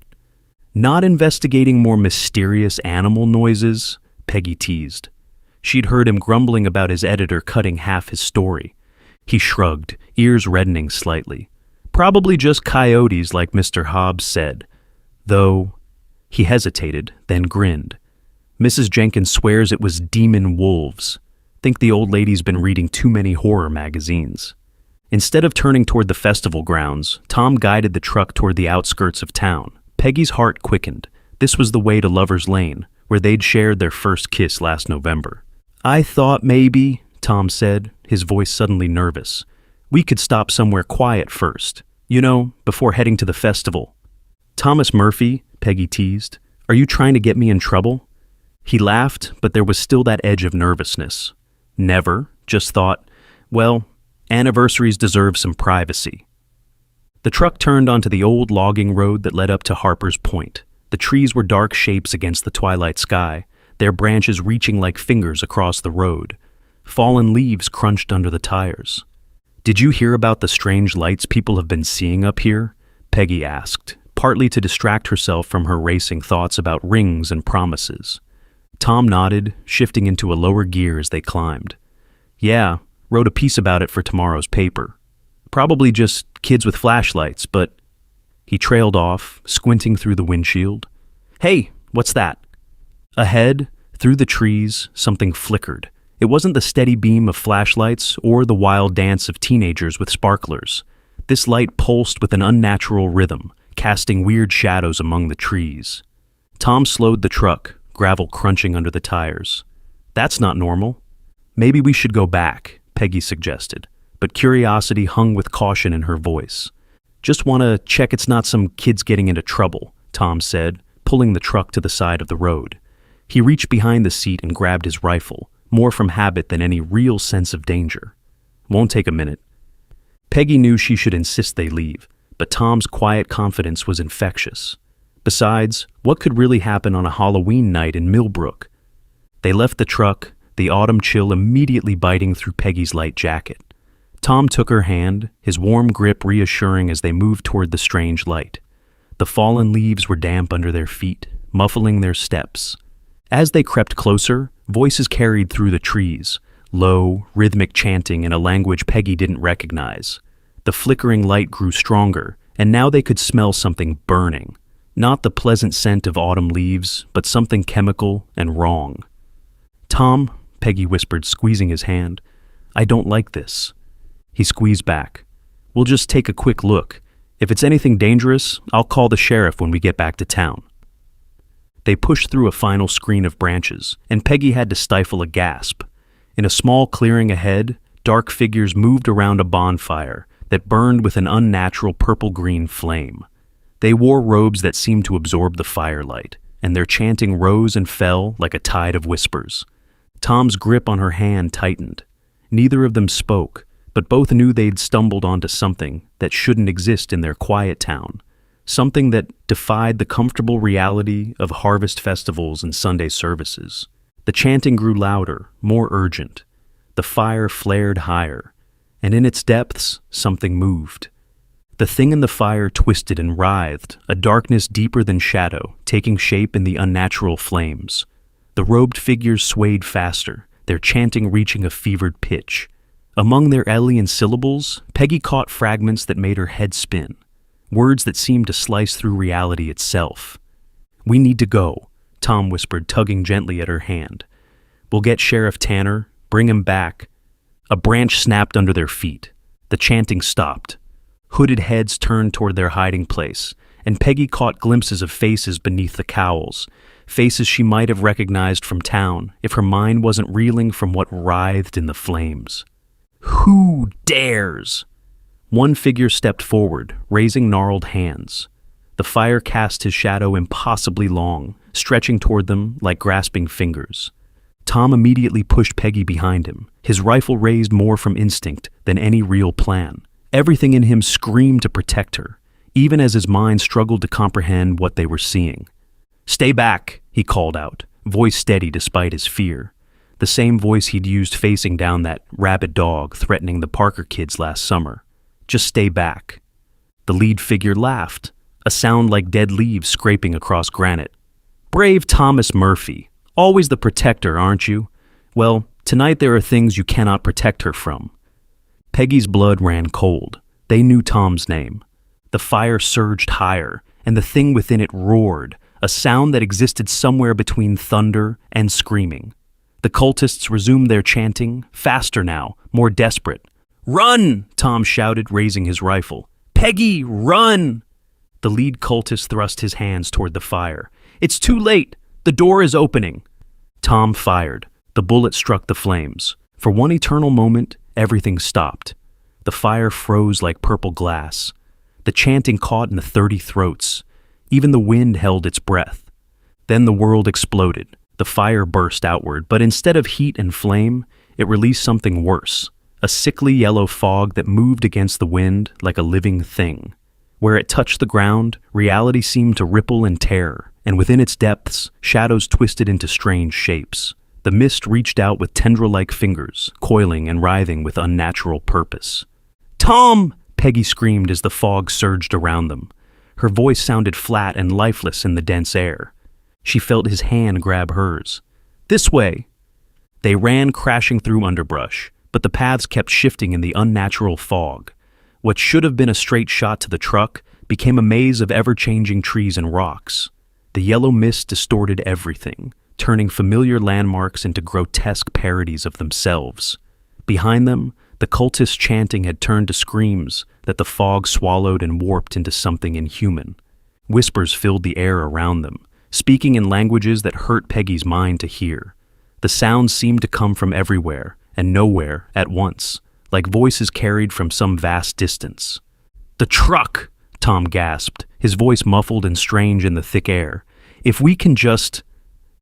"Not investigating more mysterious animal noises?" Peggy teased. She'd heard him grumbling about his editor cutting half his story. He shrugged, ears reddening slightly. "Probably just coyotes, like Mr. Hobbs said. Though..." He hesitated, then grinned. "Mrs. Jenkins swears it was demon wolves. Think the old lady's been reading too many horror magazines." Instead of turning toward the festival grounds, Tom guided the truck toward the outskirts of town. Peggy's heart quickened. This was the way to Lover's Lane, where they'd shared their first kiss last November. "I thought maybe," Tom said, his voice suddenly nervous, "we could stop somewhere quiet first. You know, before heading to the festival." "Thomas Murphy," Peggy teased, "are you trying to get me in trouble?" He laughed, but there was still that edge of nervousness. "Never. Just thought, well, anniversaries deserve some privacy." The truck turned onto the old logging road that led up to Harper's Point. The trees were dark shapes against the twilight sky, their branches reaching like fingers across the road. Fallen leaves crunched under the tires. "Did you hear about the strange lights people have been seeing up here?" Peggy asked, partly to distract herself from her racing thoughts about rings and promises. Tom nodded, shifting into a lower gear as they climbed. "Yeah, wrote a piece about it for tomorrow's paper. Probably just kids with flashlights, but..." He trailed off, squinting through the windshield. "Hey, what's that?" Ahead, through the trees, something flickered. It wasn't the steady beam of flashlights or the wild dance of teenagers with sparklers. This light pulsed with an unnatural rhythm, casting weird shadows among the trees. Tom slowed the truck, gravel crunching under the tires. "That's not normal." "Maybe we should go back," Peggy suggested, but curiosity hung with caution in her voice. "Just want to check it's not some kids getting into trouble," Tom said, pulling the truck to the side of the road. He reached behind the seat and grabbed his rifle, more from habit than any real sense of danger. "Won't take a minute." Peggy knew she should insist they leave, but Tom's quiet confidence was infectious. Besides, what could really happen on a Halloween night in Millbrook? They left the truck, the autumn chill immediately biting through Peggy's light jacket. Tom took her hand, his warm grip reassuring as they moved toward the strange light. The fallen leaves were damp under their feet, muffling their steps. As they crept closer, voices carried through the trees, low, rhythmic chanting in a language Peggy didn't recognize. The The flickering light grew stronger, and now they could smell something burning. Not the pleasant scent of autumn leaves, but something chemical and wrong. "Tom," Peggy whispered, squeezing his hand, "I don't like this." He squeezed back. "We'll just take a quick look. If it's anything dangerous, I'll call the sheriff when we get back to town." They pushed through a final screen of branches, and Peggy had to stifle a gasp. In a small clearing ahead, dark figures moved around a bonfire that burned with an unnatural purple-green flame. They wore robes that seemed to absorb the firelight, and their chanting rose and fell like a tide of whispers. Tom's grip on her hand tightened. Neither of them spoke, but both knew they'd stumbled onto something that shouldn't exist in their quiet town, something that defied the comfortable reality of harvest festivals and Sunday services. The chanting grew louder, more urgent. The fire flared higher, and in its depths, something moved. The thing in the fire twisted and writhed, a darkness deeper than shadow, taking shape in the unnatural flames. The robed figures swayed faster, their chanting reaching a fevered pitch. Among their alien syllables, Peggy caught fragments that made her head spin, words that seemed to slice through reality itself. "We need to go," Tom whispered, tugging gently at her hand. "We'll get Sheriff Tanner, bring him back." A branch snapped under their feet. The chanting stopped. Hooded heads turned toward their hiding place, and Peggy caught glimpses of faces beneath the cowls, faces she might have recognized from town if her mind wasn't reeling from what writhed in the flames. "Who dares?" One figure stepped forward, raising gnarled hands. The fire cast his shadow impossibly long, stretching toward them like grasping fingers. Tom immediately pushed Peggy behind him, his rifle raised more from instinct than any real plan. Everything in him screamed to protect her, even as his mind struggled to comprehend what they were seeing. "Stay back," he called out, voice steady despite his fear. The same voice he'd used facing down that rabid dog threatening the Parker kids last summer. "Just stay back." The lead figure laughed, a sound like dead leaves scraping across granite. "Brave Thomas Murphy, always the protector, aren't you? Well, tonight there are things you cannot protect her from." Peggy's blood ran cold. They knew Tom's name. The fire surged higher, and the thing within it roared, a sound that existed somewhere between thunder and screaming. The cultists resumed their chanting, faster now, more desperate. "Run!" Tom shouted, raising his rifle. "Peggy, run!" The lead cultist thrust his hands toward the fire. "It's too late! The door is opening!" Tom fired. The bullet struck the flames. For one eternal moment, everything stopped. The fire froze like purple glass. The chanting caught in the 30 throats. Even the wind held its breath. Then the world exploded. The fire burst outward, but instead of heat and flame, it released something worse. A sickly yellow fog that moved against the wind like a living thing. Where it touched the ground, reality seemed to ripple and tear, and within its depths, shadows twisted into strange shapes. The mist reached out with tendril-like fingers, coiling and writhing with unnatural purpose. "Tom!" Peggy screamed as the fog surged around them. Her voice sounded flat and lifeless in the dense air. She felt his hand grab hers. "This way!" They ran crashing through underbrush, but the paths kept shifting in the unnatural fog. What should have been a straight shot to the truck became a maze of ever-changing trees and rocks. The yellow mist distorted everything, turning familiar landmarks into grotesque parodies of themselves. Behind them, the cultists' chanting had turned to screams that the fog swallowed and warped into something inhuman. Whispers filled the air around them, speaking in languages that hurt Peggy's mind to hear. The sounds seemed to come from everywhere and nowhere at once, like voices carried from some vast distance. "The truck!" Tom gasped, his voice muffled and strange in the thick air. "If we can just—"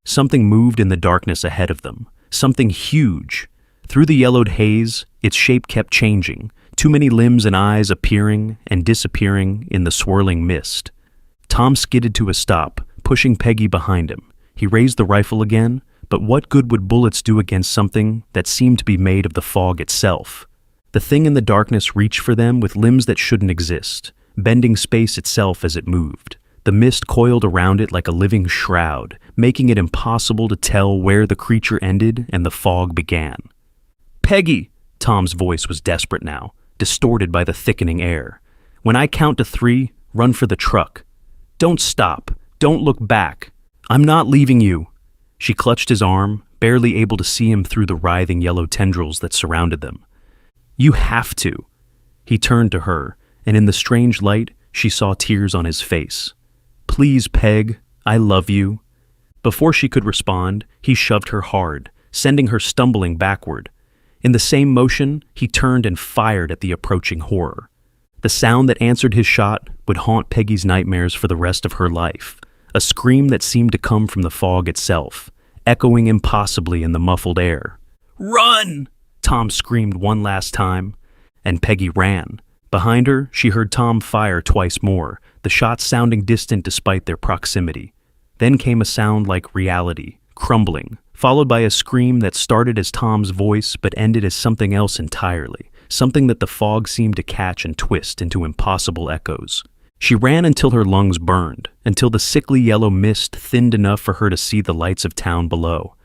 Something moved in the darkness ahead of them, something huge. Through the yellowed haze, its shape kept changing, too many limbs and eyes appearing and disappearing in the swirling mist. Tom skidded to a stop, pushing Peggy behind him. He raised the rifle again, but what good would bullets do against something that seemed to be made of the fog itself? The thing in the darkness reached for them with limbs that shouldn't exist, bending space itself as it moved. The mist coiled around it like a living shroud, making it impossible to tell where the creature ended and the fog began. "Peggy!" Tom's voice was desperate now. distorted by the thickening air. "When I count to 3, run for the truck. Don't stop. Don't look back. I'm not leaving you." She clutched his arm, barely able to see him through the writhing yellow tendrils that surrounded them. "You have to." He turned to her, and in the strange light, she saw tears on his face. "Please, Peg, I love you." Before she could respond, he shoved her hard, sending her stumbling backward. In the same motion, he turned and fired at the approaching horror. The sound that answered his shot would haunt Peggy's nightmares for the rest of her life, a scream that seemed to come from the fog itself, echoing impossibly in the muffled air. "Run!" Tom screamed one last time, and Peggy ran. Behind her, she heard Tom fire twice more, the shots sounding distant despite their proximity. Then came a sound like reality, crumbling, followed by a scream that started as Tom's voice but ended as something else entirely, something that the fog seemed to catch and twist into impossible echoes. She ran until her lungs burned, until the sickly yellow mist thinned enough for her to see the lights of town below.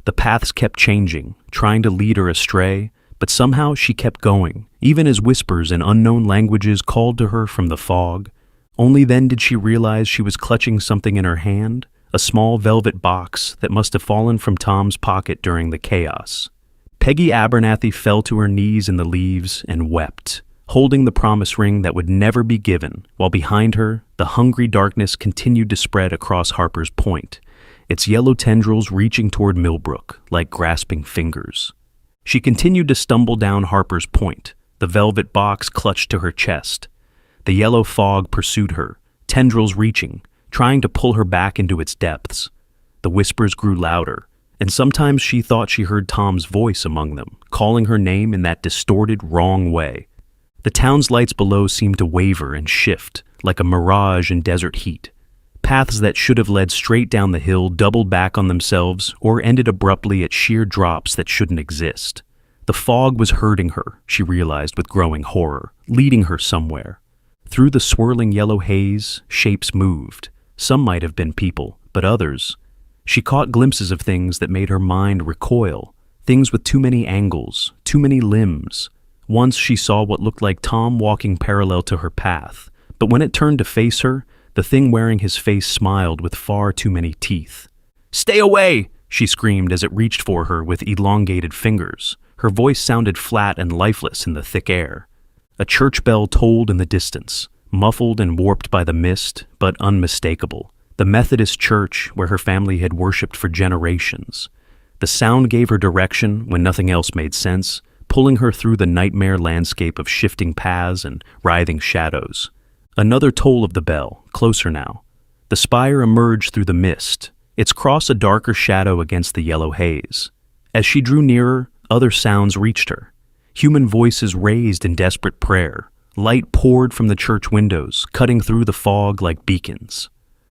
The paths kept changing, trying to lead her astray, but somehow she kept going, even as whispers in unknown languages called to her from the fog. Only then did she realize she was clutching something in her hand, a small velvet box that must have fallen from Tom's pocket during the chaos. Peggy Abernathy fell to her knees in the leaves and wept, holding the promise ring that would never be given, while behind her, the hungry darkness continued to spread across Harper's Point, its yellow tendrils reaching toward Millbrook like grasping fingers. She continued to stumble down Harper's Point, the velvet box clutched to her chest. The yellow fog pursued her, tendrils reaching, trying to pull her back into its depths. The whispers grew louder, and sometimes she thought she heard Tom's voice among them, calling her name in that distorted, wrong way. The town's lights below seemed to waver and shift, like a mirage in desert heat. Paths that should have led straight down the hill doubled back on themselves or ended abruptly at sheer drops that shouldn't exist. The fog was hurting her, she realized with growing horror, leading her somewhere. Through the swirling yellow haze, shapes moved. Some might have been people, but others. She caught glimpses of things that made her mind recoil, things with too many angles, too many limbs. Once she saw what looked like Tom walking parallel to her path, but when it turned to face her, the thing wearing his face smiled with far too many teeth. "Stay away!" she screamed as it reached for her with elongated fingers. Her voice sounded flat and lifeless in the thick air. A church bell tolled in the distance, muffled and warped by the mist, but unmistakable. The Methodist church where her family had worshipped for generations. The sound gave her direction when nothing else made sense, pulling her through the nightmare landscape of shifting paths and writhing shadows. Another toll of the bell, closer now. The spire emerged through the mist, its cross a darker shadow against the yellow haze. As she drew nearer, other sounds reached her. Human voices raised in desperate prayer. Light poured from the church windows, cutting through the fog like beacons.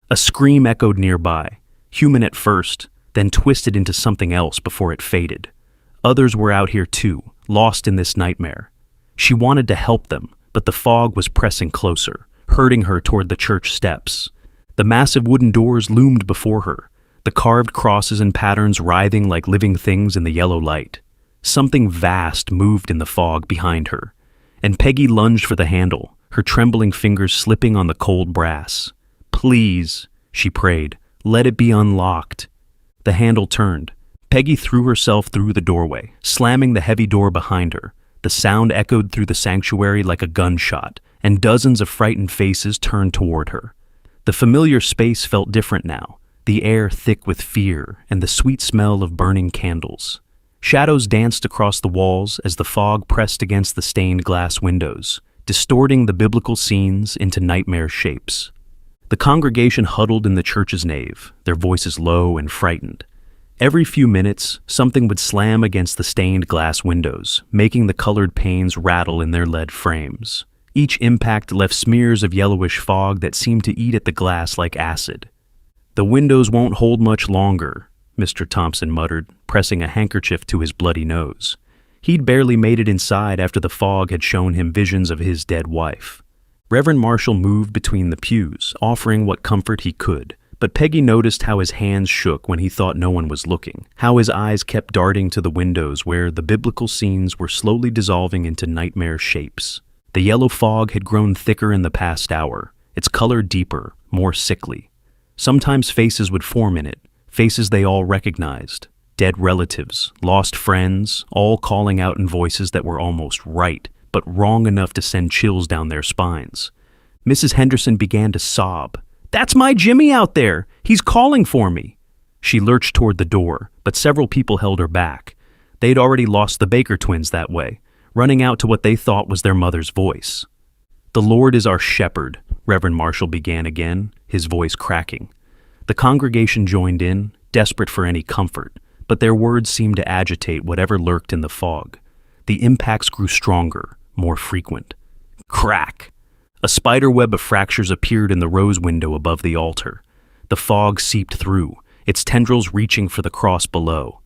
A scream echoed nearby, human at first, then twisted into something else before it faded. Others were out here too, lost in this nightmare. She wanted to help them, but the fog was pressing closer, herding her toward the church steps. The massive wooden doors loomed before her, the carved crosses and patterns writhing like living things in the yellow light. Something vast moved in the fog behind her, and Peggy lunged for the handle, her trembling fingers slipping on the cold brass. "Please," she prayed, "let it be unlocked." The handle turned. Peggy threw herself through the doorway, slamming the heavy door behind her. The sound echoed through the sanctuary like a gunshot, and dozens of frightened faces turned toward her. The familiar space felt different now, the air thick with fear and the sweet smell of burning candles. Shadows danced across the walls as the fog pressed against the stained glass windows, distorting the biblical scenes into nightmare shapes. The congregation huddled in the church's nave, their voices low and frightened. Every few minutes, something would slam against the stained glass windows, making the colored panes rattle in their lead frames. Each impact left smears of yellowish fog that seemed to eat at the glass like acid. "The windows won't hold much longer," Mr. Thompson muttered, pressing a handkerchief to his bloody nose. He'd barely made it inside after the fog had shown him visions of his dead wife. Reverend Marshall moved between the pews, offering what comfort he could, But Peggy noticed how his hands shook when he thought no one was looking, how his eyes kept darting to the windows where the biblical scenes were slowly dissolving into nightmare shapes. The yellow fog had grown thicker in the past hour, its color deeper, more sickly. Sometimes faces would form in it, faces they all recognized. Dead relatives, lost friends, all calling out in voices that were almost right, but wrong enough to send chills down their spines. Mrs. Henderson began to sob. "That's my Jimmy out there! He's calling for me!" She lurched toward the door, but several people held her back. They'd already lost the Baker twins that way, running out to what they thought was their mother's voice. "The Lord is our shepherd," Reverend Marshall began again, his voice cracking. The congregation joined in, desperate for any comfort, but their words seemed to agitate whatever lurked in the fog. The impacts grew stronger, more frequent. Crack! A spider web of fractures appeared in the rose window above the altar. The fog seeped through, its tendrils reaching for the cross below.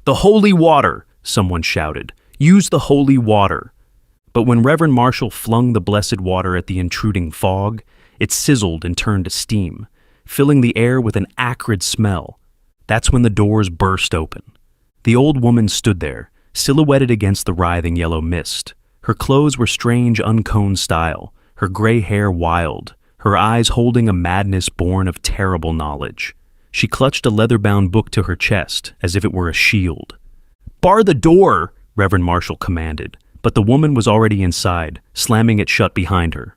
"The holy water!" someone shouted. "Use the holy water!" But when Reverend Marshall flung the blessed water at the intruding fog, it sizzled and turned to steam, filling the air with an acrid smell. That's when the doors burst open. The old woman stood there, silhouetted against the writhing yellow mist. Her clothes were strange, uncombed style, her gray hair wild, her eyes holding a madness born of terrible knowledge. She clutched a leather-bound book to her chest, as if it were a shield. "Bar the door!" Reverend Marshall commanded, but the woman was already inside, slamming it shut behind her.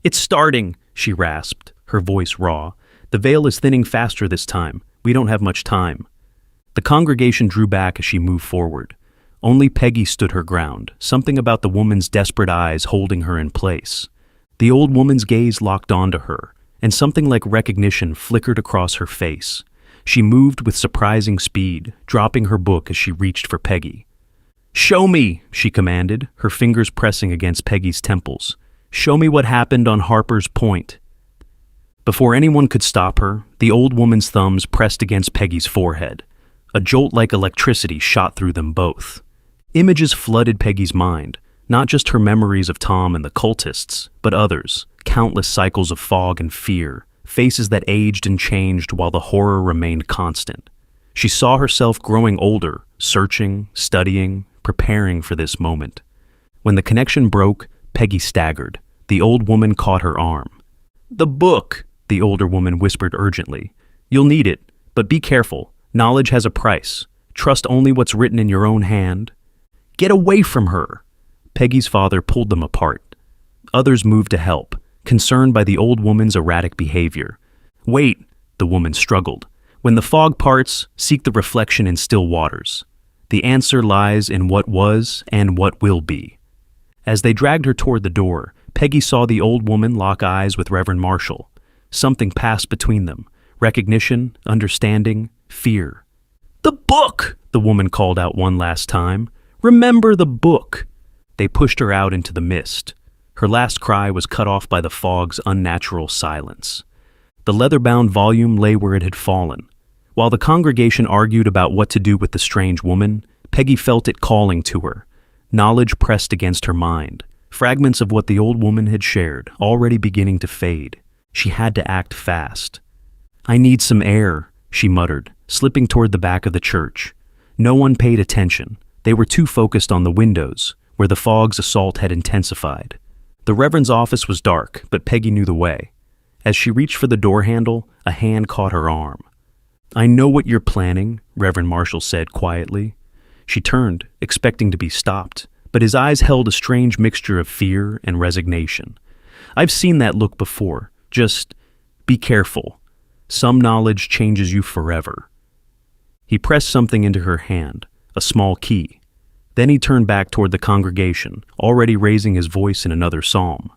"It's starting," she rasped, her voice raw. "The veil is thinning faster this time. We don't have much time." The congregation drew back as she moved forward. Only Peggy stood her ground, something about the woman's desperate eyes holding her in place. The old woman's gaze locked onto her, and something like recognition flickered across her face. She moved with surprising speed, dropping her book as she reached for Peggy. "Show me," she commanded, her fingers pressing against Peggy's temples. "Show me what happened on Harper's Point." Before anyone could stop her, the old woman's thumbs pressed against Peggy's forehead. A jolt like electricity shot through them both. Images flooded Peggy's mind, not just her memories of Tom and the cultists, but others, countless cycles of fog and fear, faces that aged and changed while the horror remained constant. She saw herself growing older, searching, studying, preparing for this moment. When the connection broke, Peggy staggered. The old woman caught her arm. "The book," the older woman whispered urgently. "You'll need it, but be careful. Knowledge has a price. Trust only what's written in your own hand." "Get away from her!" Peggy's father pulled them apart. Others moved to help, concerned by the old woman's erratic behavior. "Wait," the woman struggled. "When the fog parts, seek the reflection in still waters. The answer lies in what was and what will be." As they dragged her toward the door, Peggy saw the old woman lock eyes with Reverend Marshall. Something passed between them. Recognition, understanding, fear. "The book!" the woman called out one last time. "Remember the book!" They pushed her out into the mist. Her last cry was cut off by the fog's unnatural silence. The leather-bound volume lay where it had fallen. While the congregation argued about what to do with the strange woman, Peggy felt it calling to her. Knowledge pressed against her mind. Fragments of what the old woman had shared, already beginning to fade. She had to act fast. "I need some air," she muttered, slipping toward the back of the church. No one paid attention. They were too focused on the windows, where the fog's assault had intensified. The Reverend's office was dark, but Peggy knew the way. As she reached for the door handle, a hand caught her arm. "I know what you're planning," Reverend Marshall said quietly. She turned, expecting to be stopped, but his eyes held a strange mixture of fear and resignation. "I've seen that look before. Just be careful. Some knowledge changes you forever." He pressed something into her hand, a small key. Then he turned back toward the congregation, already raising his voice in another psalm.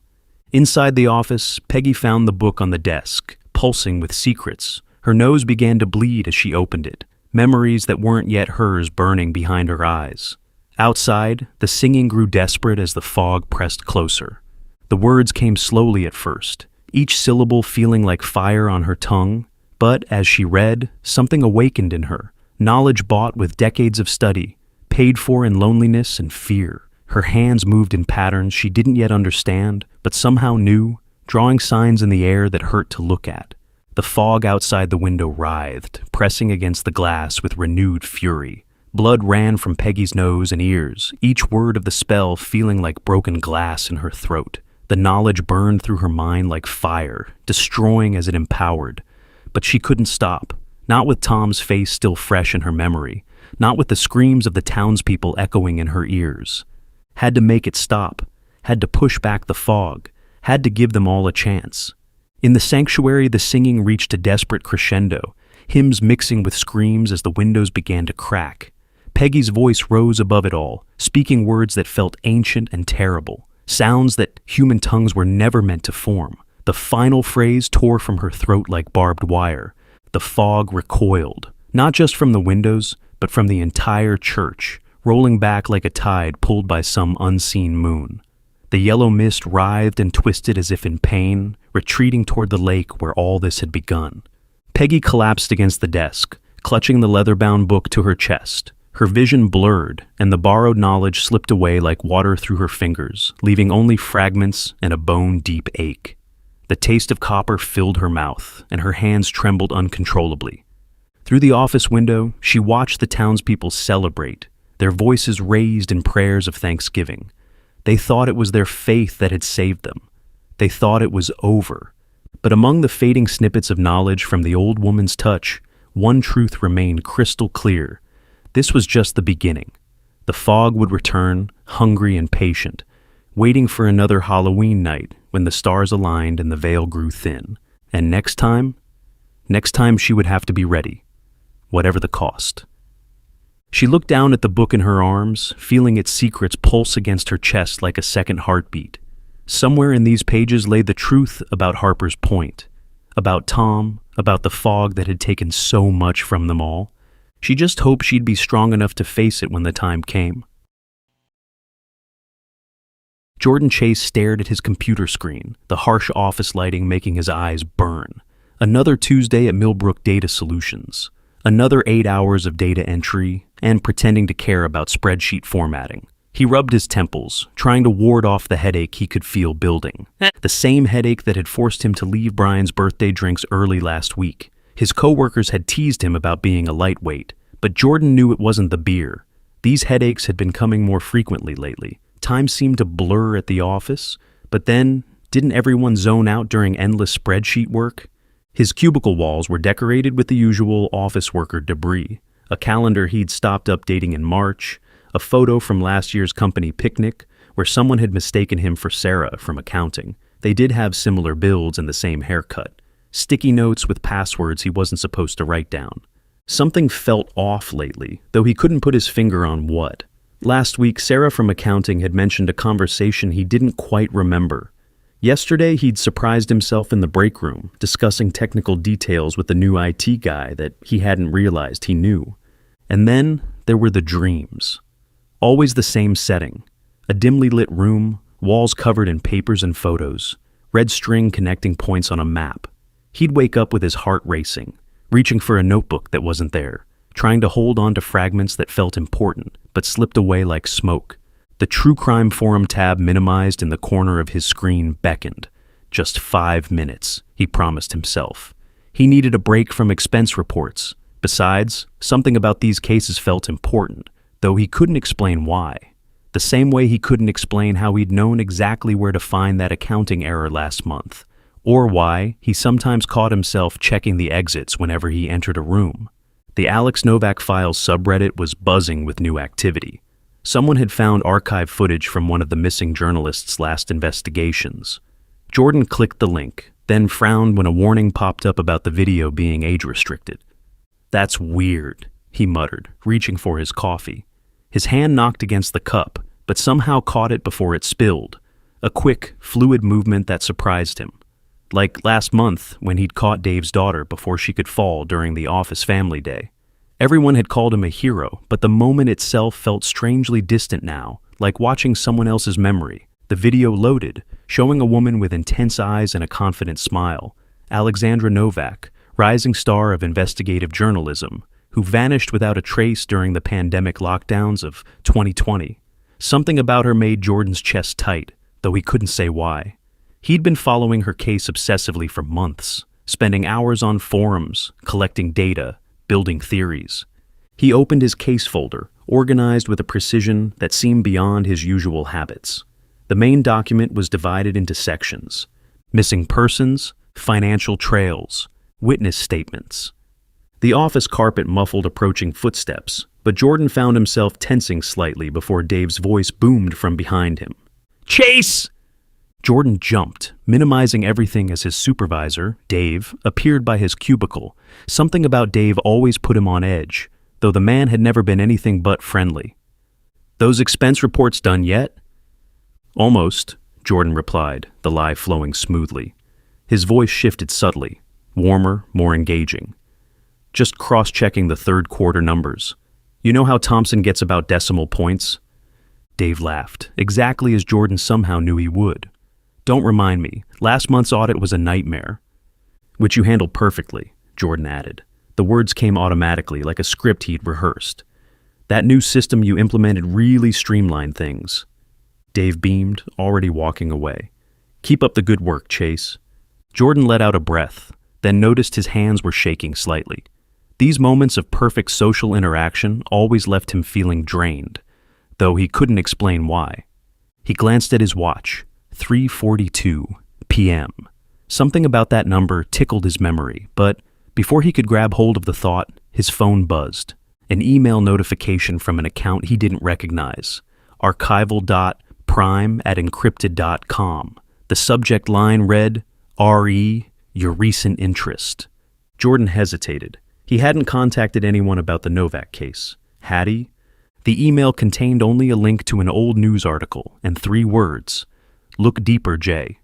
Inside the office, Peggy found the book on the desk, pulsing with secrets. Her nose began to bleed as she opened it, memories that weren't yet hers burning behind her eyes. Outside, the singing grew desperate as the fog pressed closer. The words came slowly at first, each syllable feeling like fire on her tongue, but as she read, something awakened in her, knowledge bought with decades of study, paid for in loneliness and fear. Her hands moved in patterns she didn't yet understand, but somehow knew, drawing signs in the air that hurt to look at. The fog outside the window writhed, pressing against the glass with renewed fury. Blood ran from Peggy's nose and ears, each word of the spell feeling like broken glass in her throat. The knowledge burned through her mind like fire, destroying as it empowered. But she couldn't stop, not with Tom's face still fresh in her memory, not with the screams of the townspeople echoing in her ears. Had to make it stop, had to push back the fog, had to give them all a chance. In the sanctuary, the singing reached a desperate crescendo, hymns mixing with screams as the windows began to crack. Peggy's voice rose above it all, speaking words that felt ancient and terrible, sounds that human tongues were never meant to form. The final phrase tore from her throat like barbed wire. The fog recoiled, not just from the windows, but from the entire church, rolling back like a tide pulled by some unseen moon. The yellow mist writhed and twisted as if in pain, retreating toward the lake where all this had begun. Peggy collapsed against the desk, clutching the leather-bound book to her chest. Her vision blurred, and the borrowed knowledge slipped away like water through her fingers, leaving only fragments and a bone-deep ache. The taste of copper filled her mouth, and her hands trembled uncontrollably. Through the office window, she watched the townspeople celebrate, their voices raised in prayers of thanksgiving. They thought it was their faith that had saved them. They thought it was over. But among the fading snippets of knowledge from the old woman's touch, one truth remained crystal clear. This was just the beginning. The fog would return, hungry and patient, waiting for another Halloween night when the stars aligned and the veil grew thin. And next time she would have to be ready, whatever the cost. She looked down at the book in her arms, feeling its secrets pulse against her chest like a second heartbeat. Somewhere in these pages lay the truth about Harper's Point, about Tom, about the fog that had taken so much from them all. She just hoped she'd be strong enough to face it when the time came. Jordan Chase stared at his computer screen, the harsh office lighting making his eyes burn. Another Tuesday at Millbrook Data Solutions. Another 8 hours of data entry and pretending to care about spreadsheet formatting. He rubbed his temples, trying to ward off the headache he could feel building. The same headache that had forced him to leave Brian's birthday drinks early last week. His coworkers had teased him about being a lightweight, but Jordan knew it wasn't the beer. These headaches had been coming more frequently lately. Time seemed to blur at the office, but then, didn't everyone zone out during endless spreadsheet work? His cubicle walls were decorated with the usual office worker debris, a calendar he'd stopped updating in March, a photo from last year's company picnic where someone had mistaken him for Sarah from accounting. They did have similar builds and the same haircut. Sticky notes with passwords he wasn't supposed to write down. Something felt off lately, though he couldn't put his finger on what. Last week, Sarah from accounting had mentioned a conversation he didn't quite remember. Yesterday, he'd surprised himself in the break room, discussing technical details with the new IT guy that he hadn't realized he knew. And then there were the dreams. Always the same setting. A dimly lit room, walls covered in papers and photos, red string connecting points on a map. He'd wake up with his heart racing, reaching for a notebook that wasn't there, trying to hold on to fragments that felt important, but slipped away like smoke. The True Crime Forum tab minimized in the corner of his screen beckoned. Just 5 minutes, he promised himself. He needed a break from expense reports. Besides, something about these cases felt important, though he couldn't explain why. The same way he couldn't explain how he'd known exactly where to find that accounting error last month, or why he sometimes caught himself checking the exits whenever he entered a room. The Alex Novak Files subreddit was buzzing with new activity. Someone had found archive footage from one of the missing journalists' last investigations. Jordan clicked the link, then frowned when a warning popped up about the video being age-restricted. "That's weird," he muttered, reaching for his coffee. His hand knocked against the cup, but somehow caught it before it spilled. A quick, fluid movement that surprised him. Like last month when he'd caught Dave's daughter before she could fall during the office family day. Everyone had called him a hero, but the moment itself felt strangely distant now, like watching someone else's memory. The video loaded, showing a woman with intense eyes and a confident smile, Alexandra Novak, rising star of investigative journalism, who vanished without a trace during the pandemic lockdowns of 2020. Something about her made Jordan's chest tight, though he couldn't say why. He'd been following her case obsessively for months. spending hours on forums, collecting data, building theories. He opened his case folder, organized with a precision that seemed beyond his usual habits. The main document was divided into sections: missing persons, financial trails, witness statements. The office carpet muffled approaching footsteps, but Jordan found himself tensing slightly before Dave's voice boomed from behind him. "Chase!" Jordan jumped, minimizing everything as his supervisor, Dave, appeared by his cubicle. Something about Dave always put him on edge, though the man had never been anything but friendly. "Those expense reports done yet?" "Almost," Jordan replied, the lie flowing smoothly. His voice shifted subtly, warmer, more engaging. "Just cross-checking the third quarter numbers. You know how Thompson gets about decimal points?" Dave laughed, exactly as Jordan somehow knew he would. "Don't remind me. Last month's audit was a nightmare." "Which you handled perfectly," Jordan added. The words came automatically, like a script he'd rehearsed. "That new system you implemented really streamlined things." Dave beamed, already walking away. "Keep up the good work, Chase." Jordan let out a breath, then noticed his hands were shaking slightly. These moments of perfect social interaction always left him feeling drained, though he couldn't explain why. He glanced at his watch. 3:42 p.m. Something about that number tickled his memory, but before he could grab hold of the thought, his phone buzzed. An email notification from an account he didn't recognize. archival.prime@encrypted.com. The subject line read, "RE, your recent interest." Jordan hesitated. He hadn't contacted anyone about the Novak case. Had he? The email contained only a link to an old news article and 3 words: "Look deeper, Jay."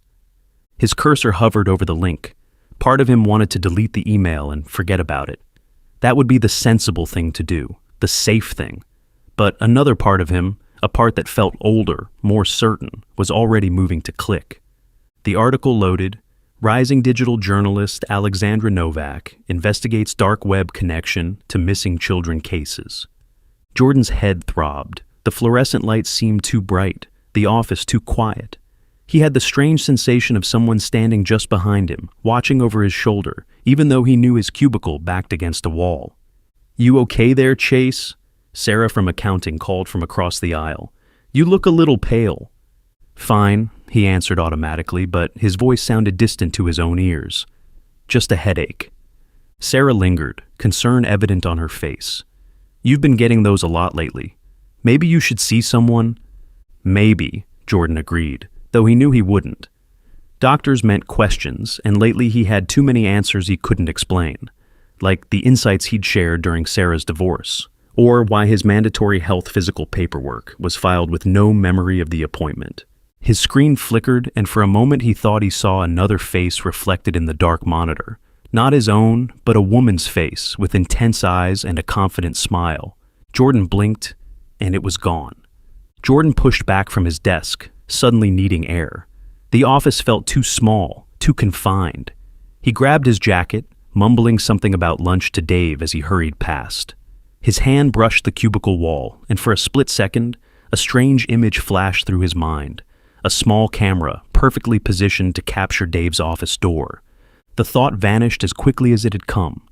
His cursor hovered over the link. Part of him wanted to delete the email and forget about it. That would be the sensible thing to do, the safe thing. But another part of him, a part that felt older, more certain, was already moving to click. The article loaded. Rising digital journalist Alexandra Novak investigates dark web connection to missing children cases. Jordan's head throbbed. The fluorescent lights seemed too bright, the office too quiet. He had the strange sensation of someone standing just behind him, watching over his shoulder, even though he knew his cubicle backed against a wall. "You okay there, Chase?" Sarah from accounting called from across the aisle. "You look a little pale." "Fine," he answered automatically, but his voice sounded distant to his own ears. "Just a headache." Sarah lingered, concern evident on her face. "You've been getting those a lot lately. Maybe you should see someone?" "Maybe," Jordan agreed, though he knew he wouldn't. Doctors meant questions, and lately he had too many answers he couldn't explain, like the insights he'd shared during Sarah's divorce, or why his mandatory health physical paperwork was filed with no memory of the appointment. His screen flickered, and for a moment he thought he saw another face reflected in the dark monitor. Not his own, but a woman's face with intense eyes and a confident smile. Jordan blinked, and it was gone. Jordan pushed back from his desk, suddenly needing air. The office felt too small, too confined. He grabbed his jacket, mumbling something about lunch to Dave as he hurried past. His hand brushed the cubicle wall, and for a split second, a strange image flashed through his mind. A small camera, perfectly positioned to capture Dave's office door. The thought vanished as quickly as it had come.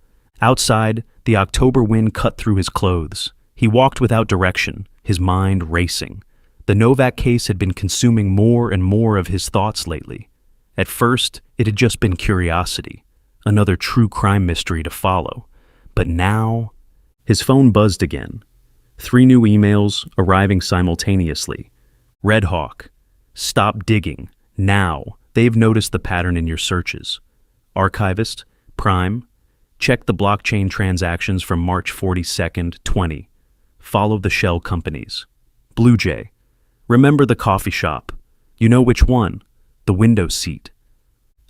Outside, the October wind cut through his clothes. He walked without direction, his mind racing. The Novak case had been consuming more and more of his thoughts lately. At first, it had just been curiosity, another true crime mystery to follow. But now, his phone buzzed again. 3 new emails arriving simultaneously. Red Hawk. Stop digging. Now. They've noticed the pattern in your searches. Archivist. Prime. Check the blockchain transactions from March 42nd, 20. Follow the shell companies. Blue Jay. Remember the coffee shop. You know which one. The window seat.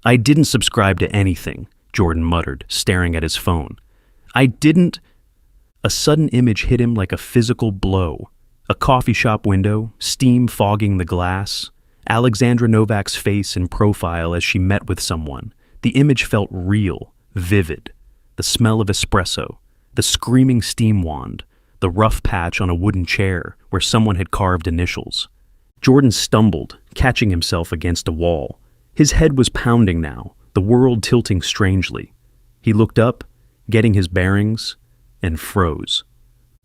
"I didn't subscribe to anything," Jordan muttered, staring at his phone. "I didn't—" A sudden image hit him like a physical blow. A coffee shop window, steam fogging the glass. Alexandra Novak's face in profile as she met with someone. The image felt real, vivid. The smell of espresso, the screaming steam wand, the rough patch on a wooden chair where someone had carved initials. Jordan stumbled, catching himself against a wall. His head was pounding now, the world tilting strangely. He looked up, getting his bearings, and froze.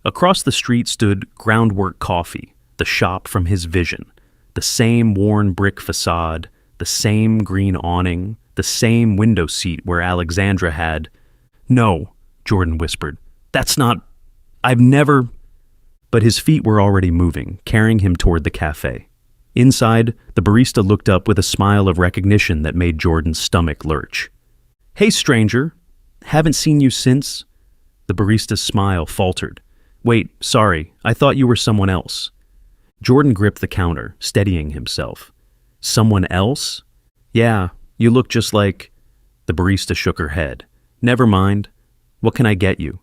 Across the street stood Groundwork Coffee, the shop from his vision. The same worn brick facade, the same green awning, the same window seat where Alexandra had... "No," Jordan whispered. "That's not... I've never..." But his feet were already moving, carrying him toward the cafe. Inside, the barista looked up with a smile of recognition that made Jordan's stomach lurch. "Hey, stranger. Haven't seen you since..." The barista's smile faltered. "Wait, sorry. I thought you were someone else." Jordan gripped the counter, steadying himself. "Someone else? Yeah, you look just like..." The barista shook her head. "Never mind. What can I get you?"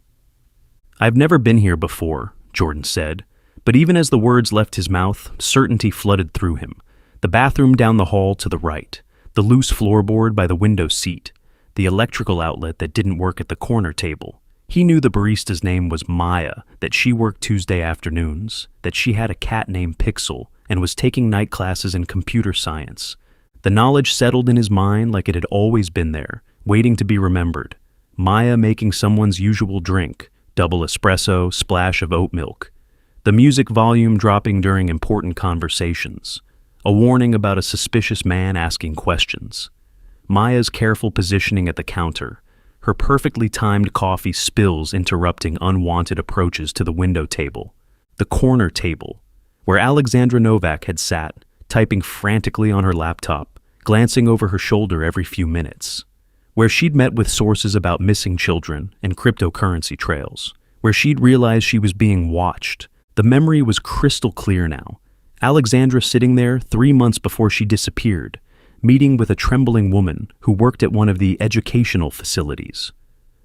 "I've never been here before," Jordan said. But even as the words left his mouth, certainty flooded through him. The bathroom down the hall to the right, the loose floorboard by the window seat, the electrical outlet that didn't work at the corner table. He knew the barista's name was Maya, that she worked Tuesday afternoons, that she had a cat named Pixel, and was taking night classes in computer science. The knowledge settled in his mind like it had always been there, waiting to be remembered. Maya making someone's usual drink, double espresso, splash of oat milk. The music volume dropping during important conversations. A warning about a suspicious man asking questions. Maya's careful positioning at the counter. Her perfectly timed coffee spills interrupting unwanted approaches to the window table. The corner table, where Alexandra Novak had sat, typing frantically on her laptop, glancing over her shoulder every few minutes. Where she'd met with sources about missing children and cryptocurrency trails. Where she'd realized she was being watched. The memory was crystal clear now. Alexandra sitting there 3 months before she disappeared, meeting with a trembling woman who worked at one of the educational facilities.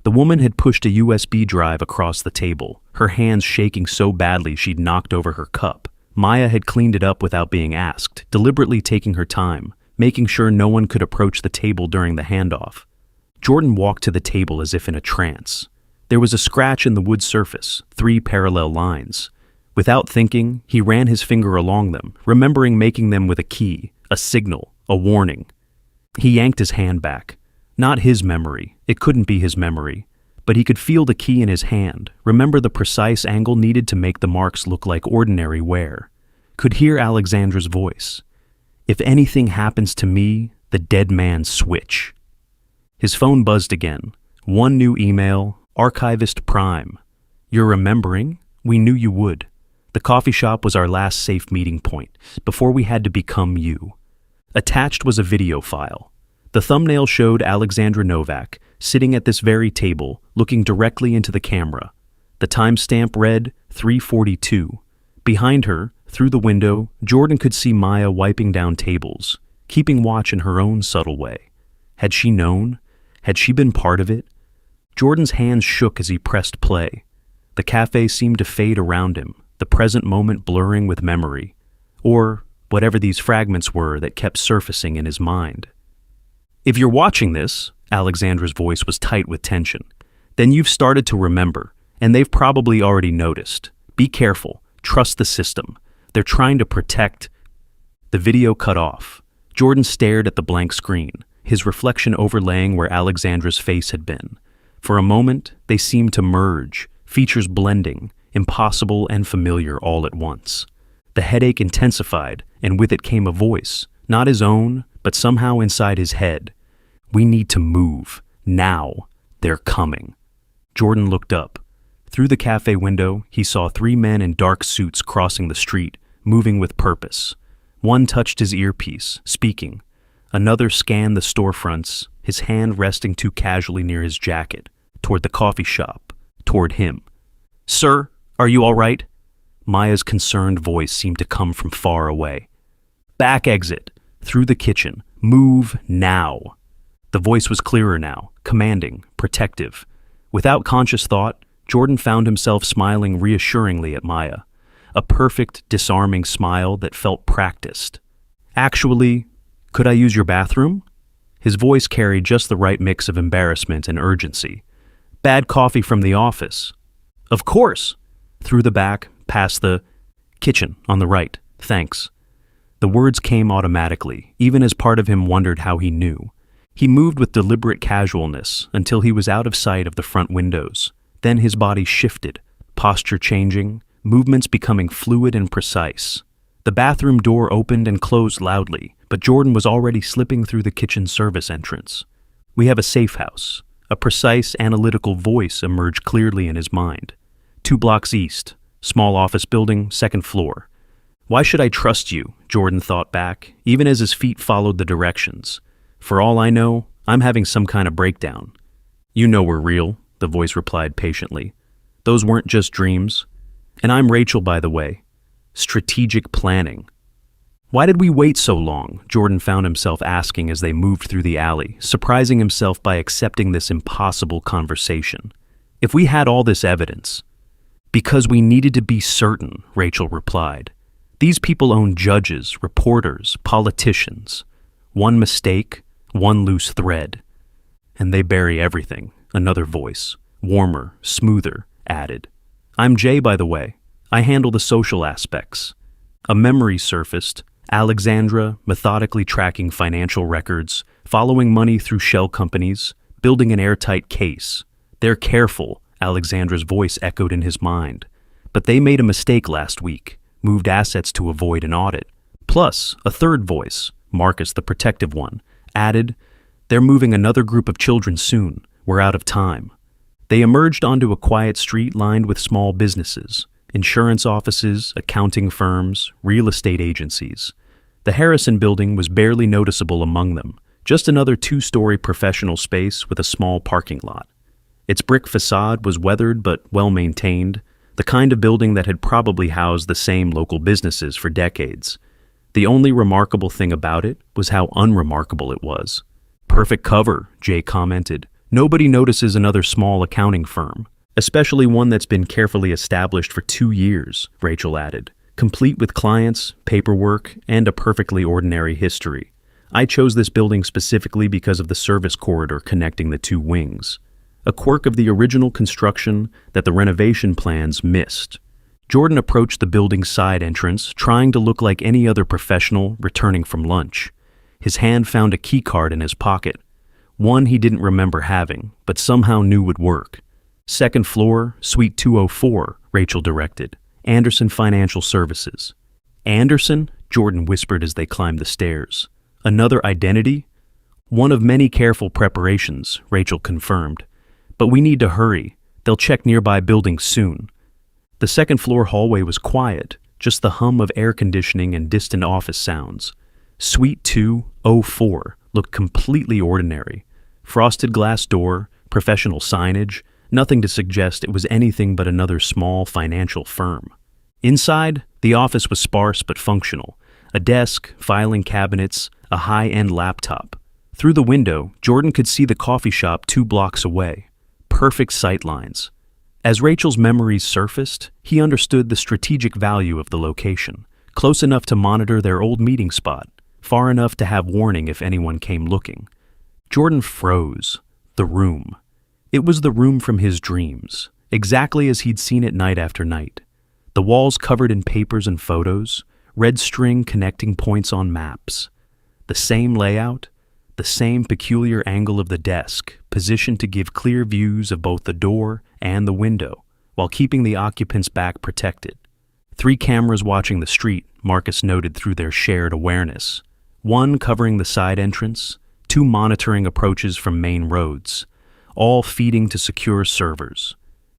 The woman had pushed a USB drive across the table, her hands shaking so badly she'd knocked over her cup. Maya had cleaned it up without being asked, deliberately taking her time, making sure no one could approach the table during the handoff. Jordan walked to the table as if in a trance. There was a scratch in the wood surface, 3 parallel lines. Without thinking, he ran his finger along them, remembering making them with a key, a signal, a warning. He yanked his hand back. Not his memory. It couldn't be his memory. But he could feel the key in his hand, remember the precise angle needed to make the marks look like ordinary wear. Could hear Alexandra's voice. "If anything happens to me, the dead man switch." His phone buzzed again. One new email, Archivist Prime. "You're remembering? We knew you would. The coffee shop was our last safe meeting point, before we had to become you." Attached was a video file. The thumbnail showed Alexandra Novak, sitting at this very table, looking directly into the camera. The timestamp read 3:42. Behind her, through the window, Jordan could see Maya wiping down tables, keeping watch in her own subtle way. Had she known? Had she been part of it? Jordan's hands shook as he pressed play. The cafe seemed to fade around him, the present moment blurring with memory, or whatever these fragments were that kept surfacing in his mind. "If you're watching this," Alexandra's voice was tight with tension, "then you've started to remember, and they've probably already noticed. Be careful. Trust the system. They're trying to protect..." The video cut off. Jordan stared at the blank screen, his reflection overlaying where Alexandra's face had been. For a moment, they seemed to merge, features blending, impossible and familiar all at once. The headache intensified, and with it came a voice, not his own, but somehow inside his head. "We need to move. Now. They're coming." Jordan looked up. Through the cafe window, he saw 3 men in dark suits crossing the street, moving with purpose. One touched his earpiece, speaking. Another scanned the storefronts, his hand resting too casually near his jacket, toward the coffee shop, toward him. "Sir, are you all right?" Maya's concerned voice seemed to come from far away. "Back exit, through the kitchen. Move now." The voice was clearer now, commanding, protective. Without conscious thought, Jordan found himself smiling reassuringly at Maya. A perfect, disarming smile that felt practiced. "Actually, could I use your bathroom?" His voice carried just the right mix of embarrassment and urgency. "Bad coffee from the office." "Of course." Through the back, past the kitchen on the right. "Thanks." The words came automatically, even as part of him wondered how he knew. He moved with deliberate casualness until he was out of sight of the front windows. Then his body shifted, posture changing, movements becoming fluid and precise. The bathroom door opened and closed loudly, but Jordan was already slipping through the kitchen service entrance. "We have a safe house." A precise, analytical voice emerged clearly in his mind. 2 blocks east, small office building, 2nd floor. "Why should I trust you?" Jordan thought back, even as his feet followed the directions. "For all I know, I'm having some kind of breakdown." "You know we're real," the voice replied patiently. "Those weren't just dreams. And I'm Rachel, by the way. Strategic planning." "Why did we wait so long?" Jordan found himself asking as they moved through the alley, surprising himself by accepting this impossible conversation. "If we had all this evidence." "Because we needed to be certain," Rachel replied. "These people own judges, reporters, politicians. One mistake, one loose thread. And they bury everything," another voice, warmer, smoother, added. "I'm Jay, by the way. I handle the social aspects." A memory surfaced, Alexandra methodically tracking financial records, following money through shell companies, building an airtight case. "They're careful," Alexandra's voice echoed in his mind. "But they made a mistake last week, moved assets to avoid an audit." Plus, a third voice, Marcus, the protective one, added, "They're moving another group of children soon. We're out of time." They emerged onto a quiet street lined with small businesses, insurance offices, accounting firms, real estate agencies. The Harrison building was barely noticeable among them, just another 2-story professional space with a small parking lot. Its brick facade was weathered but well-maintained, the kind of building that had probably housed the same local businesses for decades. The only remarkable thing about it was how unremarkable it was. "Perfect cover," Jay commented. "Nobody notices another small accounting firm, especially one that's been carefully established for 2 years," Rachel added, "complete with clients, paperwork, and a perfectly ordinary history. I chose this building specifically because of the service corridor connecting the 2 wings, a quirk of the original construction that the renovation plans missed." Jordan approached the building's side entrance, trying to look like any other professional returning from lunch. His hand found a key card in his pocket, one he didn't remember having, but somehow knew would work. "2nd floor, suite 204, Rachel directed. "Anderson Financial Services." "Anderson?" Jordan whispered as they climbed the stairs. "Another identity?" "One of many careful preparations," Rachel confirmed. "But we need to hurry. They'll check nearby buildings soon." The 2nd floor hallway was quiet, just the hum of air conditioning and distant office sounds. Suite 204 looked completely ordinary. Frosted glass door, professional signage, nothing to suggest it was anything but another small financial firm. Inside, the office was sparse but functional. A desk, filing cabinets, a high-end laptop. Through the window, Jordan could see the coffee shop 2 blocks away. Perfect sightlines. As Rachel's memories surfaced, he understood the strategic value of the location. Close enough to monitor their old meeting spot, far enough to have warning if anyone came looking. Jordan froze. The room. It was the room from his dreams, exactly as he'd seen it night after night. The walls covered in papers and photos, red string connecting points on maps. The same layout, the same peculiar angle of the desk, positioned to give clear views of both the door and the window, while keeping the occupants' back protected. 3 cameras watching the street, Marcus noted through their shared awareness. 1 covering the side entrance, 2 monitoring approaches from main roads, all feeding to secure servers.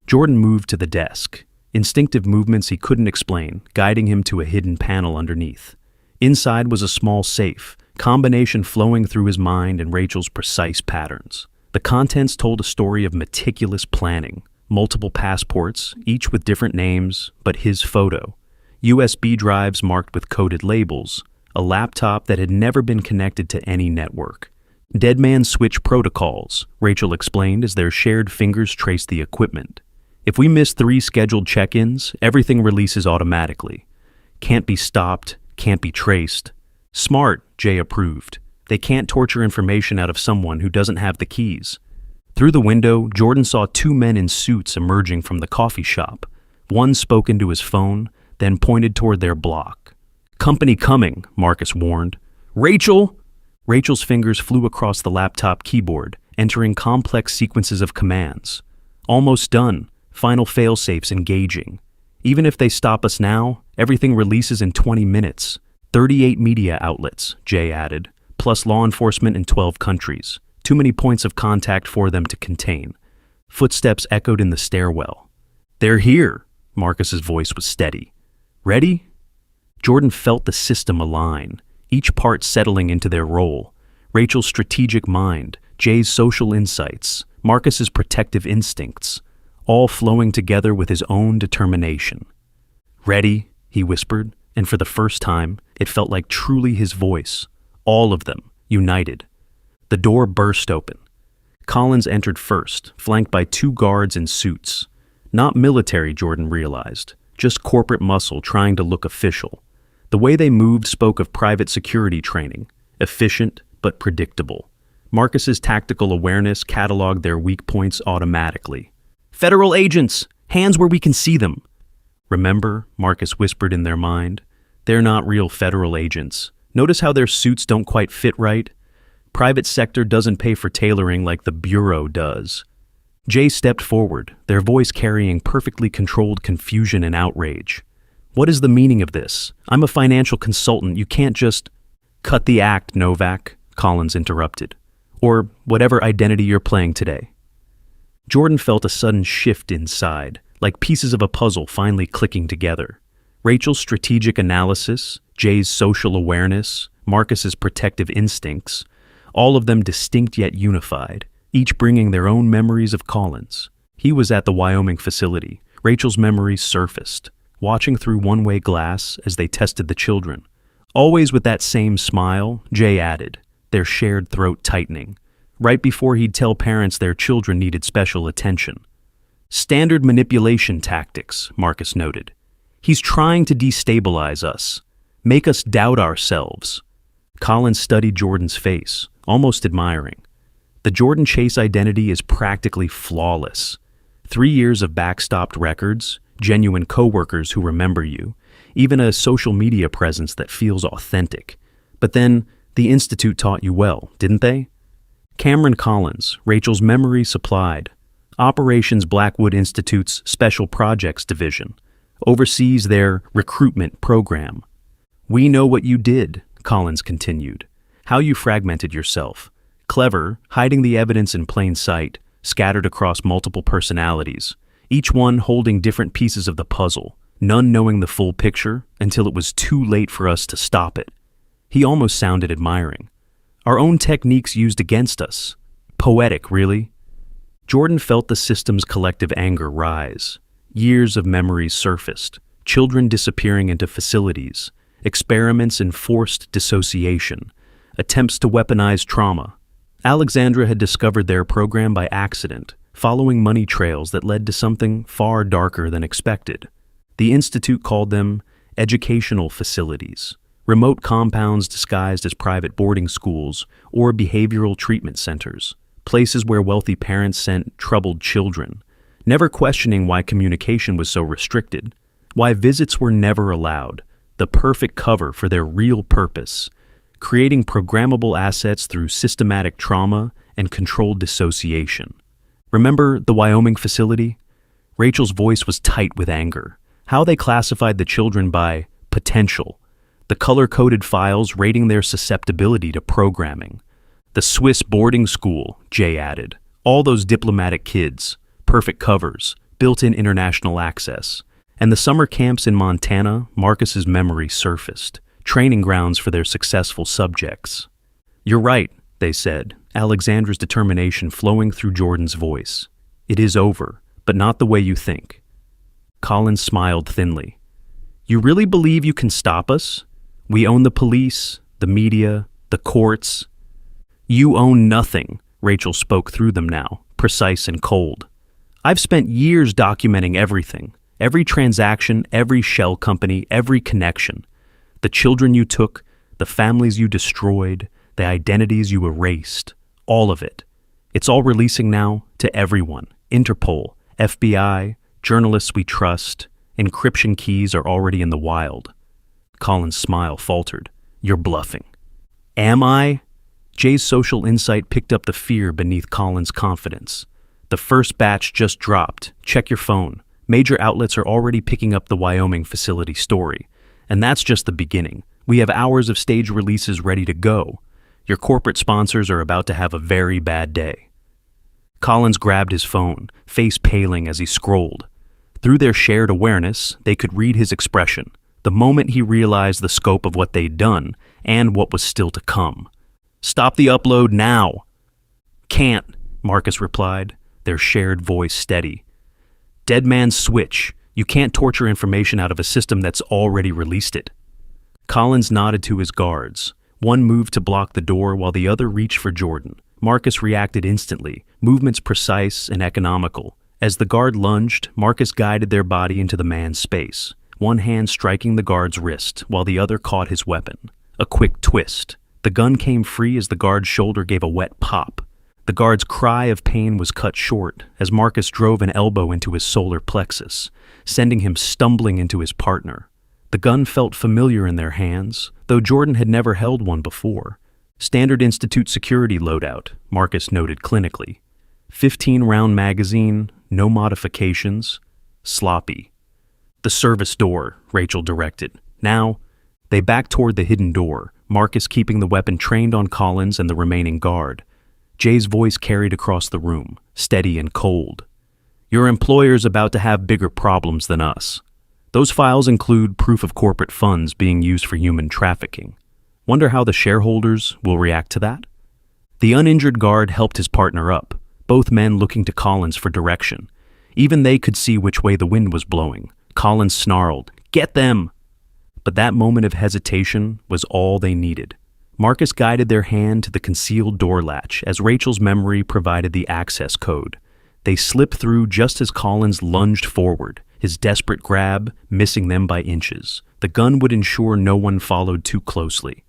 Jordan moved to the desk, instinctive movements he couldn't explain, guiding him to a hidden panel underneath. Inside was a small safe, combination flowing through his mind and Rachel's precise patterns. The contents told a story of meticulous planning, multiple passports, each with different names, but his photo, USB drives marked with coded labels, a laptop that had never been connected to any network. "Dead man switch protocols," Rachel explained as their shared fingers traced the equipment. "If we miss 3 scheduled check-ins, everything releases automatically. Can't be stopped, can't be traced." "Smart," Jay approved. "They can't torture information out of someone who doesn't have the keys." Through the window, Jordan saw 2 men in suits emerging from the coffee shop. One spoke into his phone, then pointed toward their block. "Company coming," Marcus warned. "Rachel!" Rachel's fingers flew across the laptop keyboard, entering complex sequences of commands. Almost done. Final failsafes engaging. Even if they stop us now, everything releases in 20 minutes. 38 media outlets, Jay added, plus law enforcement in 12 countries. Too many points of contact for them to contain. Footsteps echoed in the stairwell. "They're here," Marcus's voice was steady. "Ready?" Jordan felt the system align, each part settling into their role. Rachel's strategic mind, Jay's social insights, Marcus's protective instincts, all flowing together with his own determination. "Ready?" he whispered, and for the first time, it felt like truly his voice. All of them, united. The door burst open. Collins entered first, flanked by 2 guards in suits. Not military, Jordan realized, just corporate muscle trying to look official. The way they moved spoke of private security training, efficient but predictable. Marcus's tactical awareness cataloged their weak points automatically. "Federal agents! Hands where we can see them!" "Remember," Marcus whispered in their mind, "they're not real federal agents. Notice how their suits don't quite fit right? Private sector doesn't pay for tailoring like the Bureau does." Jay stepped forward, their voice carrying perfectly controlled confusion and outrage. "What is the meaning of this? I'm a financial consultant. You can't just—" "Cut the act, Novak," Collins interrupted. "Or whatever identity you're playing today." Jordan felt a sudden shift inside, like pieces of a puzzle finally clicking together. Rachel's strategic analysis, Jay's social awareness, Marcus's protective instincts, all of them distinct yet unified, each bringing their own memories of Collins. He was at the Wyoming facility. Rachel's memories surfaced, watching through one-way glass as they tested the children. Always with that same smile, Jay added, their shared throat tightening, right before he'd tell parents their children needed special attention. "Standard manipulation tactics," Marcus noted. "He's trying to destabilize us, make us doubt ourselves." Collins studied Jordan's face, almost admiring. The Jordan Chase identity is practically flawless. 3 years of backstopped records, genuine coworkers who remember you, even a social media presence that feels authentic. But then, the Institute taught you well, didn't they? Cameron Collins, Rachel's memory supplied. Operations Blackwood Institute's Special Projects Division, oversees their recruitment program. "We know what you did," Collins continued. "How you fragmented yourself. Clever, hiding the evidence in plain sight, scattered across multiple personalities, each one holding different pieces of the puzzle, none knowing the full picture until it was too late for us to stop it." He almost sounded admiring. "Our own techniques used against us. Poetic, really." Jordan felt the system's collective anger rise. Years of memories surfaced, children disappearing into facilities, experiments in forced dissociation, attempts to weaponize trauma. Alexandra had discovered their program by accident, following money trails that led to something far darker than expected. The Institute called them educational facilities, remote compounds disguised as private boarding schools or behavioral treatment centers, places where wealthy parents sent troubled children, never questioning why communication was so restricted, why visits were never allowed, the perfect cover for their real purpose, creating programmable assets through systematic trauma and controlled dissociation. "Remember the Wyoming facility?" Rachel's voice was tight with anger. How they classified the children by potential, the color-coded files rating their susceptibility to programming. "The Swiss boarding school," Jay added. "All those diplomatic kids, perfect covers, built-in international access." And the summer camps in Montana, Marcus's memory surfaced, training grounds for their successful subjects. "You're right," they said, Alexandra's determination flowing through Jordan's voice. "It is over, but not the way you think." Collins smiled thinly. "You really believe you can stop us? We own the police, the media, the courts." "You own nothing," Rachel spoke through them now, precise and cold. "I've spent years documenting everything, every transaction, every shell company, every connection. The children you took, the families you destroyed, the identities you erased, all of it. It's all releasing now to everyone. Interpol, FBI, journalists we trust, encryption keys are already in the wild." Collins' smile faltered. "You're bluffing." "Am I?" Jay's social insight picked up the fear beneath Colin's confidence. The first batch just dropped. Check your phone. Major outlets are already picking up the Wyoming facility story. And that's just the beginning. We have hours of stage releases ready to go. Your corporate sponsors are about to have a very bad day. Collins grabbed his phone, face paling as he scrolled. Through their shared awareness, they could read his expression, the moment he realized the scope of what they'd done and what was still to come. "Stop the upload now!" "Can't," Marcus replied, their shared voice steady. "Dead man's switch. You can't torture information out of a system that's already released it." Collins nodded to his guards. One moved to block the door while the other reached for Jordan. Marcus reacted instantly, movements precise and economical. As the guard lunged, Marcus guided their body into the man's space, one hand striking the guard's wrist while the other caught his weapon. A quick twist. The gun came free as the guard's shoulder gave a wet pop. The guard's cry of pain was cut short as Marcus drove an elbow into his solar plexus, sending him stumbling into his partner. The gun felt familiar in their hands, though Jordan had never held one before. Standard Institute security loadout, Marcus noted clinically. 15-round magazine, no modifications, sloppy. "The service door," Rachel directed. Now, they backed toward the hidden door, Marcus keeping the weapon trained on Collins and the remaining guard. Jay's voice carried across the room, steady and cold. "Your employer's about to have bigger problems than us. Those files include proof of corporate funds being used for human trafficking. Wonder how the shareholders will react to that?" The uninjured guard helped his partner up, both men looking to Collins for direction. Even they could see which way the wind was blowing. Collins snarled, "Get them!" But that moment of hesitation was all they needed. Marcus guided their hand to the concealed door latch as Rachel's memory provided the access code. They slipped through just as Collins lunged forward, his desperate grab missing them by inches. The gun would ensure no one followed too closely.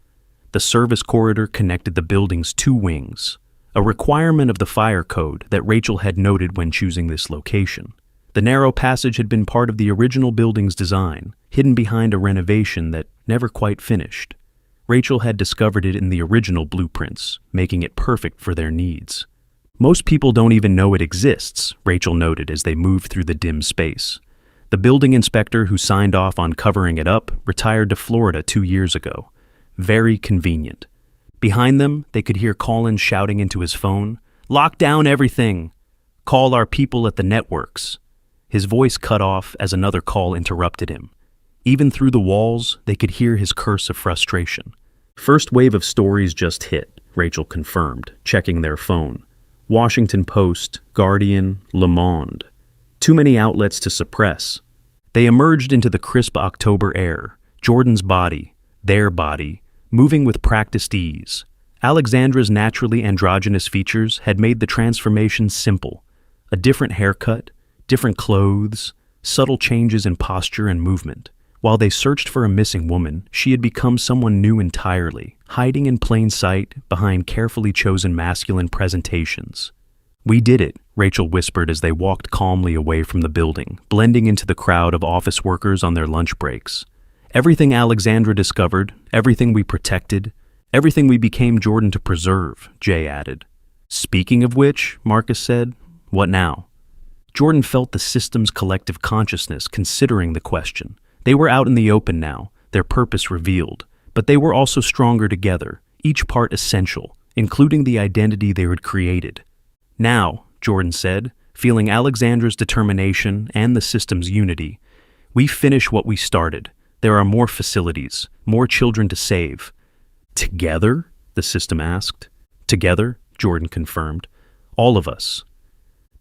The service corridor connected the building's two wings, a requirement of the fire code that Rachel had noted when choosing this location. The narrow passage had been part of the original building's design, hidden behind a renovation that never quite finished. Rachel had discovered it in the original blueprints, making it perfect for their needs. "Most people don't even know it exists," Rachel noted as they moved through the dim space. The building inspector who signed off on covering it up retired to Florida 2 years ago. Very convenient. Behind them, they could hear Collins shouting into his phone, "Lock down everything! Call our people at the networks!" His voice cut off as another call interrupted him. Even through the walls, they could hear his curse of frustration. "First wave of stories just hit," Rachel confirmed, checking their phone. Washington Post, Guardian, Le Monde. Too many outlets to suppress. They emerged into the crisp October air, Jordan's body, their body, moving with practiced ease. Alexandra's naturally androgynous features had made the transformation simple. A different haircut, different clothes, subtle changes in posture and movement. While they searched for a missing woman, she had become someone new entirely, hiding in plain sight behind carefully chosen masculine presentations. "We did it," Rachel whispered as they walked calmly away from the building, blending into the crowd of office workers on their lunch breaks. "Everything Alexandra discovered, everything we protected, everything we became Jordan to preserve," Jay added. "Speaking of which," Marcus said, "what now?" Jordan felt the system's collective consciousness considering the question. They were out in the open now, their purpose revealed, but they were also stronger together, each part essential, including the identity they had created. "Now," Jordan said, feeling Alexandra's determination and the system's unity, "we finish what we started. There are more facilities, more children to save." "Together?" the system asked. "Together," Jordan confirmed. "All of us."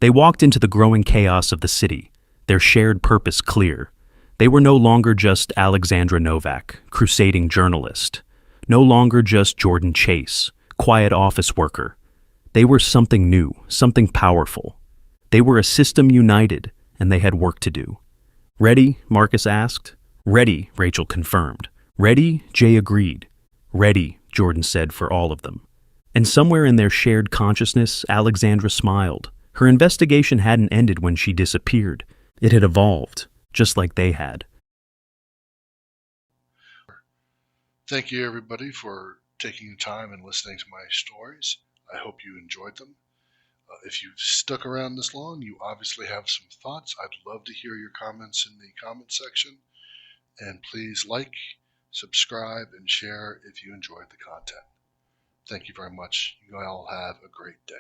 They walked into the growing chaos of the city, their shared purpose clear. They were no longer just Alexandra Novak, crusading journalist. No longer just Jordan Chase, quiet office worker. They were something new, something powerful. They were a system united, and they had work to do. "Ready?" Marcus asked. "Ready," Rachel confirmed. "Ready?" Jay agreed. "Ready," Jordan said for all of them. And somewhere in their shared consciousness, Alexandra smiled. Her investigation hadn't ended when she disappeared. It had evolved, just like they had. Thank you, everybody, for taking your time and listening to my stories. I hope you enjoyed them. If you've stuck around this long, you obviously have some thoughts. I'd love to hear your comments in the comment section. And please like, subscribe, and share if you enjoyed the content. Thank you very much. You all have a great day.